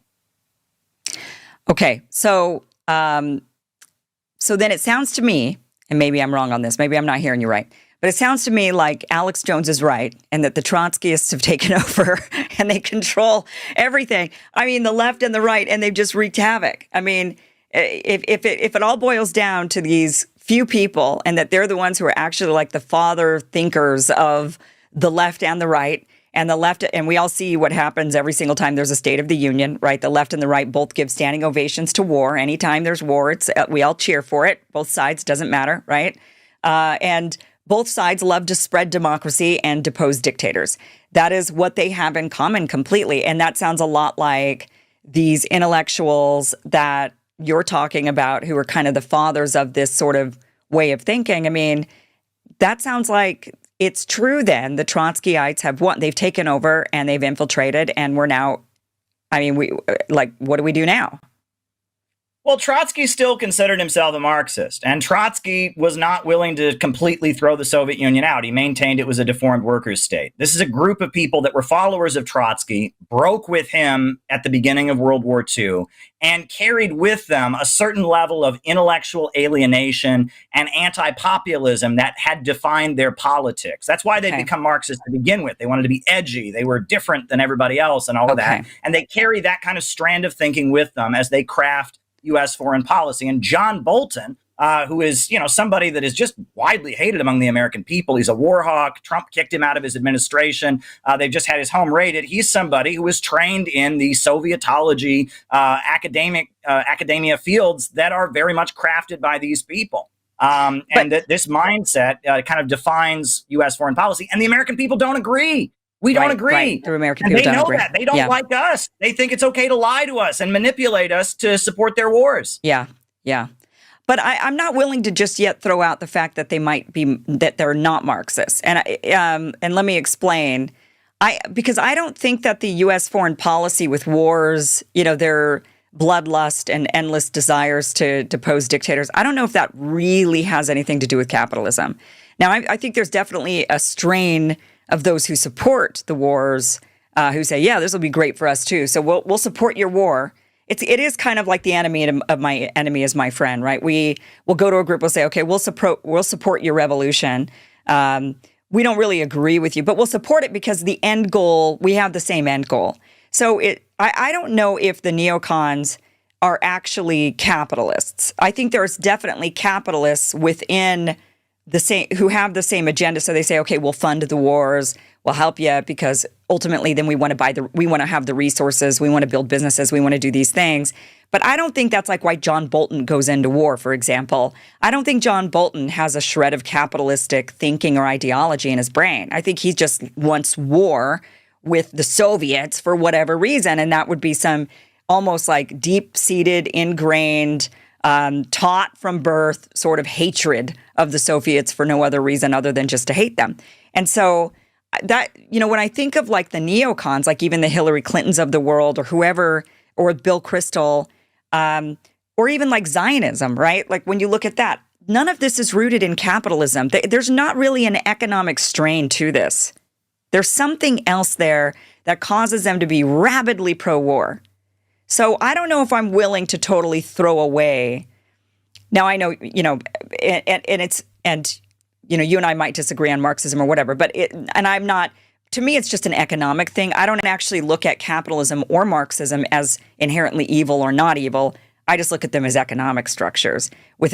Okay, so then it sounds to me, and maybe I'm wrong on this, maybe I'm not hearing you right, but it sounds to me like Alex Jones is right, and that the Trotskyists have taken over and they control everything. I mean, the left and the right, and they've just wreaked havoc. I mean, if it all boils down to these few people, and that they're the ones who are actually like the father thinkers of the left and the right, and the left, and we all see what happens every single time there's a State of the Union, right? The left and the right both give standing ovations to war. Anytime there's war, we all cheer for it. Both sides, doesn't matter, right? And both sides love to spread democracy and depose dictators. That is what they have in common completely. And that sounds a lot like these intellectuals that you're talking about, who are kind of the fathers of this sort of way of thinking. I mean, that sounds like it's true then. The Trotskyites have won. They've taken over and they've infiltrated, and we're now, what do we do now? Well, Trotsky still considered himself a Marxist, and Trotsky was not willing to completely throw the Soviet Union out. He maintained it was a deformed workers' state. This is a group of people that were followers of Trotsky, broke with him at the beginning of World War II, and carried with them a certain level of intellectual alienation and anti-populism that had defined their politics. That's why they'd become Marxists to begin with. They wanted to be edgy. They were different than everybody else and all of that. And they carry that kind of strand of thinking with them as they craft U.S. foreign policy. And John Bolton, who is, somebody that is just widely hated among the American people. He's a war hawk. Trump kicked him out of his administration. They've just had his home raided. He's somebody who was trained in the Sovietology academia fields that are very much crafted by these people. And that this mindset kind of defines U.S. foreign policy. And the American people don't agree. We don't agree. Right. The American and people they don't know agree. that. They don't like us. They think it's okay to lie to us and manipulate us to support their wars. Yeah. But I'm not willing to just yet throw out the fact that that they're not Marxists. And let me explain. Because I don't think that the U.S. foreign policy with wars, their bloodlust and endless desires to depose dictators, I don't know if that really has anything to do with capitalism. Now, I think there's definitely a strain of those who support the wars, who say, yeah, this will be great for us too. So we'll support your war. It is kind of like the enemy of my enemy is my friend, right? We'll go to a group, we'll say, okay, we'll support your revolution. We don't really agree with you, but we'll support it because the end goal, we have the same end goal. So I don't know if the neocons are actually capitalists. I think there's definitely capitalists within the same who have the same agenda. So they say, okay, we'll fund the wars, we'll help you because ultimately then we want to have the resources, we want to build businesses, we want to do these things. But I don't think that's like why John Bolton goes into war, for example. I don't think John Bolton has a shred of capitalistic thinking or ideology in his brain. I think he just wants war with the Soviets for whatever reason. And that would be some almost like deep-seated, ingrained, taught from birth sort of hatred of the Soviets for no other reason other than just to hate them. And so that, when I think of like the neocons, like even the Hillary Clintons of the world or whoever, or Bill Kristol, or even like Zionism, right? Like when you look at that, none of this is rooted in capitalism. There's not really an economic strain to this. There's something else there that causes them to be rabidly pro-war. So I don't know if I'm willing to totally throw away. Now I know, you and I might disagree on Marxism or whatever, but I'm not. To me, it's just an economic thing. I don't actually look at capitalism or Marxism as inherently evil or not evil. I just look at them as economic structures they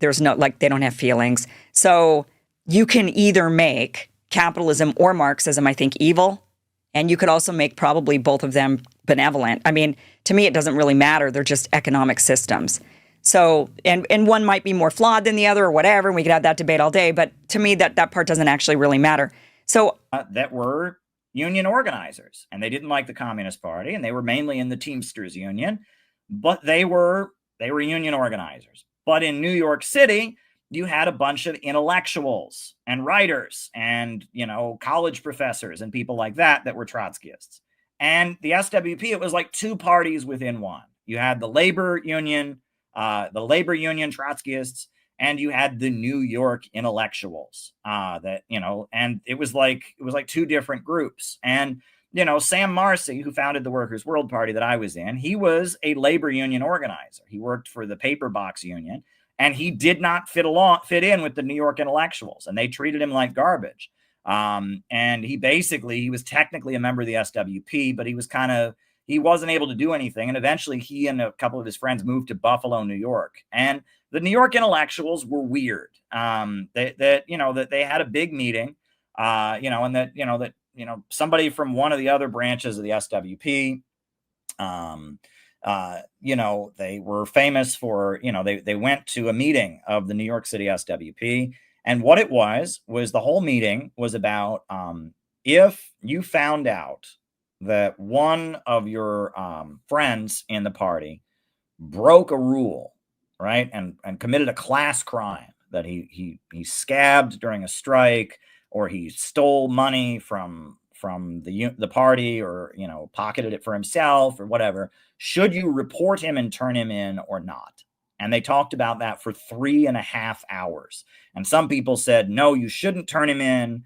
don't have feelings. So you can either make capitalism or Marxism, I think, evil. And you could also make probably both of them benevolent. I mean, to me, it doesn't really matter. They're just economic systems. So, and one might be more flawed than the other or whatever, and we could have that debate all day. But to me, that part doesn't actually really matter. So that were union organizers, and they didn't like the Communist Party, and they were mainly in the Teamsters Union, but they were union organizers. But in New York City, you had a bunch of intellectuals and writers and, college professors and people like that were Trotskyists. And the SWP, it was like two parties within one. You had the labor union Trotskyists, and you had the New York intellectuals and it was like two different groups. And, Sam Marcy, who founded the Workers' World Party that I was in, he was a labor union organizer. He worked for the paper box union, and he did not fit in with the New York intellectuals, and they treated him like garbage. And he was technically a member of the SWP, but he wasn't able to do anything. And eventually he and a couple of his friends moved to Buffalo, New York. And the New York intellectuals were weird. That they had a big meeting, and that somebody from one of the other branches of the SWP, they were famous for, they went to a meeting of the New York City SWP. And what it was the whole meeting was about if you found out that one of your friends in the party broke a rule, right, and committed a class crime, that he scabbed during a strike, or he stole money from the party, or pocketed it for himself or whatever, should you report him and turn him in or not? And they talked about that for 3.5 hours. And some people said, no, you shouldn't turn him in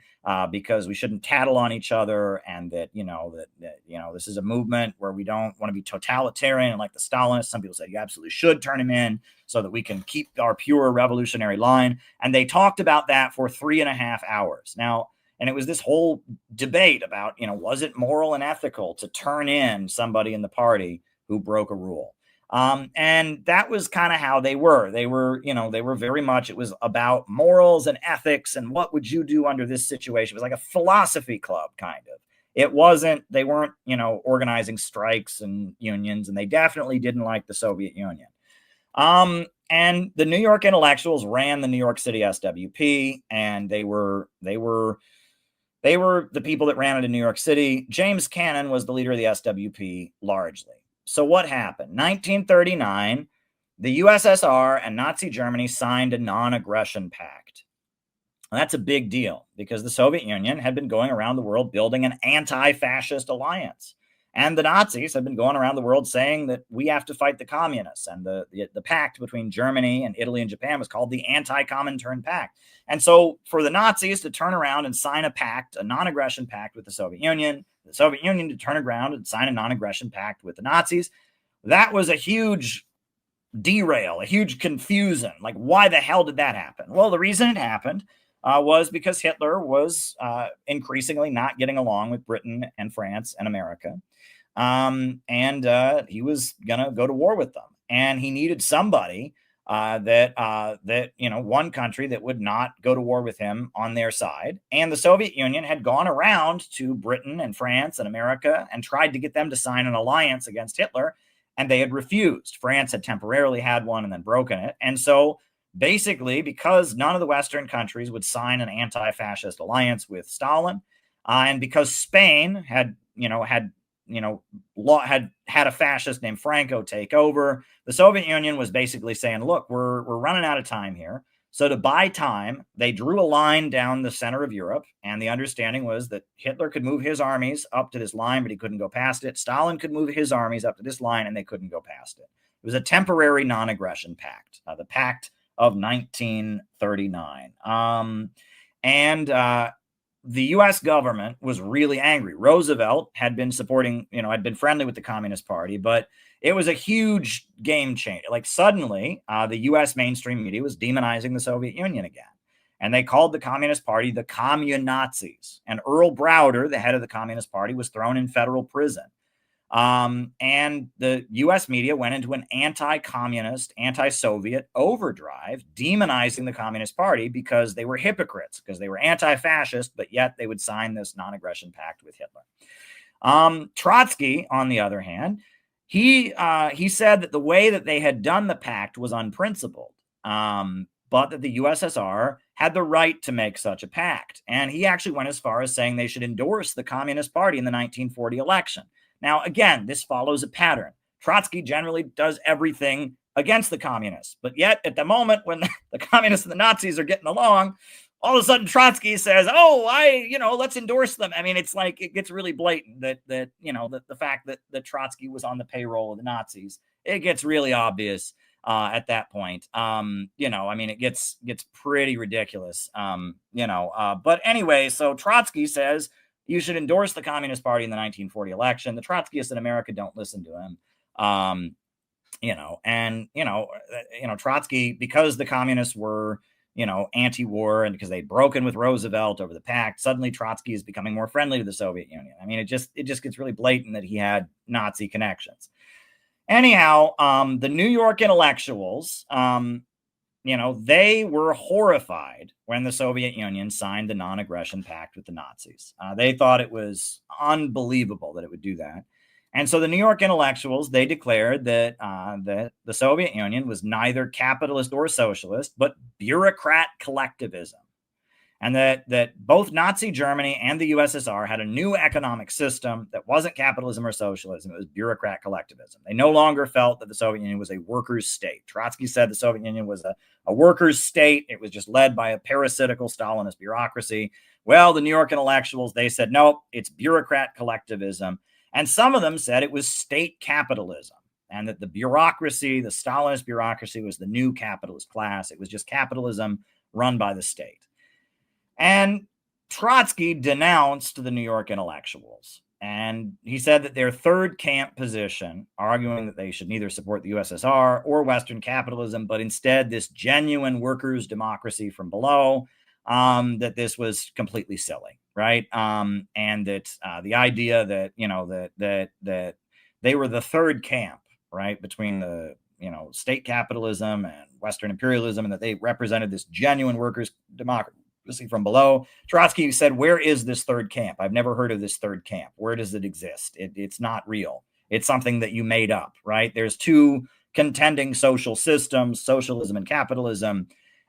because we shouldn't tattle on each other, and that this is a movement where we don't want to be totalitarian like the Stalinists. Some people said you absolutely should turn him in so that we can keep our pure revolutionary line. And they talked about that for 3.5 hours. Now, and it was this whole debate about, was it moral and ethical to turn in somebody in the party who broke a rule? And that was kind of how they were. They were very much, it was about morals and ethics and what would you do under this situation. It was like a philosophy club, kind of. It wasn't, they weren't, organizing strikes and unions, and they definitely didn't like the Soviet Union. And the New York intellectuals ran the New York City SWP, and they were the people that ran it in New York City. James Cannon was the leader of the SWP largely. So what happened? 1939, the USSR and Nazi Germany signed a non-aggression pact. Well, that's a big deal because the Soviet Union had been going around the world building an anti-fascist alliance. And the Nazis had been going around the world saying that we have to fight the communists. And the pact between Germany and Italy and Japan was called the Anti-Comintern Pact. And so for the Nazis to turn around and sign a pact, a non-aggression pact with the Soviet Union to turn around and sign a non-aggression pact with the Nazis, that was a huge derail, a huge confusion. Like, why the hell did that happen? Well, the reason it happened was because Hitler was increasingly not getting along with Britain and France and America. And he was going to go to war with them. And he needed somebody one country that would not go to war with him on their side. And the Soviet Union had gone around to Britain and France and America and tried to get them to sign an alliance against Hitler, and they had refused. France had temporarily had one and then broken it. And so basically, because none of the Western countries would sign an anti-fascist alliance with Stalin, and because Spain had a fascist named Franco take over, the Soviet Union was basically saying, look, we're running out of time here. So to buy time, they drew a line down the center of Europe. And the understanding was that Hitler could move his armies up to this line, but he couldn't go past it. Stalin could move his armies up to this line, and they couldn't go past it. It was a temporary non-aggression pact, the Pact of 1939. The U.S. government was really angry. Roosevelt had been had been friendly with the Communist Party, but it was a huge game changer. Like suddenly, the U.S. mainstream media was demonizing the Soviet Union again. And they called the Communist Party the Communazis. And Earl Browder, the head of the Communist Party, was thrown in federal prison. And the U.S. media went into an anti-communist, anti-Soviet overdrive, demonizing the Communist Party because they were hypocrites, because they were anti-fascist, but yet they would sign this non-aggression pact with Hitler. Trotsky, on the other hand, he said that the way that they had done the pact was unprincipled, but that the USSR had the right to make such a pact. And he actually went as far as saying they should endorse the Communist Party in the 1940 election. Now, again, this follows a pattern. Trotsky generally does everything against the communists. But yet, at the moment when the communists and the Nazis are getting along, all of a sudden Trotsky says, let's endorse them. I mean, it's like it gets really blatant that the fact that Trotsky was on the payroll of the Nazis, it gets really obvious at that point. It gets pretty ridiculous. But anyway, so Trotsky says, you should endorse the Communist Party in the 1940 election. The Trotskyists in America don't listen to him. Trotsky, because the communists were, anti-war and because they'd broken with Roosevelt over the pact, suddenly Trotsky is becoming more friendly to the Soviet Union. I mean, it just gets really blatant that he had Nazi connections. Anyhow, the New York intellectuals, they were horrified when the Soviet Union signed the non-aggression pact with the Nazis. They thought it was unbelievable that it would do that. And so the New York intellectuals, they declared that the Soviet Union was neither capitalist or socialist, but bureaucrat collectivism. And that both Nazi Germany and the USSR had a new economic system that wasn't capitalism or socialism. It was bureaucrat collectivism. They no longer felt that the Soviet Union was a workers' state. Trotsky said the Soviet Union was a workers' state. It was just led by a parasitical Stalinist bureaucracy, Well, the New York intellectuals, they said, no, it's bureaucrat collectivism. And some of them said it was state capitalism, and that the bureaucracy, the Stalinist bureaucracy, was the new capitalist class. It was just capitalism run by the state. And Trotsky denounced the New York intellectuals. And he said that their third camp position, arguing that they should neither support the USSR or Western capitalism, but instead this genuine workers' democracy from below, that this was completely silly, right? And that the idea that, that they were the third camp, right, between the, state capitalism and Western imperialism, and that they represented this genuine workers' democracy from below. Trotsky said, where is this third camp? I've never heard of this third camp. Where does it exist? It's not real. It's something that you made up, right? There's two contending social systems, socialism and capitalism,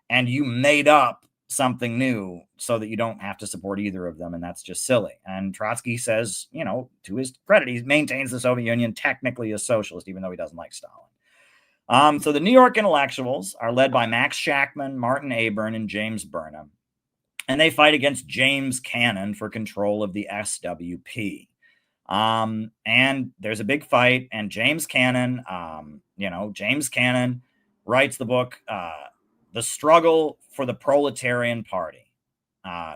and you made up something new so that you don't have to support either of them, and that's just silly. And Trotsky says, to his credit, he maintains the Soviet Union technically as socialist, even though he doesn't like Stalin. So the New York intellectuals are led by Max Shachtman, Martin Aburn, and James Burnham, and they fight against James Cannon for control of the SWP. And there's a big fight, and James Cannon, James Cannon writes the book, The Struggle for the Proletarian Party,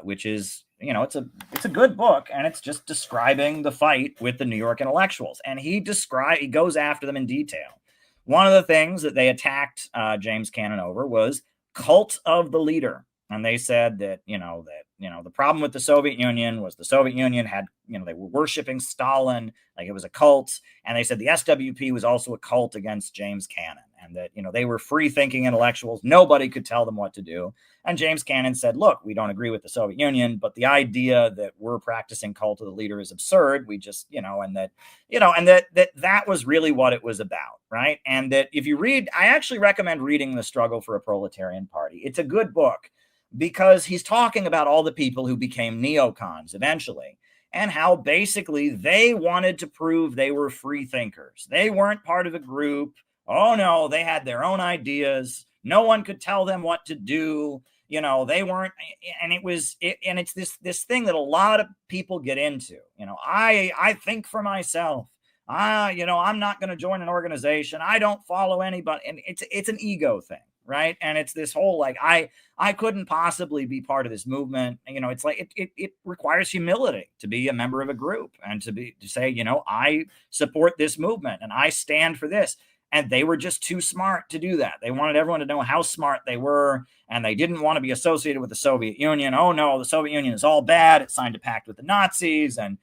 which is, it's a good book, and it's just describing the fight with the New York intellectuals. And he goes after them in detail. One of the things that they attacked James Cannon over was cult of the leader. And they said that, the problem with the Soviet Union was the Soviet Union had, they were worshiping Stalin, like it was a cult. And they said the SWP was also a cult against James Cannon, and that, they were free thinking intellectuals. Nobody could tell them what to do. And James Cannon said, look, we don't agree with the Soviet Union, but the idea that we're practicing cult of the leader is absurd. We just, and that was really what it was about. Right. And that if you read, I actually recommend reading The Struggle for a Proletarian Party. It's a good book, because he's talking about all the people who became neocons eventually, and how basically they wanted to prove they were free thinkers. They weren't part of a group. Oh no, they had their own ideas. No one could tell them what to do. They weren't, and it's this thing that a lot of people get into. I think for myself. I'm not going to join an organization. I don't follow anybody. And it's an ego thing. Right. And it's this whole, like, I couldn't possibly be part of this movement. It's like, it requires humility to be a member of a group, and to say, I support this movement and I stand for this. And they were just too smart to do that. They wanted everyone to know how smart they were, and they didn't want to be associated with the Soviet Union. Oh no, the Soviet Union is all bad. It signed a pact with the Nazis. And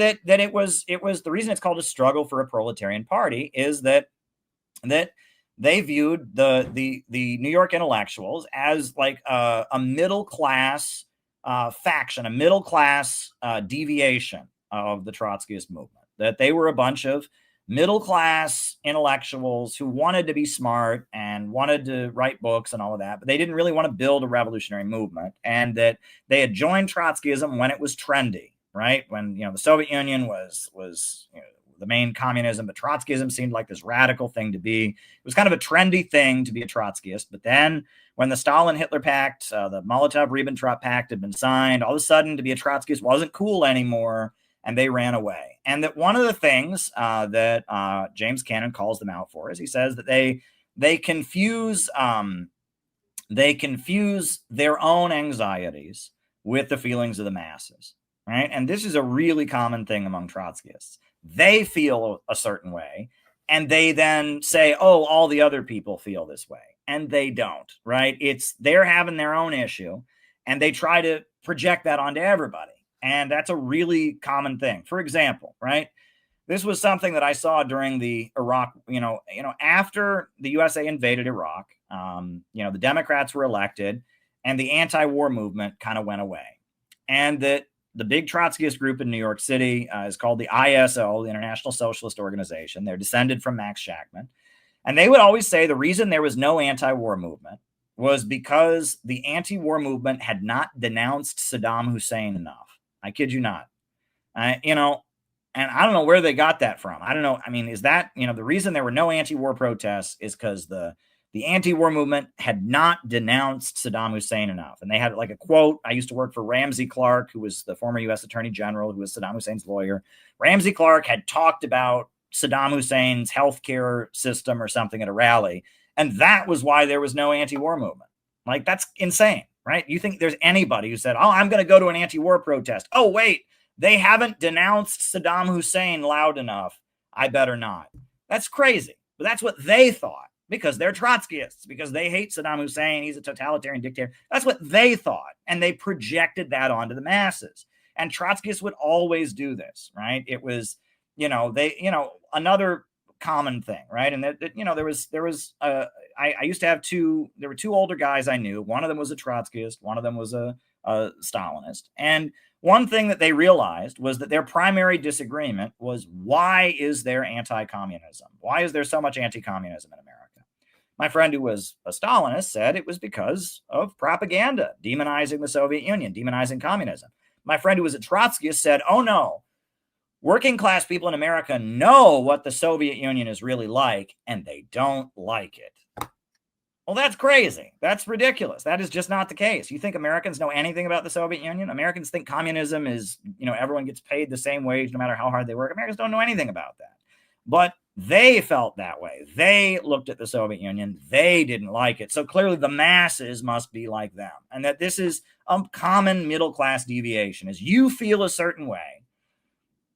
that it was the reason it's called A Struggle for a Proletarian Party is that they viewed the New York intellectuals as like a middle class faction, a middle class deviation of the Trotskyist movement. That they were a bunch of middle class intellectuals who wanted to be smart and wanted to write books and all of that, but they didn't really want to build a revolutionary movement. And that they had joined Trotskyism when it was trendy, right? When the Soviet Union was the main communism, but Trotskyism seemed like this radical thing to be. It was kind of a trendy thing to be a Trotskyist. But then when the Stalin-Hitler Pact, the Molotov-Ribbentrop Pact had been signed, all of a sudden to be a Trotskyist wasn't cool anymore, and they ran away. And that one of the things that James Cannon calls them out for is he says that they confuse their own anxieties with the feelings of the masses, right? And this is a really common thing among Trotskyists. They feel a certain way, and they then say, oh, all the other people feel this way. And they don't, right? They're having their own issue, and they try to project that onto everybody. And that's a really common thing. For example, right? This was something that I saw during the Iraq, after the USA invaded Iraq, the Democrats were elected, and the anti-war movement kind of went away. And that the big Trotskyist group in New York City is called the ISO, the International Socialist Organization. They're descended from Max Shachtman. And they would always say the reason there was no anti-war movement was because the anti-war movement had not denounced Saddam Hussein enough. I kid you not. And I don't know where they got that from. I don't know. I mean, is that, the reason there were no anti-war protests is because the The anti-war movement had not denounced Saddam Hussein enough. And they had like a quote. I used to work for Ramsey Clark, who was the former U.S. Attorney General, who was Saddam Hussein's lawyer. Ramsey Clark had talked about Saddam Hussein's healthcare system or something at a rally. And that was why there was no anti-war movement. Like, that's insane, right? You think there's anybody who said, oh, I'm going to go to an anti-war protest. Oh, wait, they haven't denounced Saddam Hussein loud enough. I better not. That's crazy. But that's what they thought. Because they're Trotskyists, because they hate Saddam Hussein. He's a totalitarian dictator. That's what they thought. And they projected that onto the masses. And Trotskyists would always do this, right? It was, another common thing, right? And I used to have there were two older guys I knew. One of them was a Trotskyist. One of them was a Stalinist. And one thing that they realized was that their primary disagreement was, why is there anti-communism? Why is there so much anti-communism in America? My friend who was a Stalinist said it was because of propaganda, demonizing the Soviet Union, demonizing communism. My friend who was a Trotskyist said, oh no, working class people in America know what the Soviet Union is really like, and they don't like it. Well, that's crazy. That's ridiculous. That is just not the case. You think Americans know anything about the Soviet Union? Americans think communism is, everyone gets paid the same wage no matter how hard they work. Americans don't know anything about that. But they felt that way. They looked at the Soviet Union. They didn't like it. So clearly the masses must be like them. And that this is a common middle-class deviation, is you feel a certain way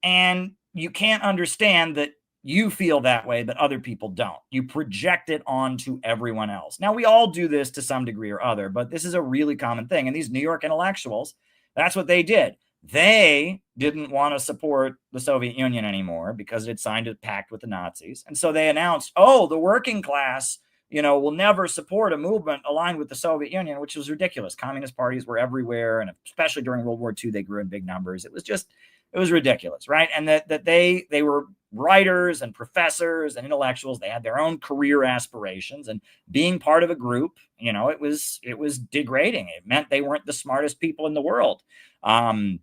and you can't understand that you feel that way, but other people don't. You project it onto everyone else. Now, we all do this to some degree or other, but this is a really common thing. And these New York intellectuals, that's what they did. They didn't want to support the Soviet Union anymore because it had signed a pact with the Nazis. And so they announced, oh, the working class, will never support a movement aligned with the Soviet Union, which was ridiculous. Communist parties were everywhere. And especially during World War II, they grew in big numbers. It was ridiculous, right? And that they were writers and professors and intellectuals. They had their own career aspirations, and being part of a group, it was degrading. It meant they weren't the smartest people in the world. And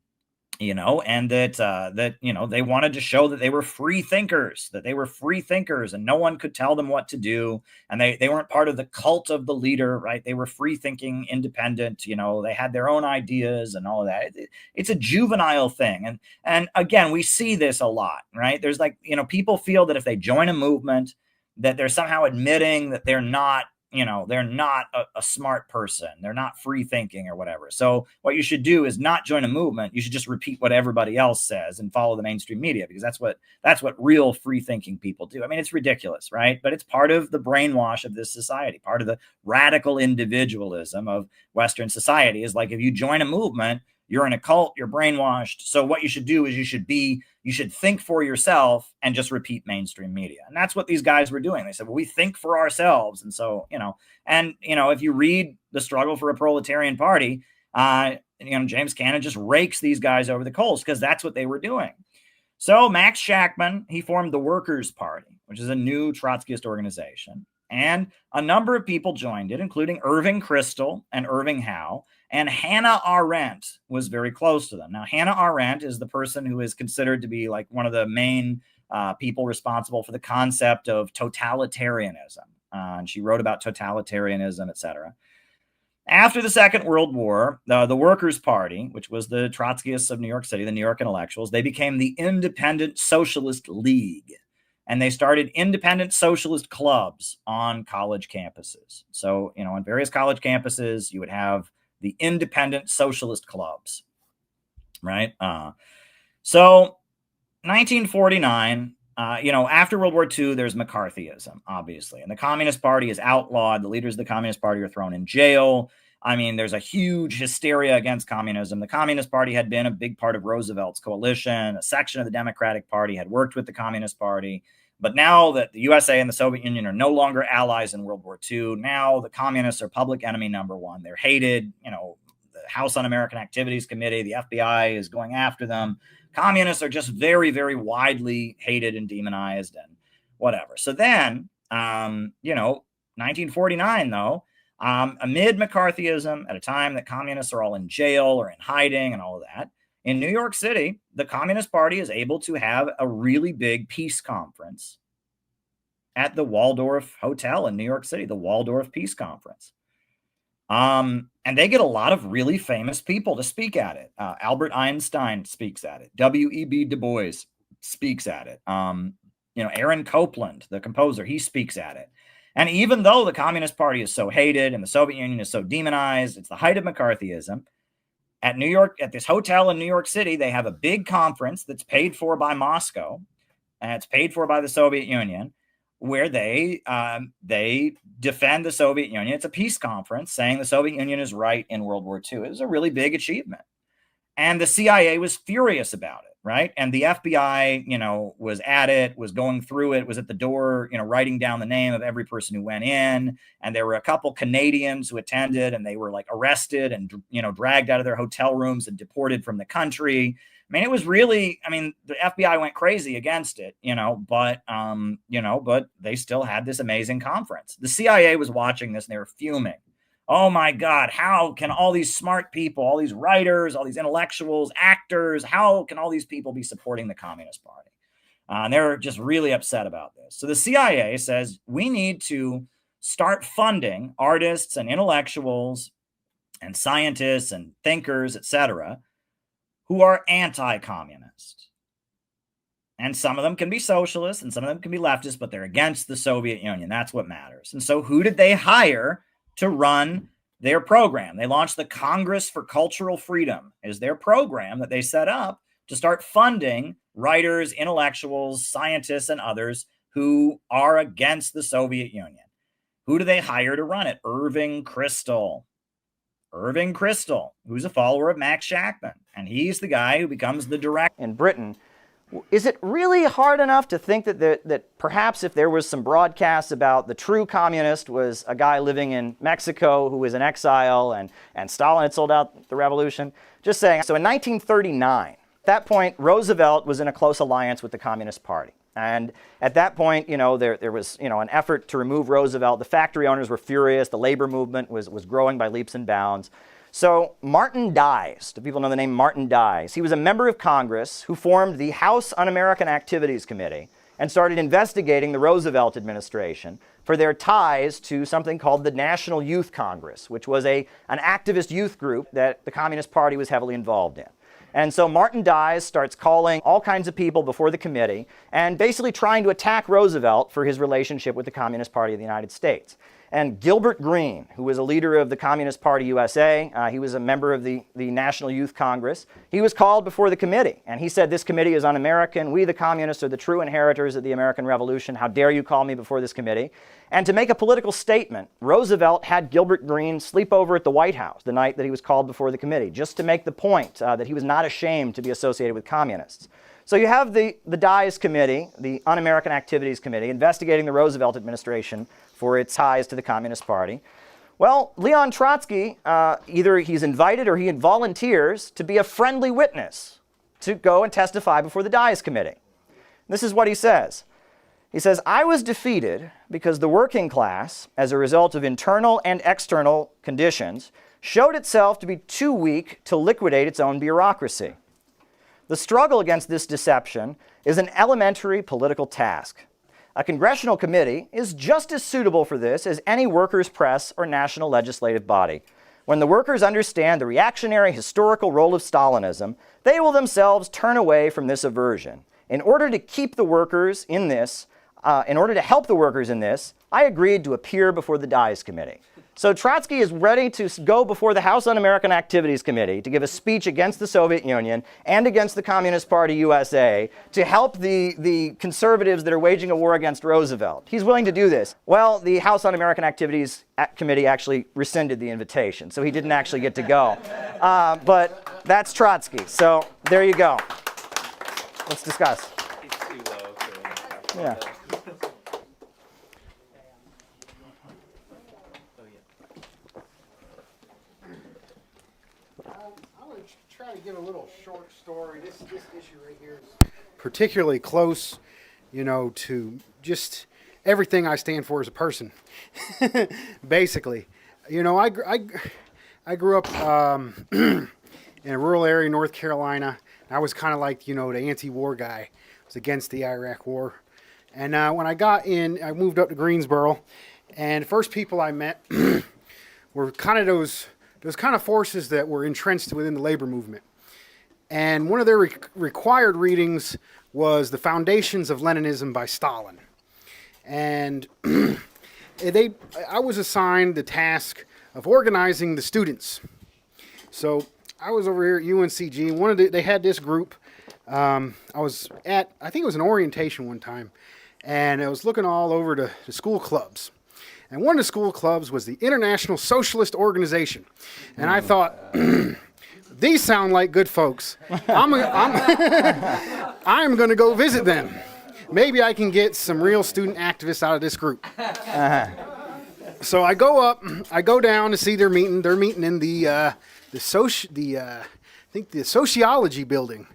that they wanted to show that they were free thinkers, and no one could tell them what to do. And they weren't part of the cult of the leader, right? They were free thinking, independent, they had their own ideas and all of that. It's a juvenile thing. And again, we see this a lot, right? There's people feel that if they join a movement, that they're somehow admitting that they're not a smart person. They're not free thinking or whatever. So what you should do is not join a movement. You should just repeat what everybody else says and follow the mainstream media, because that's what real free thinking people do. I mean, it's ridiculous, right? But it's part of the brainwash of this society. Part of the radical individualism of Western society is like, if you join a movement, you're in a cult, you're brainwashed. So what you should do is you should think for yourself and just repeat mainstream media. And that's what these guys were doing. They said, well, we think for ourselves. And so, if you read The Struggle for a Proletarian Party, James Cannon just rakes these guys over the coals because that's what they were doing. So Max Shachtman, he formed the Workers' Party, which is a new Trotskyist organization. And a number of people joined it, including Irving Kristol and Irving Howe. And Hannah Arendt was very close to them. Now, Hannah Arendt is the person who is considered to be like one of the main people responsible for the concept of totalitarianism. And she wrote about totalitarianism, etc. After the Second World War, the Workers' Party, which was the Trotskyists of New York City, the New York intellectuals, they became the Independent Socialist League. And they started independent socialist clubs on college campuses. So, on various college campuses, you would have the independent socialist clubs, right? So 1949, after World War II, there's McCarthyism, obviously. And the Communist Party is outlawed. The leaders of the Communist Party are thrown in jail. I mean, there's a huge hysteria against communism. The Communist Party had been a big part of Roosevelt's coalition. A section of the Democratic Party had worked with the Communist Party. But now that the USA and the Soviet Union are no longer allies in World War II, now the communists are public enemy number one. They're hated. The House Un-American Activities Committee, the FBI is going after them. Communists are just very, very widely hated and demonized and whatever. So then, 1949, though, amid McCarthyism, at a time that communists are all in jail or in hiding and all of that, in New York City, the Communist Party is able to have a really big peace conference at the Waldorf Hotel in New York City, the Waldorf Peace Conference. And they get a lot of really famous people to speak at it. Albert Einstein speaks at it. W.E.B. Du Bois speaks at it. Aaron Copland, the composer, he speaks at it. And even though the Communist Party is so hated and the Soviet Union is so demonized, it's the height of McCarthyism. At this hotel in New York City, they have a big conference that's paid for by Moscow, and it's paid for by the Soviet Union, where they defend the Soviet Union. It's a peace conference saying the Soviet Union is right in World War II. It was a really big achievement. And the CIA was furious about it, right? And the FBI, was at it, was going through it, was at the door, writing down the name of every person who went in. And there were a couple Canadians who attended, and they were like arrested and, dragged out of their hotel rooms and deported from the country. I mean, it was really, the FBI went crazy against it, but they still had this amazing conference. The CIA was watching this and they were fuming. Oh my God, how can all these smart people, all these writers, all these intellectuals, actors, how can all these people be supporting the Communist Party? And they're just really upset about this. So the CIA says, we need to start funding artists and intellectuals and scientists and thinkers, etc., who are anti-communist. And some of them can be socialists and some of them can be leftists, but they're against the Soviet Union. That's what matters. And so who did they hire to run their program? They launched the Congress for Cultural Freedom is their program that they set up to start funding writers, intellectuals, scientists, and others who are against the Soviet Union. Who do they hire to run it? Irving Kristol. Irving Kristol, who's a follower of Max Shachtman. And he's the guy who becomes the director. In Britain, is it really hard enough to think that perhaps if there was some broadcasts about the true communist was a guy living in Mexico who was in exile and Stalin had sold out the revolution? Just saying. So in 1939, at that point, Roosevelt was in a close alliance with the Communist Party. And at that point, there was, an effort to remove Roosevelt. The factory owners were furious. The labor movement was growing by leaps and bounds. So Martin Dies, do people know the name Martin Dies? He was a member of Congress who formed the House Un-American Activities Committee and started investigating the Roosevelt administration for their ties to something called the National Youth Congress, which was an activist youth group that the Communist Party was heavily involved in. And so Martin Dies starts calling all kinds of people before the committee and basically trying to attack Roosevelt for his relationship with the Communist Party of the United States. And Gilbert Green, who was a leader of the Communist Party USA, he was a member of the National Youth Congress, he was called before the committee. And he said, this committee is un-American. We, the communists, are the true inheritors of the American Revolution. How dare you call me before this committee? And to make a political statement, Roosevelt had Gilbert Green sleep over at the White House the night that he was called before the committee, just to make the point that he was not ashamed to be associated with communists. So you have the Dies Committee, the Un-American Activities Committee, investigating the Roosevelt administration for its ties to the Communist Party. Well, Leon Trotsky, either he's invited or he volunteers to be a friendly witness to go and testify before the Dies Committee. This is what he says. He says, I was defeated because the working class, as a result of internal and external conditions, showed itself to be too weak to liquidate its own bureaucracy. The struggle against this deception is an elementary political task. A congressional committee is just as suitable for this as any workers' press or national legislative body. When the workers understand the reactionary historical role of Stalinism, they will themselves turn away from this aversion. In order to keep the workers in this, in order to help the workers in this, I agreed to appear before the Dies Committee. So Trotsky is ready to go before the House Un-American Activities Committee to give a speech against the Soviet Union and against the Communist Party USA to help the conservatives that are waging a war against Roosevelt. He's willing to do this. Well, the House Un-American Activities Committee actually rescinded the invitation, so he didn't actually get to go. But that's Trotsky. So there you go. Let's discuss. Yeah. Try to give a little short story. This issue right here is particularly close, to just everything I stand for as a person. Basically, I grew up in a rural area in North Carolina. I was kind of like, the anti-war guy. I was against the Iraq War, And when I got in, I moved up to Greensboro, and the first people I met were kind of those kind of forces that were entrenched within the labor movement. And one of their required readings was The Foundations of Leninism by Stalin. And I was assigned the task of organizing the students. So I was over here at UNCG. They had this group. I think it was an orientation one time, and I was looking all over the school clubs. And one of the school clubs was the International Socialist Organization. And I thought, these sound like good folks. I'm going to go visit them. Maybe I can get some real student activists out of this group. So I go down to see their meeting. They're meeting in the sociology building.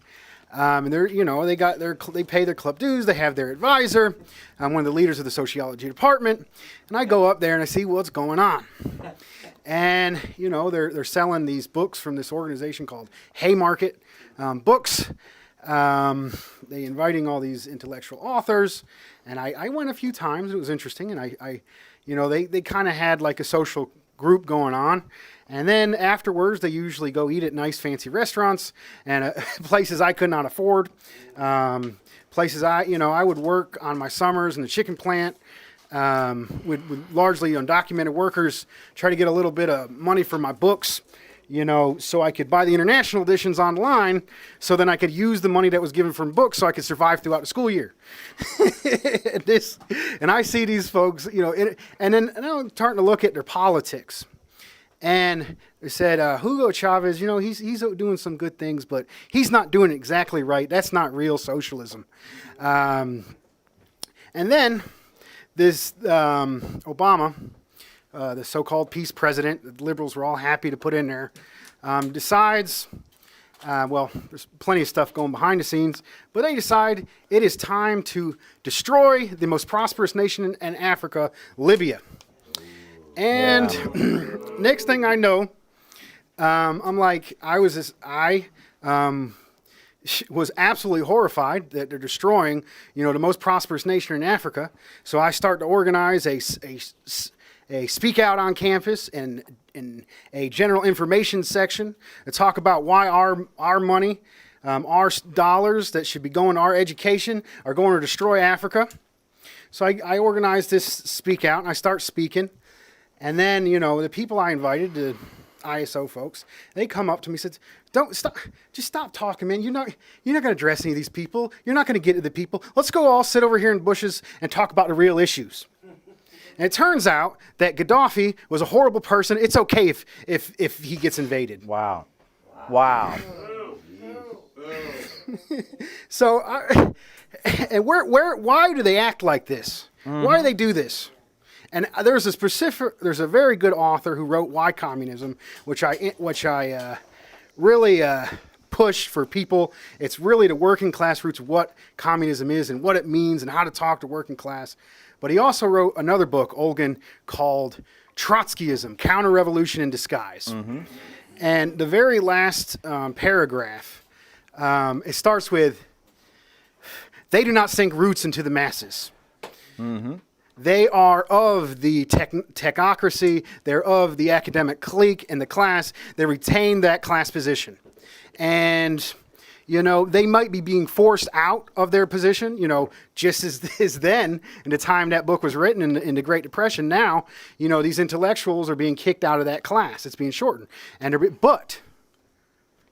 And they pay their club dues. They have their advisor. I'm one of the leaders of the sociology department. And I go up there and I see what's going on. And, they're selling these books from this organization called Haymarket Books. They inviting all these intellectual authors. And I went a few times. It was interesting. And they kind of had like a social group going on. And then afterwards, they usually go eat at nice fancy restaurants and places I could not afford. Places I would work on my summers in the chicken plant with largely undocumented workers, try to get a little bit of money for my books, so I could buy the international editions online, so then I could use the money that was given from books so I could survive throughout the school year. And I see these folks, and then I'm starting to look at their politics. And they said, Hugo Chavez, he's doing some good things, but he's not doing it exactly right. That's not real socialism. And then this Obama, the so-called peace president, the liberals were all happy to put in there, decides, there's plenty of stuff going behind the scenes, but they decide it is time to destroy the most prosperous nation in Africa, Libya. And next thing I know, I'm like, I was absolutely horrified that they're destroying, the most prosperous nation in Africa. So I start to organize a speak out on campus and in a general information section to talk about why our money, our dollars that should be going to our education are going to destroy Africa. So I organized this speak out and I start speaking. And then, the people I invited, the ISO folks, they come up to me and said, just stop talking, man. You're not going to address any of these people. You're not going to get to the people. Let's go all sit over here in bushes and talk about the real issues. And it turns out that Gaddafi was a horrible person. It's okay if he gets invaded. Wow. So, why do they act like this? Mm-hmm. Why do they do this? And there's a very good author who wrote Why Communism, which I really push for people. It's really the working class roots of what communism is and what it means and how to talk to working class. But he also wrote another book, Olgan, called Trotskyism, Counter-Revolution in Disguise. Mm-hmm. And the very last paragraph, it starts with, they do not sink roots into the masses. Mm-hmm. They are of the technocracy, they're of the academic clique and the class, they retain that class position. And, they might be being forced out of their position, just as then, in the time that book was written in the Great Depression. Now, these intellectuals are being kicked out of that class. It's being shortened. But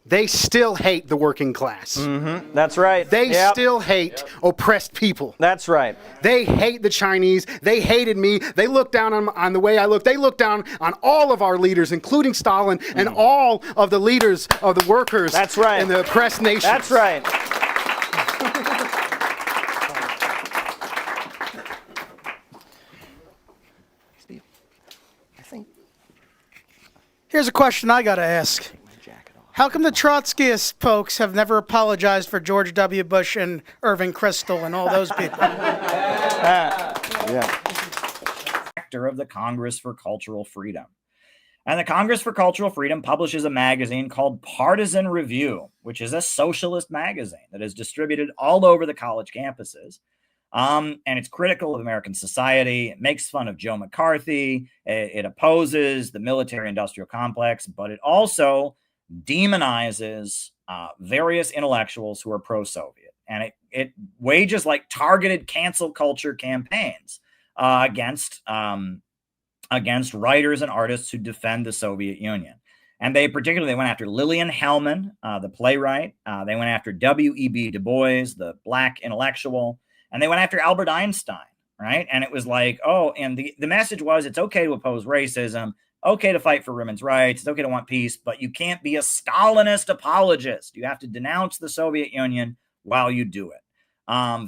they still hate the working class. Mm-hmm. That's right. They still hate oppressed people. That's right. They hate the Chinese. They hated me. They look down on the way I look. They look down on all of our leaders, including Stalin, and all of the leaders of the workers. That's right. And the oppressed nations. That's right. Here's a question I got to ask. How come the Trotskyist folks have never apologized for George W. Bush and Irving Kristol and all those people? Director of the Congress for Cultural Freedom. And the Congress for Cultural Freedom publishes a magazine called Partisan Review, which is a socialist magazine that is distributed all over the college campuses. And it's critical of American society. It makes fun of Joe McCarthy. It opposes the military-industrial complex, but it also demonizes various intellectuals who are pro-Soviet. And it wages like targeted cancel culture campaigns against writers and artists who defend the Soviet Union. And they particularly went after Lillian Hellman, the playwright. They went after W.E.B. Du Bois, the black intellectual. And they went after Albert Einstein, right? And it was like, oh, and the message was, it's okay to oppose racism, okay to fight for women's rights, it's okay to want peace, but you can't be a Stalinist apologist. You have to denounce the Soviet Union while you do it.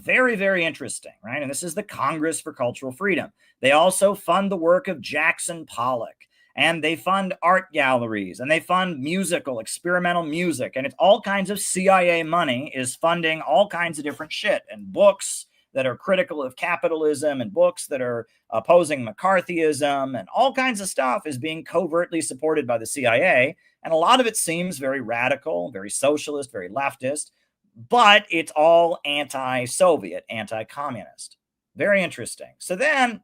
Very, very interesting, right? And this is the Congress for Cultural Freedom. They also fund the work of Jackson Pollock, and they fund art galleries, and they fund experimental music, and it's all kinds of CIA money is funding all kinds of different shit, and books that are critical of capitalism, and books that are opposing McCarthyism, and all kinds of stuff is being covertly supported by the CIA. And a lot of it seems very radical, very socialist, very leftist, but it's all anti-Soviet, anti-communist. Very interesting. So then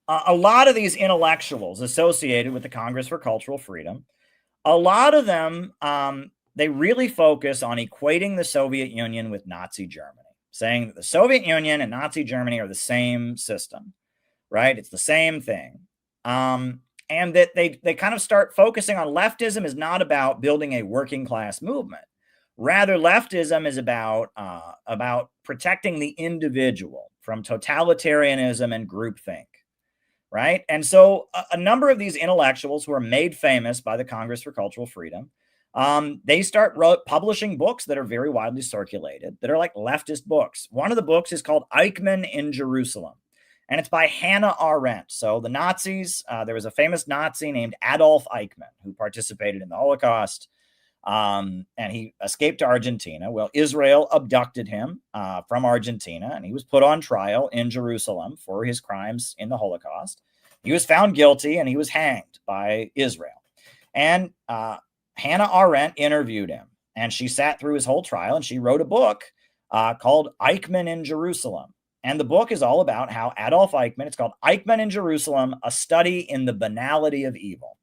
a lot of these intellectuals associated with the Congress for Cultural Freedom, a lot of them, they really focus on equating the Soviet Union with Nazi Germany, saying that the Soviet Union and Nazi Germany are the same system, right? It's the same thing. And that they kind of start focusing on leftism is not about building a working class movement. Rather, leftism is about protecting the individual from totalitarianism and groupthink, right? And so a number of these intellectuals who are made famous by the Congress for Cultural Freedom, they start publishing books that are very widely circulated, that are like leftist books. One of the books is called Eichmann in Jerusalem, and it's by Hannah Arendt. So the Nazis, there was a famous Nazi named Adolf Eichmann who participated in the Holocaust, and he escaped to Argentina. Well, Israel abducted him from Argentina, and he was put on trial in Jerusalem for his crimes in the Holocaust. He was found guilty, and he was hanged by Israel. And Hannah Arendt interviewed him, and she sat through his whole trial, and she wrote a book called Eichmann in Jerusalem. And the book is all about how Adolf Eichmann, it's called Eichmann in Jerusalem, a study in the banality of evil.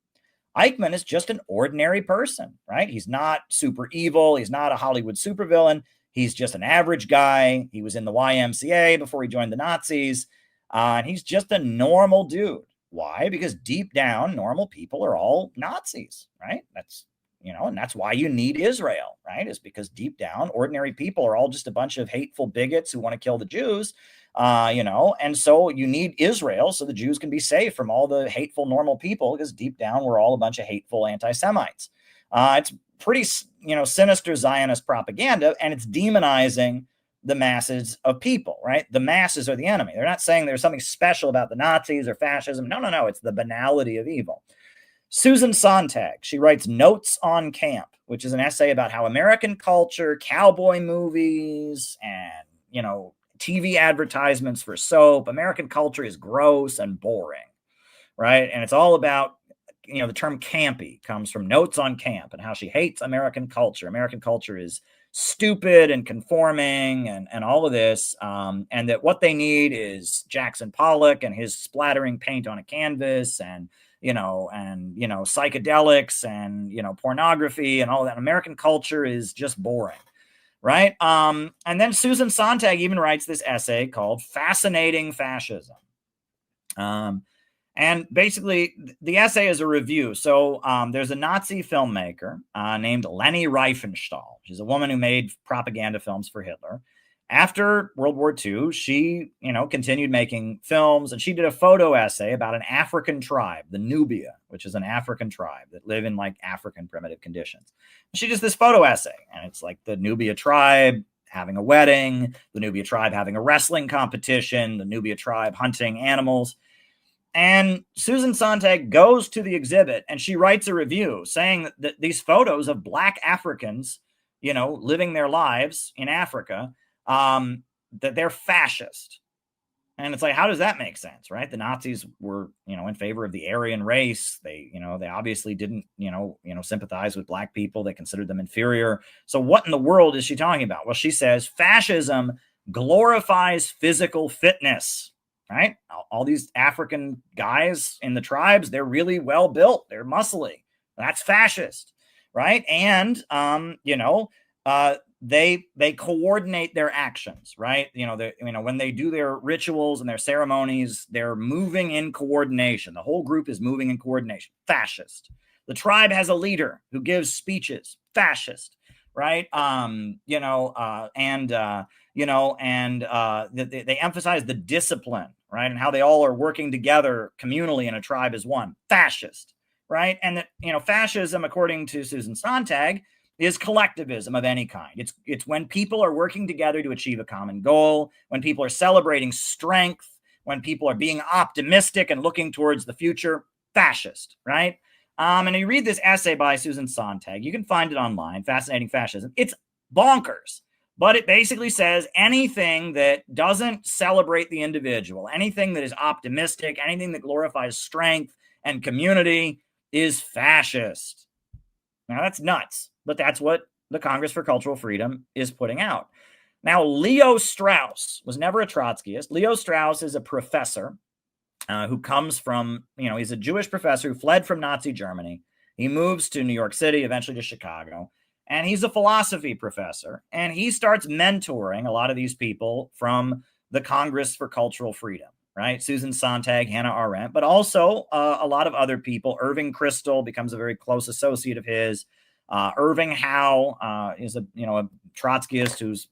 Eichmann is just an ordinary person, right? He's not super evil. He's not a Hollywood supervillain. He's just an average guy. He was in the YMCA before he joined the Nazis. And he's just a normal dude. Why? Because deep down, normal people are all Nazis, right? That's, and that's why you need Israel, right? Is because deep down, ordinary people are all just a bunch of hateful bigots who want to kill the Jews, and so you need Israel so the Jews can be safe from all the hateful normal people, because deep down, we're all a bunch of hateful anti-Semites. It's pretty, sinister Zionist propaganda, and it's demonizing the masses of people, right? The masses are the enemy. They're not saying there's something special about the Nazis or fascism. No. It's the banality of evil. Susan Sontag, she writes Notes on Camp, which is an essay about how American culture, cowboy movies, and, TV advertisements for soap, American culture is gross and boring, right? And it's all about, the term campy comes from Notes on Camp, and how she hates American culture. American culture is stupid and conforming and all of this, and that what they need is Jackson Pollock and his splattering paint on a canvas, and psychedelics and, pornography and all that. American culture is just boring, right? And then Susan Sontag even writes this essay called Fascinating Fascism. And basically, the essay is a review. So there's a Nazi filmmaker named Leni Riefenstahl. She's a woman who made propaganda films for Hitler. After World War II, she, continued making films, and she did a photo essay about an African tribe, the Nubia, which is an African tribe that live in like African primitive conditions. She does this photo essay, and it's like the Nubia tribe having a wedding, the Nubia tribe having a wrestling competition, the Nubia tribe hunting animals. And Susan Sontag goes to the exhibit, and she writes a review saying that these photos of Black Africans, living their lives in Africa, that they're fascist. And it's like, how does that make sense, right? The Nazis were, in favor of the Aryan race. They, they obviously didn't, sympathize with Black people. They considered them inferior. So what in the world is she talking about? Well, she says fascism glorifies physical fitness, right? All these African guys in the tribes, they're really well built. They're muscly. That's fascist, right? And, they coordinate their actions, right? When they do their rituals and their ceremonies, they're moving in coordination. The whole group is moving in coordination. Fascist. The tribe has a leader who gives speeches. Fascist, right? They emphasize the discipline, right? And how they all are working together communally in a tribe as one. Fascist, right? And that, fascism, according to Susan Sontag, is collectivism of any kind. It's when people are working together to achieve a common goal, when people are celebrating strength, when people are being optimistic and looking towards the future. Fascist, right? And you read this essay by Susan Sontag. You can find it online, Fascinating Fascism. It's bonkers, but it basically says anything that doesn't celebrate the individual, anything that is optimistic, anything that glorifies strength and community is fascist. Now, that's nuts, but that's what the Congress for Cultural Freedom is putting out. Now, Leo Strauss was never a Trotskyist. Leo Strauss is a professor who comes from, he's a Jewish professor who fled from Nazi Germany. He moves to New York City, eventually to Chicago, and he's a philosophy professor. And he starts mentoring a lot of these people from the Congress for Cultural Freedom, right? Susan Sontag, Hannah Arendt, but also a lot of other people. Irving Kristol becomes a very close associate of his. Irving Howe is a Trotskyist who's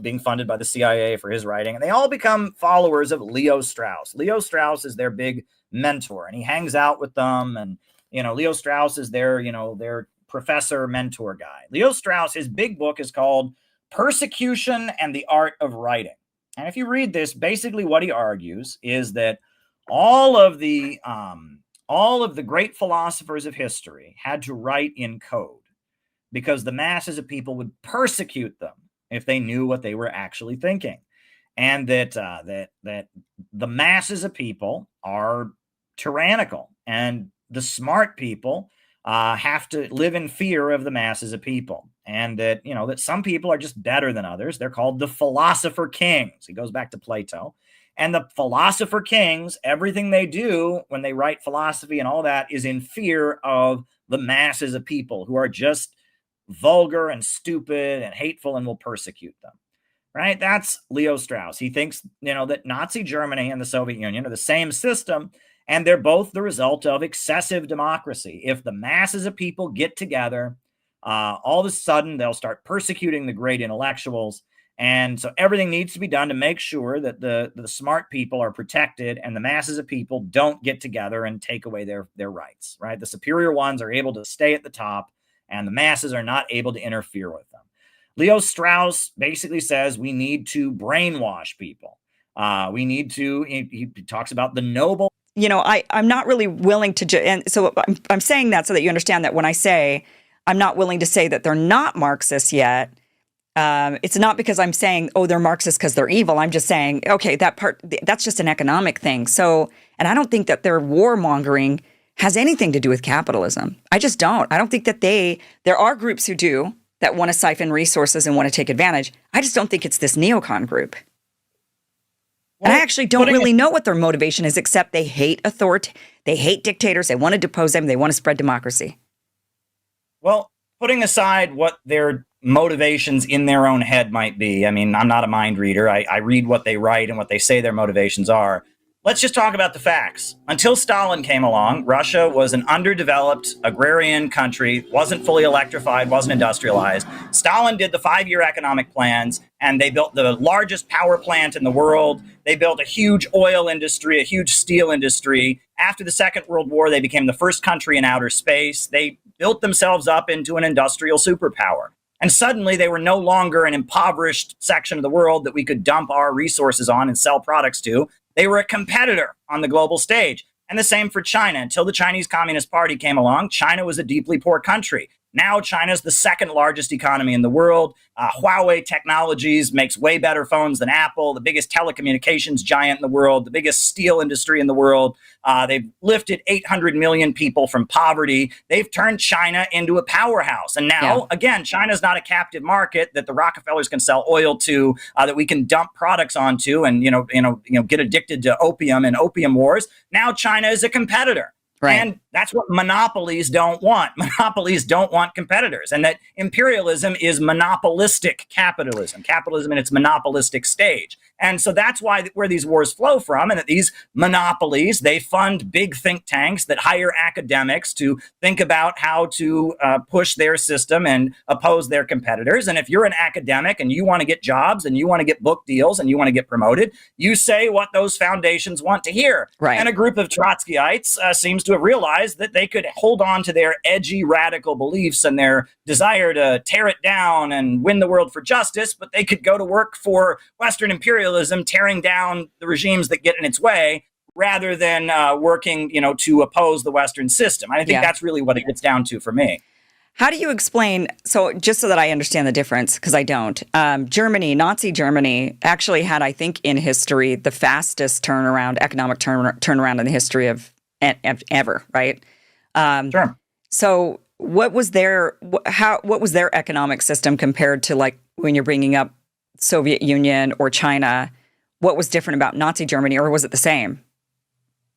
being funded by the CIA for his writing, and they all become followers of Leo Strauss. Leo Strauss is their big mentor, and he hangs out with them. And Leo Strauss is their professor mentor guy. Leo Strauss, his big book is called Persecution and the Art of Writing. And if you read this, basically what he argues is that all of the great philosophers of history had to write in code, because the masses of people would persecute them if they knew what they were actually thinking, and that the masses of people are tyrannical, and the smart people have to live in fear of the masses of people, and that that some people are just better than others. They're called the philosopher kings. He goes back to Plato, and the philosopher kings, everything they do when they write philosophy and all that is in fear of the masses of people who are just vulgar and stupid and hateful and will persecute them, right? That's Leo Strauss. He thinks, that Nazi Germany and the Soviet Union are the same system, and they're both the result of excessive democracy. If the masses of people get together, all of a sudden they'll start persecuting the great intellectuals. And so everything needs to be done to make sure that the smart people are protected and the masses of people don't get together and take away their rights, right? The superior ones are able to stay at the top, and the masses are not able to interfere with them. Leo Strauss basically says we need to brainwash people. He talks about the noble. I'm not really willing to, and so I'm saying that so that you understand that when I say I'm not willing to say that they're not Marxists yet, it's not because I'm saying, oh, they're Marxists because they're evil. I'm just saying, okay, that's just an economic thing. So, and I don't think that their warmongering has anything to do with capitalism. I just don't. I don't think that there are groups who do that want to siphon resources and want to take advantage. I just don't think it's this neocon group. And I actually don't really know what their motivation is, except they hate authority, they hate dictators, they want to depose them, they want to spread democracy. Well, putting aside what their motivations in their own head might be, I mean, I'm not a mind reader. I read what they write and what they say their motivations are. Let's just talk about the facts. Until Stalin came along, Russia was an underdeveloped agrarian country, wasn't fully electrified, wasn't industrialized. Stalin did the 5-year economic plans, and they built the largest power plant in the world. They built a huge oil industry, a huge steel industry. After the Second World War, they became the first country in outer space. They built themselves up into an industrial superpower. And suddenly they were no longer an impoverished section of the world that we could dump our resources on and sell products to. They were a competitor on the global stage. And the same for China. Until the Chinese Communist Party came along, China was a deeply poor country. Now China's the second largest economy in the world. Huawei Technologies makes way better phones than Apple, the biggest telecommunications giant in the world, the biggest steel industry in the world. They've lifted 800 million people from poverty. They've turned China into a powerhouse. And now, again, China's not a captive market that the Rockefellers can sell oil to, that we can dump products onto and, get addicted to opium and opium wars. Now China is a competitor. Right. And that's what monopolies don't want. Monopolies don't want competitors. And that imperialism is monopolistic capitalism, capitalism in its monopolistic stage. And so that's where these wars flow from, and that these monopolies, they fund big think tanks that hire academics to think about how to push their system and oppose their competitors. And if you're an academic and you want to get jobs and you want to get book deals and you want to get promoted, you say what those foundations want to hear. Right. And a group of Trotskyites seems to have realized that they could hold on to their edgy radical beliefs and their desire to tear it down and win the world for justice, but they could go to work for Western imperialism, tearing down the regimes that get in its way, rather than working, to oppose the Western system. I think that's really what it gets down to for me. How do you explain, so just so that I understand the difference, because I don't, Germany, Nazi Germany, actually had, I think, in history, the fastest economic turnaround in the history of ever, right? Sure. So what was their economic system compared to, like, when you're bringing up Soviet Union or China? What was different about Nazi Germany, or was it the same?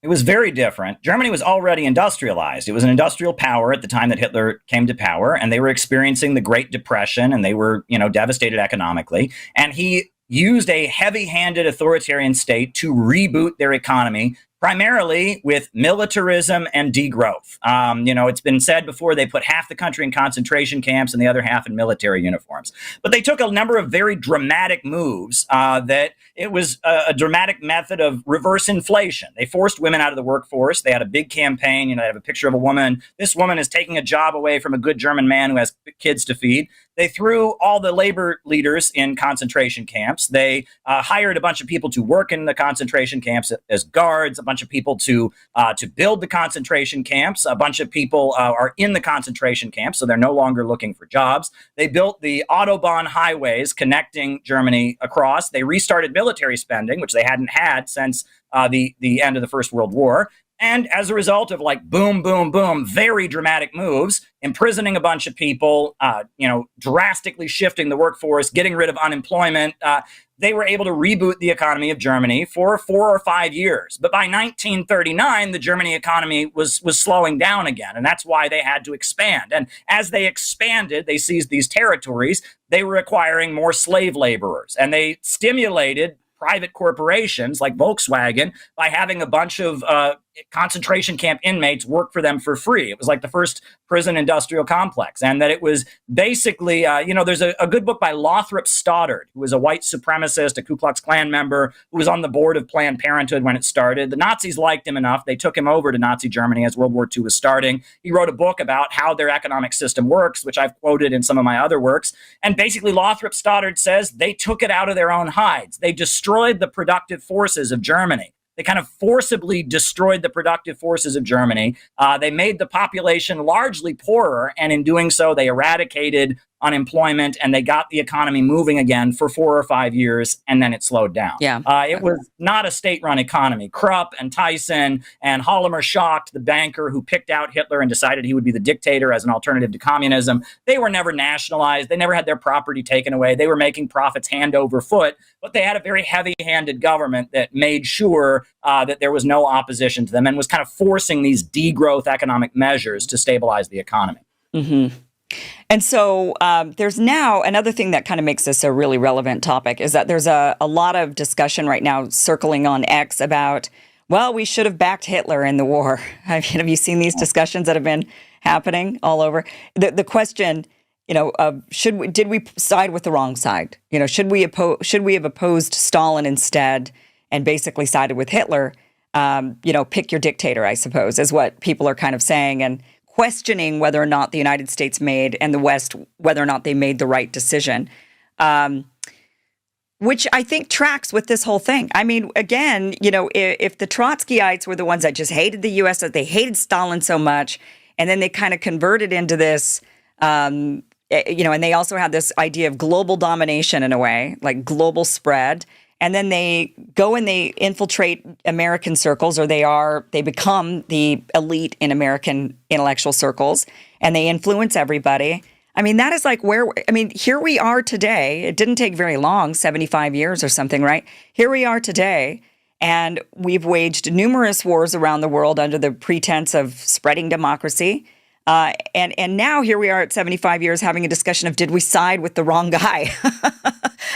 It was very different. Germany was already industrialized. It was an industrial power at the time that Hitler came to power, and they were experiencing the Great Depression, and they were, devastated economically. And he used a heavy-handed authoritarian state to reboot their economy, primarily with militarism and degrowth. It's been said before, they put half the country in concentration camps and the other half in military uniforms. But they took a number of very dramatic moves that it was a dramatic method of reverse inflation. They forced women out of the workforce. They had a big campaign. They have a picture of a woman. This woman is taking a job away from a good German man who has kids to feed. They threw all the labor leaders in concentration camps. They hired a bunch of people to work in the concentration camps as guards, a bunch of people to build the concentration camps. A bunch of people are in the concentration camps, so they're no longer looking for jobs. They built the Autobahn highways connecting Germany across. They restarted military spending, which they hadn't had since the end of the First World War. And as a result of boom, boom, boom, very dramatic moves, imprisoning a bunch of people, drastically shifting the workforce, getting rid of unemployment, they were able to reboot the economy of Germany for 4 or 5 years. But by 1939, the German economy was slowing down again, and that's why they had to expand. And as they expanded, they seized these territories, they were acquiring more slave laborers, and they stimulated private corporations like Volkswagen by having a bunch of concentration camp inmates work for them for free. It was like the first prison industrial complex. And that it was basically, there's a good book by Lothrop Stoddard, who was a white supremacist, a Ku Klux Klan member, who was on the board of Planned Parenthood when it started. The Nazis liked him enough. They took him over to Nazi Germany as World War II was starting. He wrote a book about how their economic system works, which I've quoted in some of my other works. And basically Lothrop Stoddard says they took it out of their own hides. They destroyed the productive forces of Germany. They kind of forcibly destroyed the productive forces of Germany. They made the population largely poorer, and in doing so, they eradicated unemployment, and they got the economy moving again for 4 or 5 years, and then it slowed down. Yeah. It was not a state-run economy. Krupp and Tyson and Holomer Schacht, the banker who picked out Hitler and decided he would be the dictator as an alternative to communism, they were never nationalized. They never had their property taken away. They were making profits hand over foot, but they had a very heavy-handed government that made sure that there was no opposition to them and was kind of forcing these degrowth economic measures to stabilize the economy. Mm-hmm. And so there's now another thing that kind of makes this a really relevant topic is that there's a lot of discussion right now circling on X about, well, we should have backed Hitler in the war. Have you seen these discussions that have been happening all over? The question, did we side with the wrong side? Should we have opposed Stalin instead and basically sided with Hitler? Pick your dictator, I suppose, is what people are kind of saying, and questioning whether or not the United States made and the West, whether or not they made the right decision, which I think tracks with this whole thing. I mean, again, if the Trotskyites were the ones that just hated the U.S., that they hated Stalin so much, and then they kind of converted into this And they also had this idea of global domination in a way, like global spread. And then they go and they infiltrate American circles, or they become the elite in American intellectual circles, and they influence everybody. I mean, that is like here we are today. It didn't take very long, 75 years or something, right? Here we are today, and we've waged numerous wars around the world under the pretense of spreading democracy. And now here we are at 75 years having a discussion of, did we side with the wrong guy?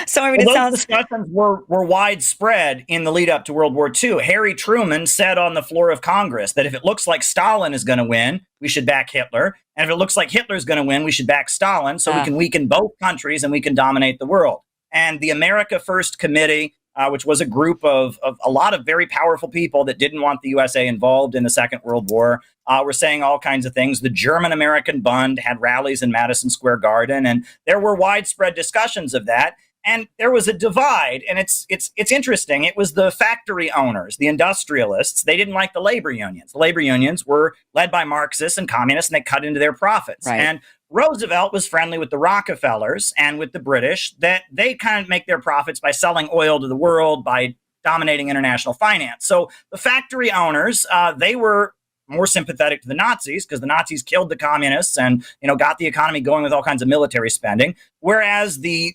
So, I mean, those discussions were widespread in the lead up to World War II. Harry Truman said on the floor of Congress that if it looks like Stalin is going to win, we should back Hitler. And if it looks like Hitler's going to win, we should back Stalin so we can weaken both countries and we can dominate the world. And the America First Committee, which was a group of a lot of very powerful people that didn't want the USA involved in the Second World War, were saying all kinds of things. The German-American Bund had rallies in Madison Square Garden, and there were widespread discussions of that. And there was a divide, and it's interesting. It was the factory owners, the industrialists. They didn't like the labor unions. The labor unions were led by Marxists and communists, and they cut into their profits. Right. And Roosevelt was friendly with the Rockefellers and with the British, that they kind of make their profits by selling oil to the world, by dominating international finance. So the factory owners, they were more sympathetic to the Nazis because the Nazis killed the communists and, got the economy going with all kinds of military spending. Whereas the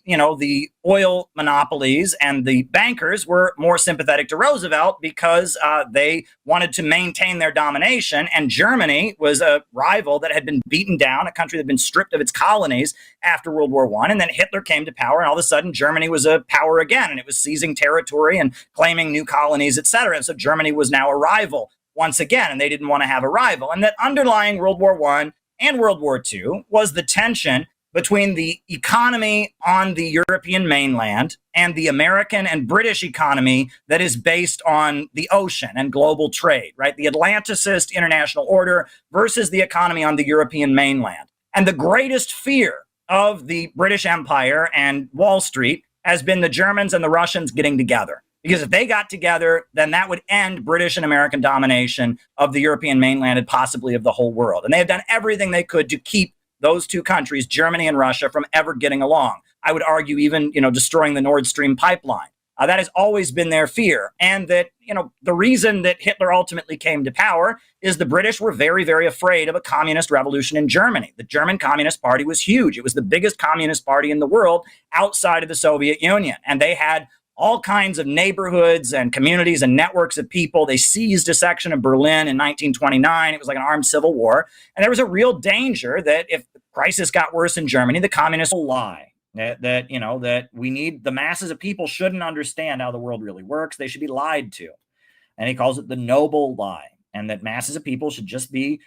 oil monopolies and the bankers were more sympathetic to Roosevelt because they wanted to maintain their domination. And Germany was a rival that had been beaten down, a country that had been stripped of its colonies after World War I. And then Hitler came to power, and all of a sudden Germany was a power again, and it was seizing territory and claiming new colonies, etc. And so Germany was now a rival once again, and they didn't want to have a rival. And that underlying World War I and World War II was the tension between the economy on the European mainland and the American and British economy that is based on the ocean and global trade, right? The Atlanticist international order versus the economy on the European mainland. And the greatest fear of the British Empire and Wall Street has been the Germans and the Russians getting together. Because if they got together, then that would end British and American domination of the European mainland and possibly of the whole world. And they have done everything they could to keep those two countries, Germany and Russia, from ever getting along. I would argue even, destroying the Nord Stream pipeline. That has always been their fear. And that, the reason that Hitler ultimately came to power is the British were very, very afraid of a communist revolution in Germany. The German Communist Party was huge. It was the biggest communist party in the world outside of the Soviet Union. And they had all kinds of neighborhoods and communities and networks of people. They seized a section of Berlin in 1929. It was like an armed civil war. And there was a real danger that if the crisis got worse in Germany, the communists will lie. That we need, the masses of people shouldn't understand how the world really works. They should be lied to. And he calls it the noble lie. And that masses of people should just be,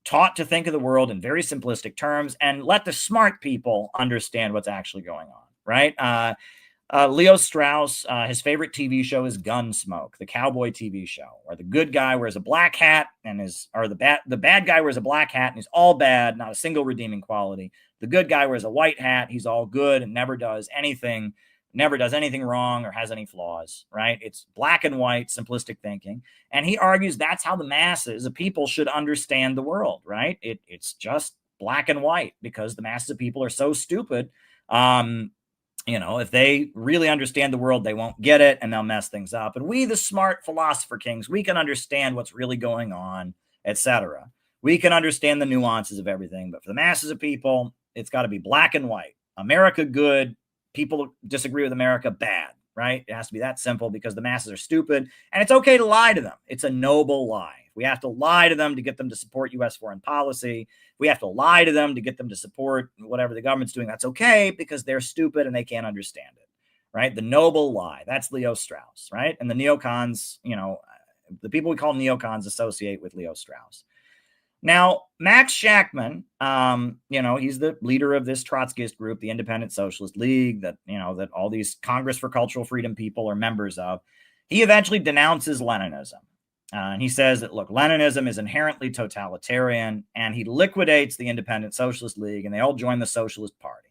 taught to think of the world in very simplistic terms and let the smart people understand what's actually going on, right? Leo Strauss, his favorite TV show is Gunsmoke, the cowboy TV show, where the good guy wears a black hat the bad guy wears a black hat and he's all bad, not a single redeeming quality. The good guy wears a white hat, he's all good and never does anything wrong or has any flaws, right? It's black and white, simplistic thinking. And he argues that's how the masses of people should understand the world, right? It's just black and white because the masses of people are so stupid. If they really understand the world, they won't get it and they'll mess things up. And we, the smart philosopher kings, we can understand what's really going on, etc. We can understand the nuances of everything. But for the masses of people, it's got to be black and white. America, good. People disagree with America, bad, right? It has to be that simple because the masses are stupid. And it's okay to lie to them. It's a noble lie. We have to lie to them to get them to support U.S. foreign policy. We have to lie to them to get them to support whatever the government's doing. That's okay because they're stupid and they can't understand it, right? The noble lie. That's Leo Strauss, right? And the neocons, the people we call neocons associate with Leo Strauss. Now, Max Shachtman, he's the leader of this Trotskyist group, the Independent Socialist League, that all these Congress for Cultural Freedom people are members of. He eventually denounces Leninism. And he says that, look, Leninism is inherently totalitarian, and he liquidates the Independent Socialist League, and they all join the Socialist Party.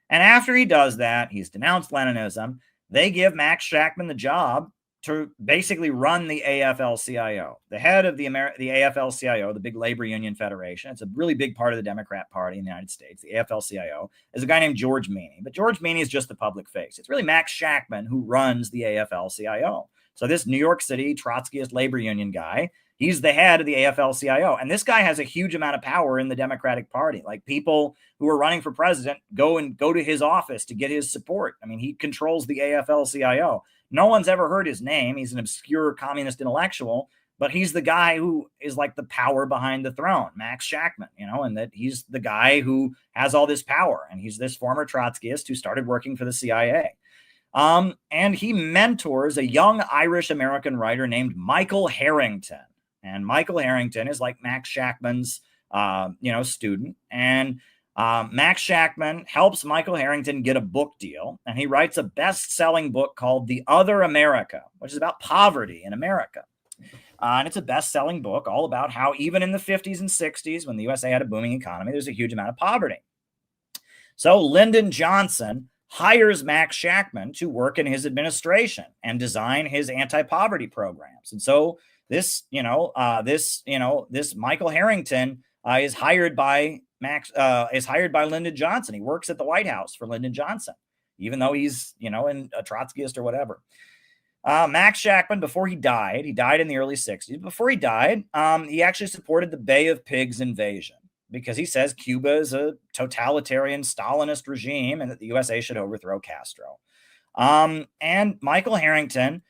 And after he does that, he's denounced Leninism. They give Max Shachtman the job to basically run the AFL-CIO. The head of the AFL-CIO, the big labor union federation, it's a really big part of the Democrat Party in the United States, the AFL-CIO, is a guy named George Meany. But George Meany is just the public face. It's really Max Shachtman who runs the AFL-CIO. So this New York City Trotskyist labor union guy, he's the head of the AFL-CIO. And this guy has a huge amount of power in the Democratic Party. Like, people who are running for president go to his office to get his support. I mean, he controls the AFL-CIO. No one's ever heard his name. He's an obscure communist intellectual, but he's the guy who is like the power behind the throne, Max Shachtman, and that he's the guy who has all this power. And he's this former Trotskyist who started working for the CIA. And he mentors a young Irish-American writer named Michael Harrington. And Michael Harrington is like Max Shachtman's, student. And Max Shachtman helps Michael Harrington get a book deal, and he writes a best-selling book called The Other America, which is about poverty in America. And it's a best-selling book all about how even in the 50s and 60s, when the USA had a booming economy, there's a huge amount of poverty. So Lyndon Johnson hires Max Shachtman to work in his administration and design his anti-poverty programs. And so this Michael Harrington is hired by Lyndon Johnson. He works at the White House for Lyndon Johnson, even though he's, a Trotskyist or whatever. Max Shachtman, before he died in the early 60s. Before he died, he actually supported the Bay of Pigs invasion because he says Cuba is a totalitarian Stalinist regime and that the USA should overthrow Castro. And Michael Harrington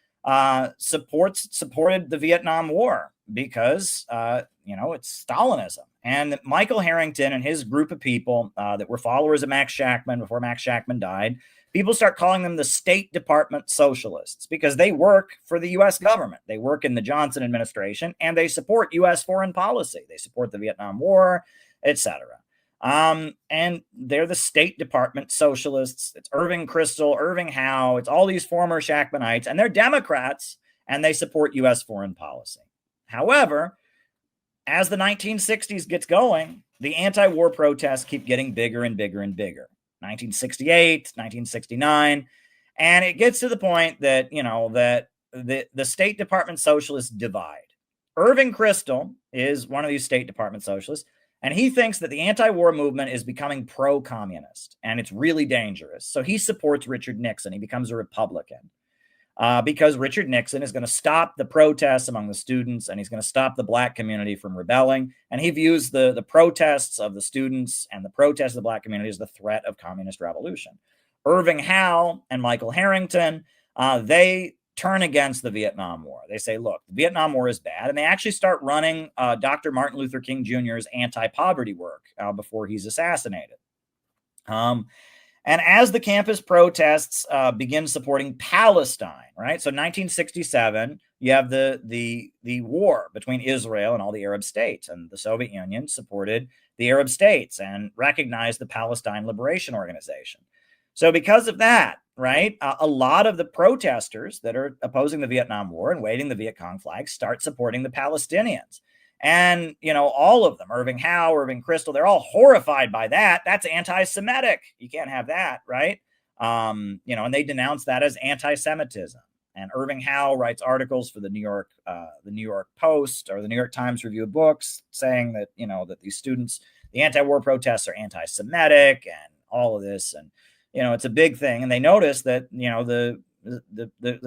supported the Vietnam War because, it's Stalinism. And Michael Harrington and his group of people that were followers of Max Shachtman before Max Shachtman died, people start calling them the State Department Socialists because they work for the U.S. government. They work in the Johnson administration, and they support U.S. foreign policy. They support the Vietnam War, etc. And they're the State Department Socialists. It's Irving Kristol, Irving Howe. It's all these former Shachtmanites, and they're Democrats, and they support U.S. foreign policy. However, as the 1960s gets going, the anti-war protests keep getting bigger and bigger and bigger. 1968, 1969, and it gets to the point that, the State Department Socialists divide. Irving Kristol is one of these State Department Socialists, and he thinks that the anti-war movement is becoming pro-communist, and it's really dangerous. So he supports Richard Nixon. He becomes a Republican. Because Richard Nixon is going to stop the protests among the students, and he's going to stop the black community from rebelling. And he views the protests of the students and the protests of the black community as the threat of communist revolution. Irving Howe and Michael Harrington, they turn against the Vietnam War. They say, look, the Vietnam War is bad. And they actually start running Dr. Martin Luther King Jr.'s anti-poverty work before he's assassinated. And as the campus protests begin supporting Palestine, right? So 1967, you have the war between Israel and all the Arab states, and the Soviet Union supported the Arab states and recognized the Palestine Liberation Organization. So because of that, right, a lot of the protesters that are opposing the Vietnam War and waving the Viet Cong flag start supporting the Palestinians. And, all of them, Irving Howe, Irving Kristol, they're all horrified by that. That's anti-Semitic. You can't have that, right? And they denounce that as anti-Semitism. And Irving Howe writes articles for the New York Post or the New York Times Review of Books saying that, that these students, the anti-war protests are anti-Semitic and all of this. And, it's a big thing. And they notice that, the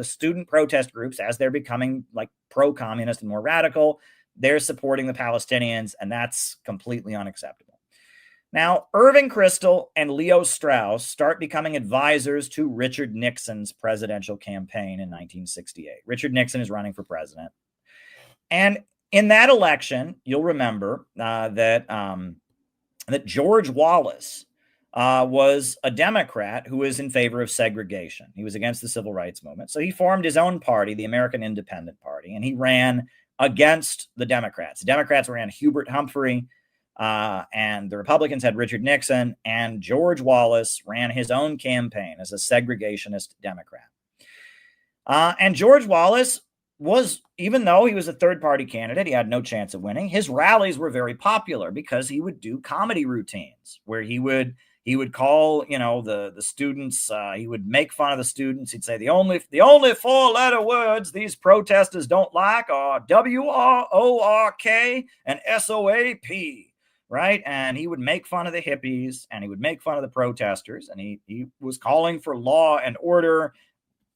student protest groups, as they're becoming like pro-communist and more radical, they're supporting the Palestinians, and that's completely unacceptable. Now, Irving Kristol and Leo Strauss start becoming advisors to Richard Nixon's presidential campaign in 1968. Richard Nixon is running for president. And in that election, you'll remember that George Wallace was a Democrat who was in favor of segregation. He was against the civil rights movement. So he formed his own party, the American Independent Party, and he ran against the Democrats. The Democrats ran Hubert Humphrey, and the Republicans had Richard Nixon, and George Wallace ran his own campaign as a segregationist Democrat. And George Wallace was, even though he was a third-party candidate, he had no chance of winning. His rallies were very popular because he would do comedy routines where he would he would call, the students, he would make fun of the students. He'd say the only 4-letter words these protesters don't like are WRORK and SOAP, right? And he would make fun of the hippies, and he would make fun of the protesters, and he was calling for law and order.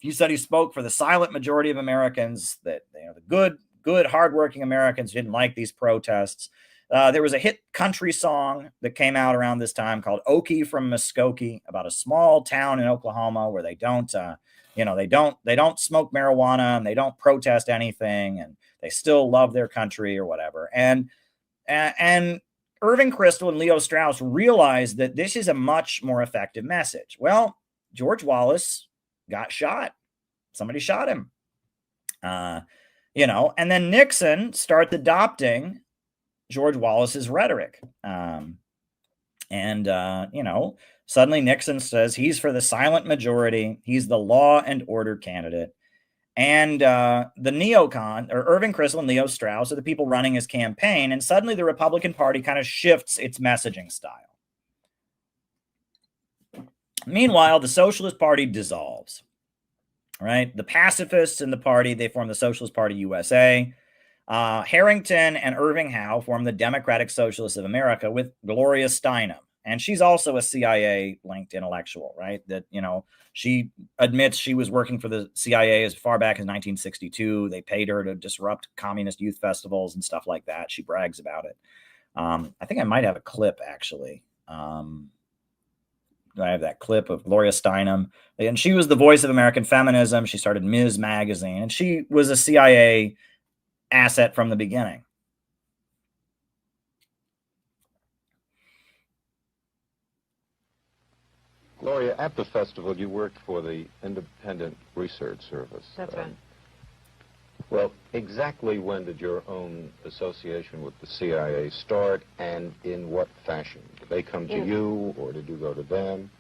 He said he spoke for the silent majority of Americans, that the good, hardworking Americans didn't like these protests. There was a hit country song that came out around this time called "Okie from Muskogee," about a small town in Oklahoma where they don't smoke marijuana and they don't protest anything, and they still love their country or whatever. And Irving Kristol and Leo Strauss realized that this is a much more effective message. Well, George Wallace got shot. Somebody shot him. And then Nixon started adopting George Wallace's rhetoric. Suddenly Nixon says he's for the silent majority. He's the law and order candidate. And the neocon, or Irving Kristol and Leo Strauss, are the people running his campaign. And suddenly the Republican Party kind of shifts its messaging style. Meanwhile, the Socialist Party dissolves. Right? The pacifists in the party, they form the Socialist Party USA. Harrington and Irving Howe form the Democratic Socialists of America with Gloria Steinem. And she's also a CIA-linked intellectual, right? That, she admits she was working for the CIA as far back as 1962. They paid her to disrupt communist youth festivals and stuff like that. She brags about it. I think I might have a clip, actually. I have that clip of Gloria Steinem. And she was the voice of American feminism. She started Ms. Magazine. And she was a CIA asset from the beginning. Gloria, at the festival, you worked for the Independent Research Service. That's right. Well, exactly when did your own association with the CIA start, and in what fashion? Did they come to you, or did you go to them?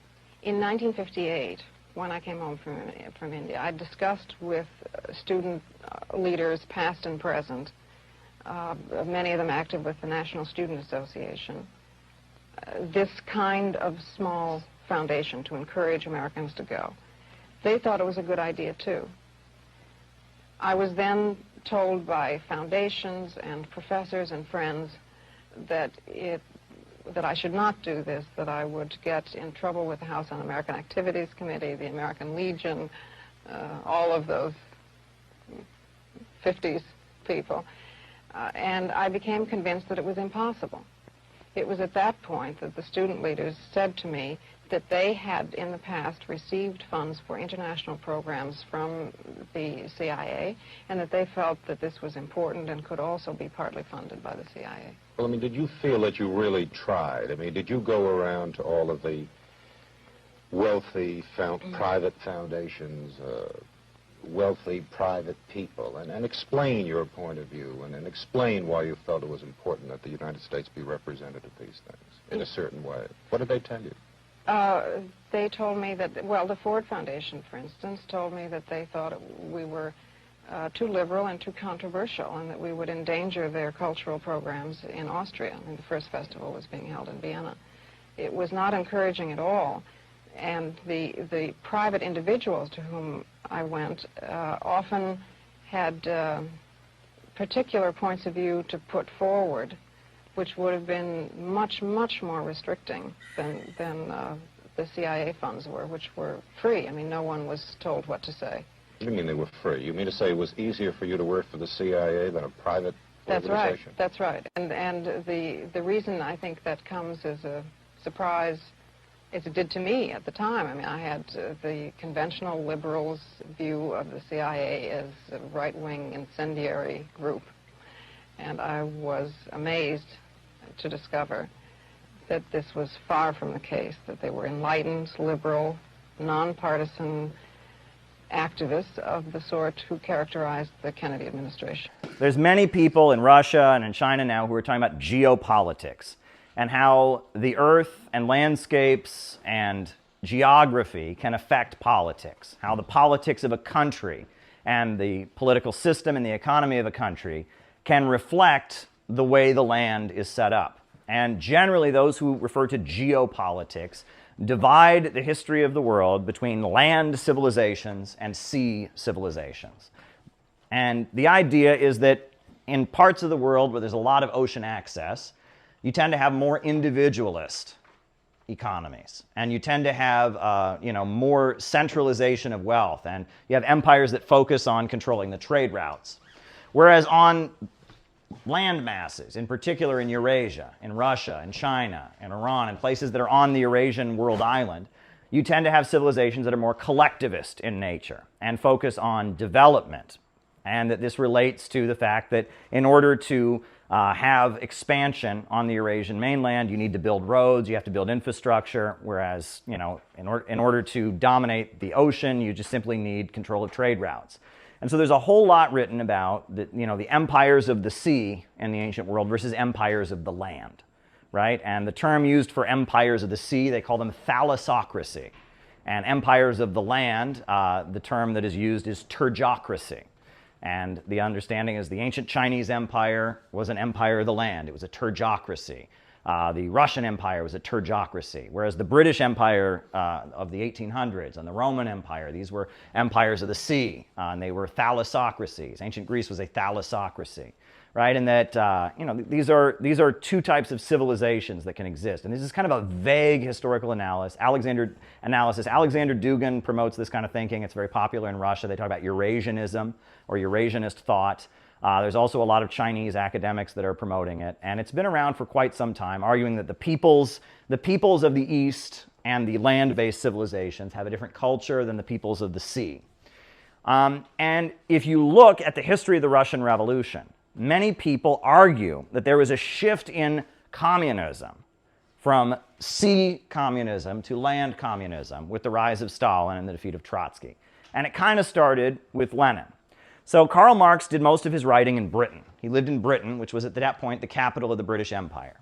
In 1958, when I came home from India, I discussed with student leaders, past and present, many of them active with the National Student Association, this kind of small foundation to encourage Americans to go. They thought it was a good idea, too. I was then told by foundations and professors and friends that I should not do this, that I would get in trouble with the House Un-American Activities Committee, the American Legion, all of those 50s people. And I became convinced that it was impossible. It was at that point that the student leaders said to me that they had in the past received funds for international programs from the CIA, and that they felt that this was important and could also be partly funded by the CIA. Well, I mean, did you feel that you really tried? I mean, did you go around to all of the wealthy private foundations, wealthy private people, and explain your point of view, and explain why you felt it was important that the United States be represented at these things in a certain way? What did they tell you? They told me that, well, the Ford Foundation, for instance, told me that they thought we were too liberal and too controversial, and that we would endanger their cultural programs in Austria. I mean, the first festival was being held in Vienna. It was not encouraging at all, and the private individuals to whom I went often had particular points of view to put forward, which would have been much, much more restricting than the CIA funds were, which were free. I mean, no one was told what to say. What do you mean they were free? You mean to say it was easier for you to work for the CIA than a private organization? That's right. And the reason I think that comes as a surprise, as it did to me at the time. I mean, I had the conventional liberals' view of the CIA as a right-wing incendiary group, and I was amazed to discover that this was far from the case, that they were enlightened, liberal, nonpartisan activists of the sort who characterized the Kennedy administration. There's many people in Russia and in China now who are talking about geopolitics and how the earth and landscapes and geography can affect politics, how the politics of a country and the political system and the economy of a country can reflect the way the land is set up. And generally, those who refer to geopolitics divide the history of the world between land civilizations and sea civilizations. And the idea is that in parts of the world where there's a lot of ocean access, you tend to have more individualist economies, and you tend to have more centralization of wealth, and you have empires that focus on controlling the trade routes. Whereas on land masses, in particular in Eurasia, in Russia, in China, in Iran, and places that are on the Eurasian world island, you tend to have civilizations that are more collectivist in nature and focus on development. And that this relates to the fact that in order to have expansion on the Eurasian mainland, you need to build roads, you have to build infrastructure, whereas, in order to dominate the ocean, you just simply need control of trade routes. And so there's a whole lot written about the empires of the sea in the ancient world versus empires of the land, right? And the term used for empires of the sea, they call them thalassocracy. And empires of the land, the term that is used is turgocracy. And the understanding is the ancient Chinese empire was an empire of the land. It was a turgocracy. The Russian Empire was a turgocracy, whereas the British Empire of the 1800s and the Roman Empire, these were empires of the sea, and they were thalassocracies. Ancient Greece was a thalassocracy, right? And that these are two types of civilizations that can exist. And this is kind of a vague historical analysis. Alexander Dugin promotes this kind of thinking. It's very popular in Russia. They talk about Eurasianism or Eurasianist thought. There's also a lot of Chinese academics that are promoting it, and it's been around for quite some time, arguing that the peoples of the East and the land-based civilizations have a different culture than the peoples of the sea. And if you look at the history of the Russian Revolution, many people argue that there was a shift in communism from sea communism to land communism with the rise of Stalin and the defeat of Trotsky. And it kind of started with Lenin. So Karl Marx did most of his writing in Britain. He lived in Britain, which was at that point the capital of the British Empire.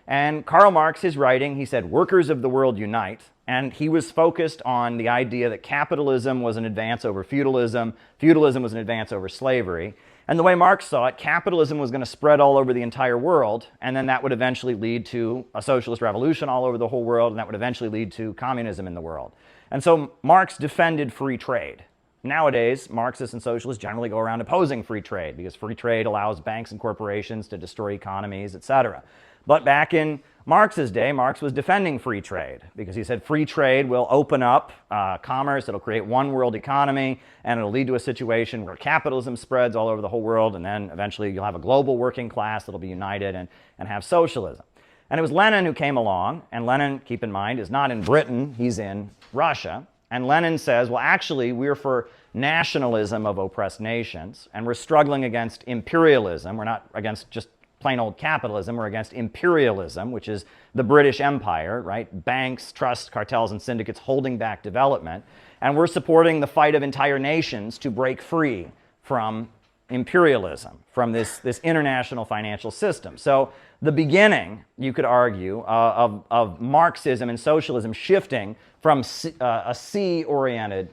And Karl Marx, his writing, he said, "Workers of the world unite." And he was focused on the idea that capitalism was an advance over feudalism, feudalism was an advance over slavery. And the way Marx saw it, capitalism was going to spread all over the entire world, and then that would eventually lead to a socialist revolution all over the whole world, and that would eventually lead to communism in the world. And so Marx defended free trade. Nowadays, Marxists and socialists generally go around opposing free trade because free trade allows banks and corporations to destroy economies, etc. But back in Marx's day, Marx was defending free trade because he said free trade will open up commerce, it'll create one world economy, and it'll lead to a situation where capitalism spreads all over the whole world, and then eventually you'll have a global working class that'll be united and have socialism. And it was Lenin who came along, and Lenin, keep in mind, is not in Britain, he's in Russia. And Lenin says, well, actually, we're for nationalism of oppressed nations, and we're struggling against imperialism. We're not against just plain old capitalism. We're against imperialism, which is the British Empire, right? Banks, trusts, cartels, and syndicates holding back development. And we're supporting the fight of entire nations to break free from imperialism, from this international financial system. So the beginning, you could argue, of Marxism and socialism shifting from a sea-oriented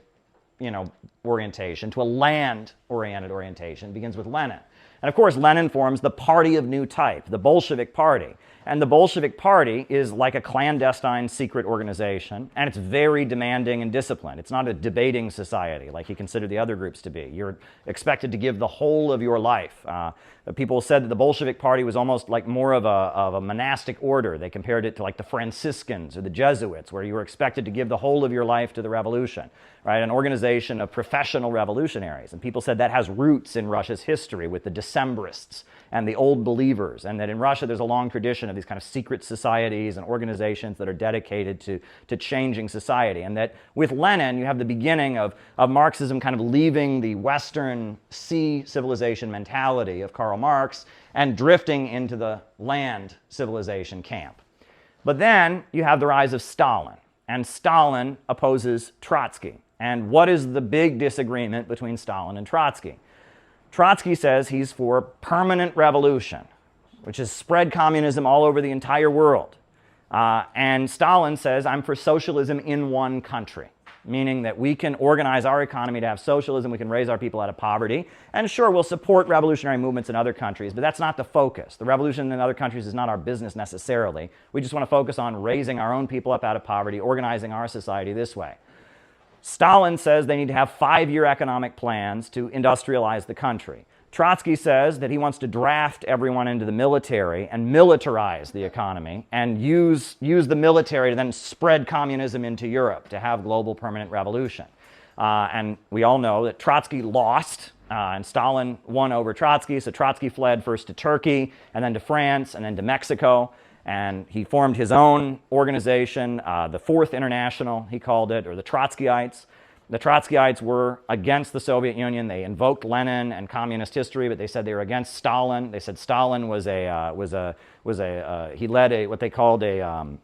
orientation to a land-oriented orientation begins with Lenin. And of course, Lenin forms the party of new type, the Bolshevik Party. And the Bolshevik Party is like a clandestine secret organization, and it's very demanding and disciplined. It's not a debating society like he considered the other groups to be. You're expected to give the whole of your life. People said that the Bolshevik Party was almost like more of a monastic order. They compared it to like the Franciscans or the Jesuits, where you were expected to give the whole of your life to the revolution, right? An organization of professional revolutionaries. And people said that has roots in Russia's history with the Decembrists and the Old Believers, and that in Russia there's a long tradition of these kind of secret societies and organizations that are dedicated to changing society. And that with Lenin, you have the beginning of Marxism kind of leaving the Western sea civilization mentality of Karl Marx and drifting into the land civilization camp. But then you have the rise of Stalin, and Stalin opposes Trotsky. And what is the big disagreement between Stalin and Trotsky? Trotsky says he's for permanent revolution, which is spread communism all over the entire world. And Stalin says, I'm for socialism in one country, meaning that we can organize our economy to have socialism, we can raise our people out of poverty, and sure, we'll support revolutionary movements in other countries, but that's not the focus. The revolution in other countries is not our business necessarily. We just want to focus on raising our own people up out of poverty, organizing our society this way. Stalin says they need to have 5-year economic plans to industrialize the country. Trotsky says that he wants to draft everyone into the military and militarize the economy and use the military to then spread communism into Europe to have global permanent revolution. And we all know that Trotsky lost and Stalin won over Trotsky, so Trotsky fled first to Turkey and then to France and then to Mexico. And he formed his own organization, the Fourth International, he called it, or the Trotskyites. The Trotskyites were against the Soviet Union. They invoked Lenin and communist history, but they said they were against Stalin. They said Stalin he led what they called a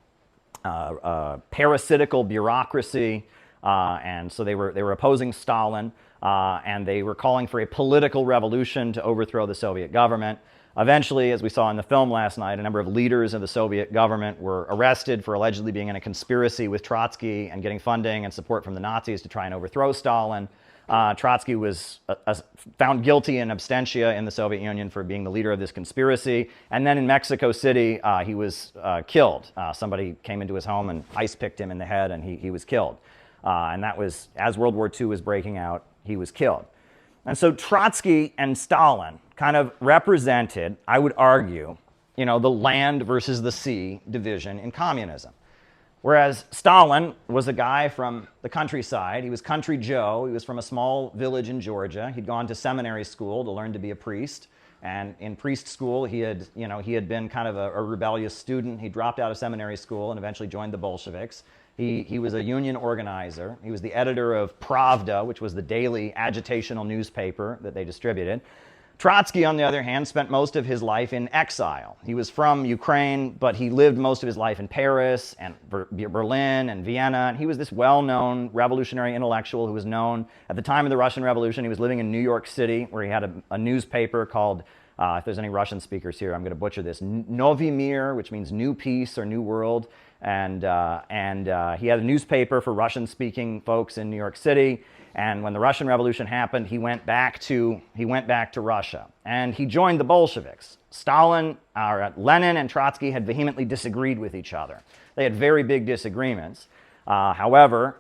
parasitical bureaucracy, and so they were opposing Stalin, and they were calling for a political revolution to overthrow the Soviet government. Eventually, as we saw in the film last night, a number of leaders of the Soviet government were arrested for allegedly being in a conspiracy with Trotsky and getting funding and support from the Nazis to try and overthrow Stalin. Trotsky was found guilty in absentia in the Soviet Union for being the leader of this conspiracy. And then in Mexico City, he was killed. Somebody came into his home and ice-picked him in the head, and he was killed. And that was, as World War II was breaking out, he was killed. And so Trotsky and Stalin kind of represented, I would argue, the land versus the sea division in communism. Whereas Stalin was a guy from the countryside. He was Country Joe. He was from a small village in Georgia. He'd gone to seminary school to learn to be a priest. And in priest school, he had been kind of a rebellious student. He dropped out of seminary school and eventually joined the Bolsheviks. He was a union organizer. He was the editor of Pravda, which was the daily agitational newspaper that they distributed. Trotsky, on the other hand, spent most of his life in exile. He was from Ukraine, but he lived most of his life in Paris and Berlin and Vienna. And he was this well-known revolutionary intellectual who was known at the time of the Russian Revolution. He was living in New York City, where he had a newspaper called, if there's any Russian speakers here, I'm going to butcher this, Novy Mir, which means new peace or new world. And he had a newspaper for Russian-speaking folks in New York City. And when the Russian Revolution happened, he went back to Russia, and he joined the Bolsheviks. Lenin and Trotsky had vehemently disagreed with each other. They had very big disagreements. However,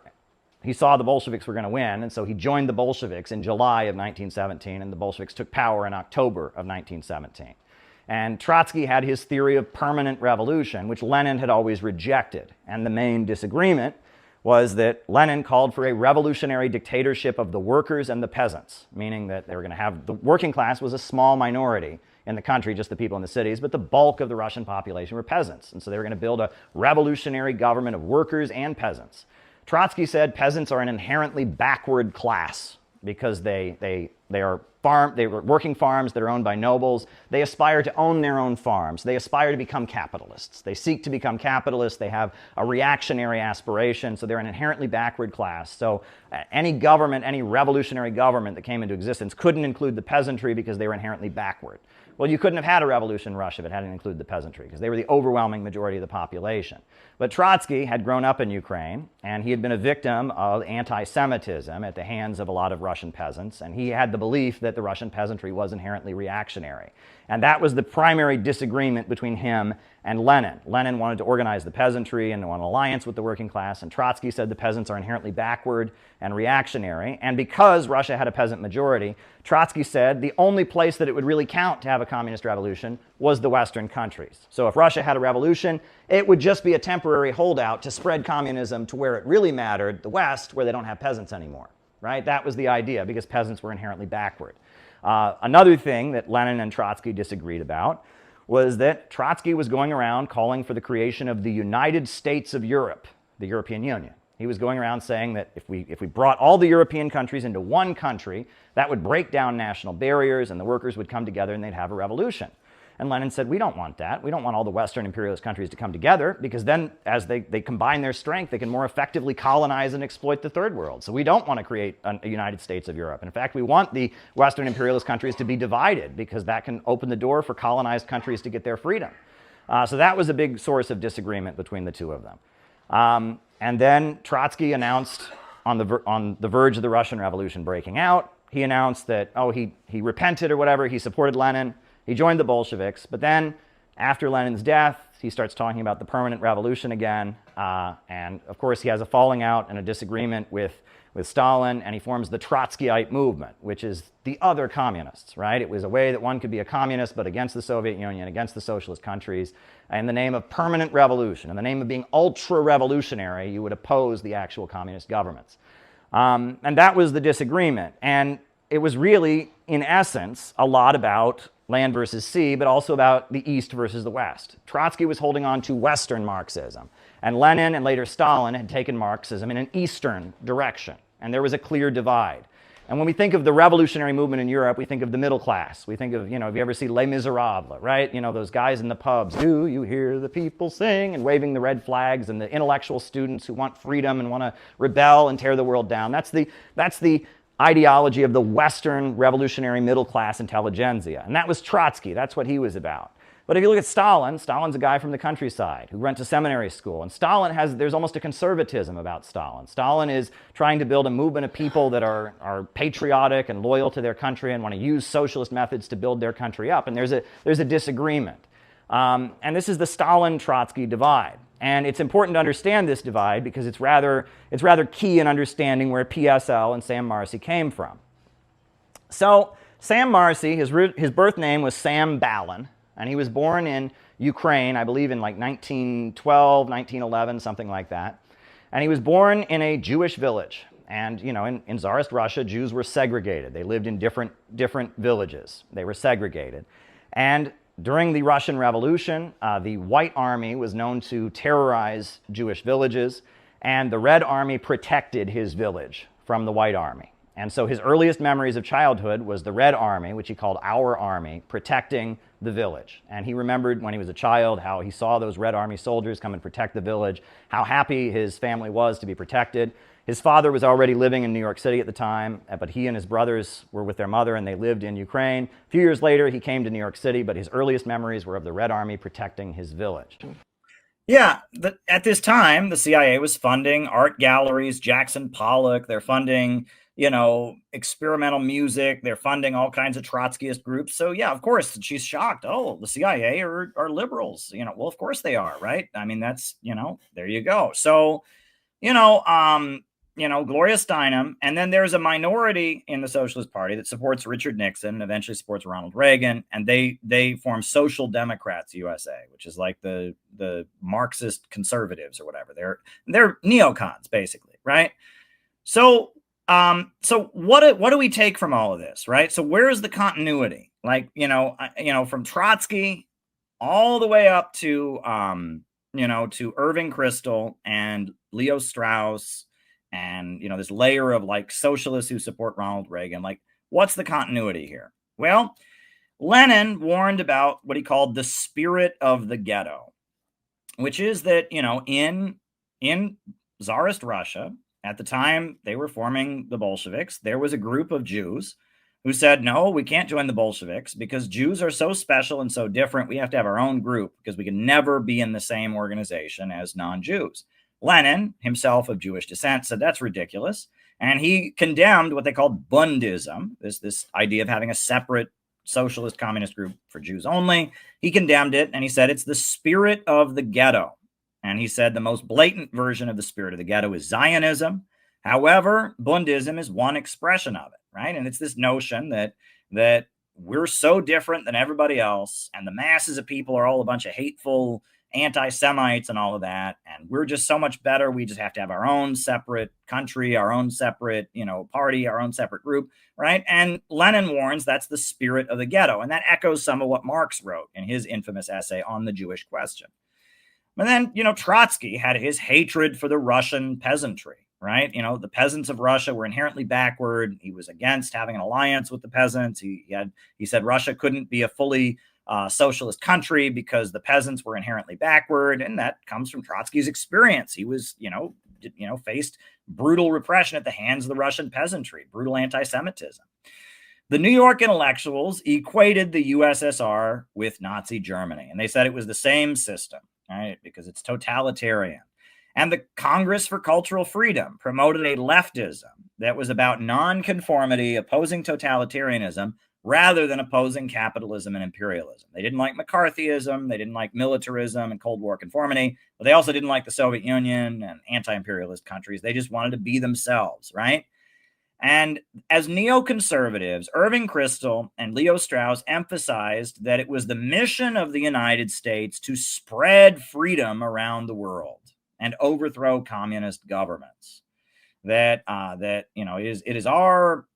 he saw the Bolsheviks were going to win, and so he joined the Bolsheviks in July of 1917, and the Bolsheviks took power in October of 1917. And Trotsky had his theory of permanent revolution, which Lenin had always rejected. And the main disagreement was that Lenin called for a revolutionary dictatorship of the workers and the peasants, meaning that they were going to have the working class was a small minority in the country, just the people in the cities, but the bulk of the Russian population were peasants. And so they were going to build a revolutionary government of workers and peasants. Trotsky said peasants are an inherently backward class because they were working farms that are owned by nobles. They aspire to own their own farms. They aspire to become capitalists. They seek to become capitalists. They have a reactionary aspiration, so they're an inherently backward class. So any government, any revolutionary government that came into existence couldn't include the peasantry because they were inherently backward. Well, you couldn't have had a revolution in Russia if it hadn't included the peasantry, because they were the overwhelming majority of the population. But Trotsky had grown up in Ukraine, and he had been a victim of anti-Semitism at the hands of a lot of Russian peasants, and he had the belief that the Russian peasantry was inherently reactionary. And that was the primary disagreement between him and Lenin. Lenin wanted to organize the peasantry and want an alliance with the working class, and Trotsky said the peasants are inherently backward and reactionary. And because Russia had a peasant majority, Trotsky said the only place that it would really count to have a communist revolution was the Western countries. So if Russia had a revolution, it would just be a temporary holdout to spread communism to where it really mattered, the West, where they don't have peasants anymore. Right? That was the idea, because peasants were inherently backward. Another thing that Lenin and Trotsky disagreed about was that Trotsky was going around calling for the creation of the United States of Europe, the European Union. He was going around saying that if we brought all the European countries into one country, that would break down national barriers and the workers would come together and they'd have a revolution. And Lenin said, we don't want that. We don't want all the Western imperialist countries to come together, because then as they combine their strength, they can more effectively colonize and exploit the third world. So we don't want to create a United States of Europe. In fact, we want the Western imperialist countries to be divided, because that can open the door for colonized countries to get their freedom. So that was a big source of disagreement between the two of them. And then Trotsky announced on the verge of the Russian Revolution breaking out, he announced that, he repented or whatever, he supported Lenin, he joined the Bolsheviks, but then after Lenin's death, he starts talking about the permanent revolution again, and of course he has a falling out and a disagreement with Stalin, and he forms the Trotskyite movement, which is the other communists, right? It was a way that one could be a communist, but against the Soviet Union, against the socialist countries. In the name of permanent revolution, in the name of being ultra-revolutionary, you would oppose the actual communist governments. And that was the disagreement. And it was really, in essence, a lot about land versus sea, but also about the East versus the West. Trotsky was holding on to Western Marxism, and Lenin and later Stalin had taken Marxism in an Eastern direction, and there was a clear divide. And when we think of the revolutionary movement in Europe, we think of the middle class. We think of, if you ever see Les Miserables, right? Those guys in the pubs, do you hear the people sing, and waving the red flags, and the intellectual students who want freedom and want to rebel and tear the world down. That's the ideology of the Western revolutionary middle class intelligentsia. And that was Trotsky. That's what he was about. But if you look at Stalin, Stalin's a guy from the countryside who went to seminary school. And there's almost a conservatism about Stalin. Stalin is trying to build a movement of people that are patriotic and loyal to their country and want to use socialist methods to build their country up. And there's a disagreement. And this is the Stalin-Trotsky divide. And it's important to understand this divide because it's rather key in understanding where PSL and Sam Marcy came from. So Sam Marcy, his birth name was Sam Balin, and he was born in Ukraine, I believe in like 1912, 1911, something like that. And he was born in a Jewish village. And, in Tsarist Russia, Jews were segregated. They lived in different villages. They were segregated. And during the Russian Revolution, the White Army was known to terrorize Jewish villages, and the Red Army protected his village from the White Army. And so his earliest memories of childhood was the Red Army, which he called our army, protecting the village. And he remembered when he was a child how he saw those Red Army soldiers come and protect the village, how happy his family was to be protected. His father was already living in New York City at the time, but he and his brothers were with their mother and they lived in Ukraine. A few years later, he came to New York City, but his earliest memories were of the Red Army protecting his village. Yeah, at this time, the CIA was funding art galleries, Jackson Pollock. They're funding, experimental music. They're funding all kinds of Trotskyist groups. So yeah, of course, she's shocked. Oh, the CIA are liberals. Well, of course they are, right? I mean, that's, there you go. So, Gloria Steinem, and then there's a minority in the Socialist Party that supports Richard Nixon and eventually supports Ronald Reagan, and they form Social Democrats USA, which is like the Marxist conservatives or whatever. They're neocons basically, right? So what do we take from all of this, right? So where is the continuity? Like, from Trotsky all the way up to to Irving Kristol and Leo Strauss, and this layer of like socialists who support Ronald Reagan. Like, what's the continuity here? Well, Lenin warned about what he called the spirit of the ghetto, which is that in Tsarist Russia at the time they were forming the Bolsheviks, there was a group of Jews who said, no, we can't join the Bolsheviks because Jews are so special and so different. We have to have our own group because we can never be in the same organization as non-Jews. Lenin, himself of Jewish descent, said that's ridiculous. And he condemned what they called Bundism, this idea of having a separate socialist communist group for Jews only. He condemned it, and he said it's the spirit of the ghetto. And he said the most blatant version of the spirit of the ghetto is Zionism. However, Bundism is one expression of it, right? And it's this notion that we're so different than everybody else, and the masses of people are all a bunch of hateful anti-Semites and all of that, and we're just so much better. We just have to have our own separate country, our own separate, party, our own separate group, right? And Lenin warns that's the spirit of the ghetto, and that echoes some of what Marx wrote in his infamous essay on the Jewish question. But then, Trotsky had his hatred for the Russian peasantry, right? The peasants of Russia were inherently backward. He was against having an alliance with the peasants. He said Russia couldn't be a fully socialist country because the peasants were inherently backward, and that comes from Trotsky's experience. He was, faced brutal repression at the hands of the Russian peasantry, brutal anti-Semitism. The New York intellectuals equated the USSR with Nazi Germany, and they said it was the same system, right? Because it's totalitarian. And the Congress for Cultural Freedom promoted a leftism that was about nonconformity, opposing totalitarianism, rather than opposing capitalism and imperialism. They didn't like McCarthyism, they didn't like militarism and Cold War conformity, but they also didn't like the Soviet Union and anti-imperialist countries. They just wanted to be themselves, right? And as neoconservatives, Irving Kristol and Leo Strauss emphasized that it was the mission of the United States to spread freedom around the world and overthrow communist governments. That it is our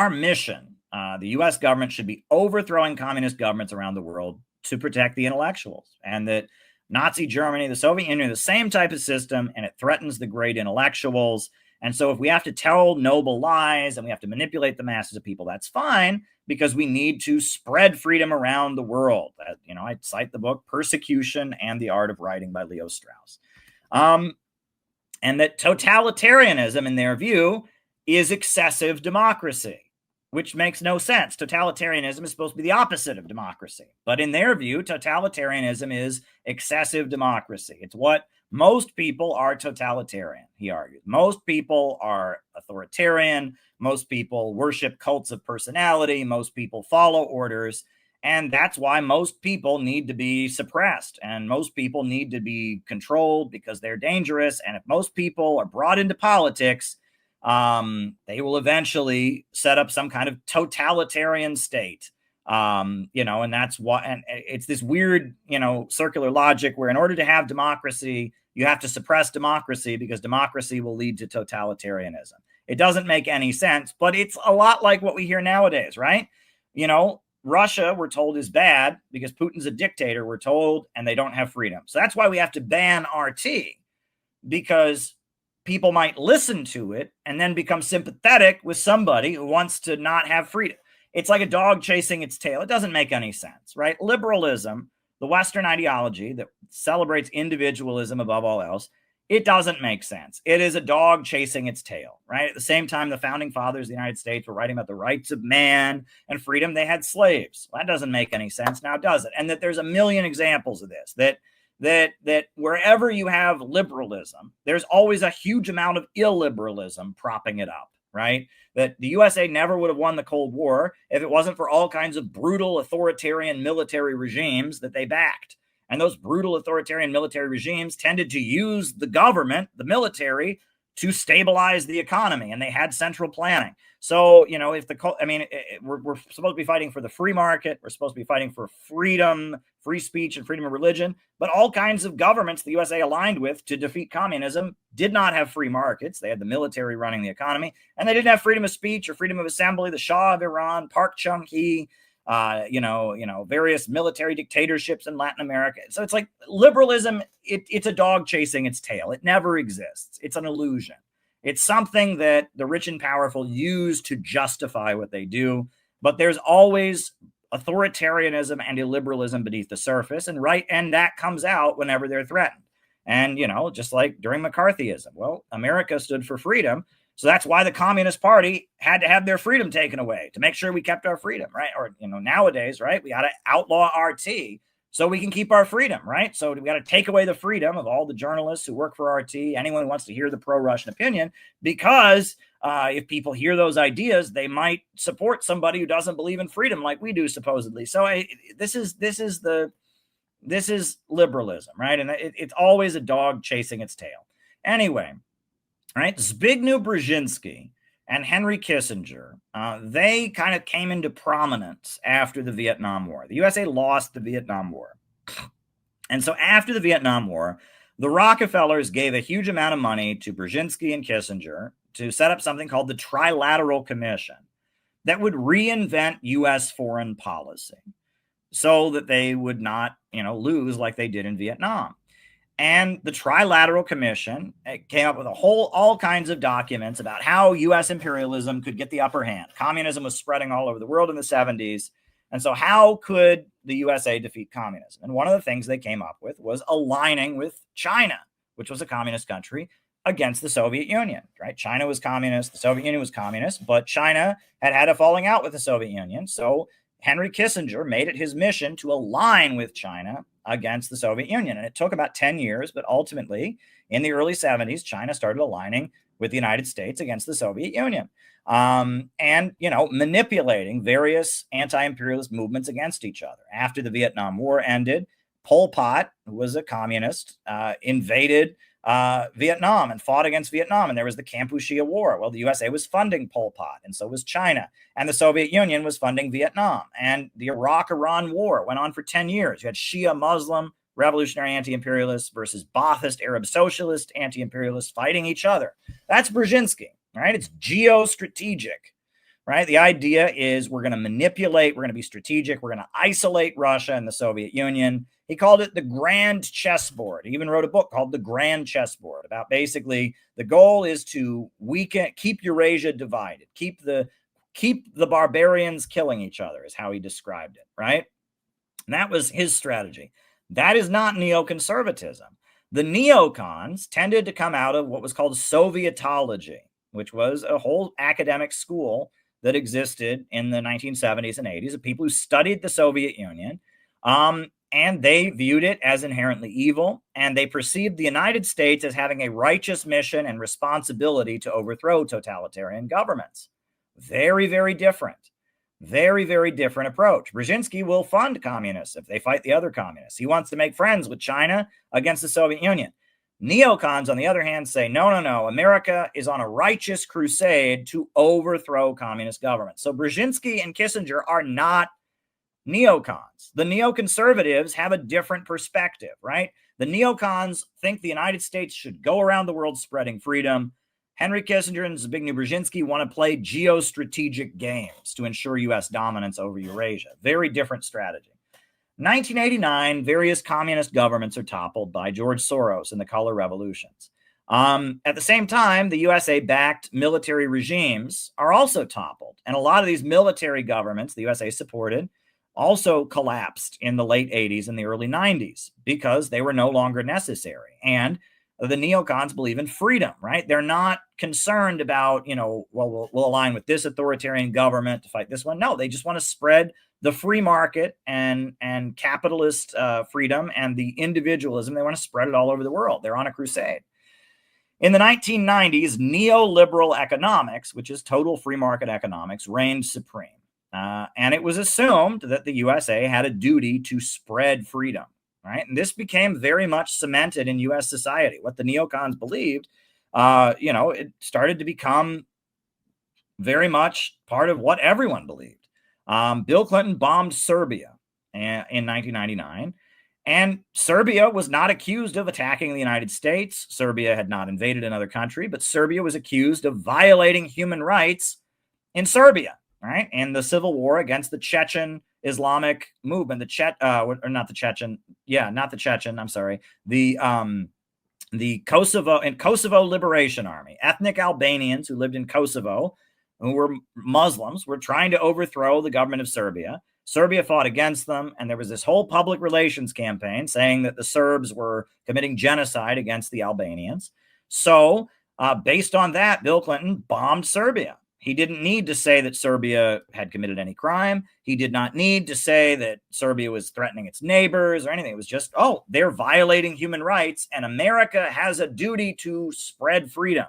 mission. The U.S. government should be overthrowing communist governments around the world to protect the intellectuals, and that Nazi Germany, the Soviet Union, the same type of system, and it threatens the great intellectuals. And so if we have to tell noble lies and we have to manipulate the masses of people, that's fine, because we need to spread freedom around the world. I cite the book Persecution and the Art of Writing by Leo Strauss. And that totalitarianism, in their view, is excessive democracy, which makes no sense. Totalitarianism is supposed to be the opposite of democracy. But in their view, totalitarianism is excessive democracy. It's what most people are totalitarian, he argued. Most people are authoritarian. Most people worship cults of personality. Most people follow orders. And that's why most people need to be suppressed. And most people need to be controlled because they're dangerous. And if most people are brought into politics, they will eventually set up some kind of totalitarian state. And that's why, and it's this weird, circular logic where in order to have democracy, you have to suppress democracy because democracy will lead to totalitarianism. It doesn't make any sense, but it's a lot like what we hear nowadays, right? Russia, we're told, is bad because Putin's a dictator, we're told, and they don't have freedom. So that's why we have to ban RT, because people might listen to it and then become sympathetic with somebody who wants to not have freedom. It's like a dog chasing its tail. It doesn't make any sense, right? Liberalism, the Western ideology that celebrates individualism above all else, it doesn't make sense. It is a dog chasing its tail, right? At the same time, the founding fathers of the United States were writing about the rights of man and freedom. They had slaves. Well, that doesn't make any sense now, does it? And that there's a million examples of this, that wherever you have liberalism, there's always a huge amount of illiberalism propping it up, right? That the USA never would have won the Cold War if it wasn't for all kinds of brutal authoritarian military regimes that they backed. And those brutal authoritarian military regimes tended to use the government, the military, to stabilize the economy, and they had central planning. So, we're supposed to be fighting for the free market. We're supposed to be fighting for freedom, free speech, and freedom of religion. But all kinds of governments the USA aligned with to defeat communism did not have free markets. They had the military running the economy, and they didn't have freedom of speech or freedom of assembly. The Shah of Iran, Park Chung-hee, various military dictatorships in Latin America. So it's like liberalism, it's a dog chasing its tail. It never exists. It's an illusion. It's something that the rich and powerful use to justify what they do. But there's always authoritarianism and illiberalism beneath the surface. And that comes out whenever they're threatened. And, just like during McCarthyism, well, America stood for freedom. So that's why the Communist Party had to have their freedom taken away to make sure we kept our freedom, right? Or, nowadays, right, we got to outlaw RT so we can keep our freedom, right? So we got to take away the freedom of all the journalists who work for RT, anyone who wants to hear the pro-Russian opinion, because if people hear those ideas, they might support somebody who doesn't believe in freedom like we do, supposedly. So this is liberalism, right? And it's always a dog chasing its tail. Anyway. Right, Zbigniew Brzezinski and Henry Kissinger, they kind of came into prominence after the Vietnam War. The USA lost the Vietnam War. And so after the Vietnam War, the Rockefellers gave a huge amount of money to Brzezinski and Kissinger to set up something called the Trilateral Commission that would reinvent U.S. foreign policy so that they would not, lose like they did in Vietnam. And the Trilateral Commission came up with all kinds of documents about how U.S. imperialism could get the upper hand. Communism was spreading all over the world in the 70s. And so how could the USA defeat communism? And one of the things they came up with was aligning with China, which was a communist country, against the Soviet Union, right? China was communist, the Soviet Union was communist, but China had a falling out with the Soviet Union. So Henry Kissinger made it his mission to align with China against the Soviet Union. And it took about 10 years, but ultimately, in the early 70s, China started aligning with the United States against the Soviet Union. And, manipulating various anti-imperialist movements against each other. After the Vietnam War ended, Pol Pot, who was a communist, invaded Vietnam and fought against Vietnam. And there was the Kampuchea War. Well, the USA was funding Pol Pot, and so was China. And the Soviet Union was funding Vietnam. And the Iraq-Iran War went on for 10 years. You had Shia Muslim revolutionary anti-imperialists versus Baathist Arab socialist anti-imperialists fighting each other. That's Brzezinski, right? It's geostrategic, right? The idea is we're going to manipulate, we're going to be strategic, we're going to isolate Russia and the Soviet Union. He called it the grand chessboard. He even wrote a book called The Grand Chessboard about basically the goal is to keep Eurasia divided, keep the barbarians killing each other is how he described it, right? And that was his strategy. That is not neoconservatism. The neocons tended to come out of what was called Sovietology, which was a whole academic school that existed in the 1970s and 80s of people who studied the Soviet Union. And they viewed it as inherently evil, and they perceived the United States as having a righteous mission and responsibility to overthrow totalitarian governments. Very, very different. Very, very different approach. Brzezinski will fund communists if they fight the other communists. He wants to make friends with China against the Soviet Union. Neocons, on the other hand, say, no, America is on a righteous crusade to overthrow communist governments. So Brzezinski and Kissinger are not neocons. The neoconservatives have a different perspective, right? The neocons think the United States should go around the world spreading freedom. Henry Kissinger and Zbigniew Brzezinski want to play geostrategic games to ensure U.S. dominance over Eurasia. Very different strategy. 1989, various communist governments are toppled by George Soros and the color revolutions. At the same time, the USA-backed military regimes are also toppled. And a lot of these military governments the USA supported also collapsed in the late 80s and the early 90s because they were no longer necessary. And the neocons believe in freedom, right? They're not concerned about, we'll align with this authoritarian government to fight this one. No, they just want to spread the free market and capitalist freedom and the individualism. They want to spread it all over the world. They're on a crusade. In the 1990s, neoliberal economics, which is total free market economics, reigned supreme. And it was assumed that the USA had a duty to spread freedom, right? And this became very much cemented in U.S. society. What the neocons believed, it started to become very much part of what everyone believed. Bill Clinton bombed Serbia in 1999, and Serbia was not accused of attacking the United States. Serbia had not invaded another country, but Serbia was accused of violating human rights in Serbia. Right, and the civil war against the Chechen Islamic movement, the Kosovo Liberation Army, ethnic Albanians who lived in Kosovo, who were Muslims, were trying to overthrow the government of Serbia. Serbia fought against them, and there was this whole public relations campaign saying that the Serbs were committing genocide against the Albanians. So, based on that, Bill Clinton bombed Serbia. He didn't need to say that Serbia had committed any crime. He did not need to say that Serbia was threatening its neighbors or anything. It was just, they're violating human rights, and America has a duty to spread freedom.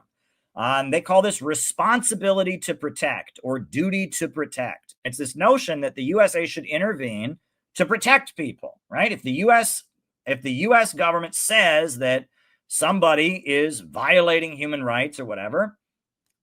They call this responsibility to protect or duty to protect. It's this notion that the USA should intervene to protect people, right? If the US government says that somebody is violating human rights or whatever,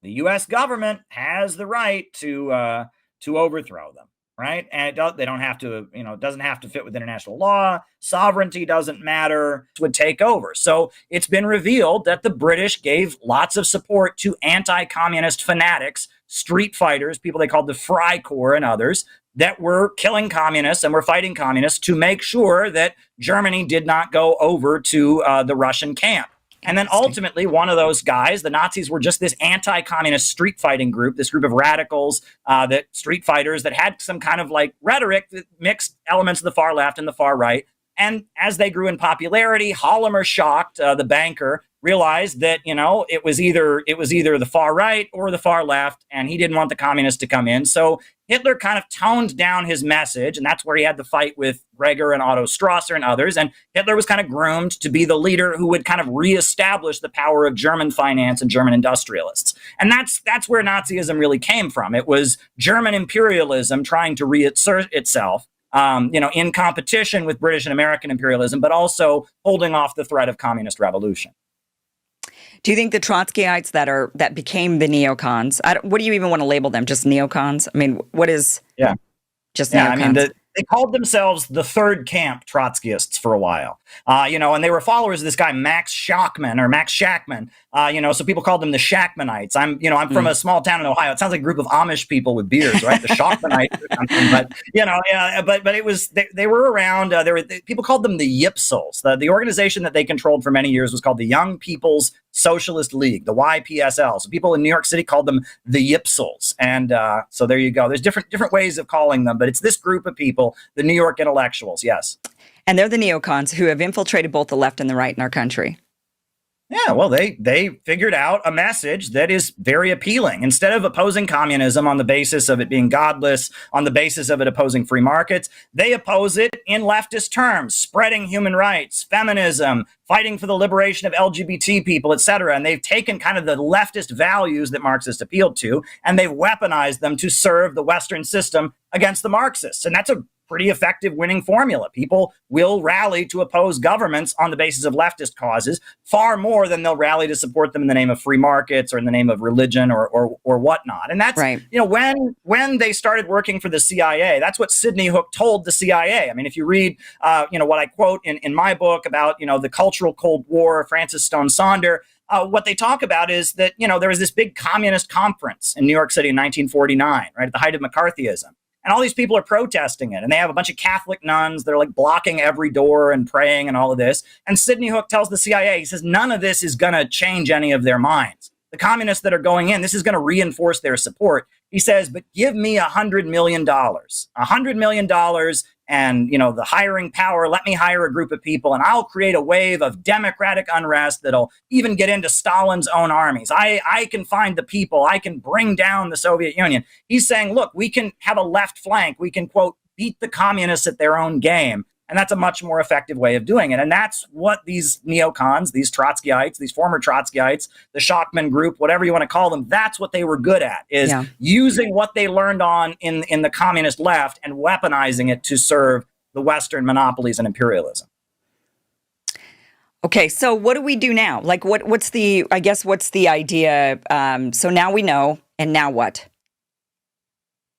the U.S. government has the right to overthrow them, right? And they don't have to, it doesn't have to fit with international law. Sovereignty doesn't matter. It would take over. So it's been revealed that the British gave lots of support to anti-communist fanatics, street fighters, people they called the Freikorps and others, that were killing communists and were fighting communists to make sure that Germany did not go over to the Russian camp. And then ultimately, one of those guys, the Nazis, were just this anti-communist street fighting group, this group of radicals, street fighters that had some kind of like rhetoric that mixed elements of the far left and the far right. And as they grew in popularity, Hollimer Schacht, the banker, realized that, it was either the far right or the far left, and he didn't want the communists to come in. So Hitler kind of toned down his message, and that's where he had the fight with Gregor and Otto Strasser and others. And Hitler was kind of groomed to be the leader who would kind of reestablish the power of German finance and German industrialists. And that's where Nazism really came from. It was German imperialism trying to reassert itself, in competition with British and American imperialism, but also holding off the threat of communist revolution. Do you think the Trotskyites that became the neocons, what do you even want to label them? Just neocons? I mean, what is just neocons? I mean, they called themselves the Third Camp Trotskyists for a while, and they were followers of this guy, Max Shachtman, so people called them the Shachtmanites. I'm from a small town in Ohio. It sounds like a group of Amish people with beards, right? The Shachtmanites or something, but it was, they were around, people called them the Yipsels. The organization that they controlled for many years was called the Young People's Socialist League, the YPSL. So people in New York City called them the Yipsels. And so there you go. There's different ways of calling them, but it's this group of people, the New York intellectuals, yes. And they're the neocons who have infiltrated both the left and the right in our country. Yeah, well, they figured out a message that is very appealing. Instead of opposing communism on the basis of it being godless, on the basis of it opposing free markets, they oppose it in leftist terms, spreading human rights, feminism, fighting for the liberation of LGBT people, etc. And they've taken kind of the leftist values that Marxists appealed to, and they've weaponized them to serve the Western system against the Marxists. And that's a pretty effective winning formula. People will rally to oppose governments on the basis of leftist causes far more than they'll rally to support them in the name of free markets or in the name of religion or whatnot. And that's, right. When they started working for the CIA, that's what Sidney Hook told the CIA. I mean, if you read, what I quote in my book about, the cultural Cold War, Francis Stone Sonder, what they talk about is that, there was this big communist conference in New York City in 1949, right, at the height of McCarthyism. And all these people are protesting it. And they have a bunch of Catholic nuns. They're like blocking every door and praying and all of this. And Sidney Hook tells the CIA, he says, none of this is going to change any of their minds. The communists that are going in, this is going to reinforce their support. He says, but give me $100 million. $100 million and, the hiring power. Let me hire a group of people and I'll create a wave of democratic unrest that'll even get into Stalin's own armies. I can find the people. I can bring down the Soviet Union. He's saying, look, we can have a left flank. We can, quote, beat the communists at their own game. And that's a much more effective way of doing it. And that's what these neocons, these Trotskyites, these former Trotskyites, the Shachtman group, whatever you want to call them, that's what they were good at, is using what they learned on in the communist left and weaponizing it to serve the Western monopolies and imperialism. Okay, so what do we do now? Like, what's the idea? So now we know, and now what?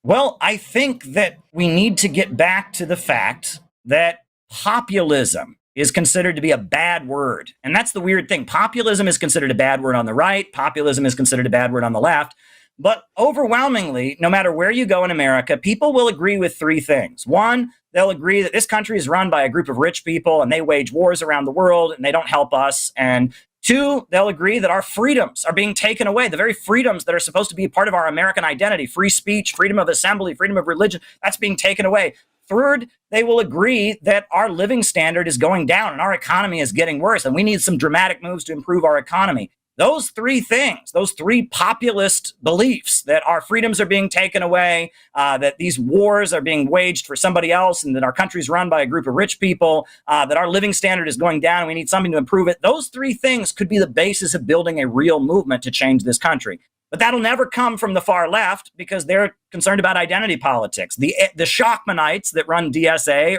Well, I think that we need to get back to the fact that populism is considered to be a bad word. And that's the weird thing. Populism is considered a bad word on the right. Populism is considered a bad word on the left. But overwhelmingly, no matter where you go in America, people will agree with three things. One, they'll agree that this country is run by a group of rich people and they wage wars around the world and they don't help us. And two, they'll agree that our freedoms are being taken away. The very freedoms that are supposed to be part of our American identity, free speech, freedom of assembly, freedom of religion, that's being taken away. Third, they will agree that our living standard is going down and our economy is getting worse and we need some dramatic moves to improve our economy. Those three things, those three populist beliefs that our freedoms are being taken away, that these wars are being waged for somebody else and that our country is run by a group of rich people, that our living standard is going down and we need something to improve it. Those three things could be the basis of building a real movement to change this country. But that'll never come from the far left because they're concerned about identity politics. The Shachtmanites that run DSA,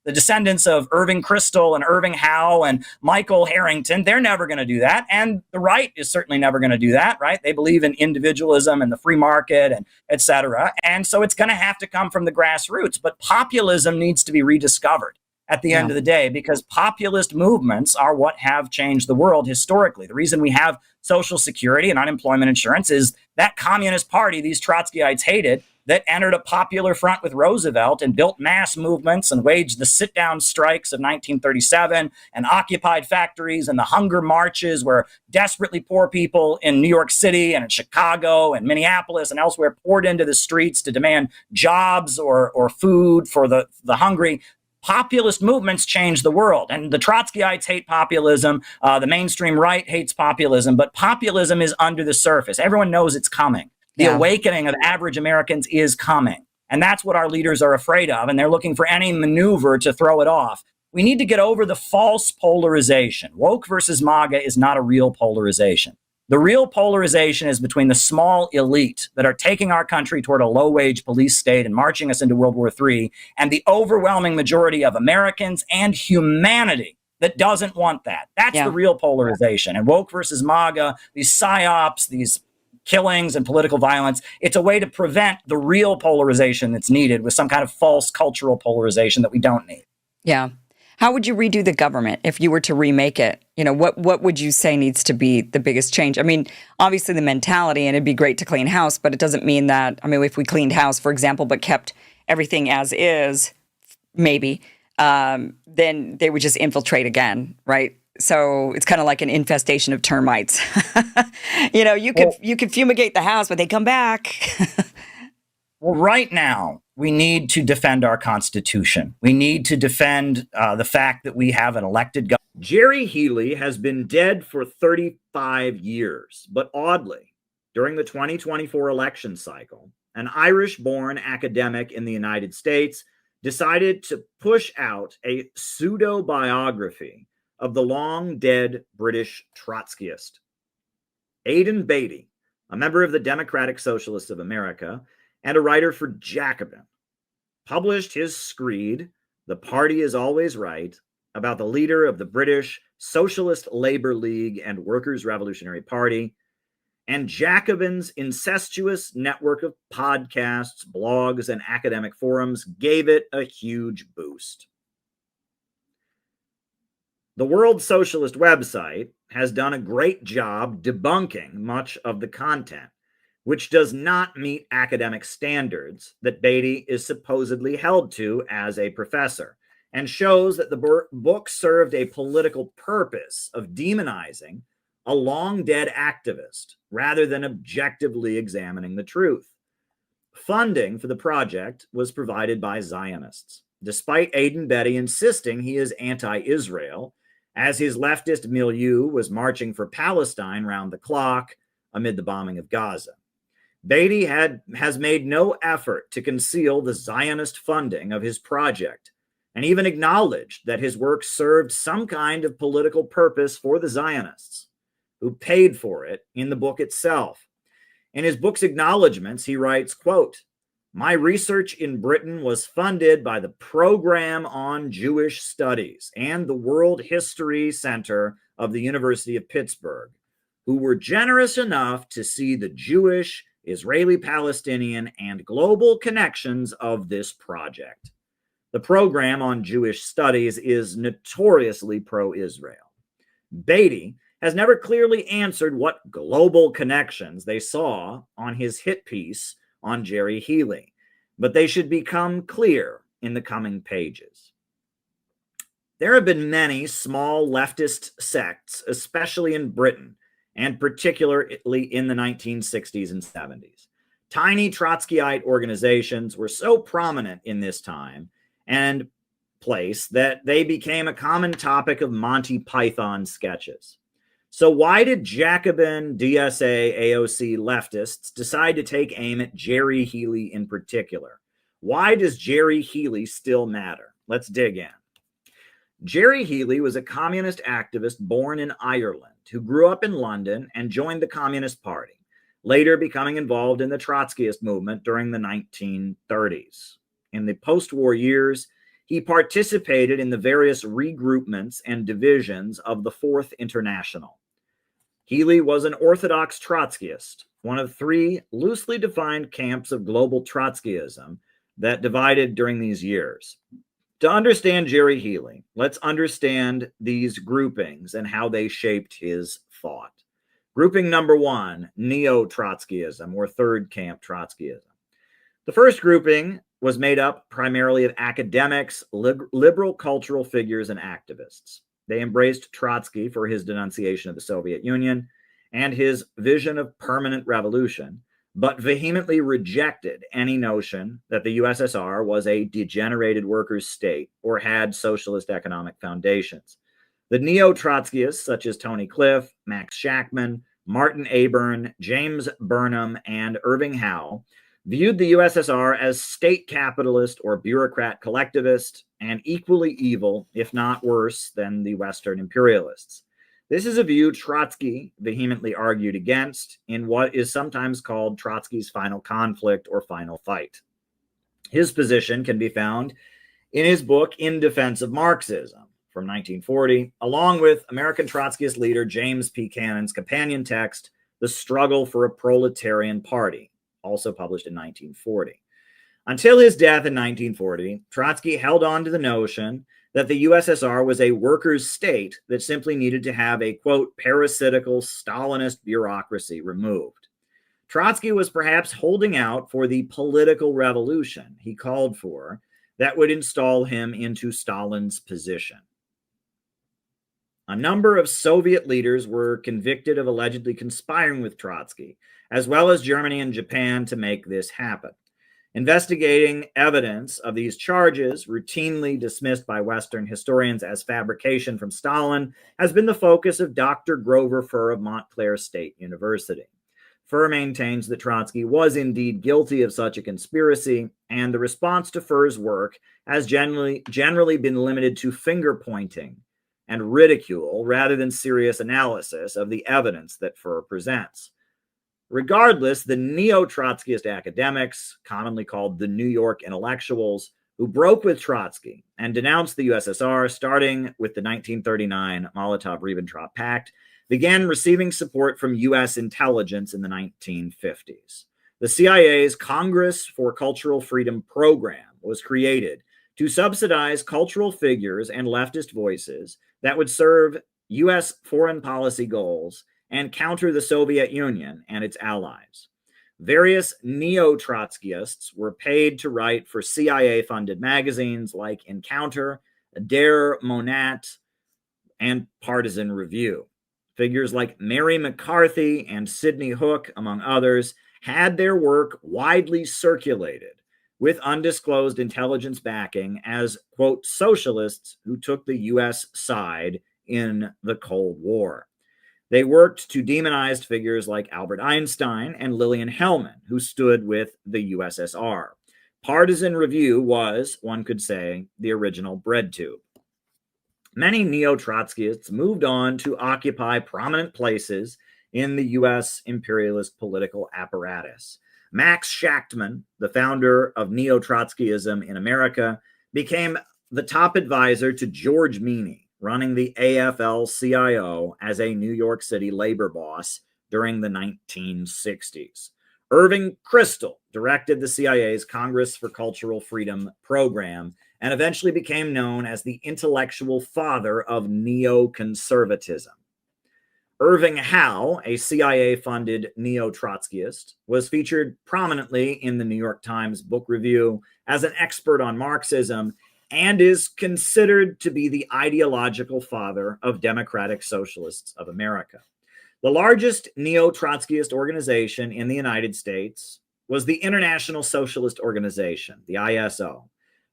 the descendants of Irving Kristol and Irving Howe and Michael Harrington, they're never going to do that. And the right is certainly never going to do that, right? They believe in individualism and the free market and et cetera. And so it's going to have to come from the grassroots. But populism needs to be rediscovered at the end of the day, because populist movements are what have changed the world historically. The reason we have Social Security and unemployment insurance is that Communist Party these Trotskyites hated that entered a popular front with Roosevelt and built mass movements and waged the sit-down strikes of 1937 and occupied factories and the hunger marches where desperately poor people in New York City and in Chicago and Minneapolis and elsewhere poured into the streets to demand jobs or food for the hungry. Populist movements change the world, and the Trotskyites hate populism. The mainstream right hates populism, but populism is under the surface. Everyone knows it's coming. The awakening of average Americans is coming, and that's what our leaders are afraid of, and they're looking for any maneuver to throw it off. We need to get over the false polarization. Woke versus MAGA is not a real polarization. The real polarization is between the small elite that are taking our country toward a low-wage police state and marching us into World War III, and the overwhelming majority of Americans and humanity that doesn't want that. That's the real polarization. And woke versus MAGA, these psyops, these killings and political violence, it's a way to prevent the real polarization that's needed with some kind of false cultural polarization that we don't need. Yeah. How would you redo the government if you were to remake it? You know, what would you say needs to be the biggest change? I mean, obviously the mentality, and it'd be great to clean house, but it doesn't mean that, I mean, if we cleaned house, for example, but kept everything as is, maybe, then they would just infiltrate again, right? So it's kind of like an infestation of termites. You know, you could fumigate the house, but they come back. Well, right now, we need to defend our Constitution. We need to defend the fact that we have an elected government. Jerry Healy has been dead for 35 years, but oddly, during the 2024 election cycle, an Irish-born academic in the United States decided to push out a pseudo-biography of the long-dead British Trotskyist. Aidan Beattie, a member of the Democratic Socialists of America and a writer for Jacobin, published his screed, "The Party is Always Right," about the leader of the British Socialist Labour League and Workers' Revolutionary Party, and Jacobin's incestuous network of podcasts, blogs, and academic forums gave it a huge boost. The World Socialist website has done a great job debunking much of the content, which does not meet academic standards that Beattie is supposedly held to as a professor, and shows that the book served a political purpose of demonizing a long-dead activist rather than objectively examining the truth. Funding for the project was provided by Zionists, despite Aidan Beattie insisting he is anti-Israel, as his leftist milieu was marching for Palestine round the clock amid the bombing of Gaza. Beattie has made no effort to conceal the Zionist funding of his project, and even acknowledged that his work served some kind of political purpose for the Zionists, who paid for it in the book itself. In his book's acknowledgments, he writes, quote, "My research in Britain was funded by the Program on Jewish Studies and the World History Center of the University of Pittsburgh, who were generous enough to see the Jewish, Israeli-Palestinian, and global connections of this project. The Program on Jewish Studies is notoriously pro-Israel. Beattie has never clearly answered what global connections they saw on his hit piece on Jerry Healy, but they should become clear in the coming pages. There have been many small leftist sects, especially in Britain, and particularly in the 1960s and 70s. Tiny Trotskyite organizations were so prominent in this time and place that they became a common topic of Monty Python sketches. So why did Jacobin, DSA, AOC leftists decide to take aim at Jerry Healy in particular? Why does Jerry Healy still matter? Let's dig in. Jerry Healy was a communist activist born in Ireland who grew up in London and joined the Communist Party, later becoming involved in the Trotskyist movement during the 1930s. In the post-war years, he participated in the various regroupments and divisions of the Fourth International. Healy was an Orthodox Trotskyist, one of three loosely defined camps of global Trotskyism that divided during these years. To understand Jerry Healy, let's understand these groupings and how they shaped his thought. Grouping number one, Neo-Trotskyism, or third camp Trotskyism. The first grouping was made up primarily of academics, liberal cultural figures, and activists. They embraced Trotsky for his denunciation of the Soviet Union and his vision of permanent revolution, but vehemently rejected any notion that the USSR was a degenerated workers' state or had socialist economic foundations. The neo-Trotskyists, such as Tony Cliff, Max Shachtman, Martin Aburn, James Burnham, and Irving Howe, viewed the USSR as state capitalist or bureaucrat collectivist and equally evil, if not worse, than the Western imperialists. This is a view Trotsky vehemently argued against in what is sometimes called Trotsky's final conflict or final fight. His position can be found in his book In Defense of Marxism from 1940, along with American Trotskyist leader James P. Cannon's companion text, The Struggle for a Proletarian Party, also published in 1940. Until his death in 1940, Trotsky held on to the notion that the USSR was a workers' state that simply needed to have a, quote, parasitical Stalinist bureaucracy removed. Trotsky was perhaps holding out for the political revolution he called for that would install him into Stalin's position. A number of Soviet leaders were convicted of allegedly conspiring with Trotsky, as well as Germany and Japan, to make this happen. Investigating evidence of these charges, routinely dismissed by Western historians as fabrication from Stalin, has been the focus of Dr. Grover Furr of Montclair State University. Furr maintains that Trotsky was indeed guilty of such a conspiracy, and the response to Furr's work has generally been limited to finger-pointing and ridicule rather than serious analysis of the evidence that Furr presents. Regardless, the neo-Trotskyist academics, commonly called the New York intellectuals, who broke with Trotsky and denounced the USSR, starting with the 1939 Molotov-Ribbentrop Pact, began receiving support from U.S. intelligence in the 1950s. The CIA's Congress for Cultural Freedom program was created to subsidize cultural figures and leftist voices that would serve U.S. foreign policy goals and counter the Soviet Union and its allies. Various neo-Trotskyists were paid to write for CIA-funded magazines like Encounter, Der Monat, and Partisan Review. Figures like Mary McCarthy and Sidney Hook, among others, had their work widely circulated with undisclosed intelligence backing as, quote, socialists who took the U.S. side in the Cold War. They worked to demonize figures like Albert Einstein and Lillian Hellman, who stood with the USSR. Partisan Review was, one could say, the original bread tube. Many neo-Trotskyists moved on to occupy prominent places in the U.S. imperialist political apparatus. Max Shachtman, the founder of Neo-Trotskyism in America, became the top advisor to George Meany, running the AFL-CIO as a New York City labor boss during the 1960s. Irving Kristol directed the CIA's Congress for Cultural Freedom program and eventually became known as the intellectual father of neoconservatism. Irving Howe, a CIA-funded neo-Trotskyist, was featured prominently in the New York Times Book Review as an expert on Marxism and is considered to be the ideological father of Democratic Socialists of America. The largest neo-Trotskyist organization in the United States was the International Socialist Organization, the ISO,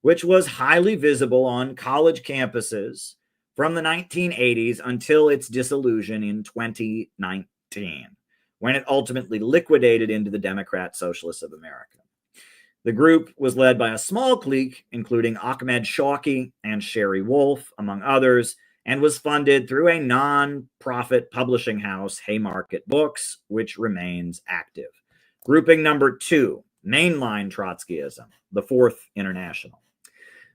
which was highly visible on college campuses from the 1980s until its dissolution in 2019, when it ultimately liquidated into the Democrat Socialists of America. The group was led by a small clique, including Ahmed Shawki and Sherry Wolf, among others, and was funded through a non-profit publishing house, Haymarket Books, which remains active. Grouping number 2, mainline Trotskyism, the Fourth International.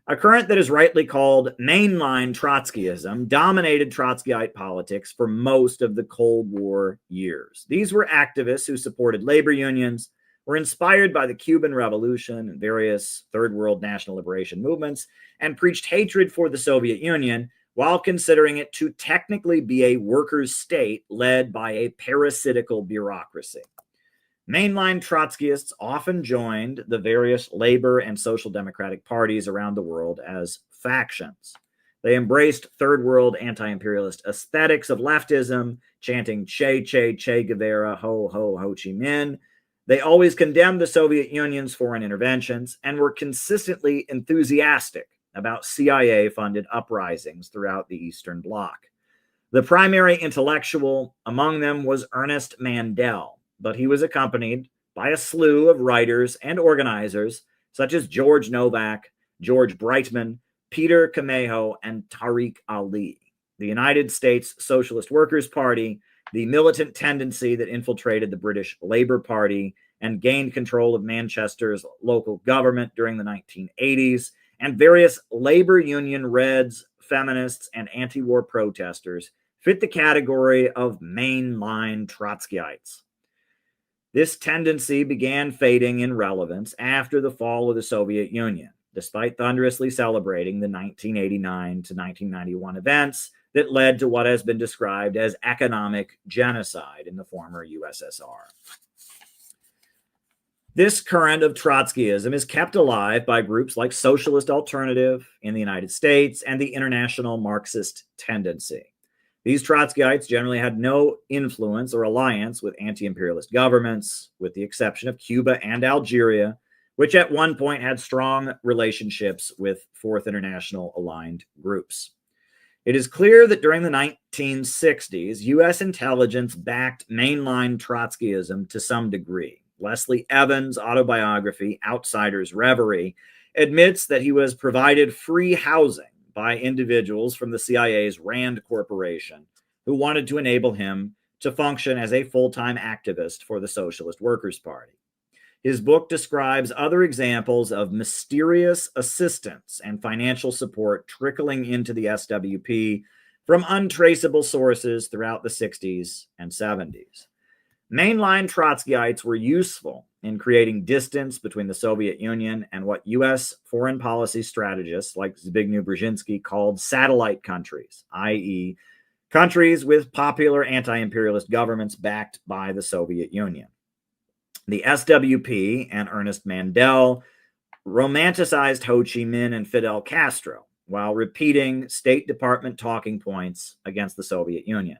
A current that is rightly called mainline Trotskyism dominated Trotskyite politics for most of the Cold War years. These were activists who supported labor unions, were inspired by the Cuban Revolution and various Third World national liberation movements, and preached hatred for the Soviet Union while considering it to technically be a workers' state led by a parasitical bureaucracy. Mainline Trotskyists often joined the various labor and social democratic parties around the world as factions. They embraced third world anti-imperialist aesthetics of leftism, chanting Che, Che, Che Guevara, Ho, Ho, Ho Chi Minh, They always condemned the Soviet Union's foreign interventions and were consistently enthusiastic about CIA-funded uprisings throughout the Eastern Bloc. The primary intellectual among them was Ernest Mandel, but he was accompanied by a slew of writers and organizers such as George Novak, George Brightman, Peter Camejo, and Tariq Ali. The United States Socialist Workers' Party, the militant tendency that infiltrated the British Labour Party and gained control of Manchester's local government during the 1980s, and various labor union Reds, feminists, and anti-war protesters fit the category of mainline Trotskyites. This tendency began fading in relevance after the fall of the Soviet Union, despite thunderously celebrating the 1989 to 1991 events that led to what has been described as economic genocide in the former USSR. This current of Trotskyism is kept alive by groups like Socialist Alternative in the United States and the International Marxist Tendency. These Trotskyites generally had no influence or alliance with anti-imperialist governments, with the exception of Cuba and Algeria, which at one point had strong relationships with Fourth International aligned groups. It is clear that during the 1960s, U.S. intelligence backed mainline Trotskyism to some degree. Leslie Evans' autobiography, Outsider's Reverie, admits that he was provided free housing by individuals from the CIA's RAND Corporation who wanted to enable him to function as a full-time activist for the Socialist Workers' Party. His book describes other examples of mysterious assistance and financial support trickling into the SWP from untraceable sources throughout the 60s and 70s. Mainline Trotskyites were useful in creating distance between the Soviet Union and what U.S. foreign policy strategists like Zbigniew Brzezinski called satellite countries, i.e., countries with popular anti-imperialist governments backed by the Soviet Union. The SWP and Ernest Mandel romanticized Ho Chi Minh and Fidel Castro while repeating State Department talking points against the Soviet Union.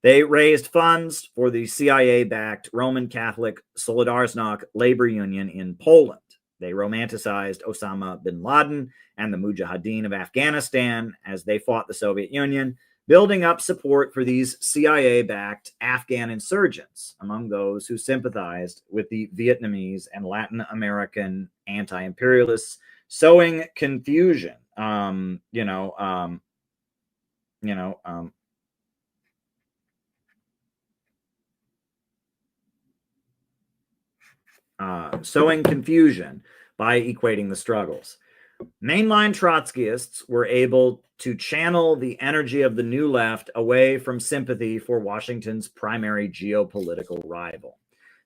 They raised funds for the CIA-backed Roman Catholic Solidarnosc labor union in Poland. They romanticized Osama bin Laden and the Mujahideen of Afghanistan as they fought the Soviet Union, building up support for these CIA-backed Afghan insurgents among those who sympathized with the Vietnamese and Latin American anti-imperialists, sowing confusion. Sowing confusion by equating the struggles. Mainline Trotskyists were able to channel the energy of the New Left away from sympathy for Washington's primary geopolitical rival.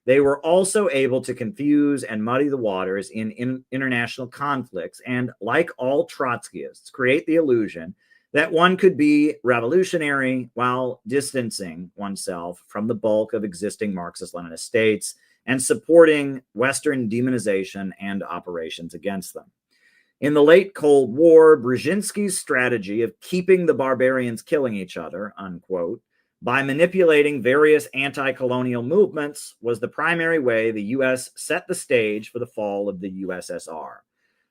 They were also able to confuse and muddy the waters in international conflicts and, like all Trotskyists, create the illusion that one could be revolutionary while distancing oneself from the bulk of existing Marxist-Leninist states and supporting Western demonization and operations against them. In the late Cold War, Brzezinski's strategy of keeping the barbarians killing each other, unquote, by manipulating various anti-colonial movements was the primary way the U.S. set the stage for the fall of the USSR.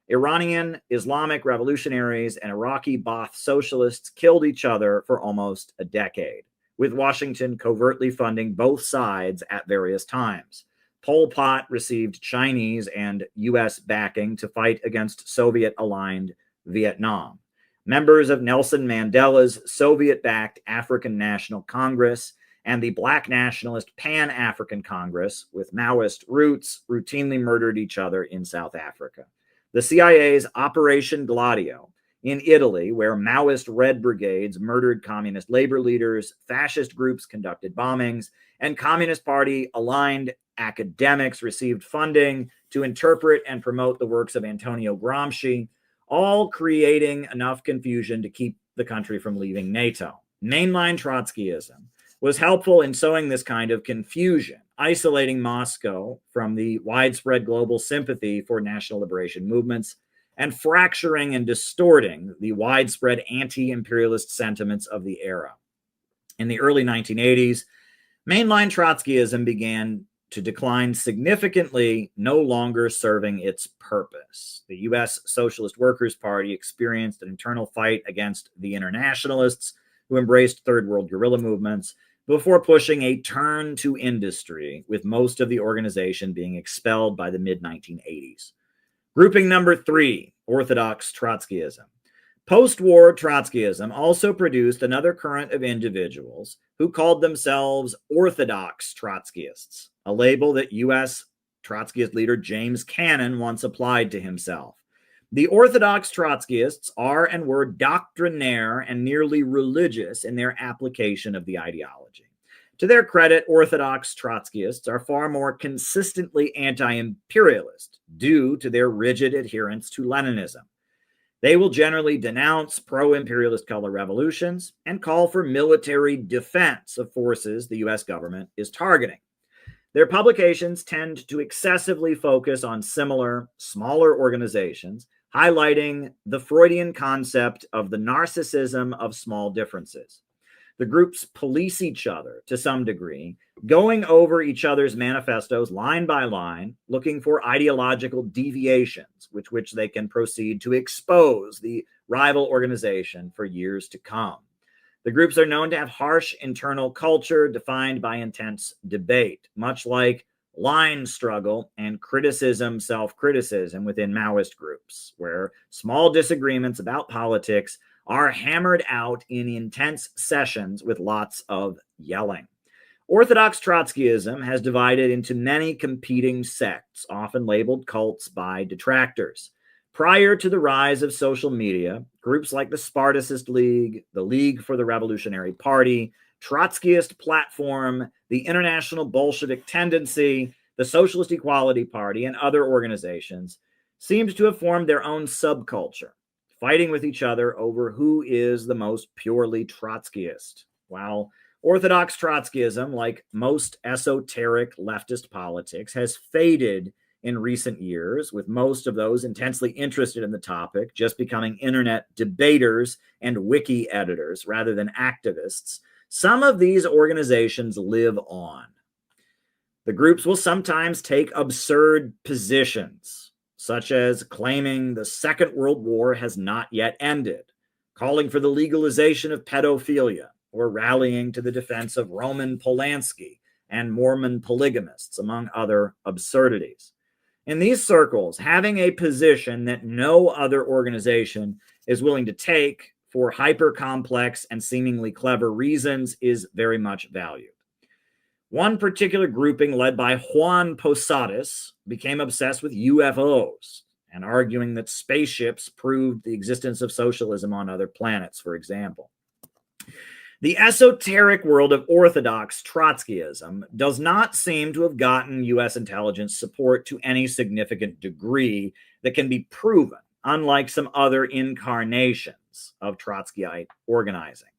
Iranian Islamic revolutionaries and Iraqi Ba'ath socialists killed each other for almost a decade, with Washington covertly funding both sides at various times. Pol Pot received Chinese and U.S. backing to fight against Soviet-aligned Vietnam. Members of Nelson Mandela's Soviet-backed African National Congress and the Black Nationalist Pan-African Congress, with Maoist roots, routinely murdered each other in South Africa. The CIA's Operation Gladio in Italy, where Maoist Red Brigades murdered communist labor leaders, fascist groups conducted bombings, and Communist Party-aligned academics received funding to interpret and promote the works of Antonio Gramsci, all creating enough confusion to keep the country from leaving NATO. Mainline Trotskyism was helpful in sowing this kind of confusion, isolating Moscow from the widespread global sympathy for national liberation movements, and fracturing and distorting the widespread anti-imperialist sentiments of the era. In the early 1980s, mainline Trotskyism began to decline significantly, no longer serving its purpose. The U.S. Socialist Workers' Party experienced an internal fight against the internationalists who embraced third world guerrilla movements before pushing a turn to industry, with most of the organization being expelled by the mid-1980s. Grouping number 3, Orthodox Trotskyism. Post-war Trotskyism also produced another current of individuals who called themselves Orthodox Trotskyists, a label that U.S. Trotskyist leader James Cannon once applied to himself. The Orthodox Trotskyists are and were doctrinaire and nearly religious in their application of the ideology. To their credit, Orthodox Trotskyists are far more consistently anti-imperialist due to their rigid adherence to Leninism. They will generally denounce pro-imperialist color revolutions and call for military defense of forces the U.S. government is targeting. Their publications tend to excessively focus on similar, smaller organizations, highlighting the Freudian concept of the narcissism of small differences. The groups police each other to some degree, going over each other's manifestos line by line, looking for ideological deviations with which they can proceed to expose the rival organization for years to come. The groups are known to have harsh internal culture defined by intense debate, much like line struggle and criticism, self-criticism within Maoist groups, where small disagreements about politics are hammered out in intense sessions with lots of yelling. Orthodox Trotskyism has divided into many competing sects, often labeled cults by detractors. Prior to the rise of social media, groups like the Spartacist League, the League for the Revolutionary Party, Trotskyist Platform, the International Bolshevik Tendency, the Socialist Equality Party, and other organizations seemed to have formed their own subculture, fighting with each other over who is the most purely Trotskyist. While Orthodox Trotskyism, like most esoteric leftist politics, has faded in recent years, with most of those intensely interested in the topic just becoming internet debaters and wiki editors rather than activists, some of these organizations live on. The groups will sometimes take absurd positions, such as claiming the Second World War has not yet ended, calling for the legalization of pedophilia, or rallying to the defense of Roman Polanski and Mormon polygamists, among other absurdities. In these circles, having a position that no other organization is willing to take for hyper-complex and seemingly clever reasons is very much valued. One particular grouping led by Juan Posadas became obsessed with UFOs and arguing that spaceships proved the existence of socialism on other planets, for example. The esoteric world of Orthodox Trotskyism does not seem to have gotten U.S. intelligence support to any significant degree that can be proven, unlike some other incarnations of Trotskyite organizing.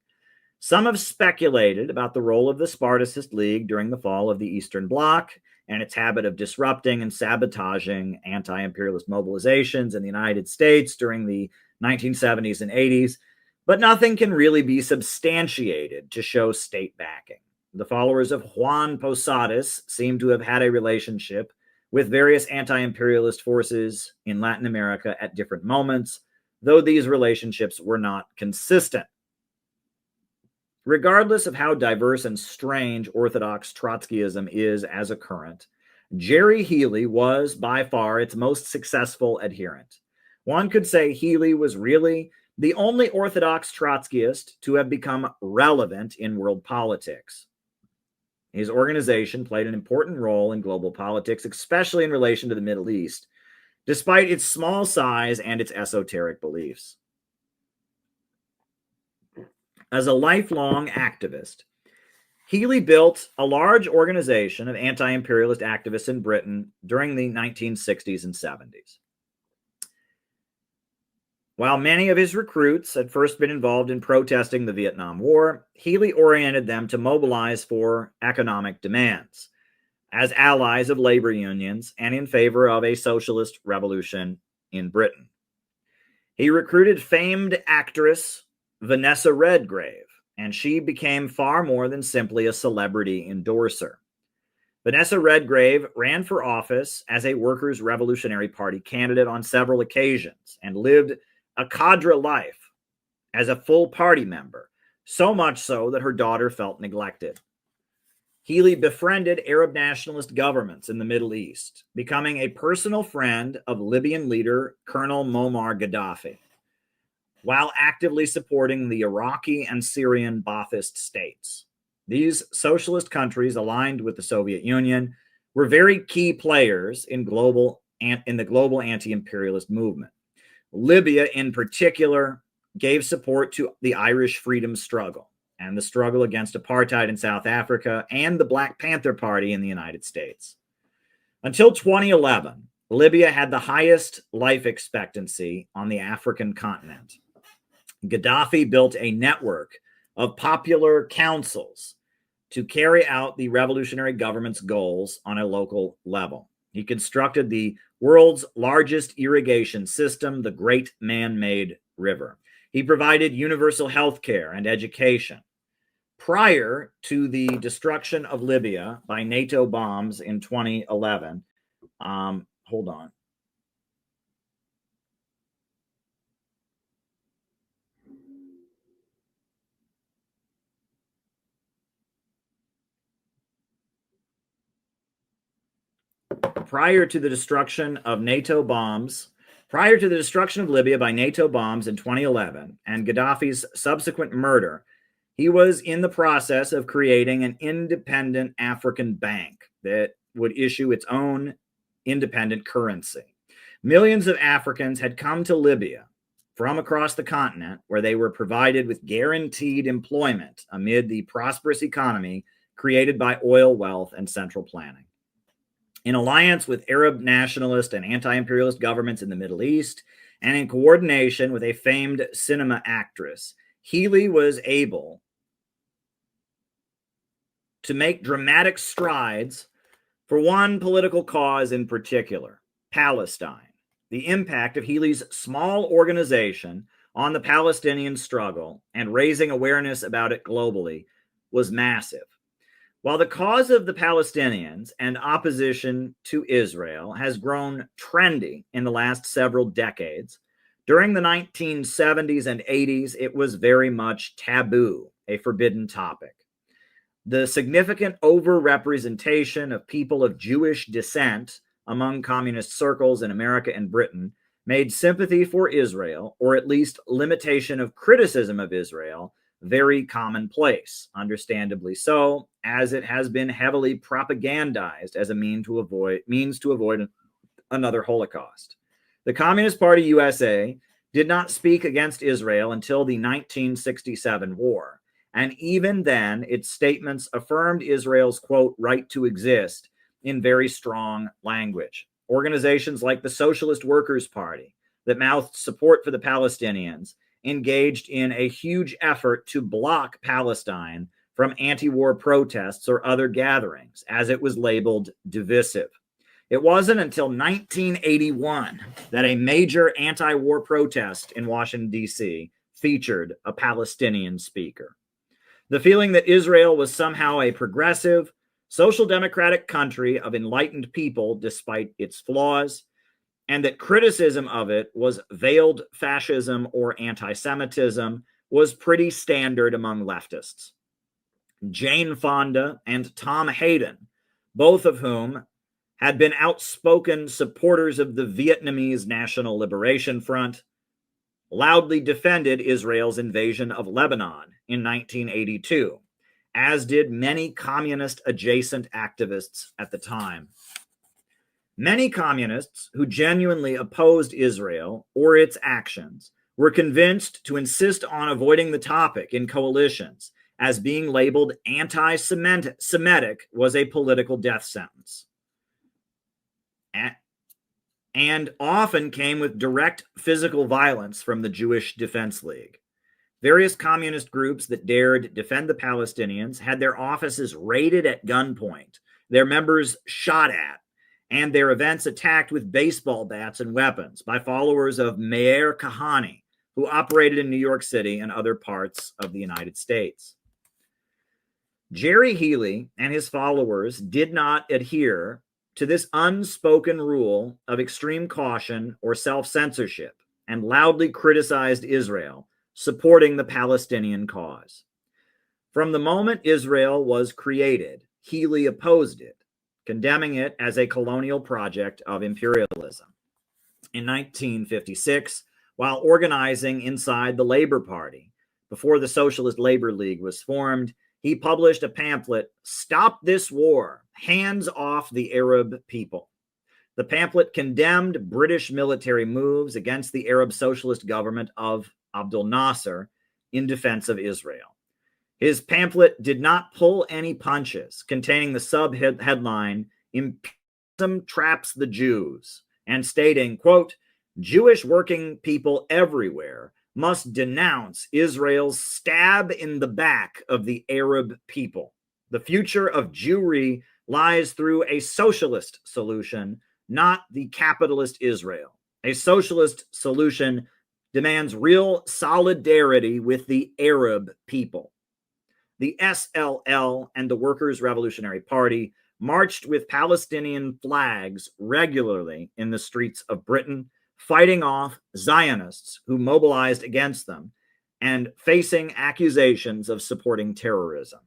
Some have speculated about the role of the Spartacist League during the fall of the Eastern Bloc and its habit of disrupting and sabotaging anti-imperialist mobilizations in the United States during the 1970s and 80s, but nothing can really be substantiated to show state backing. The followers of Juan Posadas seem to have had a relationship with various anti-imperialist forces in Latin America at different moments, though these relationships were not consistent. Regardless of how diverse and strange Orthodox Trotskyism is as a current, Jerry Healy was by far its most successful adherent. One could say Healy was really the only Orthodox Trotskyist to have become relevant in world politics. His organization played an important role in global politics, especially in relation to the Middle East, despite its small size and its esoteric beliefs. As a lifelong activist, Healy built a large organization of anti-imperialist activists in Britain during the 1960s and 70s. While many of his recruits had first been involved in protesting the Vietnam War, Healy oriented them to mobilize for economic demands, as allies of labor unions and in favor of a socialist revolution in Britain. He recruited famed actress Vanessa Redgrave, and she became far more than simply a celebrity endorser. Vanessa Redgrave ran for office as a Workers' Revolutionary Party candidate on several occasions and lived a cadre life as a full party member, so much so that her daughter felt neglected. Healy befriended Arab nationalist governments in the Middle East, becoming a personal friend of Libyan leader Colonel Muammar Gaddafi, while actively supporting the Iraqi and Syrian Ba'athist states. These socialist countries aligned with the Soviet Union were very key players in the global anti-imperialist movement. Libya, in particular, gave support to the Irish freedom struggle and the struggle against apartheid in South Africa and the Black Panther Party in the United States. Until 2011, Libya had the highest life expectancy on the African continent. Gaddafi built a network of popular councils to carry out the revolutionary government's goals on a local level. He constructed the world's largest irrigation system, the Great Man-Made River. He provided universal health care and education. Prior to the destruction of Libya by NATO bombs in 2011, hold on. Prior to the destruction of Libya by NATO bombs in 2011 and Gaddafi's subsequent murder, he was in the process of creating an independent African bank that would issue its own independent currency. Millions of Africans had come to Libya from across the continent, where they were provided with guaranteed employment amid the prosperous economy created by oil wealth and central planning. In alliance with Arab nationalist and anti-imperialist governments in the Middle East, and in coordination with a famed cinema actress, Healy was able to make dramatic strides for one political cause in particular, Palestine. The impact of Healy's small organization on the Palestinian struggle and raising awareness about it globally was massive. While the cause of the Palestinians and opposition to Israel has grown trendy in the last several decades, during the 1970s and 80s, it was very much taboo, a forbidden topic. The significant overrepresentation of people of Jewish descent among communist circles in America and Britain made sympathy for Israel, or at least limitation of criticism of Israel, very commonplace, understandably so, as it has been heavily propagandized as a means to avoid another Holocaust. The Communist Party USA did not speak against Israel until the 1967 war, and even then, its statements affirmed Israel's, quote, right to exist in very strong language. Organizations like the Socialist Workers' Party, that mouthed support for the Palestinians, engaged in a huge effort to block Palestine from anti-war protests or other gatherings, as it was labeled divisive. It wasn't until 1981 that a major anti-war protest in Washington, D.C. featured a Palestinian speaker. The feeling that Israel was somehow a progressive, social democratic country of enlightened people despite its flaws, and that criticism of it was veiled fascism or anti-Semitism, was pretty standard among leftists. Jane Fonda and Tom Hayden, both of whom had been outspoken supporters of the Vietnamese National Liberation Front, loudly defended Israel's invasion of Lebanon in 1982, as did many communist-adjacent activists at the time. Many communists who genuinely opposed Israel or its actions were convinced to insist on avoiding the topic in coalitions, as being labeled anti-Semitic was a political death sentence, and often came with direct physical violence from the Jewish Defense League. Various communist groups that dared defend the Palestinians had their offices raided at gunpoint, their members shot at, and their events attacked with baseball bats and weapons by followers of Meir Kahane, who operated in New York City and other parts of the United States. Jerry Healy and his followers did not adhere to this unspoken rule of extreme caution or self-censorship and loudly criticized Israel, supporting the Palestinian cause. From the moment Israel was created, Healy opposed it, condemning it as a colonial project of imperialism. In 1956, while organizing inside the Labor Party, before the Socialist Labor League was formed, he published a pamphlet, "Stop This War, Hands Off the Arab People." The pamphlet condemned British military moves against the Arab socialist government of Abdel Nasser in defense of Israel. His pamphlet did not pull any punches, containing the sub-headline, "Imperialism Traps the Jews," and stating, quote, "Jewish working people everywhere must denounce Israel's stab in the back of the Arab people. The future of Jewry lies through a socialist solution, not the capitalist Israel. A socialist solution demands real solidarity with the Arab people." The SLL and the Workers' Revolutionary Party marched with Palestinian flags regularly in the streets of Britain, fighting off Zionists who mobilized against them and facing accusations of supporting terrorism.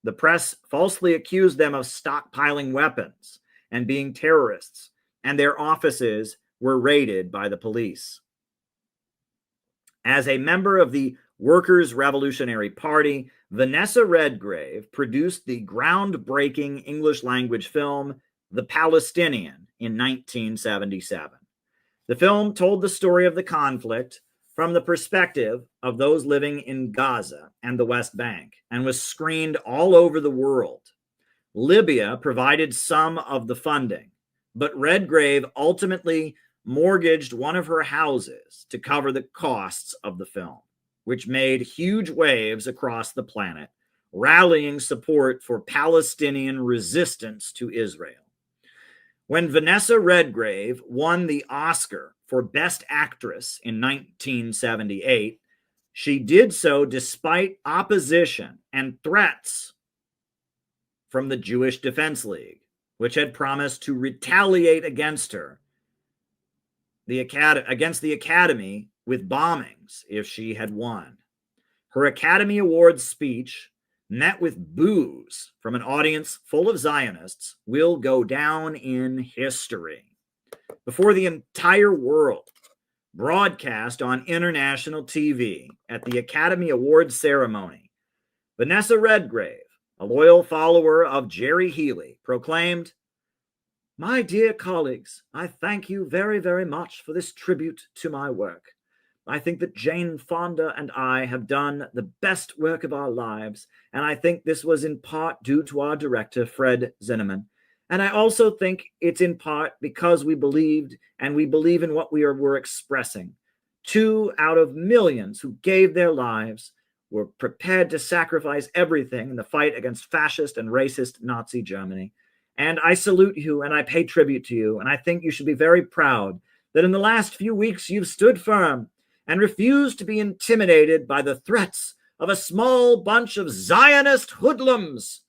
The press falsely accused them of stockpiling weapons and being terrorists, and their offices were raided by the police. As a member of the Workers' Revolutionary Party, Vanessa Redgrave produced the groundbreaking English language film The Palestinian in 1977. The film told the story of the conflict from the perspective of those living in Gaza and the West Bank and was screened all over the world. Libya provided some of the funding, but Redgrave ultimately mortgaged one of her houses to cover the costs of the film, which made huge waves across the planet, rallying support for Palestinian resistance to Israel. When Vanessa Redgrave won the Oscar for Best Actress in 1978, she did so despite opposition and threats from the Jewish Defense League, which had promised to retaliate against her, against the Academy with bombings if she had won. Her Academy Awards speech, met with boos from an audience full of Zionists, will go down in history. Before the entire world, broadcast on international TV at the Academy Awards ceremony, Vanessa Redgrave, a loyal follower of Jerry Healy, proclaimed, "My dear colleagues, I thank you very, very much for this tribute to my work. I think that Jane Fonda and I have done the best work of our lives, and I think this was in part due to our director, Fred Zinnemann. And I also think it's in part because we believed, and we believe in what we're expressing. 2 out of millions who gave their lives, were prepared to sacrifice everything in the fight against fascist and racist Nazi Germany. And I salute you, and I pay tribute to you, and I think you should be very proud that in the last few weeks you've stood firm and refused to be intimidated by the threats of a small bunch of Zionist hoodlums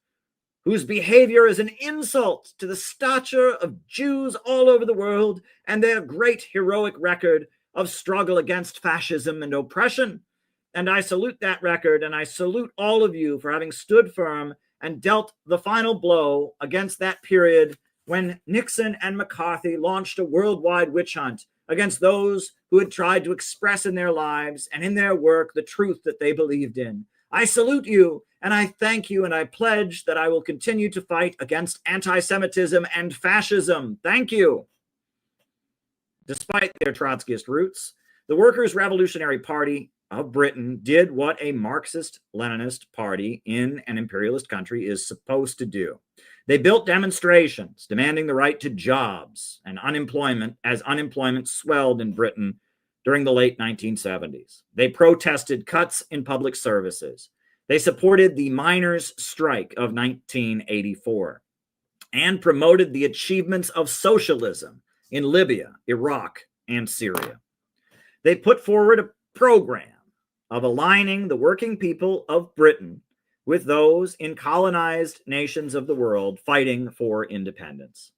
whose behavior is an insult to the stature of Jews all over the world and their great heroic record of struggle against fascism and oppression. And I salute that record, and I salute all of you for having stood firm and dealt the final blow against that period when Nixon and McCarthy launched a worldwide witch hunt against those who had tried to express in their lives and in their work the truth that they believed in. I salute you, and I thank you, and I pledge that I will continue to fight against anti-Semitism and fascism. Thank you." Despite their Trotskyist roots, the Workers' Revolutionary Party of Britain did what a Marxist-Leninist party in an imperialist country is supposed to do. They built demonstrations demanding the right to jobs and unemployment as unemployment swelled in Britain during the late 1970s. They protested cuts in public services. They supported the miners' strike of 1984 and promoted the achievements of socialism in Libya, Iraq, and Syria. They put forward a program of aligning the working people of Britain with those in colonized nations of the world fighting for independence.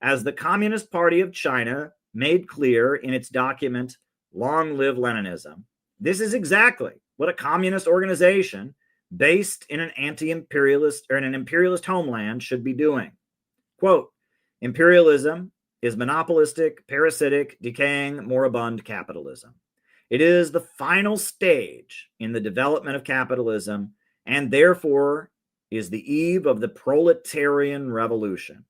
As the Communist Party of China made clear in its document, Long Live Leninism, this is exactly what a communist organization based in an anti-imperialist or in an imperialist homeland should be doing. Quote, imperialism is monopolistic, parasitic, decaying, moribund capitalism. It is the final stage in the development of capitalism and therefore is the eve of the proletarian revolution.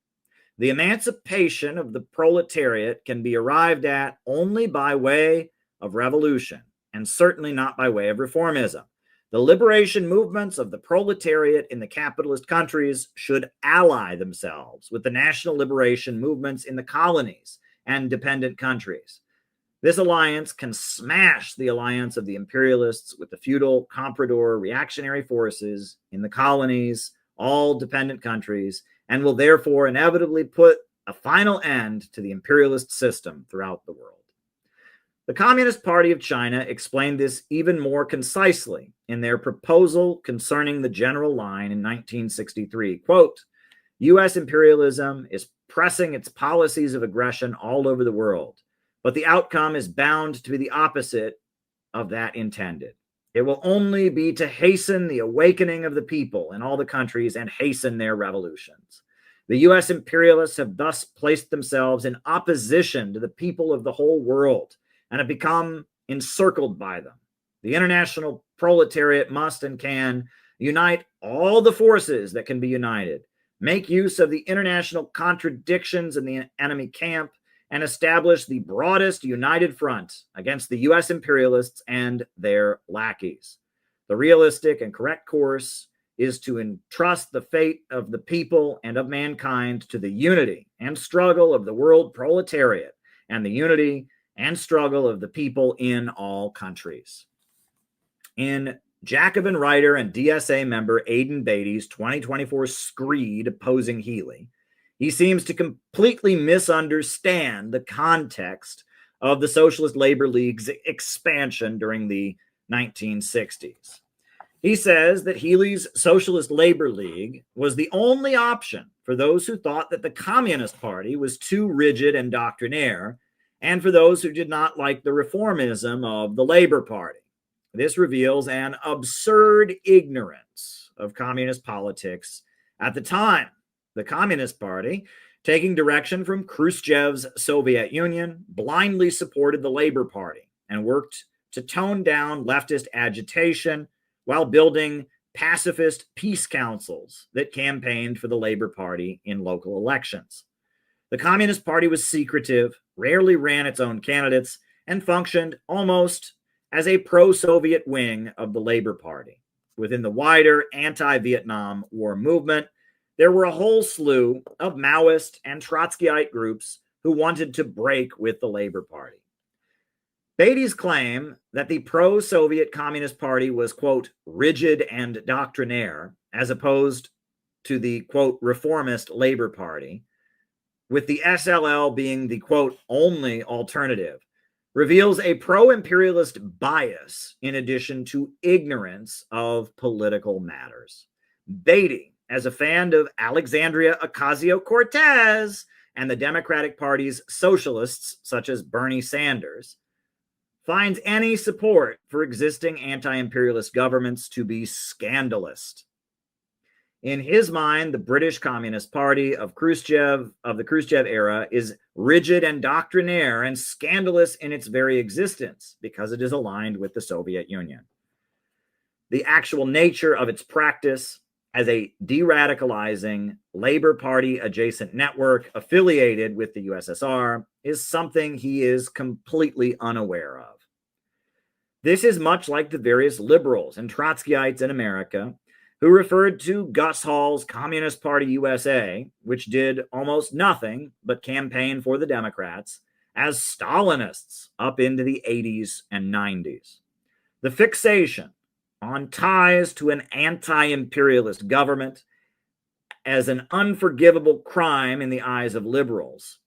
The emancipation of the proletariat can be arrived at only by way of revolution, and certainly not by way of reformism. The liberation movements of the proletariat in the capitalist countries should ally themselves with the national liberation movements in the colonies and dependent countries. This alliance can smash the alliance of the imperialists with the feudal, comprador, reactionary forces in the colonies, all dependent countries, and will therefore inevitably put a final end to the imperialist system throughout the world. The Communist Party of China explained this even more concisely in their proposal concerning the general line in 1963. Quote, U.S. imperialism is pressing its policies of aggression all over the world, but the outcome is bound to be the opposite of that intended. It will only be to hasten the awakening of the people in all the countries and hasten their revolutions. The U.S. imperialists have thus placed themselves in opposition to the people of the whole world and have become encircled by them. The international proletariat must and can unite all the forces that can be united, make use of the international contradictions in the enemy camp, and establish the broadest united front against the U.S. imperialists and their lackeys. The realistic and correct course is to entrust the fate of the people and of mankind to the unity and struggle of the world proletariat and the unity and struggle of the people in all countries. In Jacobin writer and DSA member Aidan Beatty's 2024 screed opposing Healy, he seems to completely misunderstand the context of the Socialist Labor League's expansion during the 1960s. He says that Healy's Socialist Labor League was the only option for those who thought that the Communist Party was too rigid and doctrinaire, and for those who did not like the reformism of the Labor Party. This reveals an absurd ignorance of communist politics at the time. The Communist Party, taking direction from Khrushchev's Soviet Union, blindly supported the Labor Party and worked to tone down leftist agitation while building pacifist peace councils that campaigned for the Labor Party in local elections. The Communist Party was secretive, rarely ran its own candidates, and functioned almost as a pro-Soviet wing of the Labor Party. Within the wider anti-Vietnam War movement, there were a whole slew of Maoist and Trotskyite groups who wanted to break with the Labor Party. Beatty's claim that the pro-Soviet Communist Party was, quote, rigid and doctrinaire, as opposed to the, quote, reformist Labor Party, with the SLL being the, quote, only alternative, reveals a pro-imperialist bias in addition to ignorance of political matters. Beatty, as a fan of Alexandria Ocasio-Cortez and the Democratic Party's socialists, such as Bernie Sanders, finds any support for existing anti-imperialist governments to be scandalous. In his mind, the British Communist Party of the Khrushchev era is rigid and doctrinaire and scandalous in its very existence because it is aligned with the Soviet Union. The actual nature of its practice as a de-radicalizing Labor Party adjacent network affiliated with the USSR is something he is completely unaware of. This is much like the various liberals and Trotskyites in America who referred to Gus Hall's Communist Party USA, which did almost nothing but campaign for the Democrats, as Stalinists up into the 80s and 90s. The fixation on ties to an anti-imperialist government as an unforgivable crime in the eyes of liberals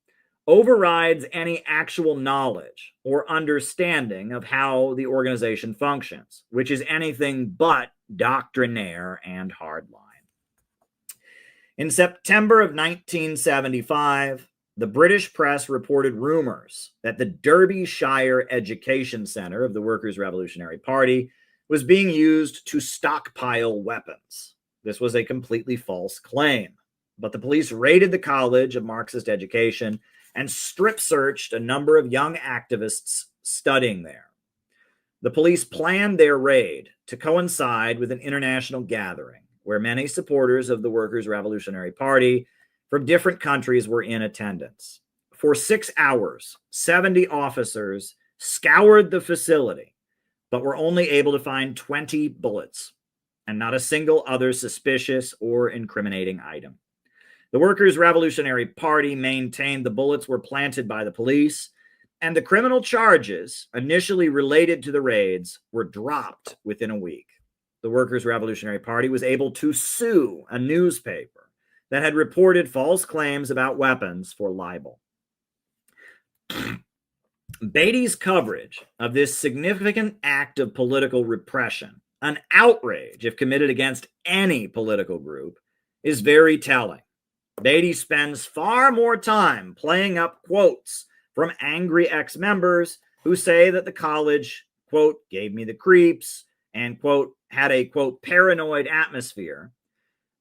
overrides any actual knowledge or understanding of how the organization functions, which is anything but doctrinaire and hardline. In September of 1975, the British press reported rumors that the Derbyshire Education Center of the Workers' Revolutionary Party was being used to stockpile weapons. This was a completely false claim, but the police raided the College of Marxist Education and strip-searched a number of young activists studying there. The police planned their raid to coincide with an international gathering where many supporters of the Workers' Revolutionary Party from different countries were in attendance. For 6 hours, 70 officers scoured the facility, but were only able to find 20 bullets and not a single other suspicious or incriminating item. The Workers' Revolutionary Party maintained the bullets were planted by the police, and the criminal charges initially related to the raids were dropped within a week. The Workers' Revolutionary Party was able to sue a newspaper that had reported false claims about weapons for libel. Beatty's coverage of this significant act of political repression, an outrage if committed against any political group, is very telling. Beatty spends far more time playing up quotes from angry ex-members who say that the college, quote, gave me the creeps, and, quote, had a, quote, paranoid atmosphere,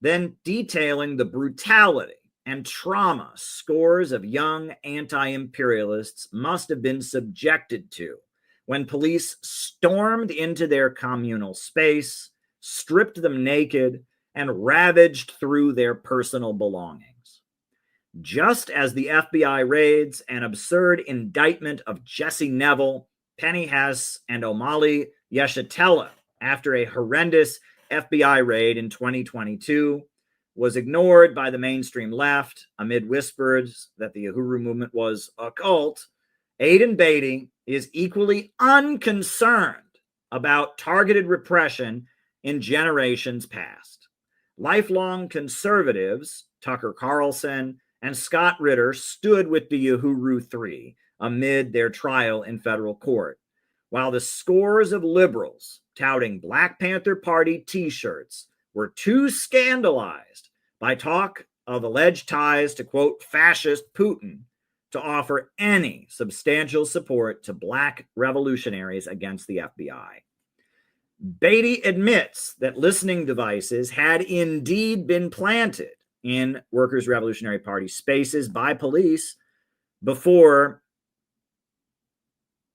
than detailing the brutality and trauma scores of young anti-imperialists must have been subjected to when police stormed into their communal space, stripped them naked, and ravaged through their personal belongings. Just as the FBI raids and absurd indictment of Jesse Neville, Penny Hess, and Omali Yeshitela after a horrendous FBI raid in 2022 was ignored by the mainstream left amid whispers that the Uhuru movement was a cult, Aidan Beatty is equally unconcerned about targeted repression in generations past. Lifelong conservatives, Tucker Carlson and Scott Ritter, stood with the Uhuru Three amid their trial in federal court, while the scores of liberals touting Black Panther Party t-shirts were too scandalized by talk of alleged ties to, quote, fascist Putin to offer any substantial support to Black revolutionaries against the FBI. Beatty admits that listening devices had indeed been planted in Workers' Revolutionary Party spaces by police before,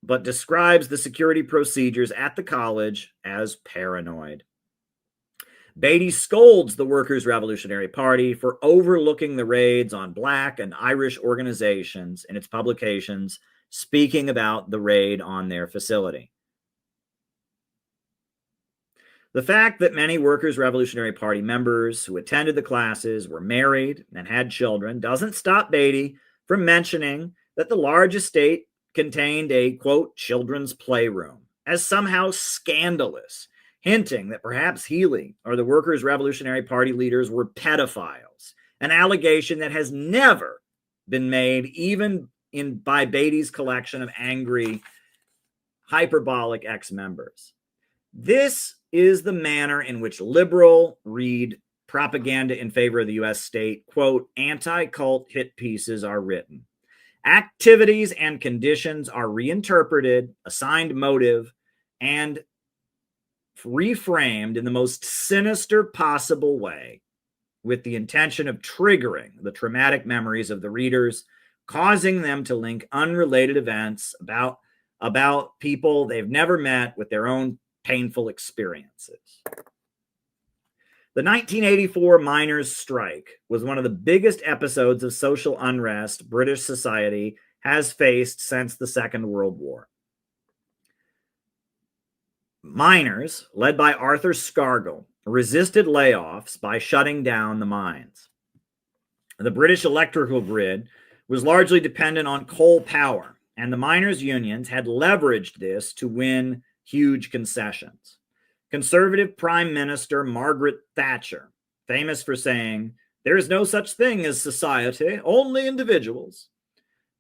but describes the security procedures at the college as paranoid. Beatty scolds the Workers' Revolutionary Party for overlooking the raids on Black and Irish organizations in its publications, speaking about the raid on their facility. The fact that many Workers' Revolutionary Party members who attended the classes were married and had children doesn't stop Beatty from mentioning that the large estate contained a, quote, children's playroom as somehow scandalous, hinting that perhaps Healy or the Workers' Revolutionary Party leaders were pedophiles, an allegation that has never been made even by Beatty's collection of angry, hyperbolic ex-members. This is the manner in which liberal read propaganda in favor of the U.S. state, quote, anti-cult hit pieces are written. Activities and conditions are reinterpreted, assigned motive, and reframed in the most sinister possible way with the intention of triggering the traumatic memories of the readers, causing them to link unrelated events about people they've never met with their own painful experiences. The 1984 miners' strike was one of the biggest episodes of social unrest British society has faced since the Second World War. Miners, led by Arthur Scargill, resisted layoffs by shutting down the mines. The British electrical grid was largely dependent on coal power, and the miners' unions had leveraged this to win huge concessions. Conservative Prime Minister Margaret Thatcher, famous for saying, "There is no such thing as society, only individuals,"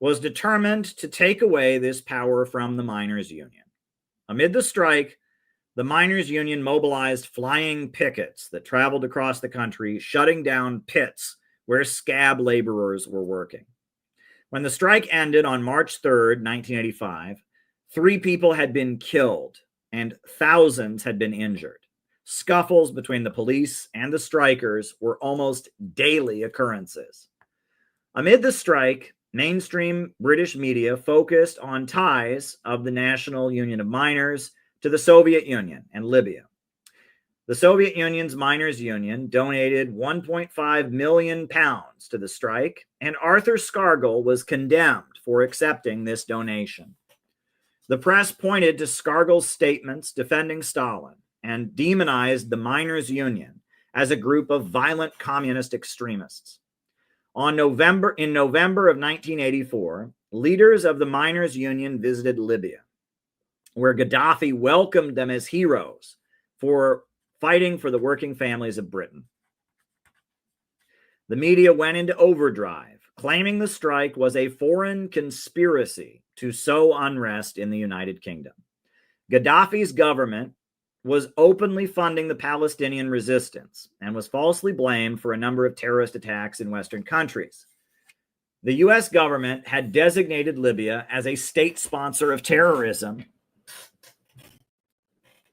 was determined to take away this power from the miners' union. Amid the strike, the miners' union mobilized flying pickets that traveled across the country, shutting down pits where scab laborers were working. When the strike ended on March 3rd, 1985, 3 people had been killed and thousands had been injured. Scuffles between the police and the strikers were almost daily occurrences. Amid the strike, mainstream British media focused on ties of the National Union of Miners to the Soviet Union and Libya. The Soviet Union's miners' union donated 1.5 million pounds to the strike, and Arthur Scargill was condemned for accepting this donation. The press pointed to Scargill's statements defending Stalin and demonized the miners' union as a group of violent communist extremists. In November of 1984, leaders of the miners' union visited Libya, where Gaddafi welcomed them as heroes for fighting for the working families of Britain. The media went into overdrive, claiming the strike was a foreign conspiracy to sow unrest in the United Kingdom. Gaddafi's government was openly funding the Palestinian resistance and was falsely blamed for a number of terrorist attacks in Western countries. The U.S. government had designated Libya as a state sponsor of terrorism.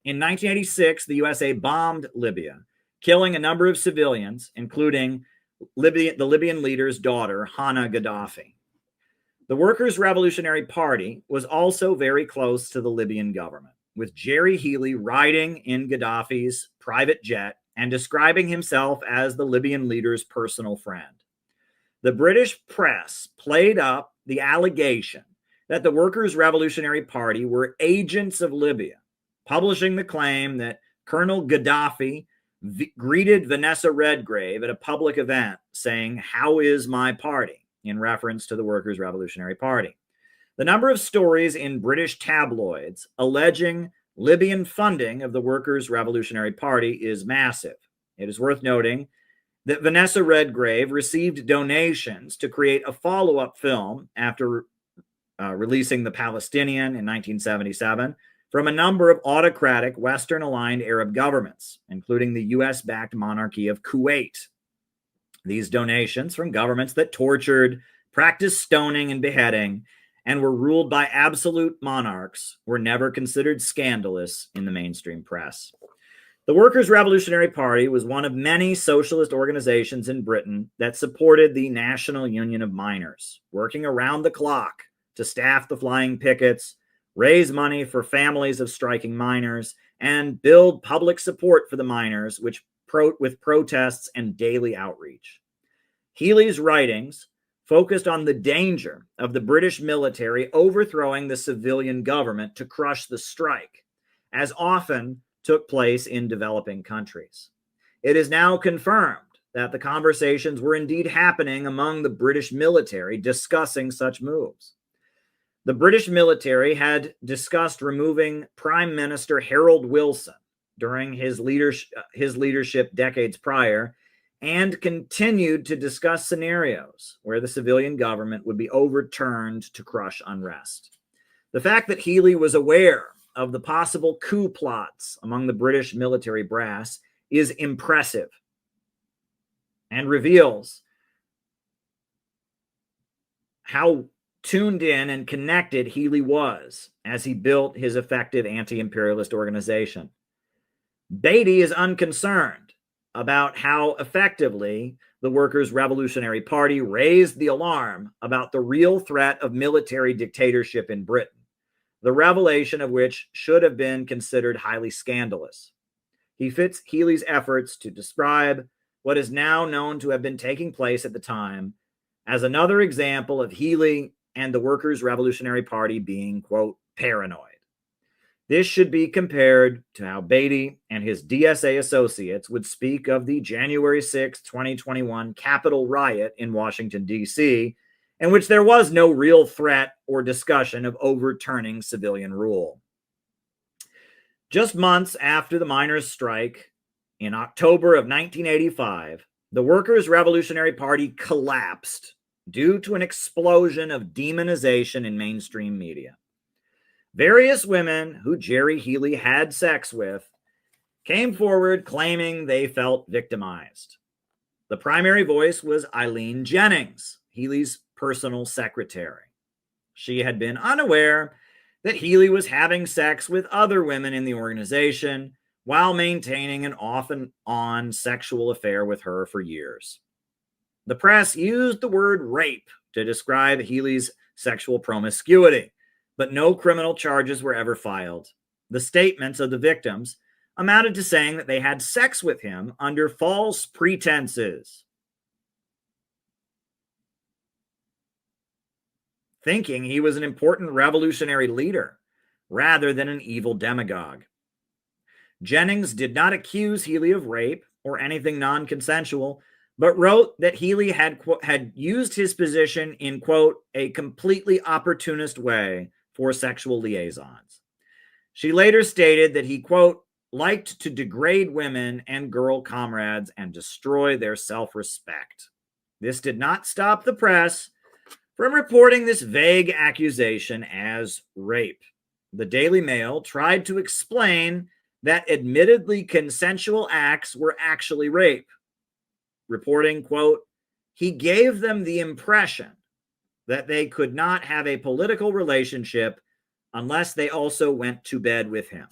In 1986, the USA bombed Libya, killing a number of civilians, including the Libyan leader's daughter, Hannah Gaddafi. The Workers' Revolutionary Party was also very close to the Libyan government, with Jerry Healy riding in Gaddafi's private jet and describing himself as the Libyan leader's personal friend. The British press played up the allegation that the Workers' Revolutionary Party were agents of Libya, publishing the claim that Colonel Gaddafi greeted Vanessa Redgrave at a public event saying, "How is my party?" in reference to the Workers' Revolutionary Party. The number of stories in British tabloids alleging Libyan funding of the Workers' Revolutionary Party is massive. It is worth noting that Vanessa Redgrave received donations to create a follow-up film after releasing The Palestinian in 1977 from a number of autocratic Western-aligned Arab governments, including the US-backed monarchy of Kuwait. These donations from governments that tortured, practiced stoning and beheading, and were ruled by absolute monarchs were never considered scandalous in the mainstream press. The Workers' Revolutionary Party was one of many socialist organizations in Britain that supported the National Union of Miners, working around the clock to staff the flying pickets, raise money for families of striking miners, and build public support for the miners, with protests and daily outreach. Healy's writings focused on the danger of the British military overthrowing the civilian government to crush the strike, as often took place in developing countries. It is now confirmed that the conversations were indeed happening among the British military discussing such moves. The British military had discussed removing Prime Minister Harold Wilson during his leadership decades prior, and continued to discuss scenarios where the civilian government would be overturned to crush unrest. The fact that Healy was aware of the possible coup plots among the British military brass is impressive and reveals how tuned in and connected Healy was as he built his effective anti-imperialist organization. Beatty is unconcerned about how effectively the Workers' Revolutionary Party raised the alarm about the real threat of military dictatorship in Britain, the revelation of which should have been considered highly scandalous. He fits Healy's efforts to describe what is now known to have been taking place at the time as another example of Healy and the Workers' Revolutionary Party being, quote, paranoid. This should be compared to how Beatty and his DSA associates would speak of the January 6, 2021 Capitol riot in Washington, D.C., in which there was no real threat or discussion of overturning civilian rule. Just months after the miners' strike, in October of 1985, the Workers' Revolutionary Party collapsed due to an explosion of demonization in mainstream media. Various women who Jerry Healy had sex with came forward claiming they felt victimized. The primary voice was Eileen Jennings, Healy's personal secretary. She had been unaware that Healy was having sex with other women in the organization while maintaining an off and on sexual affair with her for years. The press used the word rape to describe Healy's sexual promiscuity, but no criminal charges were ever filed. The statements of the victims amounted to saying that they had sex with him under false pretenses, thinking he was an important revolutionary leader rather than an evil demagogue. Jennings did not accuse Healy of rape or anything non-consensual, but wrote that Healy had used his position in, quote, a completely opportunist way for sexual liaisons. She later stated that he, quote, liked to degrade women and girl comrades and destroy their self-respect. This did not stop the press from reporting this vague accusation as rape. The Daily Mail tried to explain that admittedly consensual acts were actually rape, reporting, quote, he gave them the impression that they could not have a political relationship unless they also went to bed with him.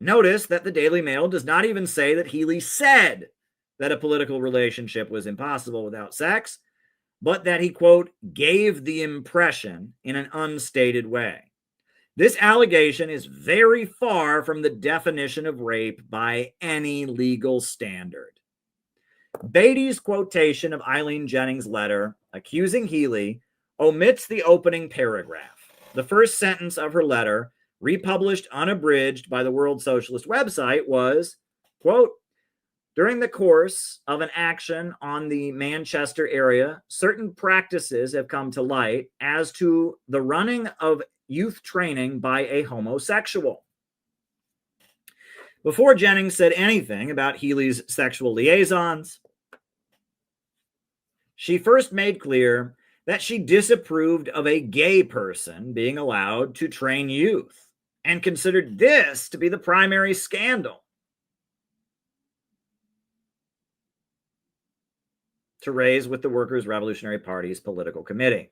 Notice that the Daily Mail does not even say that Healy said that a political relationship was impossible without sex, but that he, quote, gave the impression in an unstated way. This allegation is very far from the definition of rape by any legal standard. Beatty's quotation of Eileen Jennings' letter accusing Healy omits the opening paragraph. The first sentence of her letter, republished unabridged by the World Socialist website, was, quote, during the course of an action on the Manchester area, certain practices have come to light as to the running of youth training by a homosexual. Before Jennings said anything about Healy's sexual liaisons, she first made clear that she disapproved of a gay person being allowed to train youth and considered this to be the primary scandal to raise with the Workers' Revolutionary Party's political committee.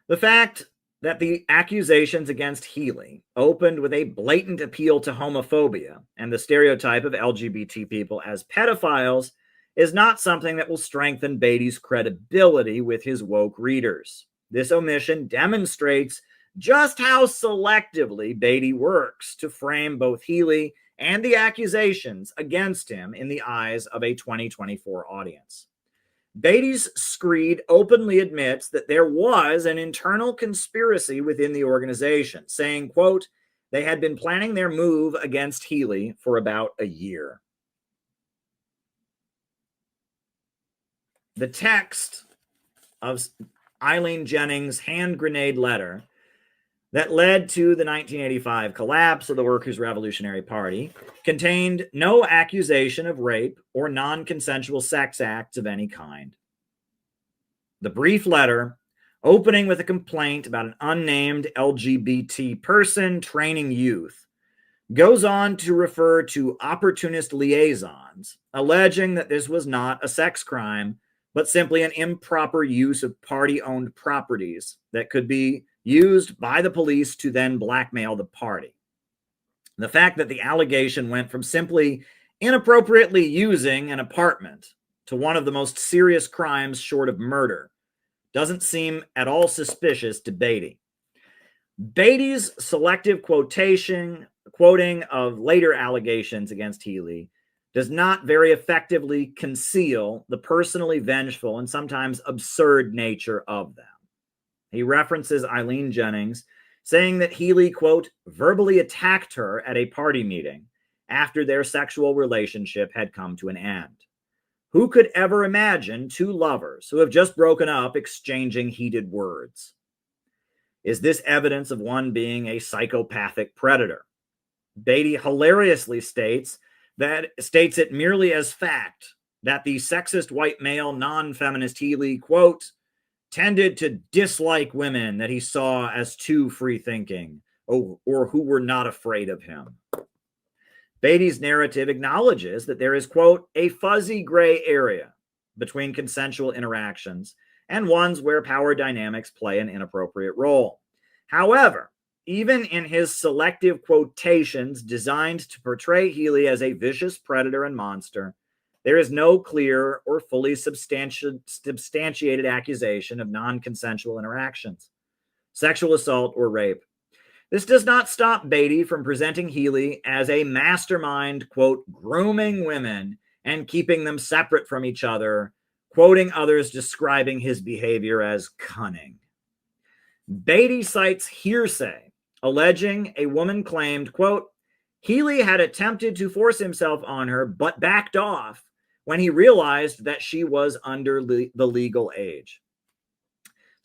The fact that the accusations against Healy opened with a blatant appeal to homophobia and the stereotype of LGBT people as pedophiles is not something that will strengthen Beatty's credibility with his woke readers. This omission demonstrates just how selectively Beatty works to frame both Healy and the accusations against him in the eyes of a 2024 audience. Beatty's screed openly admits that there was an internal conspiracy within the organization, saying, quote, they had been planning their move against Healy for about a year. The text of Eileen Jennings' hand grenade letter that led to the 1985 collapse of the Workers' Revolutionary Party contained no accusation of rape or non-consensual sex acts of any kind. The brief letter, opening with a complaint about an unnamed LGBT person training youth, goes on to refer to opportunist liaisons, alleging that this was not a sex crime, but simply an improper use of party-owned properties that could be used by the police to then blackmail the party. The fact that the allegation went from simply inappropriately using an apartment to one of the most serious crimes short of murder doesn't seem at all suspicious to Beatty. Beatty's selective quoting of later allegations against Healy does not very effectively conceal the personally vengeful and sometimes absurd nature of them. He references Eileen Jennings, saying that Healy, quote, verbally attacked her at a party meeting after their sexual relationship had come to an end. Who could ever imagine two lovers who have just broken up exchanging heated words? Is this evidence of one being a psychopathic predator? Beatty hilariously states it merely as fact that the sexist white male non-feminist Healy, quote, tended to dislike women that he saw as too free-thinking or who were not afraid of him. Beatty's narrative acknowledges that there is, quote, a fuzzy gray area between consensual interactions and ones where power dynamics play an inappropriate role. However, even in his selective quotations designed to portray Healy as a vicious predator and monster, there is no clear or fully substantiated accusation of non-consensual interactions, sexual assault, or rape. This does not stop Beatty from presenting Healy as a mastermind, quote, grooming women and keeping them separate from each other, quoting others describing his behavior as cunning. Beatty cites hearsay, alleging a woman claimed, quote, Healy had attempted to force himself on her, but backed off when he realized that she was under the legal age.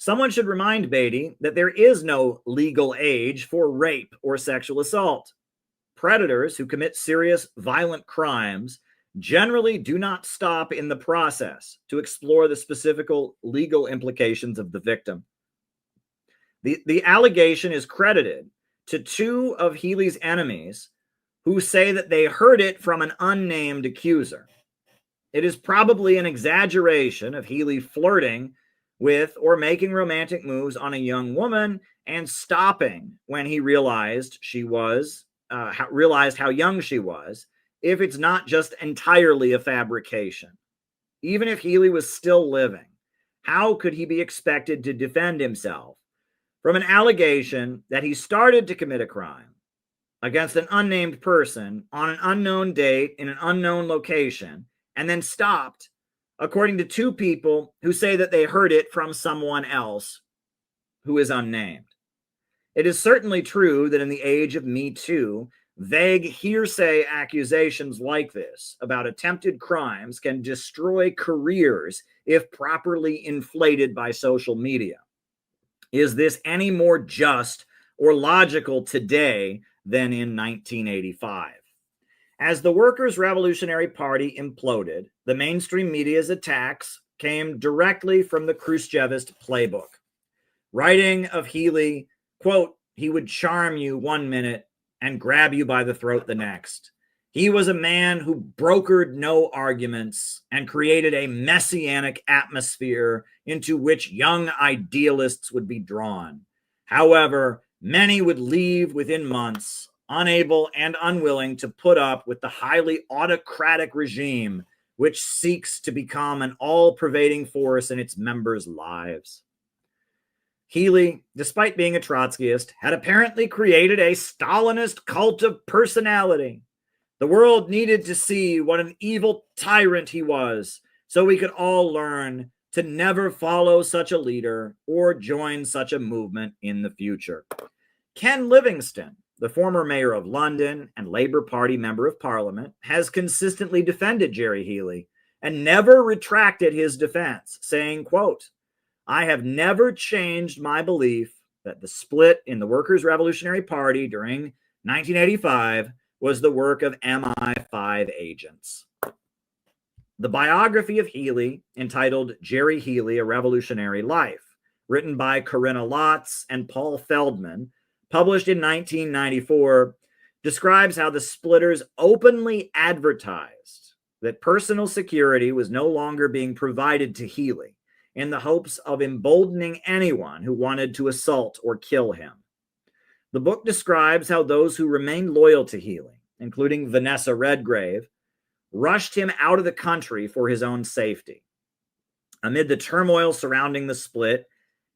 Someone should remind Beatty that there is no legal age for rape or sexual assault. Predators who commit serious, violent crimes generally do not stop in the process to explore the specific legal implications of the victim. The allegation is credited to two of Healy's enemies who say that they heard it from an unnamed accuser. It is probably an exaggeration of Healy flirting with or making romantic moves on a young woman and stopping when he realized how young she was, if it's not just entirely a fabrication. Even if Healy was still living, how could he be expected to defend himself from an allegation that he started to commit a crime against an unnamed person on an unknown date in an unknown location and then stopped, according to two people who say that they heard it from someone else who is unnamed? It is certainly true that in the age of Me Too, vague hearsay accusations like this about attempted crimes can destroy careers if properly inflated by social media. Is this any more just or logical today than in 1985? As the Workers' Revolutionary Party imploded, the mainstream media's attacks came directly from the Khrushchevist playbook. Writing of Healy, quote, he would charm you one minute and grab you by the throat the next. He was a man who brokered no arguments and created a messianic atmosphere into which young idealists would be drawn. However, many would leave within months, unable and unwilling to put up with the highly autocratic regime which seeks to become an all-pervading force in its members' lives. Healy, despite being a Trotskyist, had apparently created a Stalinist cult of personality. The world needed to see what an evil tyrant he was, so we could all learn to never follow such a leader or join such a movement in the future. Ken Livingstone, the former mayor of London and Labour Party member of Parliament, has consistently defended Jerry Healy and never retracted his defense, saying, quote, I have never changed my belief that the split in the Workers' Revolutionary Party during 1985 was the work of MI5 agents. The biography of Healy, entitled Jerry Healy, A Revolutionary Life, written by Corinna Lotz and Paul Feldman, published in 1994, describes how the splitters openly advertised that personal security was no longer being provided to Healy in the hopes of emboldening anyone who wanted to assault or kill him. The book describes how those who remained loyal to Healy, including Vanessa Redgrave, rushed him out of the country for his own safety. Amid the turmoil surrounding the split,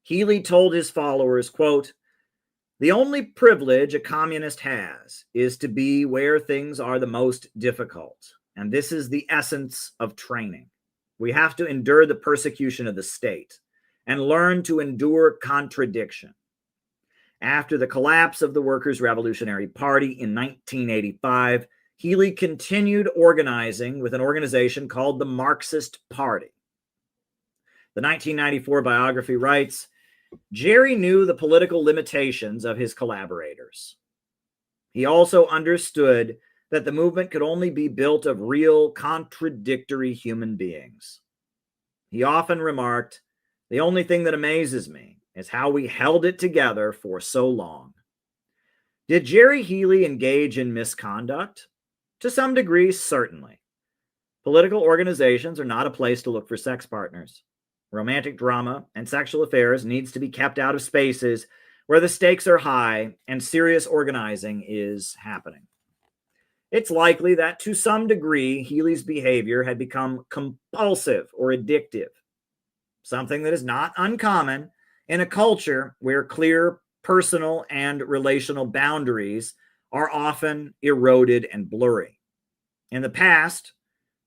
Healy told his followers, quote, the only privilege a communist has is to be where things are the most difficult, and this is the essence of training. We have to endure the persecution of the state and learn to endure contradiction. After the collapse of the Workers' Revolutionary Party in 1985, Healy continued organizing with an organization called the Marxist Party. The 1994 biography writes, Jerry knew the political limitations of his collaborators. He also understood that the movement could only be built of real, contradictory human beings. He often remarked, "The only thing that amazes me is how we held it together for so long." Did Jerry Healy engage in misconduct? To some degree, certainly. Political organizations are not a place to look for sex partners. Romantic drama and sexual affairs needs to be kept out of spaces where the stakes are high and serious organizing is happening. It's likely that to some degree, Healy's behavior had become compulsive or addictive, something that is not uncommon in a culture where clear personal and relational boundaries are often eroded and blurry. In the past,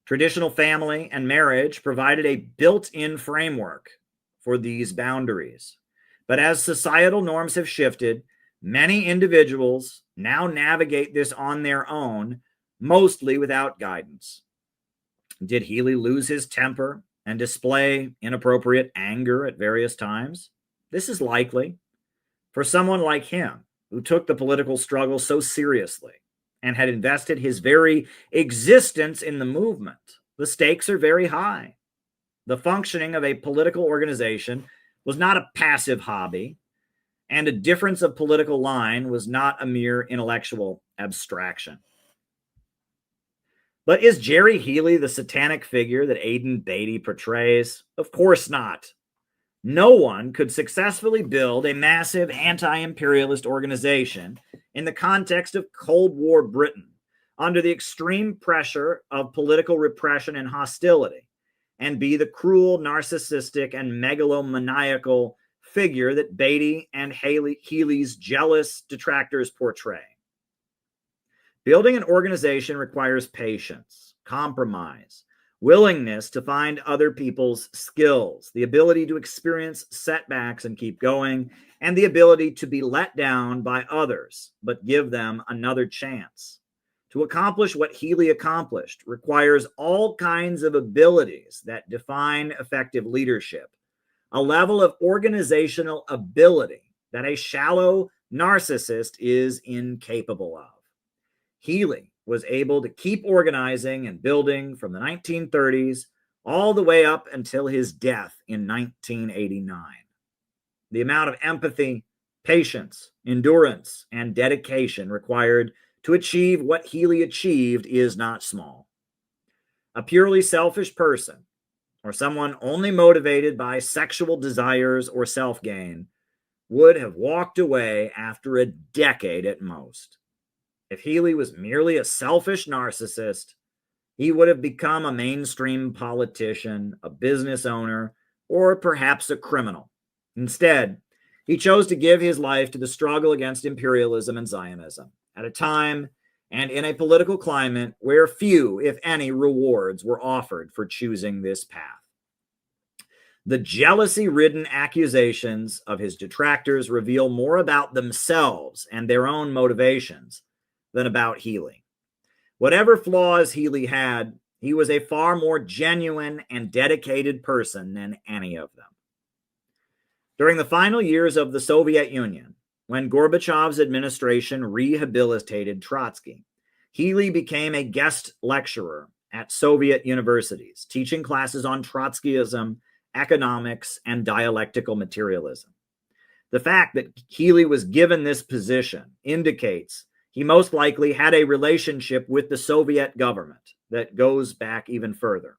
traditional family and marriage provided a built-in framework for these boundaries. But as societal norms have shifted, many individuals now navigate this on their own, mostly without guidance. Did Healy lose his temper and display inappropriate anger at various times? This is likely. For someone like him, who took the political struggle so seriously and had invested his very existence in the movement, the stakes are very high. The functioning of a political organization was not a passive hobby, and a difference of political line was not a mere intellectual abstraction. But is Jerry Healy the satanic figure that Aidan Beatty portrays? Of course not. No one could successfully build a massive anti-imperialist organization in the context of Cold War Britain under the extreme pressure of political repression and hostility, and be the cruel, narcissistic, and megalomaniacal figure that Beatty and Healy's jealous detractors portray. Building an organization requires patience, compromise, willingness to find other people's skills, the ability to experience setbacks and keep going, and the ability to be let down by others, but give them another chance. To accomplish what Healy accomplished requires all kinds of abilities that define effective leadership, a level of organizational ability that a shallow narcissist is incapable of. Healy was able to keep organizing and building from the 1930s all the way up until his death in 1989. The amount of empathy, patience, endurance, and dedication required to achieve what Healy achieved is not small. A purely selfish person, or someone only motivated by sexual desires or self-gain, would have walked away after a decade at most. If Healy was merely a selfish narcissist, he would have become a mainstream politician, a business owner, or perhaps a criminal. Instead, he chose to give his life to the struggle against imperialism and Zionism at a time and in a political climate where few, if any, rewards were offered for choosing this path. The jealousy-ridden accusations of his detractors reveal more about themselves and their own motivations than about Healy. Whatever flaws Healy had, he was a far more genuine and dedicated person than any of them. During the final years of the Soviet Union, when Gorbachev's administration rehabilitated Trotsky, Healy became a guest lecturer at Soviet universities, teaching classes on Trotskyism, economics, and dialectical materialism. The fact that Healy was given this position indicates he most likely had a relationship with the Soviet government that goes back even further.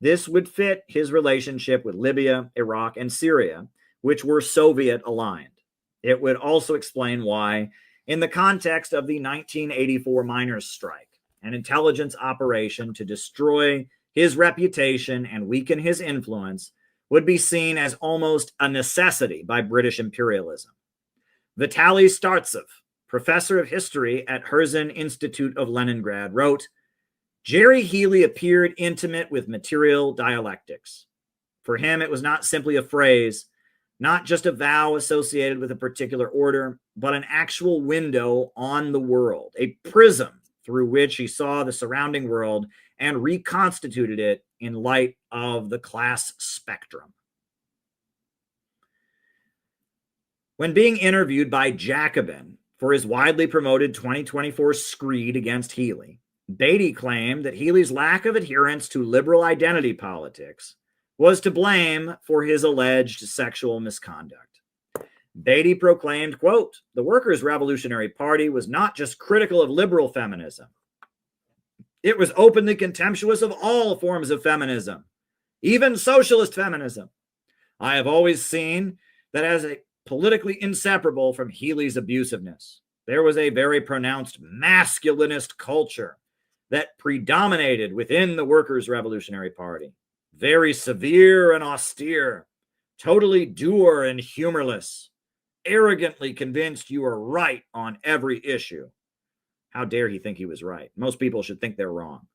This would fit his relationship with Libya, Iraq, and Syria, which were Soviet aligned. It would also explain why, in the context of the 1984 miners' strike, an intelligence operation to destroy his reputation and weaken his influence would be seen as almost a necessity by British imperialism. Vitaly Startsev, professor of history at Herzl Institute of Leningrad, wrote, "Jerry Healy appeared intimate with material dialectics. For him, it was not simply a phrase, not just a vow associated with a particular order, but an actual window on the world, a prism through which he saw the surrounding world and reconstituted it in light of the class spectrum." When being interviewed by Jacobin for his widely promoted 2024 screed against Healy, Beatty claimed that Healy's lack of adherence to liberal identity politics was to blame for his alleged sexual misconduct. Beatty proclaimed, quote, "The Workers' Revolutionary Party was not just critical of liberal feminism. It was openly contemptuous of all forms of feminism, even socialist feminism. I have always seen that as a politically inseparable from Healy's abusiveness. There was a very pronounced masculinist culture that predominated within the Workers' Revolutionary Party. Very severe and austere, totally dour and humorless, arrogantly convinced you are right on every issue." How dare he think he was right? Most people should think they're wrong.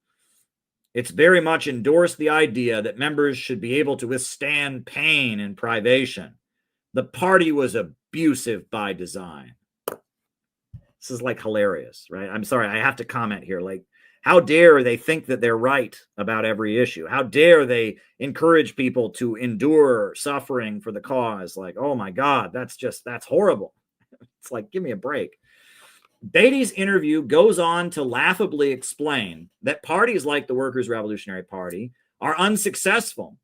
"It's very much endorsed the idea that members should be able to withstand pain and privation. The party was abusive by design." This is like hilarious, right? I'm sorry, I have to comment here. Like, how dare they think that they're right about every issue? How dare they encourage people to endure suffering for the cause? Like, oh my God, that's horrible. It's like, give me a break. Beatty's interview goes on to laughably explain that parties like the Workers' Revolutionary Party are unsuccessful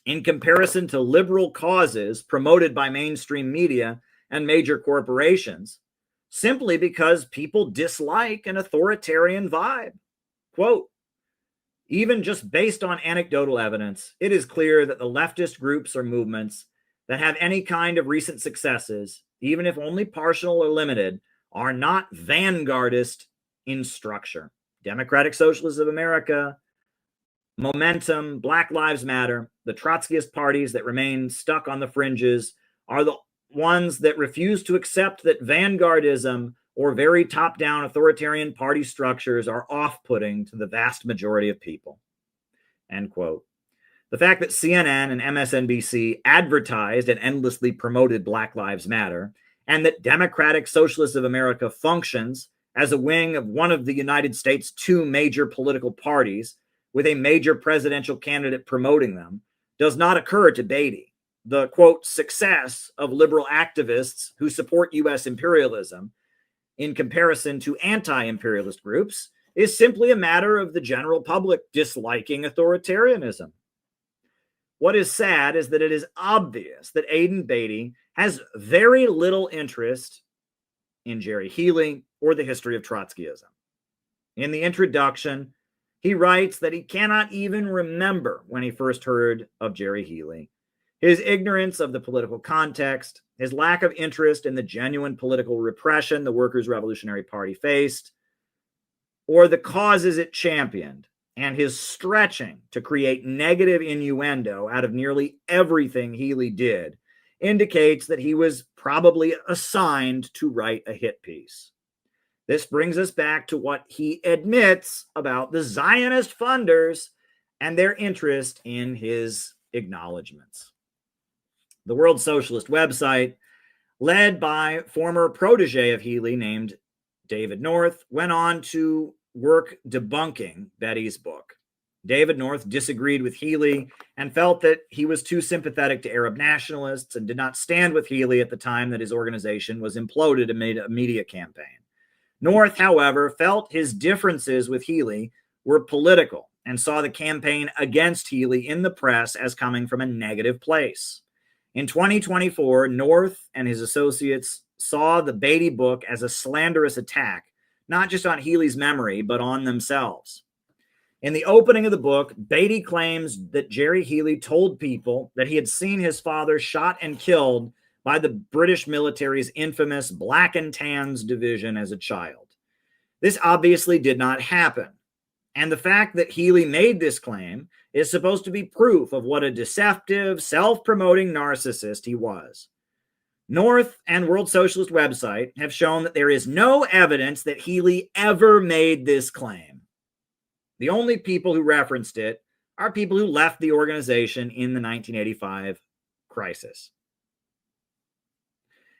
in comparison to liberal causes promoted by mainstream media and major corporations, simply because people dislike an authoritarian vibe. Quote, "Even just based on anecdotal evidence, it is clear that the leftist groups or movements that have any kind of recent successes, even if only partial or limited, are not vanguardist in structure. Democratic Socialists of America, Momentum, Black Lives Matter, the Trotskyist parties that remain stuck on the fringes are the ones that refuse to accept that vanguardism or very top-down authoritarian party structures are off-putting to the vast majority of people." End quote. The fact that CNN and MSNBC advertised and endlessly promoted Black Lives Matter, and that Democratic Socialists of America functions as a wing of one of the United States' two major political parties, with a major presidential candidate promoting them, does not occur to Beatty. The, quote, "success of liberal activists who support U.S. imperialism in comparison to anti-imperialist groups is simply a matter of the general public disliking authoritarianism." What is sad is that it is obvious that Aidan Beatty has very little interest in Jerry Healy or the history of Trotskyism. In the introduction, he writes that he cannot even remember when he first heard of Jerry Healy. His ignorance of the political context, his lack of interest in the genuine political repression the Workers' Revolutionary Party faced, or the causes it championed, and his stretching to create negative innuendo out of nearly everything Healy did, indicates that he was probably assigned to write a hit piece. This brings us back to what he admits about the Zionist funders and their interest in his acknowledgments. The World Socialist website, led by former protege of Healy named David North, went on to work debunking Beatty's book. David North disagreed with Healy and felt that he was too sympathetic to Arab nationalists and did not stand with Healy at the time that his organization was imploded amid a media campaign. North, however, felt his differences with Healy were political and saw the campaign against Healy in the press as coming from a negative place. In 2024, North and his associates saw the Beatty book as a slanderous attack, not just on Healy's memory, but on themselves. In the opening of the book, Beatty claims that Jerry Healy told people that he had seen his father shot and killed by the British military's infamous Black and Tans division as a child. This obviously did not happen. And the fact that Healy made this claim is supposed to be proof of what a deceptive, self-promoting narcissist he was. North and World Socialist website have shown that there is no evidence that Healy ever made this claim. The only people who referenced it are people who left the organization in the 1985 crisis.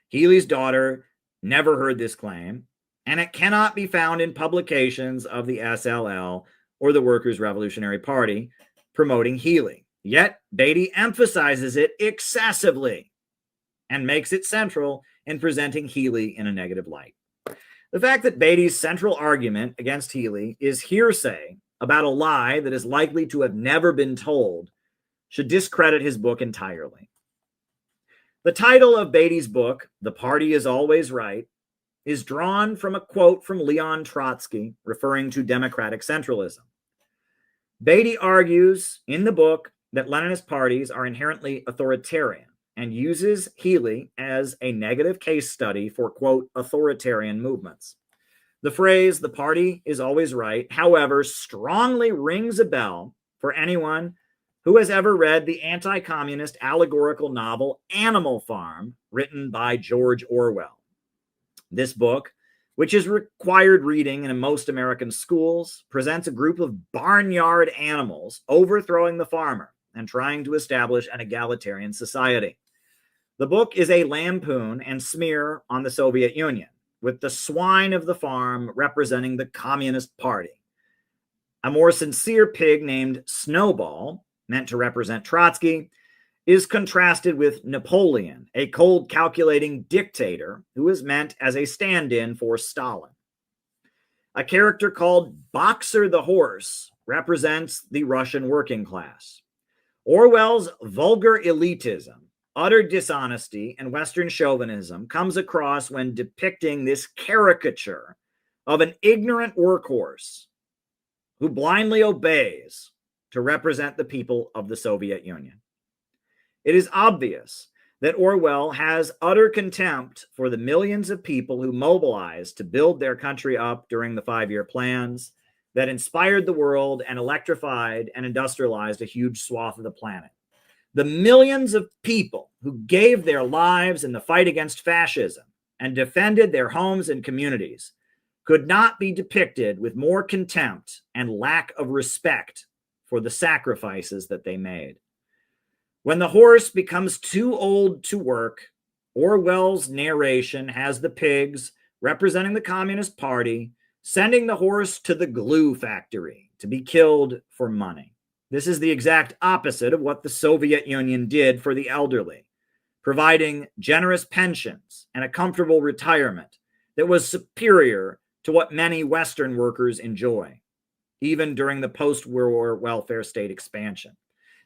Healy's daughter never heard this claim, and it cannot be found in publications of the SLL or the Workers' Revolutionary Party promoting Healy. Yet Beatty emphasizes it excessively and makes it central in presenting Healy in a negative light. The fact that Beatty's central argument against Healy is hearsay about a lie that is likely to have never been told should discredit his book entirely. The title of Beatty's book, The Party is Always Right, is drawn from a quote from Leon Trotsky referring to democratic centralism. Beatty argues in the book that Leninist parties are inherently authoritarian and uses Healy as a negative case study for, quote, authoritarian movements. The phrase, the party is always right, however, strongly rings a bell for anyone who has ever read the anti-communist allegorical novel Animal Farm, written by George Orwell. This book, which is required reading in most American schools, presents a group of barnyard animals overthrowing the farmer and trying to establish an egalitarian society. The book is a lampoon and smear on the Soviet Union, with the swine of the farm representing the Communist Party. A more sincere pig named Snowball, meant to represent Trotsky, is contrasted with Napoleon, a cold, calculating dictator who is meant as a stand-in for Stalin. A character called Boxer the Horse represents the Russian working class. Orwell's vulgar elitism, utter dishonesty, and Western chauvinism comes across when depicting this caricature of an ignorant workhorse who blindly obeys to represent the people of the Soviet Union. It is obvious that Orwell has utter contempt for the millions of people who mobilized to build their country up during the 5-year plans that inspired the world and electrified and industrialized a huge swath of the planet. The millions of people who gave their lives in the fight against fascism and defended their homes and communities could not be depicted with more contempt and lack of respect for the sacrifices that they made. When the horse becomes too old to work, Orwell's narration has the pigs, representing the Communist Party, sending the horse to the glue factory to be killed for money. This is the exact opposite of what the Soviet Union did for the elderly, providing generous pensions and a comfortable retirement that was superior to what many Western workers enjoy, even during the post-war welfare state expansion.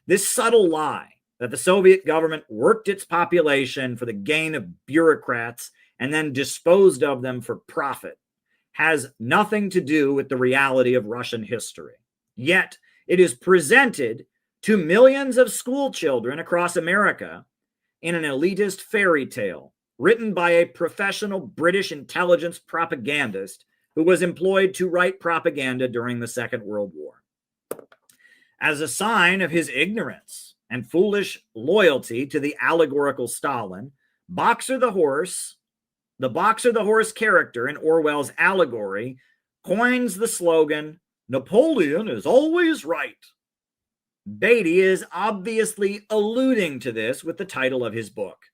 This subtle lie that the Soviet government worked its population for the gain of bureaucrats and then disposed of them for profit has nothing to do with the reality of Russian history. Yet, it is presented to millions of school children across America in an elitist fairy tale written by a professional British intelligence propagandist who was employed to write propaganda during the Second World War. As a sign of his ignorance and foolish loyalty to the allegorical Stalin, Boxer the Horse character in Orwell's allegory coins the slogan, "Napoleon is always right." Beatty is obviously alluding to this with the title of his book.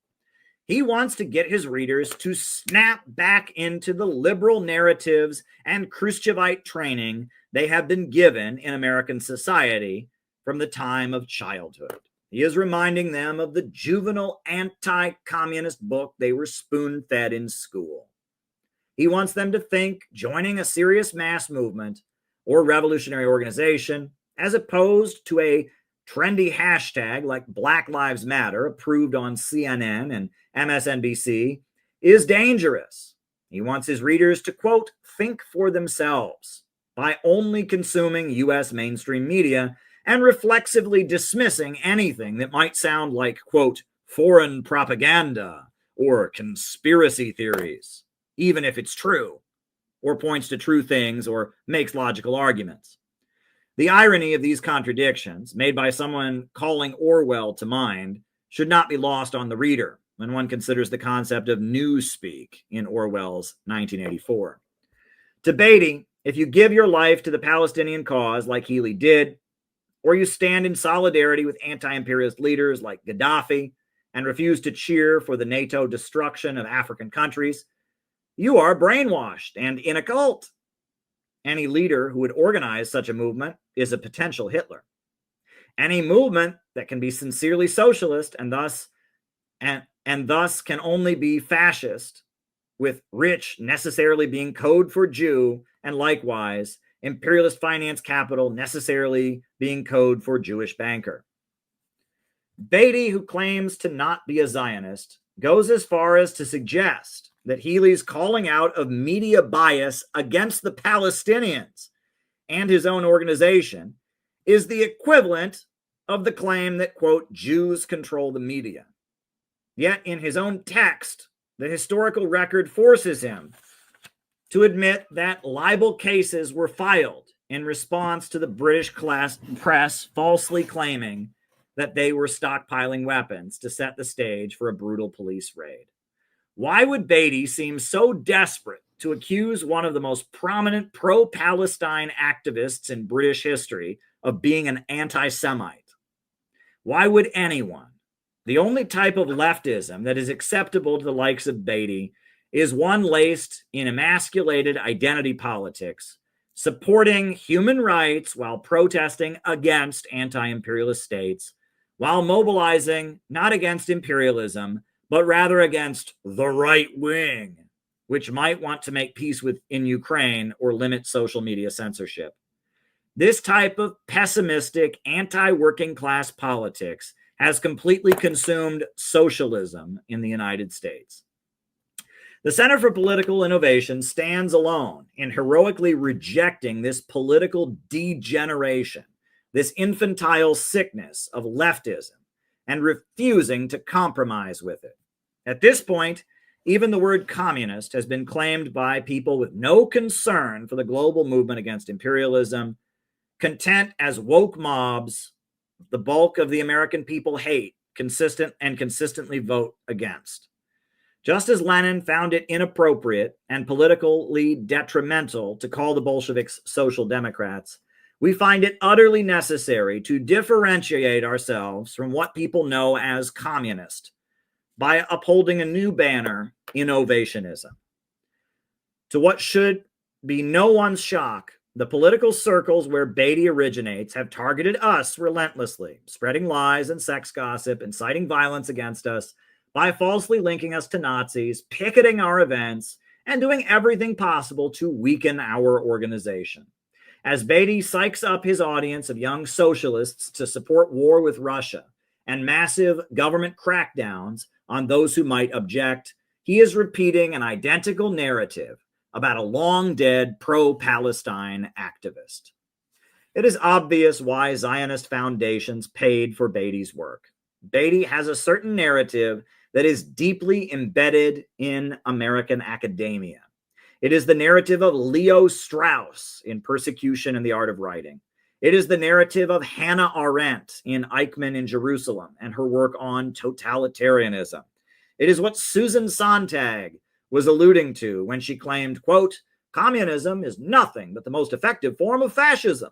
He wants to get his readers to snap back into the liberal narratives and Khrushchevite training they have been given in American society from the time of childhood. He is reminding them of the juvenile anti-communist book they were spoon-fed in school. He wants them to think joining a serious mass movement or revolutionary organization, as opposed to a trendy hashtag like Black Lives Matter approved on CNN and MSNBC, is dangerous. He wants his readers to, quote, think for themselves by only consuming U.S. mainstream media and reflexively dismissing anything that might sound like, quote, foreign propaganda or conspiracy theories, even if it's true, or points to true things or makes logical arguments. The irony of these contradictions, made by someone calling Orwell to mind, should not be lost on the reader when one considers the concept of newspeak in Orwell's 1984. To Beatty, if you give your life to the Palestinian cause like Healy did, or you stand in solidarity with anti-imperialist leaders like Gaddafi and refuse to cheer for the NATO destruction of African countries, you are brainwashed and in a cult. Any leader who would organize such a movement is a potential Hitler. Any movement that can be sincerely socialist and thus can only be fascist with rich necessarily being code for Jew, and likewise, imperialist finance capital necessarily being code for Jewish banker. Beatty, who claims to not be a Zionist, goes as far as to suggest that Healy's calling out of media bias against the Palestinians and his own organization is the equivalent of the claim that, quote, Jews control the media. Yet in his own text, the historical record forces him to admit that libel cases were filed in response to the British press falsely claiming that they were stockpiling weapons to set the stage for a brutal police raid. Why would Beatty seem so desperate to accuse one of the most prominent pro-Palestine activists in British history of being an anti-Semite? Why would anyone? The only type of leftism that is acceptable to the likes of Beatty is one laced in emasculated identity politics, supporting human rights while protesting against anti-imperialist states, while mobilizing not against imperialism, but rather against the right wing, which might want to make peace in Ukraine or limit social media censorship. This type of pessimistic anti-working class politics has completely consumed socialism in the United States. The Center for Political Innovation stands alone in heroically rejecting this political degeneration, this infantile sickness of leftism, and refusing to compromise with it. At this point, even the word communist has been claimed by people with no concern for the global movement against imperialism, content as woke mobs the bulk of the American people hate, consistently vote against. Just as Lenin found it inappropriate and politically detrimental to call the Bolsheviks social democrats, we find it utterly necessary to differentiate ourselves from what people know as communist by upholding a new banner, innovationism. To what should be no one's shock, the political circles where Beatty originates have targeted us relentlessly, spreading lies and sex gossip, inciting violence against us by falsely linking us to Nazis, picketing our events, and doing everything possible to weaken our organization. As Beatty psychs up his audience of young socialists to support war with Russia and massive government crackdowns on those who might object, he is repeating an identical narrative about a long-dead pro-Palestine activist. It is obvious why Zionist foundations paid for Beatty's work. Beatty has a certain narrative that is deeply embedded in American academia. It is the narrative of Leo Strauss in Persecution and the Art of Writing. It is the narrative of Hannah Arendt in Eichmann in Jerusalem and her work on totalitarianism. It is what Susan Sontag was alluding to when she claimed, quote, communism is nothing but the most effective form of fascism.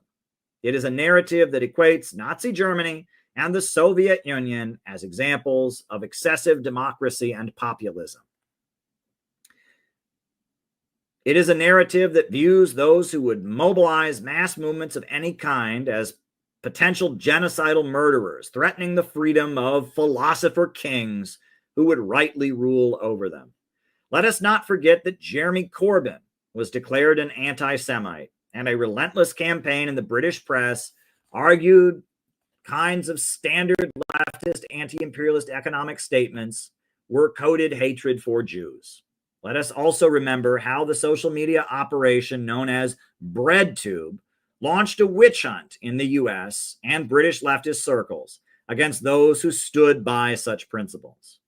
It is a narrative that equates Nazi Germany and the Soviet Union as examples of excessive democracy and populism. It is a narrative that views those who would mobilize mass movements of any kind as potential genocidal murderers, threatening the freedom of philosopher kings who would rightly rule over them. Let us not forget that Jeremy Corbyn was declared an anti-Semite, and a relentless campaign in the British press argued kinds of standard leftist anti-imperialist economic statements were coded hatred for Jews. Let us also remember how the social media operation known as BreadTube launched a witch hunt in the US and British leftist circles against those who stood by such principles.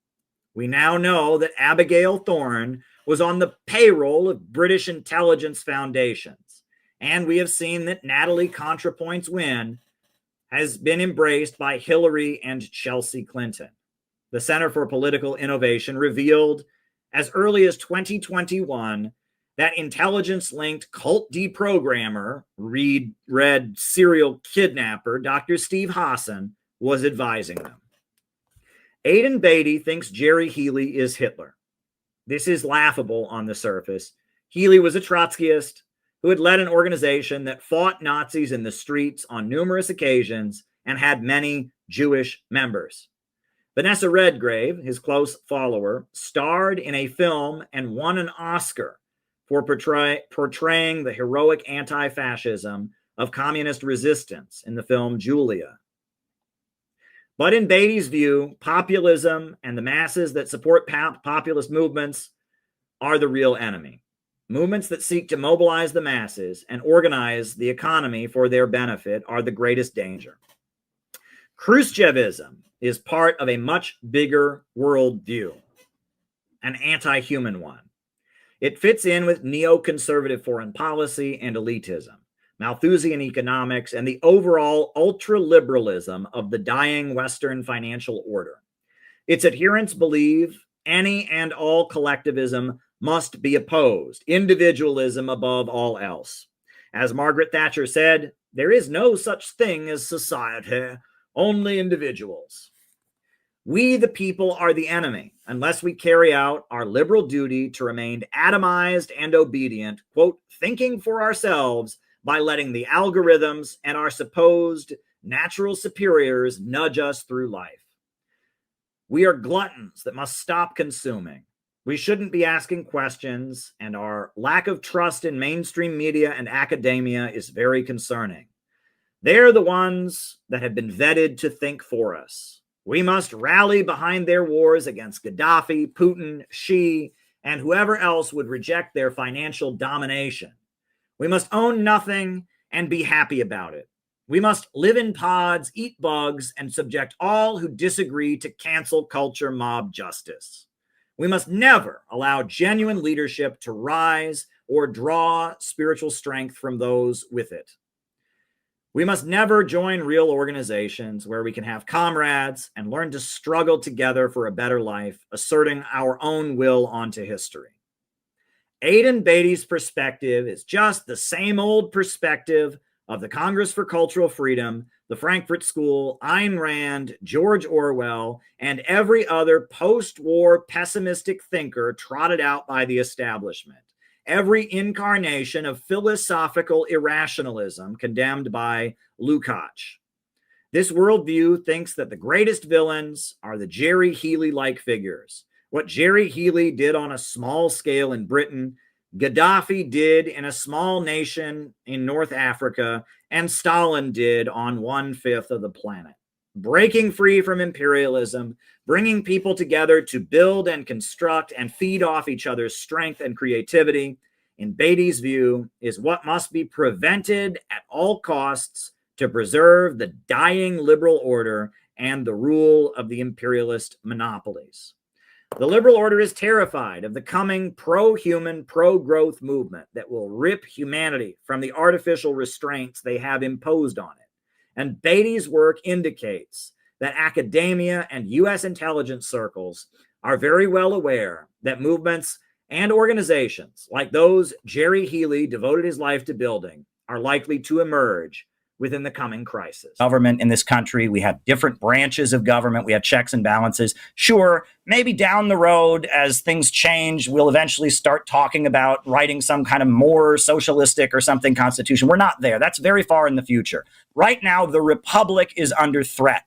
We now know that Abigail Thorne was on the payroll of British intelligence foundations, and we have seen that Natalie ContraPoint's win has been embraced by Hillary and Chelsea Clinton. The Center for Political Innovation revealed as early as 2021 that intelligence-linked cult deprogrammer, read serial kidnapper, Dr. Steve Hassan, was advising them. Aidan Beatty thinks Jerry Healy is Hitler. This is laughable on the surface. Healy was a Trotskyist who had led an organization that fought Nazis in the streets on numerous occasions and had many Jewish members. Vanessa Redgrave, his close follower, starred in a film and won an Oscar for portraying the heroic anti-fascism of communist resistance in the film Julia. But in Beatty's view, populism and the masses that support populist movements are the real enemy. Movements that seek to mobilize the masses and organize the economy for their benefit are the greatest danger. Khrushchevism is part of a much bigger worldview, an anti-human one. It fits in with neoconservative foreign policy and elitism, Malthusian economics, and the overall ultra-liberalism of the dying Western financial order. Its adherents believe any and all collectivism must be opposed, individualism above all else. As Margaret Thatcher said, there is no such thing as society, only individuals. We, the people, are the enemy unless we carry out our liberal duty to remain atomized and obedient, quote, thinking for ourselves by letting the algorithms and our supposed natural superiors nudge us through life. We are gluttons that must stop consuming. We shouldn't be asking questions, and our lack of trust in mainstream media and academia is very concerning. They're the ones that have been vetted to think for us. We must rally behind their wars against Gaddafi, Putin, Xi, and whoever else would reject their financial domination. We must own nothing and be happy about it. We must live in pods, eat bugs, and subject all who disagree to cancel culture mob justice. We must never allow genuine leadership to rise or draw spiritual strength from those with it. We must never join real organizations where we can have comrades and learn to struggle together for a better life, asserting our own will onto history. Aidan Beatty's perspective is just the same old perspective of the Congress for Cultural Freedom, the Frankfurt School, Ayn Rand, George Orwell, and every other post-war pessimistic thinker trotted out by the establishment. Every incarnation of philosophical irrationalism condemned by Lukács. This worldview thinks that the greatest villains are the Jerry Healy-like figures. What Jerry Healy did on a small scale in Britain, Gaddafi did in a small nation in North Africa, and Stalin did on 1/5 of the planet. Breaking free from imperialism, bringing people together to build and construct and feed off each other's strength and creativity, in Beatty's view, is what must be prevented at all costs to preserve the dying liberal order and the rule of the imperialist monopolies. The liberal order is terrified of the coming pro-human, pro-growth movement that will rip humanity from the artificial restraints they have imposed on it. And Beatty's work indicates that academia and U.S. intelligence circles are very well aware that movements and organizations like those Jerry Healy devoted his life to building are likely to emerge within the coming crisis. Government in this country, we have different branches of government, we have checks and balances. Sure, maybe down the road as things change, we'll eventually start talking about writing some kind of more socialistic or something constitution. We're not there. That's very far in the future. Right now, the republic is under threat.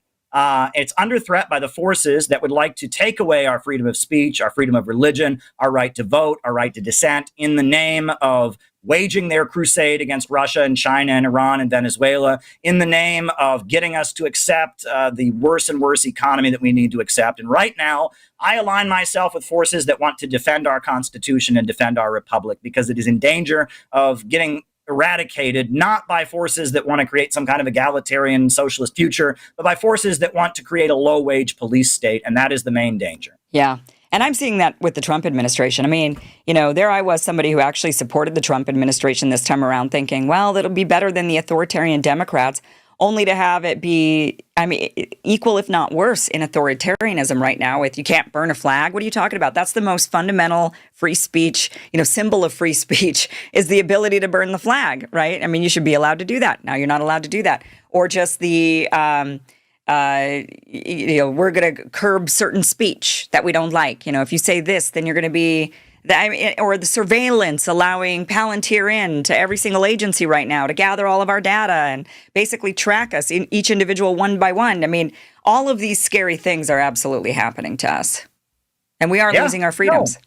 It's under threat by the forces that would like to take away our freedom of speech, our freedom of religion, our right to vote, our right to dissent in the name of waging their crusade against Russia and China and Iran and Venezuela, in the name of getting us to accept the worse and worse economy that we need to accept. And right now, I align myself with forces that want to defend our Constitution and defend our republic because it is in danger of getting eradicated, not by forces that want to create some kind of egalitarian socialist future, but by forces that want to create a low-wage police state, and that is the main danger. Yeah. And I'm seeing that with the Trump administration. I mean, you know, there I was, somebody who actually supported the Trump administration this time around, thinking, well, it'll be better than the authoritarian Democrats, only to have it be, I mean, equal, if not worse, in authoritarianism right now with you can't burn a flag. What are you talking about? That's the most fundamental free speech, you know, symbol of free speech is the ability to burn the flag, right? I mean, you should be allowed to do that. Now you're not allowed to do that. Or just the, you know, we're going to curb certain speech that we don't like. You know, if you say this, then you're going to be, or the surveillance, allowing Palantir in to every single agency right now to gather all of our data and basically track us in each individual one by one. I mean, all of these scary things are absolutely happening to us. And we are Yeah, losing our freedoms.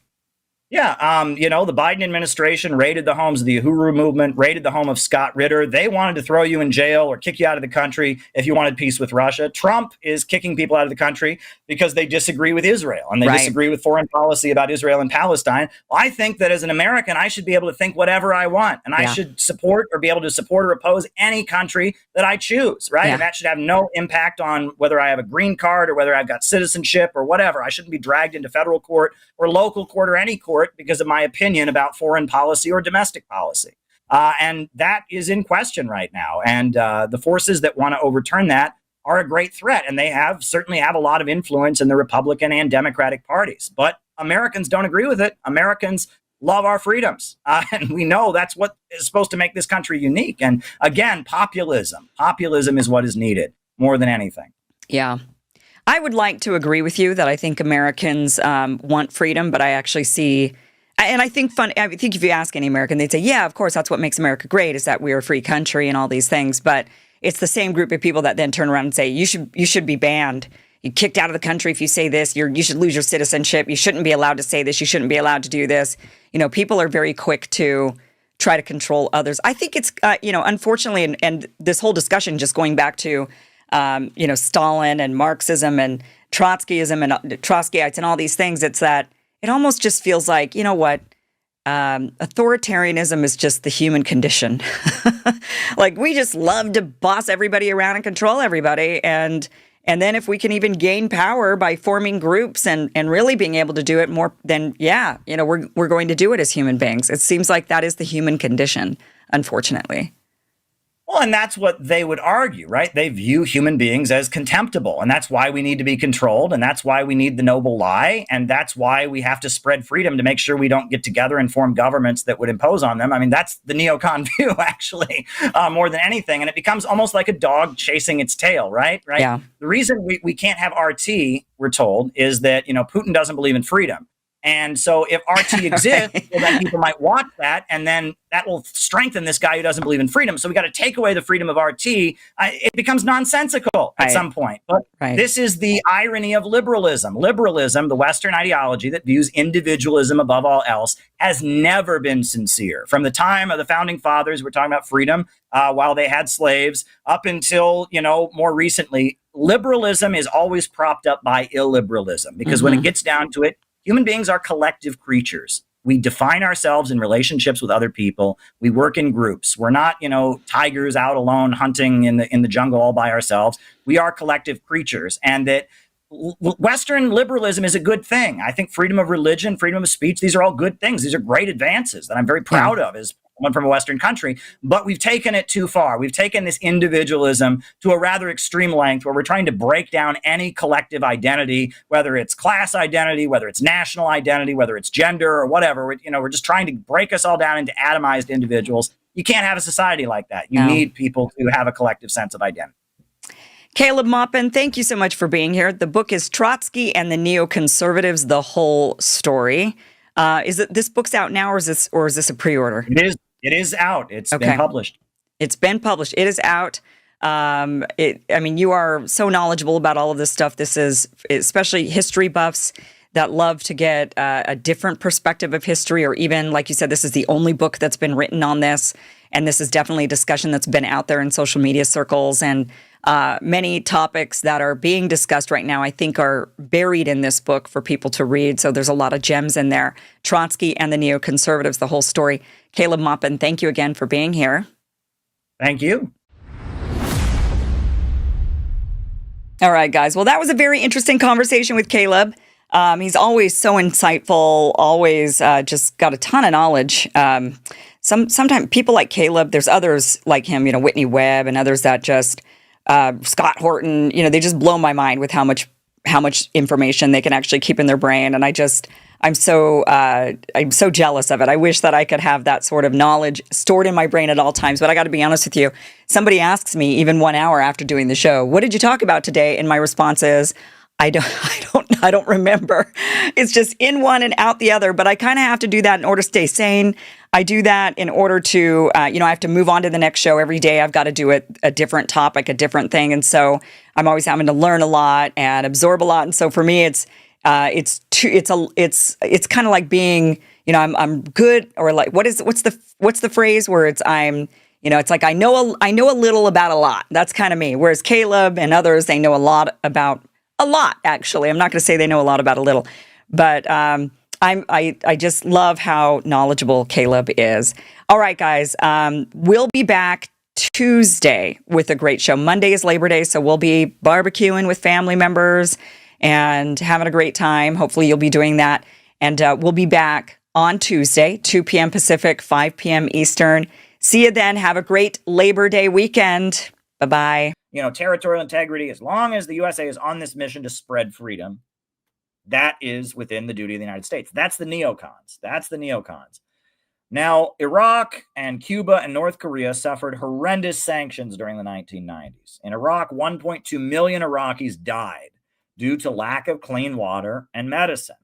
Yeah, the Biden administration raided the homes of the Uhuru movement, raided the home of Scott Ritter. They wanted to throw you in jail or kick you out of the country if you wanted peace with Russia. Trump is kicking people out of the country because they disagree with Israel and they disagree with foreign policy about Israel and Palestine. Well, I think that as an American, I should be able to think whatever I want, and I should support or be able to support or oppose any country that I choose, right? And that should have no impact on whether I have a green card or whether I've got citizenship or whatever. I shouldn't be dragged into federal court or local court or any court because of my opinion about foreign policy or domestic policy. And that is in question right now. And the forces that want to overturn that are a great threat. And they certainly have a lot of influence in the Republican and Democratic parties. But Americans don't agree with it. Americans love our freedoms. And we know that's what is supposed to make this country unique. And again, populism. Populism is what is needed more than anything. Yeah. I would like to agree with you that I think Americans want freedom, but I actually see, and I think if you ask any American, they'd say, yeah, of course, that's what makes America great, is that we're a free country and all these things. But it's the same group of people that then turn around and say, you should be banned. You're kicked out of the country if you say this. You should lose your citizenship. You shouldn't be allowed to say this. You shouldn't be allowed to do this. People are very quick to try to control others. I think it's, unfortunately, and this whole discussion just going back to Stalin and Marxism and Trotskyism and Trotskyites and all these things, it's that it almost just feels like, authoritarianism is just the human condition. Like, we just love to boss everybody around and control everybody. And then if we can even gain power by forming groups and really being able to do it more, then we're going to do it as human beings. It seems like that is the human condition, unfortunately. Well, and that's what they would argue, right? They view human beings as contemptible, and that's why we need to be controlled, and that's why we need the noble lie, and that's why we have to spread freedom to make sure we don't get together and form governments that would impose on them. I mean, that's the neocon view, actually, more than anything, and it becomes almost like a dog chasing its tail, right? Yeah. The reason we can't have RT, we're told, is that, Putin doesn't believe in freedom. And so if RT exists, well, then people might watch that, and then that will strengthen this guy who doesn't believe in freedom. So we got to take away the freedom of RT. It becomes nonsensical at some point. But this is the irony of liberalism. Liberalism, the Western ideology that views individualism above all else, has never been sincere. From the time of the founding fathers, we're talking about freedom while they had slaves, up until, more recently, liberalism is always propped up by illiberalism. Because when it gets down to it, human beings are collective creatures. We define ourselves in relationships with other people. We work in groups. We're not, tigers out alone hunting in the jungle all by ourselves. We are collective creatures, and that Western liberalism is a good thing. I think freedom of religion, freedom of speech, these are all good things. These are great advances that I'm very proud of as one from a Western country, but we've taken it too far. We've taken this individualism to a rather extreme length where we're trying to break down any collective identity, whether it's class identity, whether it's national identity, whether it's gender or whatever. We're just trying to break us all down into atomized individuals. You can't have a society like that. You need people to have a collective sense of identity. Caleb Maupin, thank you so much for being here. The book is Trotsky and the Neoconservatives, The Whole Story. This book's out now, or is this a pre-order? It is out. It's been published. It's been published. It is out. You are so knowledgeable about all of this stuff. This is especially history buffs that love to get a different perspective of history, or even, like you said, this is the only book that's been written on this. And this is definitely a discussion that's been out there in social media circles, and many topics that are being discussed right now, I think, are buried in this book for people to read. So there's a lot of gems in there. Trotsky and the Neoconservatives, The Whole Story. Caleb Maupin, thank you again for being here. Thank you. All right, guys. Well, that was a very interesting conversation with Caleb. He's always so insightful, always just got a ton of knowledge. Sometimes people like Caleb, there's others like him, Whitney Webb and others that just, Scott Horton, they just blow my mind with how much information they can actually keep in their brain. And I'm so jealous of it. I wish that I could have that sort of knowledge stored in my brain at all times. But I got to be honest with you. Somebody asks me even 1 hour after doing the show, what did you talk about today? And my response is, I don't remember. It's just in one and out the other, but I kind of have to do that in order to stay sane. I do that in order to, I have to move on to the next show every day. I've got to do a different topic, a different thing. And so I'm always having to learn a lot and absorb a lot. And so for me, it's kind of like being, I'm good, or like, what's the phrase where it's like I know a little about a lot. That's kind of me. Whereas Caleb and others, they know a lot about a lot, actually. I'm not going to say they know a lot about a little, but I just love how knowledgeable Caleb is. All right, guys, we'll be back Tuesday with a great show. Monday is Labor Day, so we'll be barbecuing with family members and having a great time. Hopefully you'll be doing that. And we'll be back on Tuesday, 2 p.m. Pacific, 5 p.m. Eastern. See you then. Have a great Labor Day weekend. Bye-bye. Territorial integrity, as long as the USA is on this mission to spread freedom, that is within the duty of the United States. That's the neocons. Now, Iraq and Cuba and North Korea suffered horrendous sanctions during the 1990s. In Iraq, 1.2 million Iraqis died due to lack of clean water and medicine.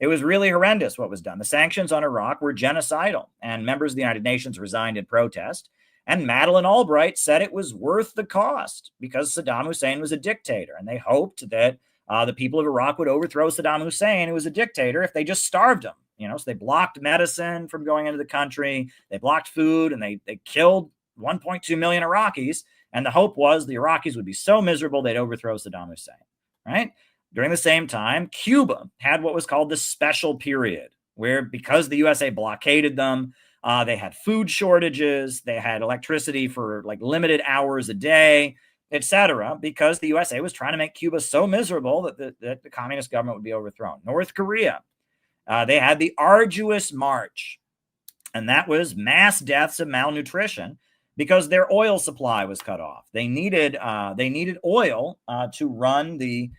It was really horrendous what was done. The sanctions on Iraq were genocidal, and members of the United Nations resigned in protest. And Madeleine Albright said it was worth the cost because Saddam Hussein was a dictator, and they hoped that the people of Iraq would overthrow Saddam Hussein, who was a dictator, if they just starved him. So they blocked medicine from going into the country, they blocked food, and they killed 1.2 million Iraqis. And the hope was the Iraqis would be so miserable they'd overthrow Saddam Hussein, right? During the same time, Cuba had what was called the special period, where because the USA blockaded them, they had food shortages, they had electricity for like limited hours a day, etc., because the USA was trying to make Cuba so miserable that the communist government would be overthrown. North Korea, they had the arduous march, and that was mass deaths of malnutrition because their oil supply was cut off. They needed oil to run the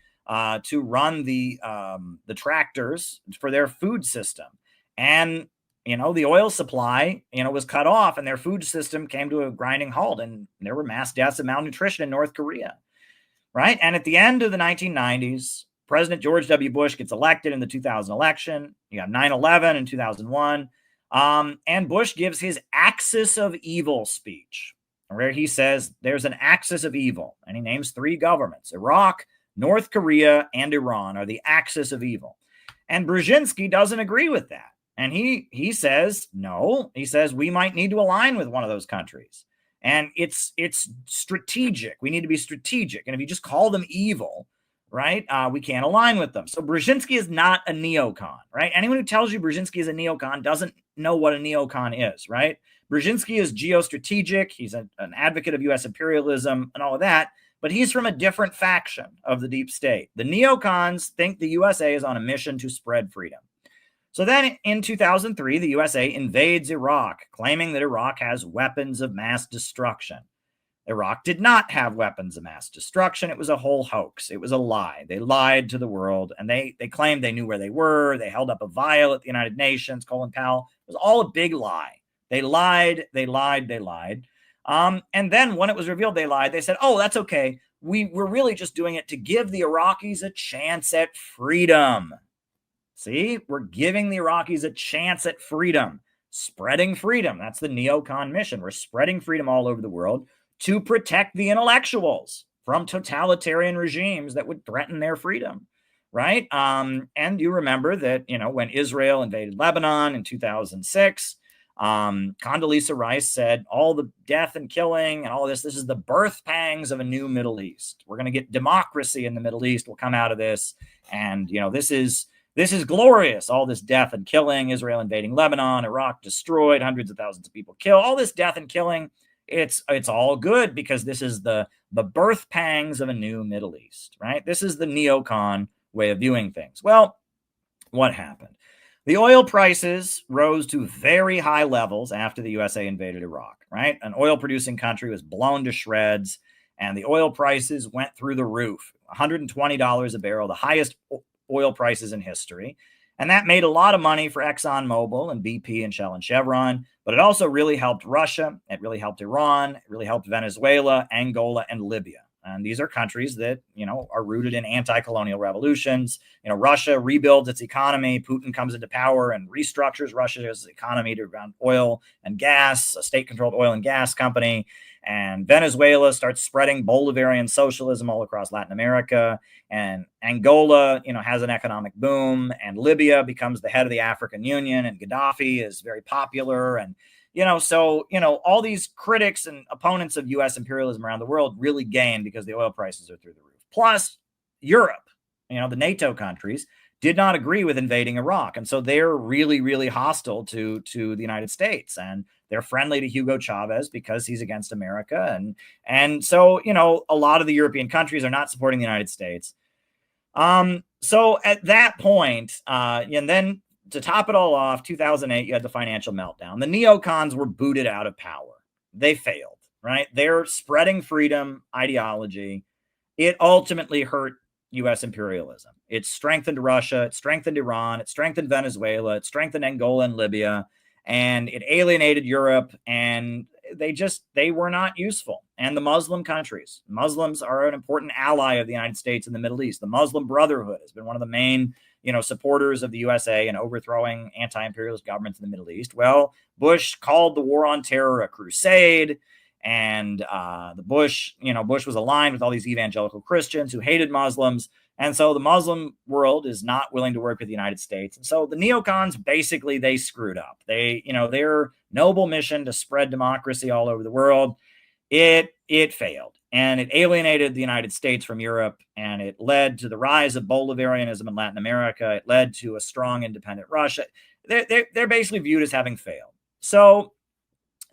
tractors for their food system, and the oil supply, was cut off, and their food system came to a grinding halt, and there were mass deaths of malnutrition in North Korea, right? And at the end of the 1990s, President George W. Bush gets elected in the 2000 election. You have 9/11 in 2001, and Bush gives his axis of evil speech, where he says there's an axis of evil, and he names 3 governments: Iraq, North Korea, and Iran are the axis of evil. And Brzezinski doesn't agree with that. And he says, no, he says we might need to align with one of those countries. And it's strategic. We need to be strategic. And if you just call them evil, right, we can't align with them. So Brzezinski is not a neocon, right? Anyone who tells you Brzezinski is a neocon doesn't know what a neocon is, right? Brzezinski is geostrategic. He's an advocate of U.S. imperialism and all of that. But he's from a different faction of the deep state. The neocons think the USA is on a mission to spread freedom. So then in 2003, the USA invades Iraq, claiming that Iraq has weapons of mass destruction. Iraq did not have weapons of mass destruction. It was a whole hoax. It was a lie. They lied to the world, and they claimed they knew where they were. They held up a vial at the United Nations, Colin Powell. It was all a big lie. They lied. And then when it was revealed they lied, they said, oh, that's okay. We're really just doing it to give the Iraqis a chance at freedom. See, we're giving the Iraqis a chance at freedom, spreading freedom. That's the neocon mission. We're spreading freedom all over the world to protect the intellectuals from totalitarian regimes that would threaten their freedom, right? And you remember that, when Israel invaded Lebanon in 2006, Condoleezza Rice said all the death and killing and all this is the birth pangs of a new Middle East. We're going to get democracy in the Middle East. We'll come out of this. And, this is glorious. All this death and killing, Israel invading Lebanon, Iraq destroyed, hundreds of thousands of people killed, all this death and killing. It's all good because this is the birth pangs of a new Middle East, right? This is the neocon way of viewing things. Well, what happened? The oil prices rose to very high levels after the USA invaded Iraq, right? An oil-producing country was blown to shreds, and the oil prices went through the roof. $120 a barrel, the highest oil prices in history. And that made a lot of money for ExxonMobil and BP and Shell and Chevron, but it also really helped Russia. It really helped Iran. It really helped Venezuela, Angola, and Libya. And these are countries that, are rooted in anti-colonial revolutions. Russia rebuilds its economy. Putin comes into power and restructures Russia's economy to around oil and gas, a state-controlled oil and gas company. And Venezuela starts spreading Bolivarian socialism all across Latin America. And Angola, has an economic boom. And Libya becomes the head of the African Union. And Gaddafi is very popular. And all these critics and opponents of U.S. imperialism around the world really gain because the oil prices are through the roof. Plus, Europe, the NATO countries, did not agree with invading Iraq. And so they're really, really hostile to the United States. And they're friendly to Hugo Chavez because he's against America. And so, a lot of the European countries are not supporting the United States. So at that point, and then to top it all off, 2008, you had the financial meltdown. The neocons were booted out of power. They failed, right? Their spreading freedom ideology, it ultimately hurt U.S. imperialism. It strengthened Russia. It strengthened Iran. It strengthened Venezuela. It strengthened Angola and Libya. And it alienated Europe. And they were not useful. And the Muslim countries, Muslims are an important ally of the United States in the Middle East. The Muslim Brotherhood has been one of the main supporters of the USA in overthrowing anti-imperialist governments in the Middle East. Well, Bush called the war on terror a crusade, and Bush was aligned with all these evangelical Christians who hated Muslims, and so the Muslim world is not willing to work with the United States. And so the neocons, basically, they screwed up. Their noble mission to spread democracy all over the world, it failed. And it alienated the United States from Europe, and it led to the rise of Bolivarianism in Latin America. It led to a strong independent Russia. They're basically viewed as having failed. So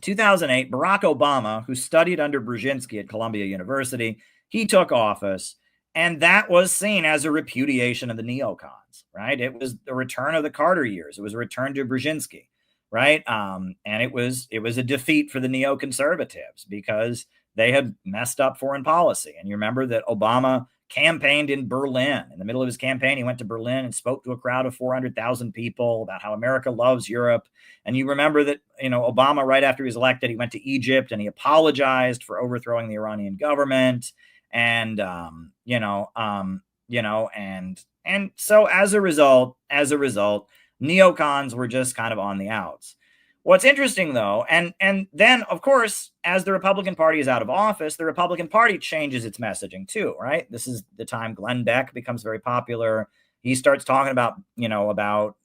2008, Barack Obama, who studied under Brzezinski at Columbia University, he took office, and that was seen as a repudiation of the neocons, right? It was the return of the Carter years. It was a return to Brzezinski, right? And it was a defeat for the neoconservatives because they had messed up foreign policy. And you remember that Obama campaigned in Berlin. In the middle of his campaign, he went to Berlin and spoke to a crowd of 400,000 people about how America loves Europe. And you remember that, Obama, right after he was elected, he went to Egypt and he apologized for overthrowing the Iranian government. And, and so as a result, neocons were just kind of on the outs. What's interesting, though, and then, of course, as the Republican Party is out of office, the Republican Party changes its messaging, too, right? This is the time Glenn Beck becomes very popular. He starts talking about,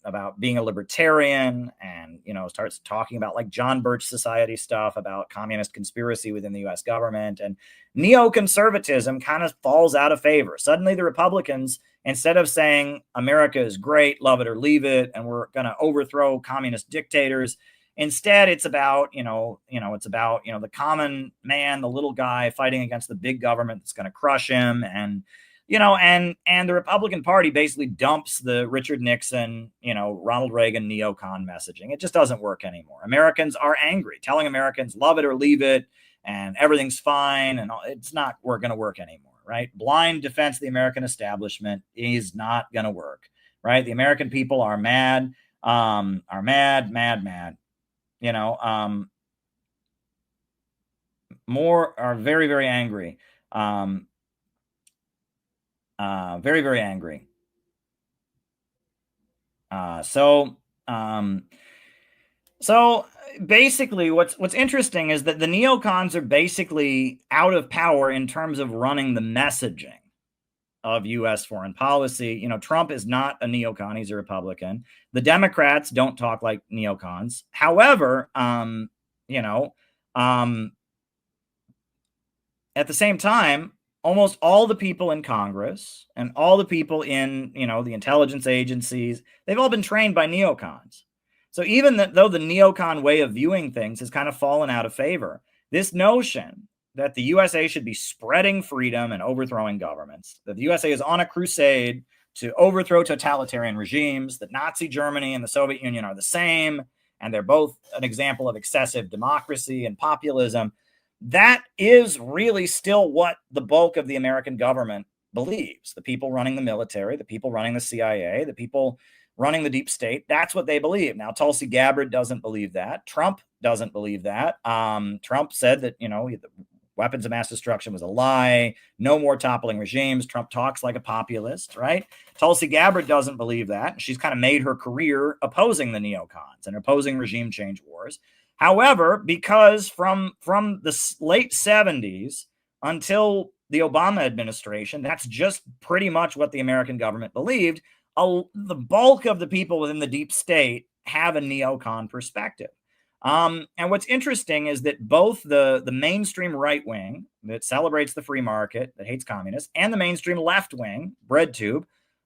about being a libertarian and, starts talking about like John Birch Society stuff about communist conspiracy within the U.S. government. And neoconservatism kind of falls out of favor. Suddenly the Republicans, instead of saying America is great, love it or leave it, and we're going to overthrow communist dictators, instead, it's about, the common man, the little guy fighting against the big government that's going to crush him. And, and the Republican Party basically dumps the Richard Nixon, Ronald Reagan neocon messaging. It just doesn't work anymore. Americans are angry, telling Americans love it or leave it, and everything's fine. And it's not going to work anymore, right? Blind defense of the American establishment is not going to work, right? The American people are mad, mad. More are very, very angry. Very, very angry. So basically what's interesting is that the neocons are basically out of power in terms of running the messaging of U.S. foreign policy. Trump is not a neocon. He's a Republican. The Democrats don't talk like neocons. However, at the same time, almost all the people in Congress and all the people in, the intelligence agencies, they've all been trained by neocons. So even though the neocon way of viewing things has kind of fallen out of favor, this notion that the USA should be spreading freedom and overthrowing governments, that the USA is on a crusade to overthrow totalitarian regimes, that Nazi Germany and the Soviet Union are the same, and they're both an example of excessive democracy and populism, that is really still what the bulk of the American government believes. The people running the military, the people running the CIA, the people running the deep state, that's what they believe. Now, Tulsi Gabbard doesn't believe that. Trump doesn't believe that. Trump said that, weapons of mass destruction was a lie. No more toppling regimes. Trump talks like a populist, right? Tulsi Gabbard doesn't believe that. She's kind of made her career opposing the neocons and opposing regime change wars. However, because from the late 70s until the Obama administration, that's just pretty much what the American government believed. The bulk of the people within the deep state have a neocon perspective. And what's interesting is that both the mainstream right wing that celebrates the free market, that hates communists, and the mainstream left wing, BreadTube,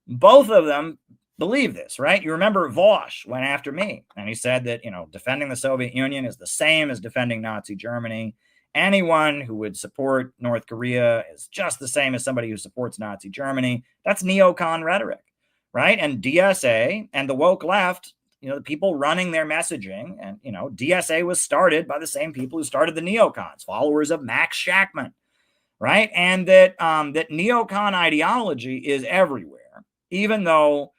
both of them believe this, right? You remember Vosch went after me, and he said that, defending the Soviet Union is the same as defending Nazi Germany. Anyone who would support North Korea is just the same as somebody who supports Nazi Germany. That's neocon rhetoric, right? And DSA and the woke left, the people running their messaging, and, DSA was started by the same people who started the neocons, followers of Max Shachtman, right? And that neocon ideology is everywhere, even though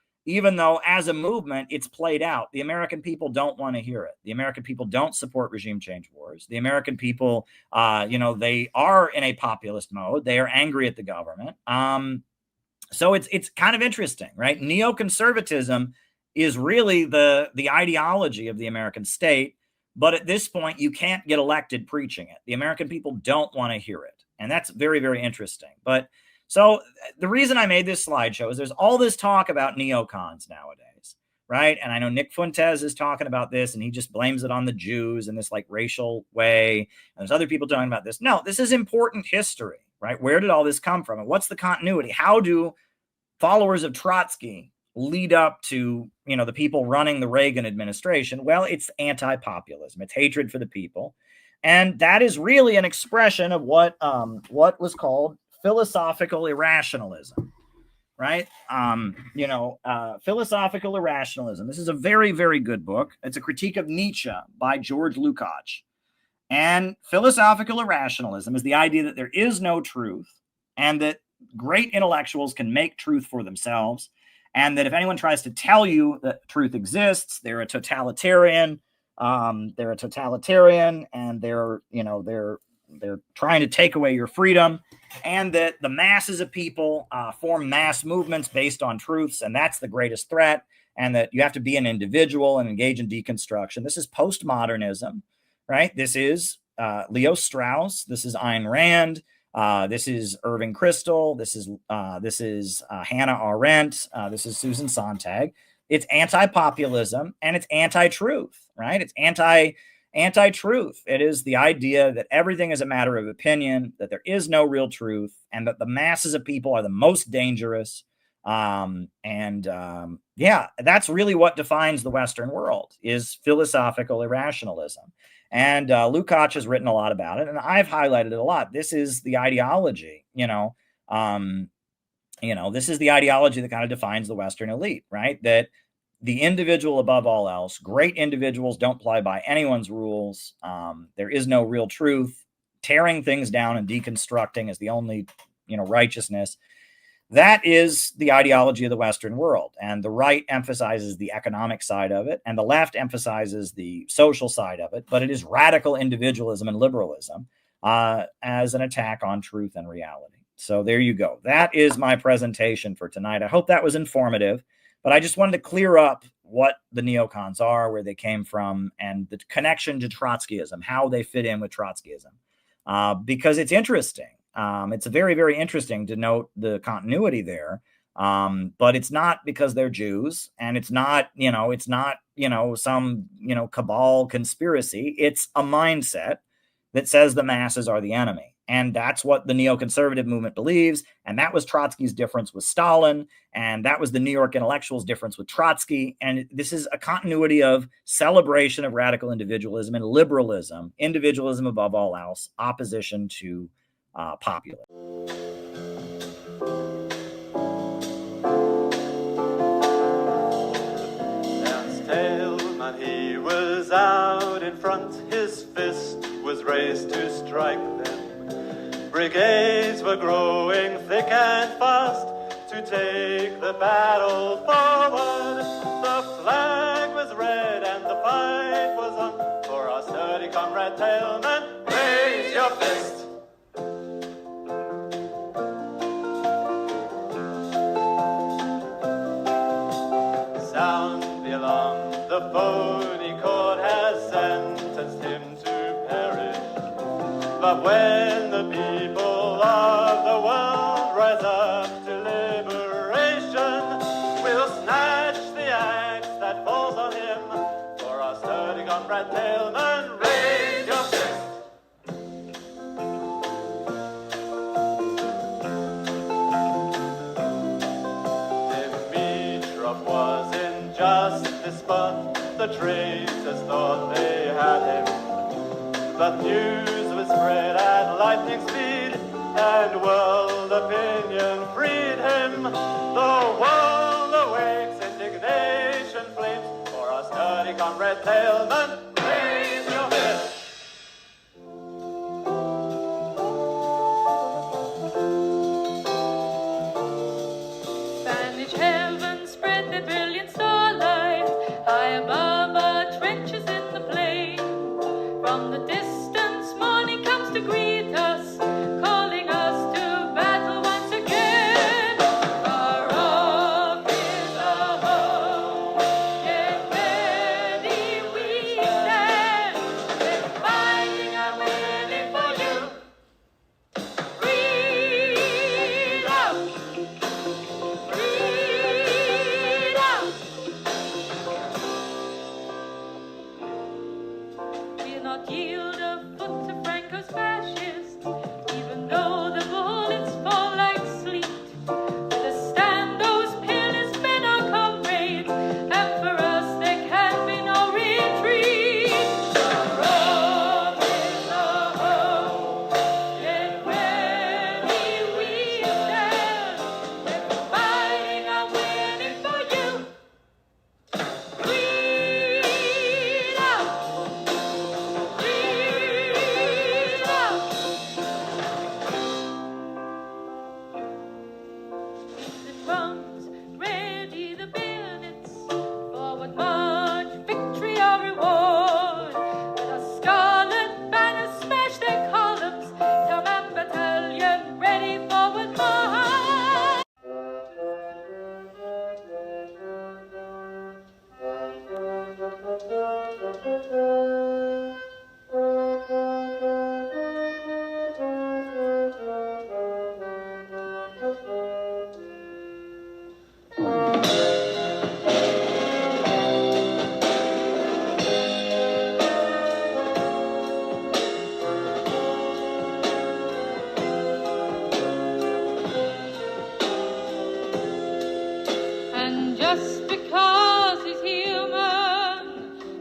as a movement, it's played out. The American people don't want to hear it. The American people don't support regime change wars. The American people, they are in a populist mode. They are angry at the government. So it's kind of interesting, right? Neoconservatism is really the ideology of the American state. But at this point, you can't get elected preaching it. The American people don't want to hear it. And that's very, very interesting. But so the reason I made this slideshow is there's all this talk about neocons nowadays, right? And I know Nick Fuentes is talking about this, and he just blames it on the Jews in this like racial way. And there's other people talking about this. No, this is important history, right? Where did all this come from? And what's the continuity? How do followers of Trotsky lead up to, the people running the Reagan administration? Well, it's anti-populism. It's hatred for the people. And that is really an expression of what was called philosophical irrationalism, right? Philosophical irrationalism. This is a very, very good book. It's a critique of Nietzsche by George Lukács. And philosophical irrationalism is the idea that there is no truth and that great intellectuals can make truth for themselves. And that if anyone tries to tell you that truth exists, they're a totalitarian. And they're trying to take away your freedom, and that the masses of people form mass movements based on truths, and that's the greatest threat, and that you have to be an individual and engage in deconstruction. This is postmodernism, right? This is Leo Strauss. This is Ayn Rand. This is Irving Kristol. This is Hannah Arendt. This is Susan Sontag. It's anti-populism and it's anti-truth, right? It's anti-truth. It is the idea that everything is a matter of opinion, that there is no real truth, and that the masses of people are the most dangerous. That's really what defines the Western world, is philosophical irrationalism. And Lukács has written a lot about it, and I've highlighted it a lot. This is the ideology, this is the ideology that kind of defines the Western elite, right? That the individual above all else, great individuals don't play by anyone's rules. There is no real truth. Tearing things down and deconstructing is the only, righteousness. That is the ideology of the Western world. And the right emphasizes the economic side of it, and the left emphasizes the social side of it. But it is radical individualism and liberalism as an attack on truth and reality. So there you go. That is my presentation for tonight. I hope that was informative. But I just wanted to clear up what the neocons are, where they came from, and the connection to Trotskyism, how they fit in with Trotskyism, because it's interesting. It's very, very interesting to note the continuity there. But it's not because they're Jews, and it's not some, cabal conspiracy. It's a mindset that says the masses are the enemy. And that's what the neoconservative movement believes. And that was Trotsky's difference with Stalin. And that was the New York intellectuals' difference with Trotsky. And this is a continuity of celebration of radical individualism and liberalism, individualism above all else, opposition to populism. When he was out in front, his fist was raised to strike them. Brigades were growing thick and fast to take the battle forward. The flag was red and the fight was on for our sturdy comrade Tailman. Raise your fist, But when the people of the world rise up to liberation, we'll snatch the axe that falls on him. For our sturdy comrade Tailman, raise your fist. Dimitrov was injustice, but the traitors thought they had him. But news was spread at lightning speed, and world opinion freed him. The world awakes, indignation flames, for our sturdy comrade Tailman, raise your fist. Spanish heaven spread their brilliant starlight high above our trenches in the plain. From the distance, morning comes to greet us, calling us to battle once again. Far off is our home, get ready we stand. We're fighting and waiting for you. Freedom! Freedom! We'll not yield a foot to Franco's fascists, even though the bullets fall like sleet. We'll stand those peerless men, our comrades, and for us there can be no retreat. Rome is our home, get ready we stand. We're fighting and waiting for you. Freedom! The drums, ready the bayonets, forward march, victory our reward. Let our scarlet banners smash their columns, town and battalion, ready forward march. And just because he's human,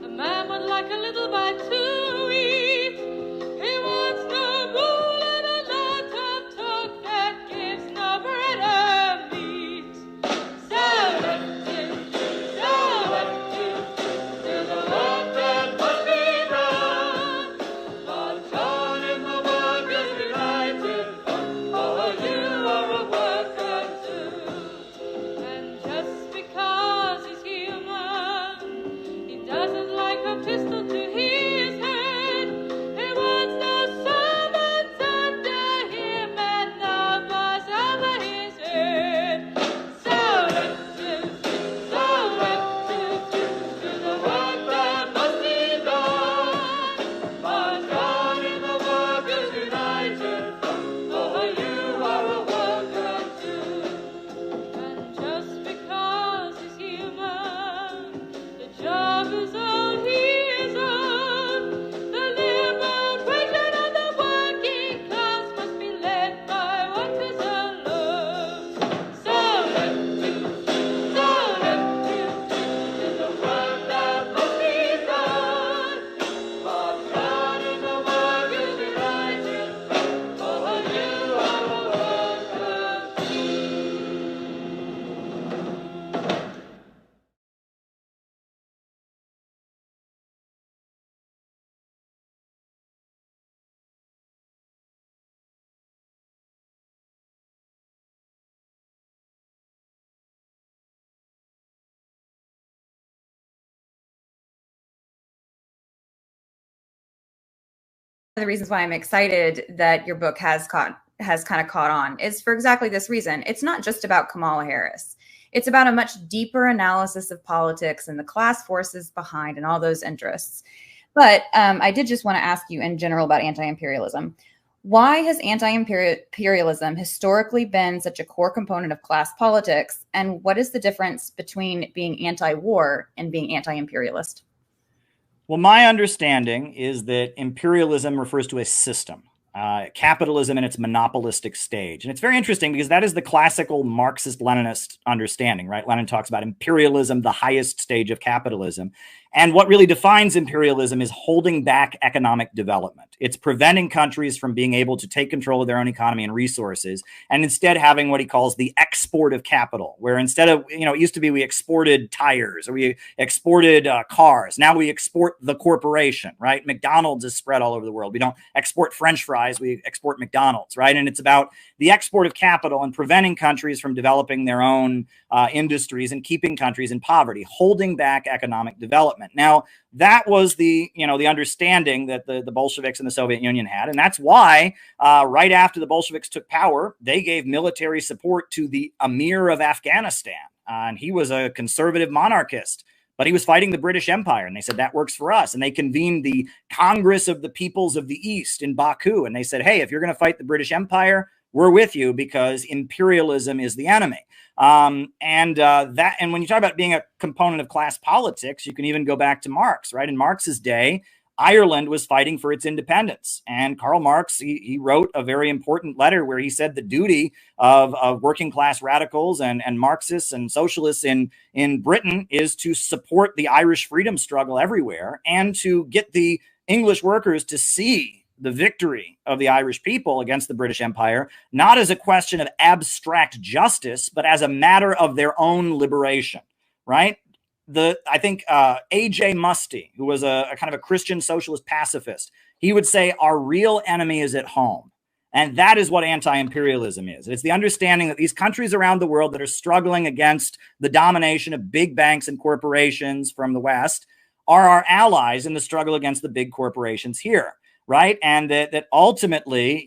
a man would like a little bite to eat. He wants no rule and a lot of talk that gives no bread and meat. Selective to the work that must be done. March on in the workers united, for you are a worker too. And just because he's human, he doesn't like a pistol to his head. He wants no servants under him and no boss over his head. Selective to the work that must be done. March on in the workers united, for you are a worker too. And just because he's human, the job is all he is on. The liberation of the working class must be led by workers alone. Selective to the work that must be done. March on in the workers united, for you are a worker too. The reasons why I'm excited that your book has kind of caught on is for exactly this reason. It's not just about Kamala Harris. It's about a much deeper analysis of politics and the class forces behind and all those interests. But I did just want to ask you in general about anti-imperialism. Why has anti-imperialism historically been such a core component of class politics? And what is the difference between being anti-war and being anti-imperialist? Well, my understanding is that imperialism refers to a system, capitalism in its monopolistic stage. And it's very interesting because that is the classical Marxist-Leninist understanding, right? Lenin talks about imperialism, the highest stage of capitalism. And what really defines imperialism is holding back economic development. It's preventing countries from being able to take control of their own economy and resources, and instead having what he calls the export of capital, where instead of, it used to be we exported tires or we exported cars. Now we export the corporation, right? McDonald's is spread all over the world. We don't export French fries, we export McDonald's, right? And it's about the export of capital and preventing countries from developing their own industries and keeping countries in poverty, holding back economic development. Now, that was the understanding that the Bolsheviks and the Soviet Union had. And that's why right after the Bolsheviks took power, they gave military support to the Emir of Afghanistan. And he was a conservative monarchist, but he was fighting the British Empire. And they said, that works for us. And they convened the Congress of the Peoples of the East in Baku. And they said, hey, if you're going to fight the British Empire, we're with you because imperialism is the enemy. And when you talk about being a component of class politics, you can even go back to Marx, right? In Marx's day, Ireland was fighting for its independence. And Karl Marx, he wrote a very important letter where he said the duty of working class radicals and Marxists and socialists in Britain is to support the Irish freedom struggle everywhere and to get the English workers to see the victory of the Irish people against the British Empire, not as a question of abstract justice, but as a matter of their own liberation, right? I think A.J. Muste, who was a kind of a Christian socialist pacifist, he would say our real enemy is at home. And that is what anti-imperialism is. It's the understanding that these countries around the world that are struggling against the domination of big banks and corporations from the West are our allies in the struggle against the big corporations here. Right. And that ultimately,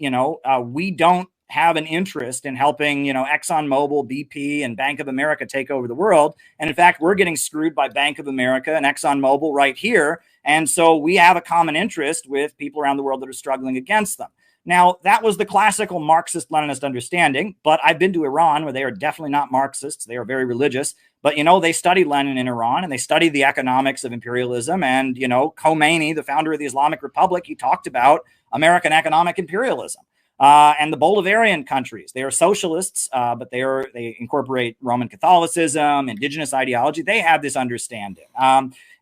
we don't have an interest in helping, ExxonMobil, BP and Bank of America take over the world. And in fact, we're getting screwed by Bank of America and ExxonMobil right here. And so we have a common interest with people around the world that are struggling against them. Now, that was the classical Marxist-Leninist understanding, but I've been to Iran where they are definitely not Marxists. They are very religious, but, they studied Lenin in Iran and they studied the economics of imperialism. And, Khomeini, the founder of the Islamic Republic, he talked about American economic imperialism. And the Bolivarian countries, they are socialists, but they incorporate Roman Catholicism, indigenous ideology. They have this understanding.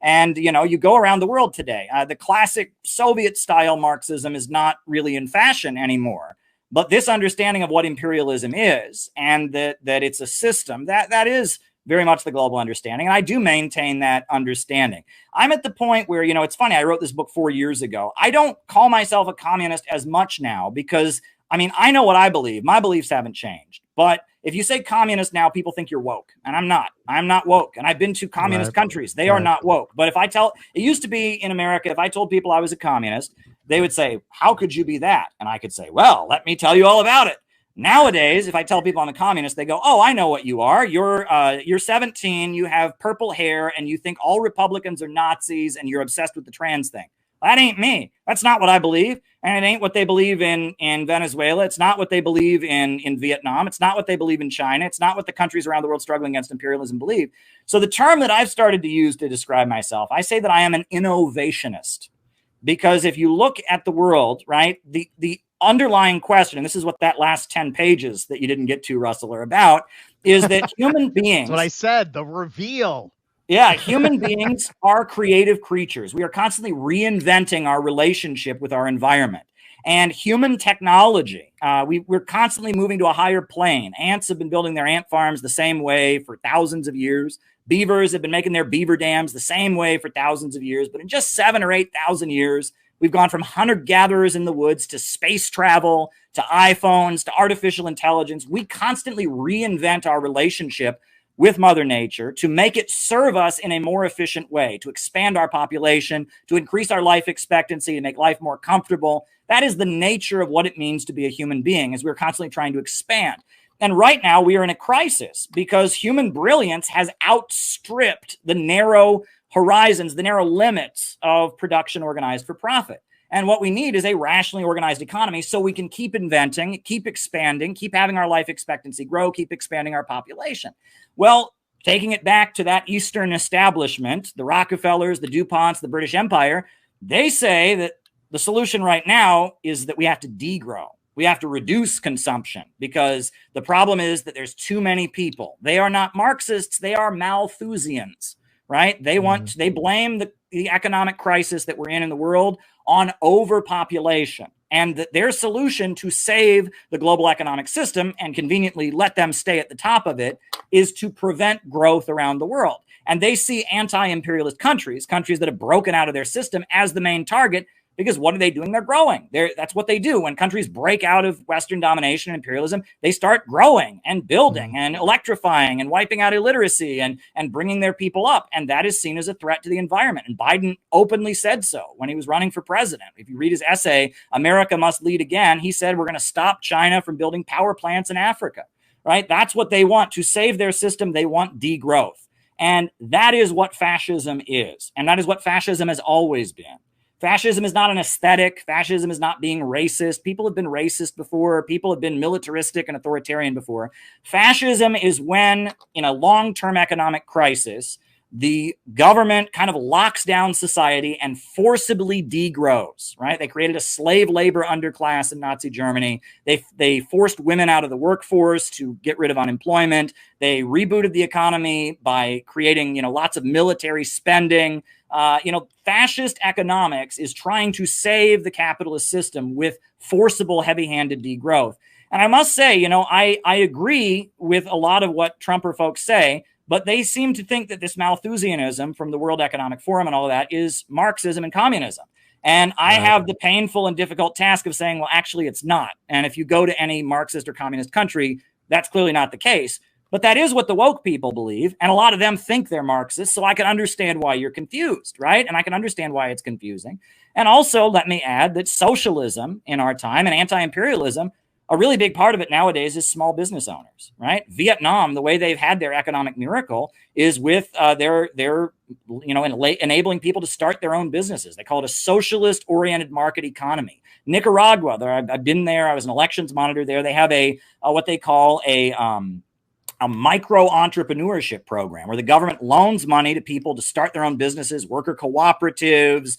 And, you go around the world today, the classic Soviet-style Marxism is not really in fashion anymore. But this understanding of what imperialism is and that it's a system, that is very much the global understanding. And I do maintain that understanding. I'm at the point where, it's funny, I wrote this book 4 years ago. I don't call myself a communist as much now because, I know what I believe. My beliefs haven't changed. But if you say communist now, people think you're woke. And I'm not. I'm not woke. And I've been to communist countries. They are not woke. But it used to be in America, if I told people I was a communist, they would say, how could you be that? And I could say, well, let me tell you all about it. Nowadays, if I tell people I'm a communist, they go, oh, I know what you are. You're 17, you have purple hair, and you think all Republicans are Nazis, and you're obsessed with the trans thing. That ain't me. That's not what I believe. And it ain't what they believe in Venezuela. It's not what they believe in Vietnam. It's not what they believe in China. It's not what the countries around the world struggling against imperialism believe. So the term that I've started to use to describe myself, I say that I am an innovationist. Because if you look at the world, right, the underlying question, and this is what that last 10 pages that you didn't get to, Russell, are about, is that human beings... That's what I said, the reveal. Yeah, human beings are creative creatures. We are constantly reinventing our relationship with our environment. And human technology, we're constantly moving to a higher plane. Ants have been building their ant farms the same way for thousands of years. Beavers have been making their beaver dams the same way for thousands of years. But in just 7,000 or 8,000 years, we've gone from hunter-gatherers in the woods to space travel, to iPhones, to artificial intelligence. We constantly reinvent our relationship with Mother Nature to make it serve us in a more efficient way, to expand our population, to increase our life expectancy, to make life more comfortable. That is the nature of what it means to be a human being, as we're constantly trying to expand. And right now we are in a crisis because human brilliance has outstripped the narrow horizons, the narrow limits of production organized for profit. And what we need is a rationally organized economy so we can keep inventing, keep expanding, keep having our life expectancy grow, keep expanding our population. Well, taking it back to that Eastern establishment, the Rockefellers, the DuPonts, the British Empire, they say that the solution right now is that we have to degrow. We have to reduce consumption because the problem is that there's too many people. They are not Marxists, they are Malthusians, right? They blame the economic crisis that we're in the world on overpopulation, and that their solution to save the global economic system and conveniently let them stay at the top of it is to prevent growth around the world. And they see anti-imperialist countries that have broken out of their system, as the main target. Because what are they doing? They're growing. That's what they do. When countries break out of Western domination and imperialism, they start growing and building and electrifying and wiping out illiteracy and bringing their people up. And that is seen as a threat to the environment. And Biden openly said so when he was running for president. If you read his essay, America Must Lead Again, he said, we're going to stop China from building power plants in Africa, right? That's what they want. To save their system, they want degrowth. And that is what fascism is. And that is what fascism has always been. Fascism is not an aesthetic. Fascism is not being racist. People have been racist before. People have been militaristic and authoritarian before. Fascism is when, in a long-term economic crisis, the government kind of locks down society and forcibly degrows, right? They created a slave labor underclass in Nazi Germany. They forced women out of the workforce to get rid of unemployment. They rebooted the economy by creating, lots of military spending. Fascist economics is trying to save the capitalist system with forcible, heavy-handed degrowth. And I must say, I agree with a lot of what Trumper folks say, but they seem to think that this Malthusianism from the World Economic Forum and all of that is Marxism and communism. And I have the painful and difficult task of saying, well, actually, it's not. And if you go to any Marxist or communist country, that's clearly not the case. But that is what the woke people believe. And a lot of them think they're Marxists. So I can understand why you're confused, right? And I can understand why it's confusing. And also, let me add that socialism in our time and anti-imperialism, a really big part of it nowadays is small business owners, right? Vietnam, the way they've had their economic miracle is with their enabling people to start their own businesses. They call it a socialist-oriented market economy. Nicaragua, I've been there. I was an elections monitor there. They have what they call a micro entrepreneurship program where the government loans money to people to start their own businesses, worker cooperatives,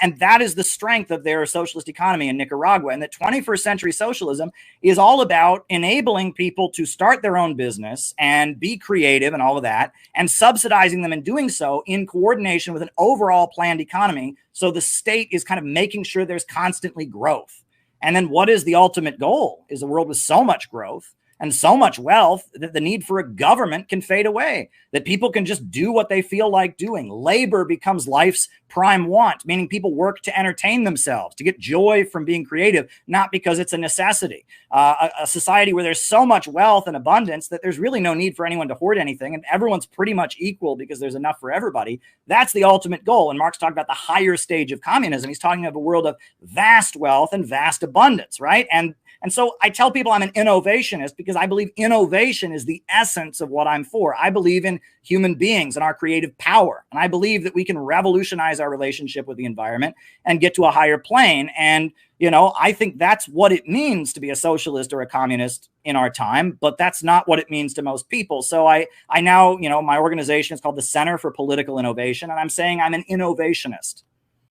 and that is the strength of their socialist economy in Nicaragua. And that 21st century socialism is all about enabling people to start their own business and be creative and all of that, and subsidizing them in doing so in coordination with an overall planned economy. So the state is kind of making sure there's constantly growth. And then what is the ultimate goal? Is a world with so much growth and so much wealth that the need for a government can fade away, that people can just do what they feel like doing. Labor becomes life's prime want, meaning people work to entertain themselves, to get joy from being creative, not because it's a necessity. A society where there's so much wealth and abundance that there's really no need for anyone to hoard anything, and everyone's pretty much equal because there's enough for everybody. That's the ultimate goal. And Marx talked about the higher stage of communism. He's talking about a world of vast wealth and vast abundance, right? And so I tell people I'm an innovationist because I believe innovation is the essence of what I'm for. I believe in human beings and our creative power. And I believe that we can revolutionize our relationship with the environment and get to a higher plane. And, I think that's what it means to be a socialist or a communist in our time, but that's not what it means to most people. So I now, my organization is called the Center for Political Innovation, and I'm saying I'm an innovationist.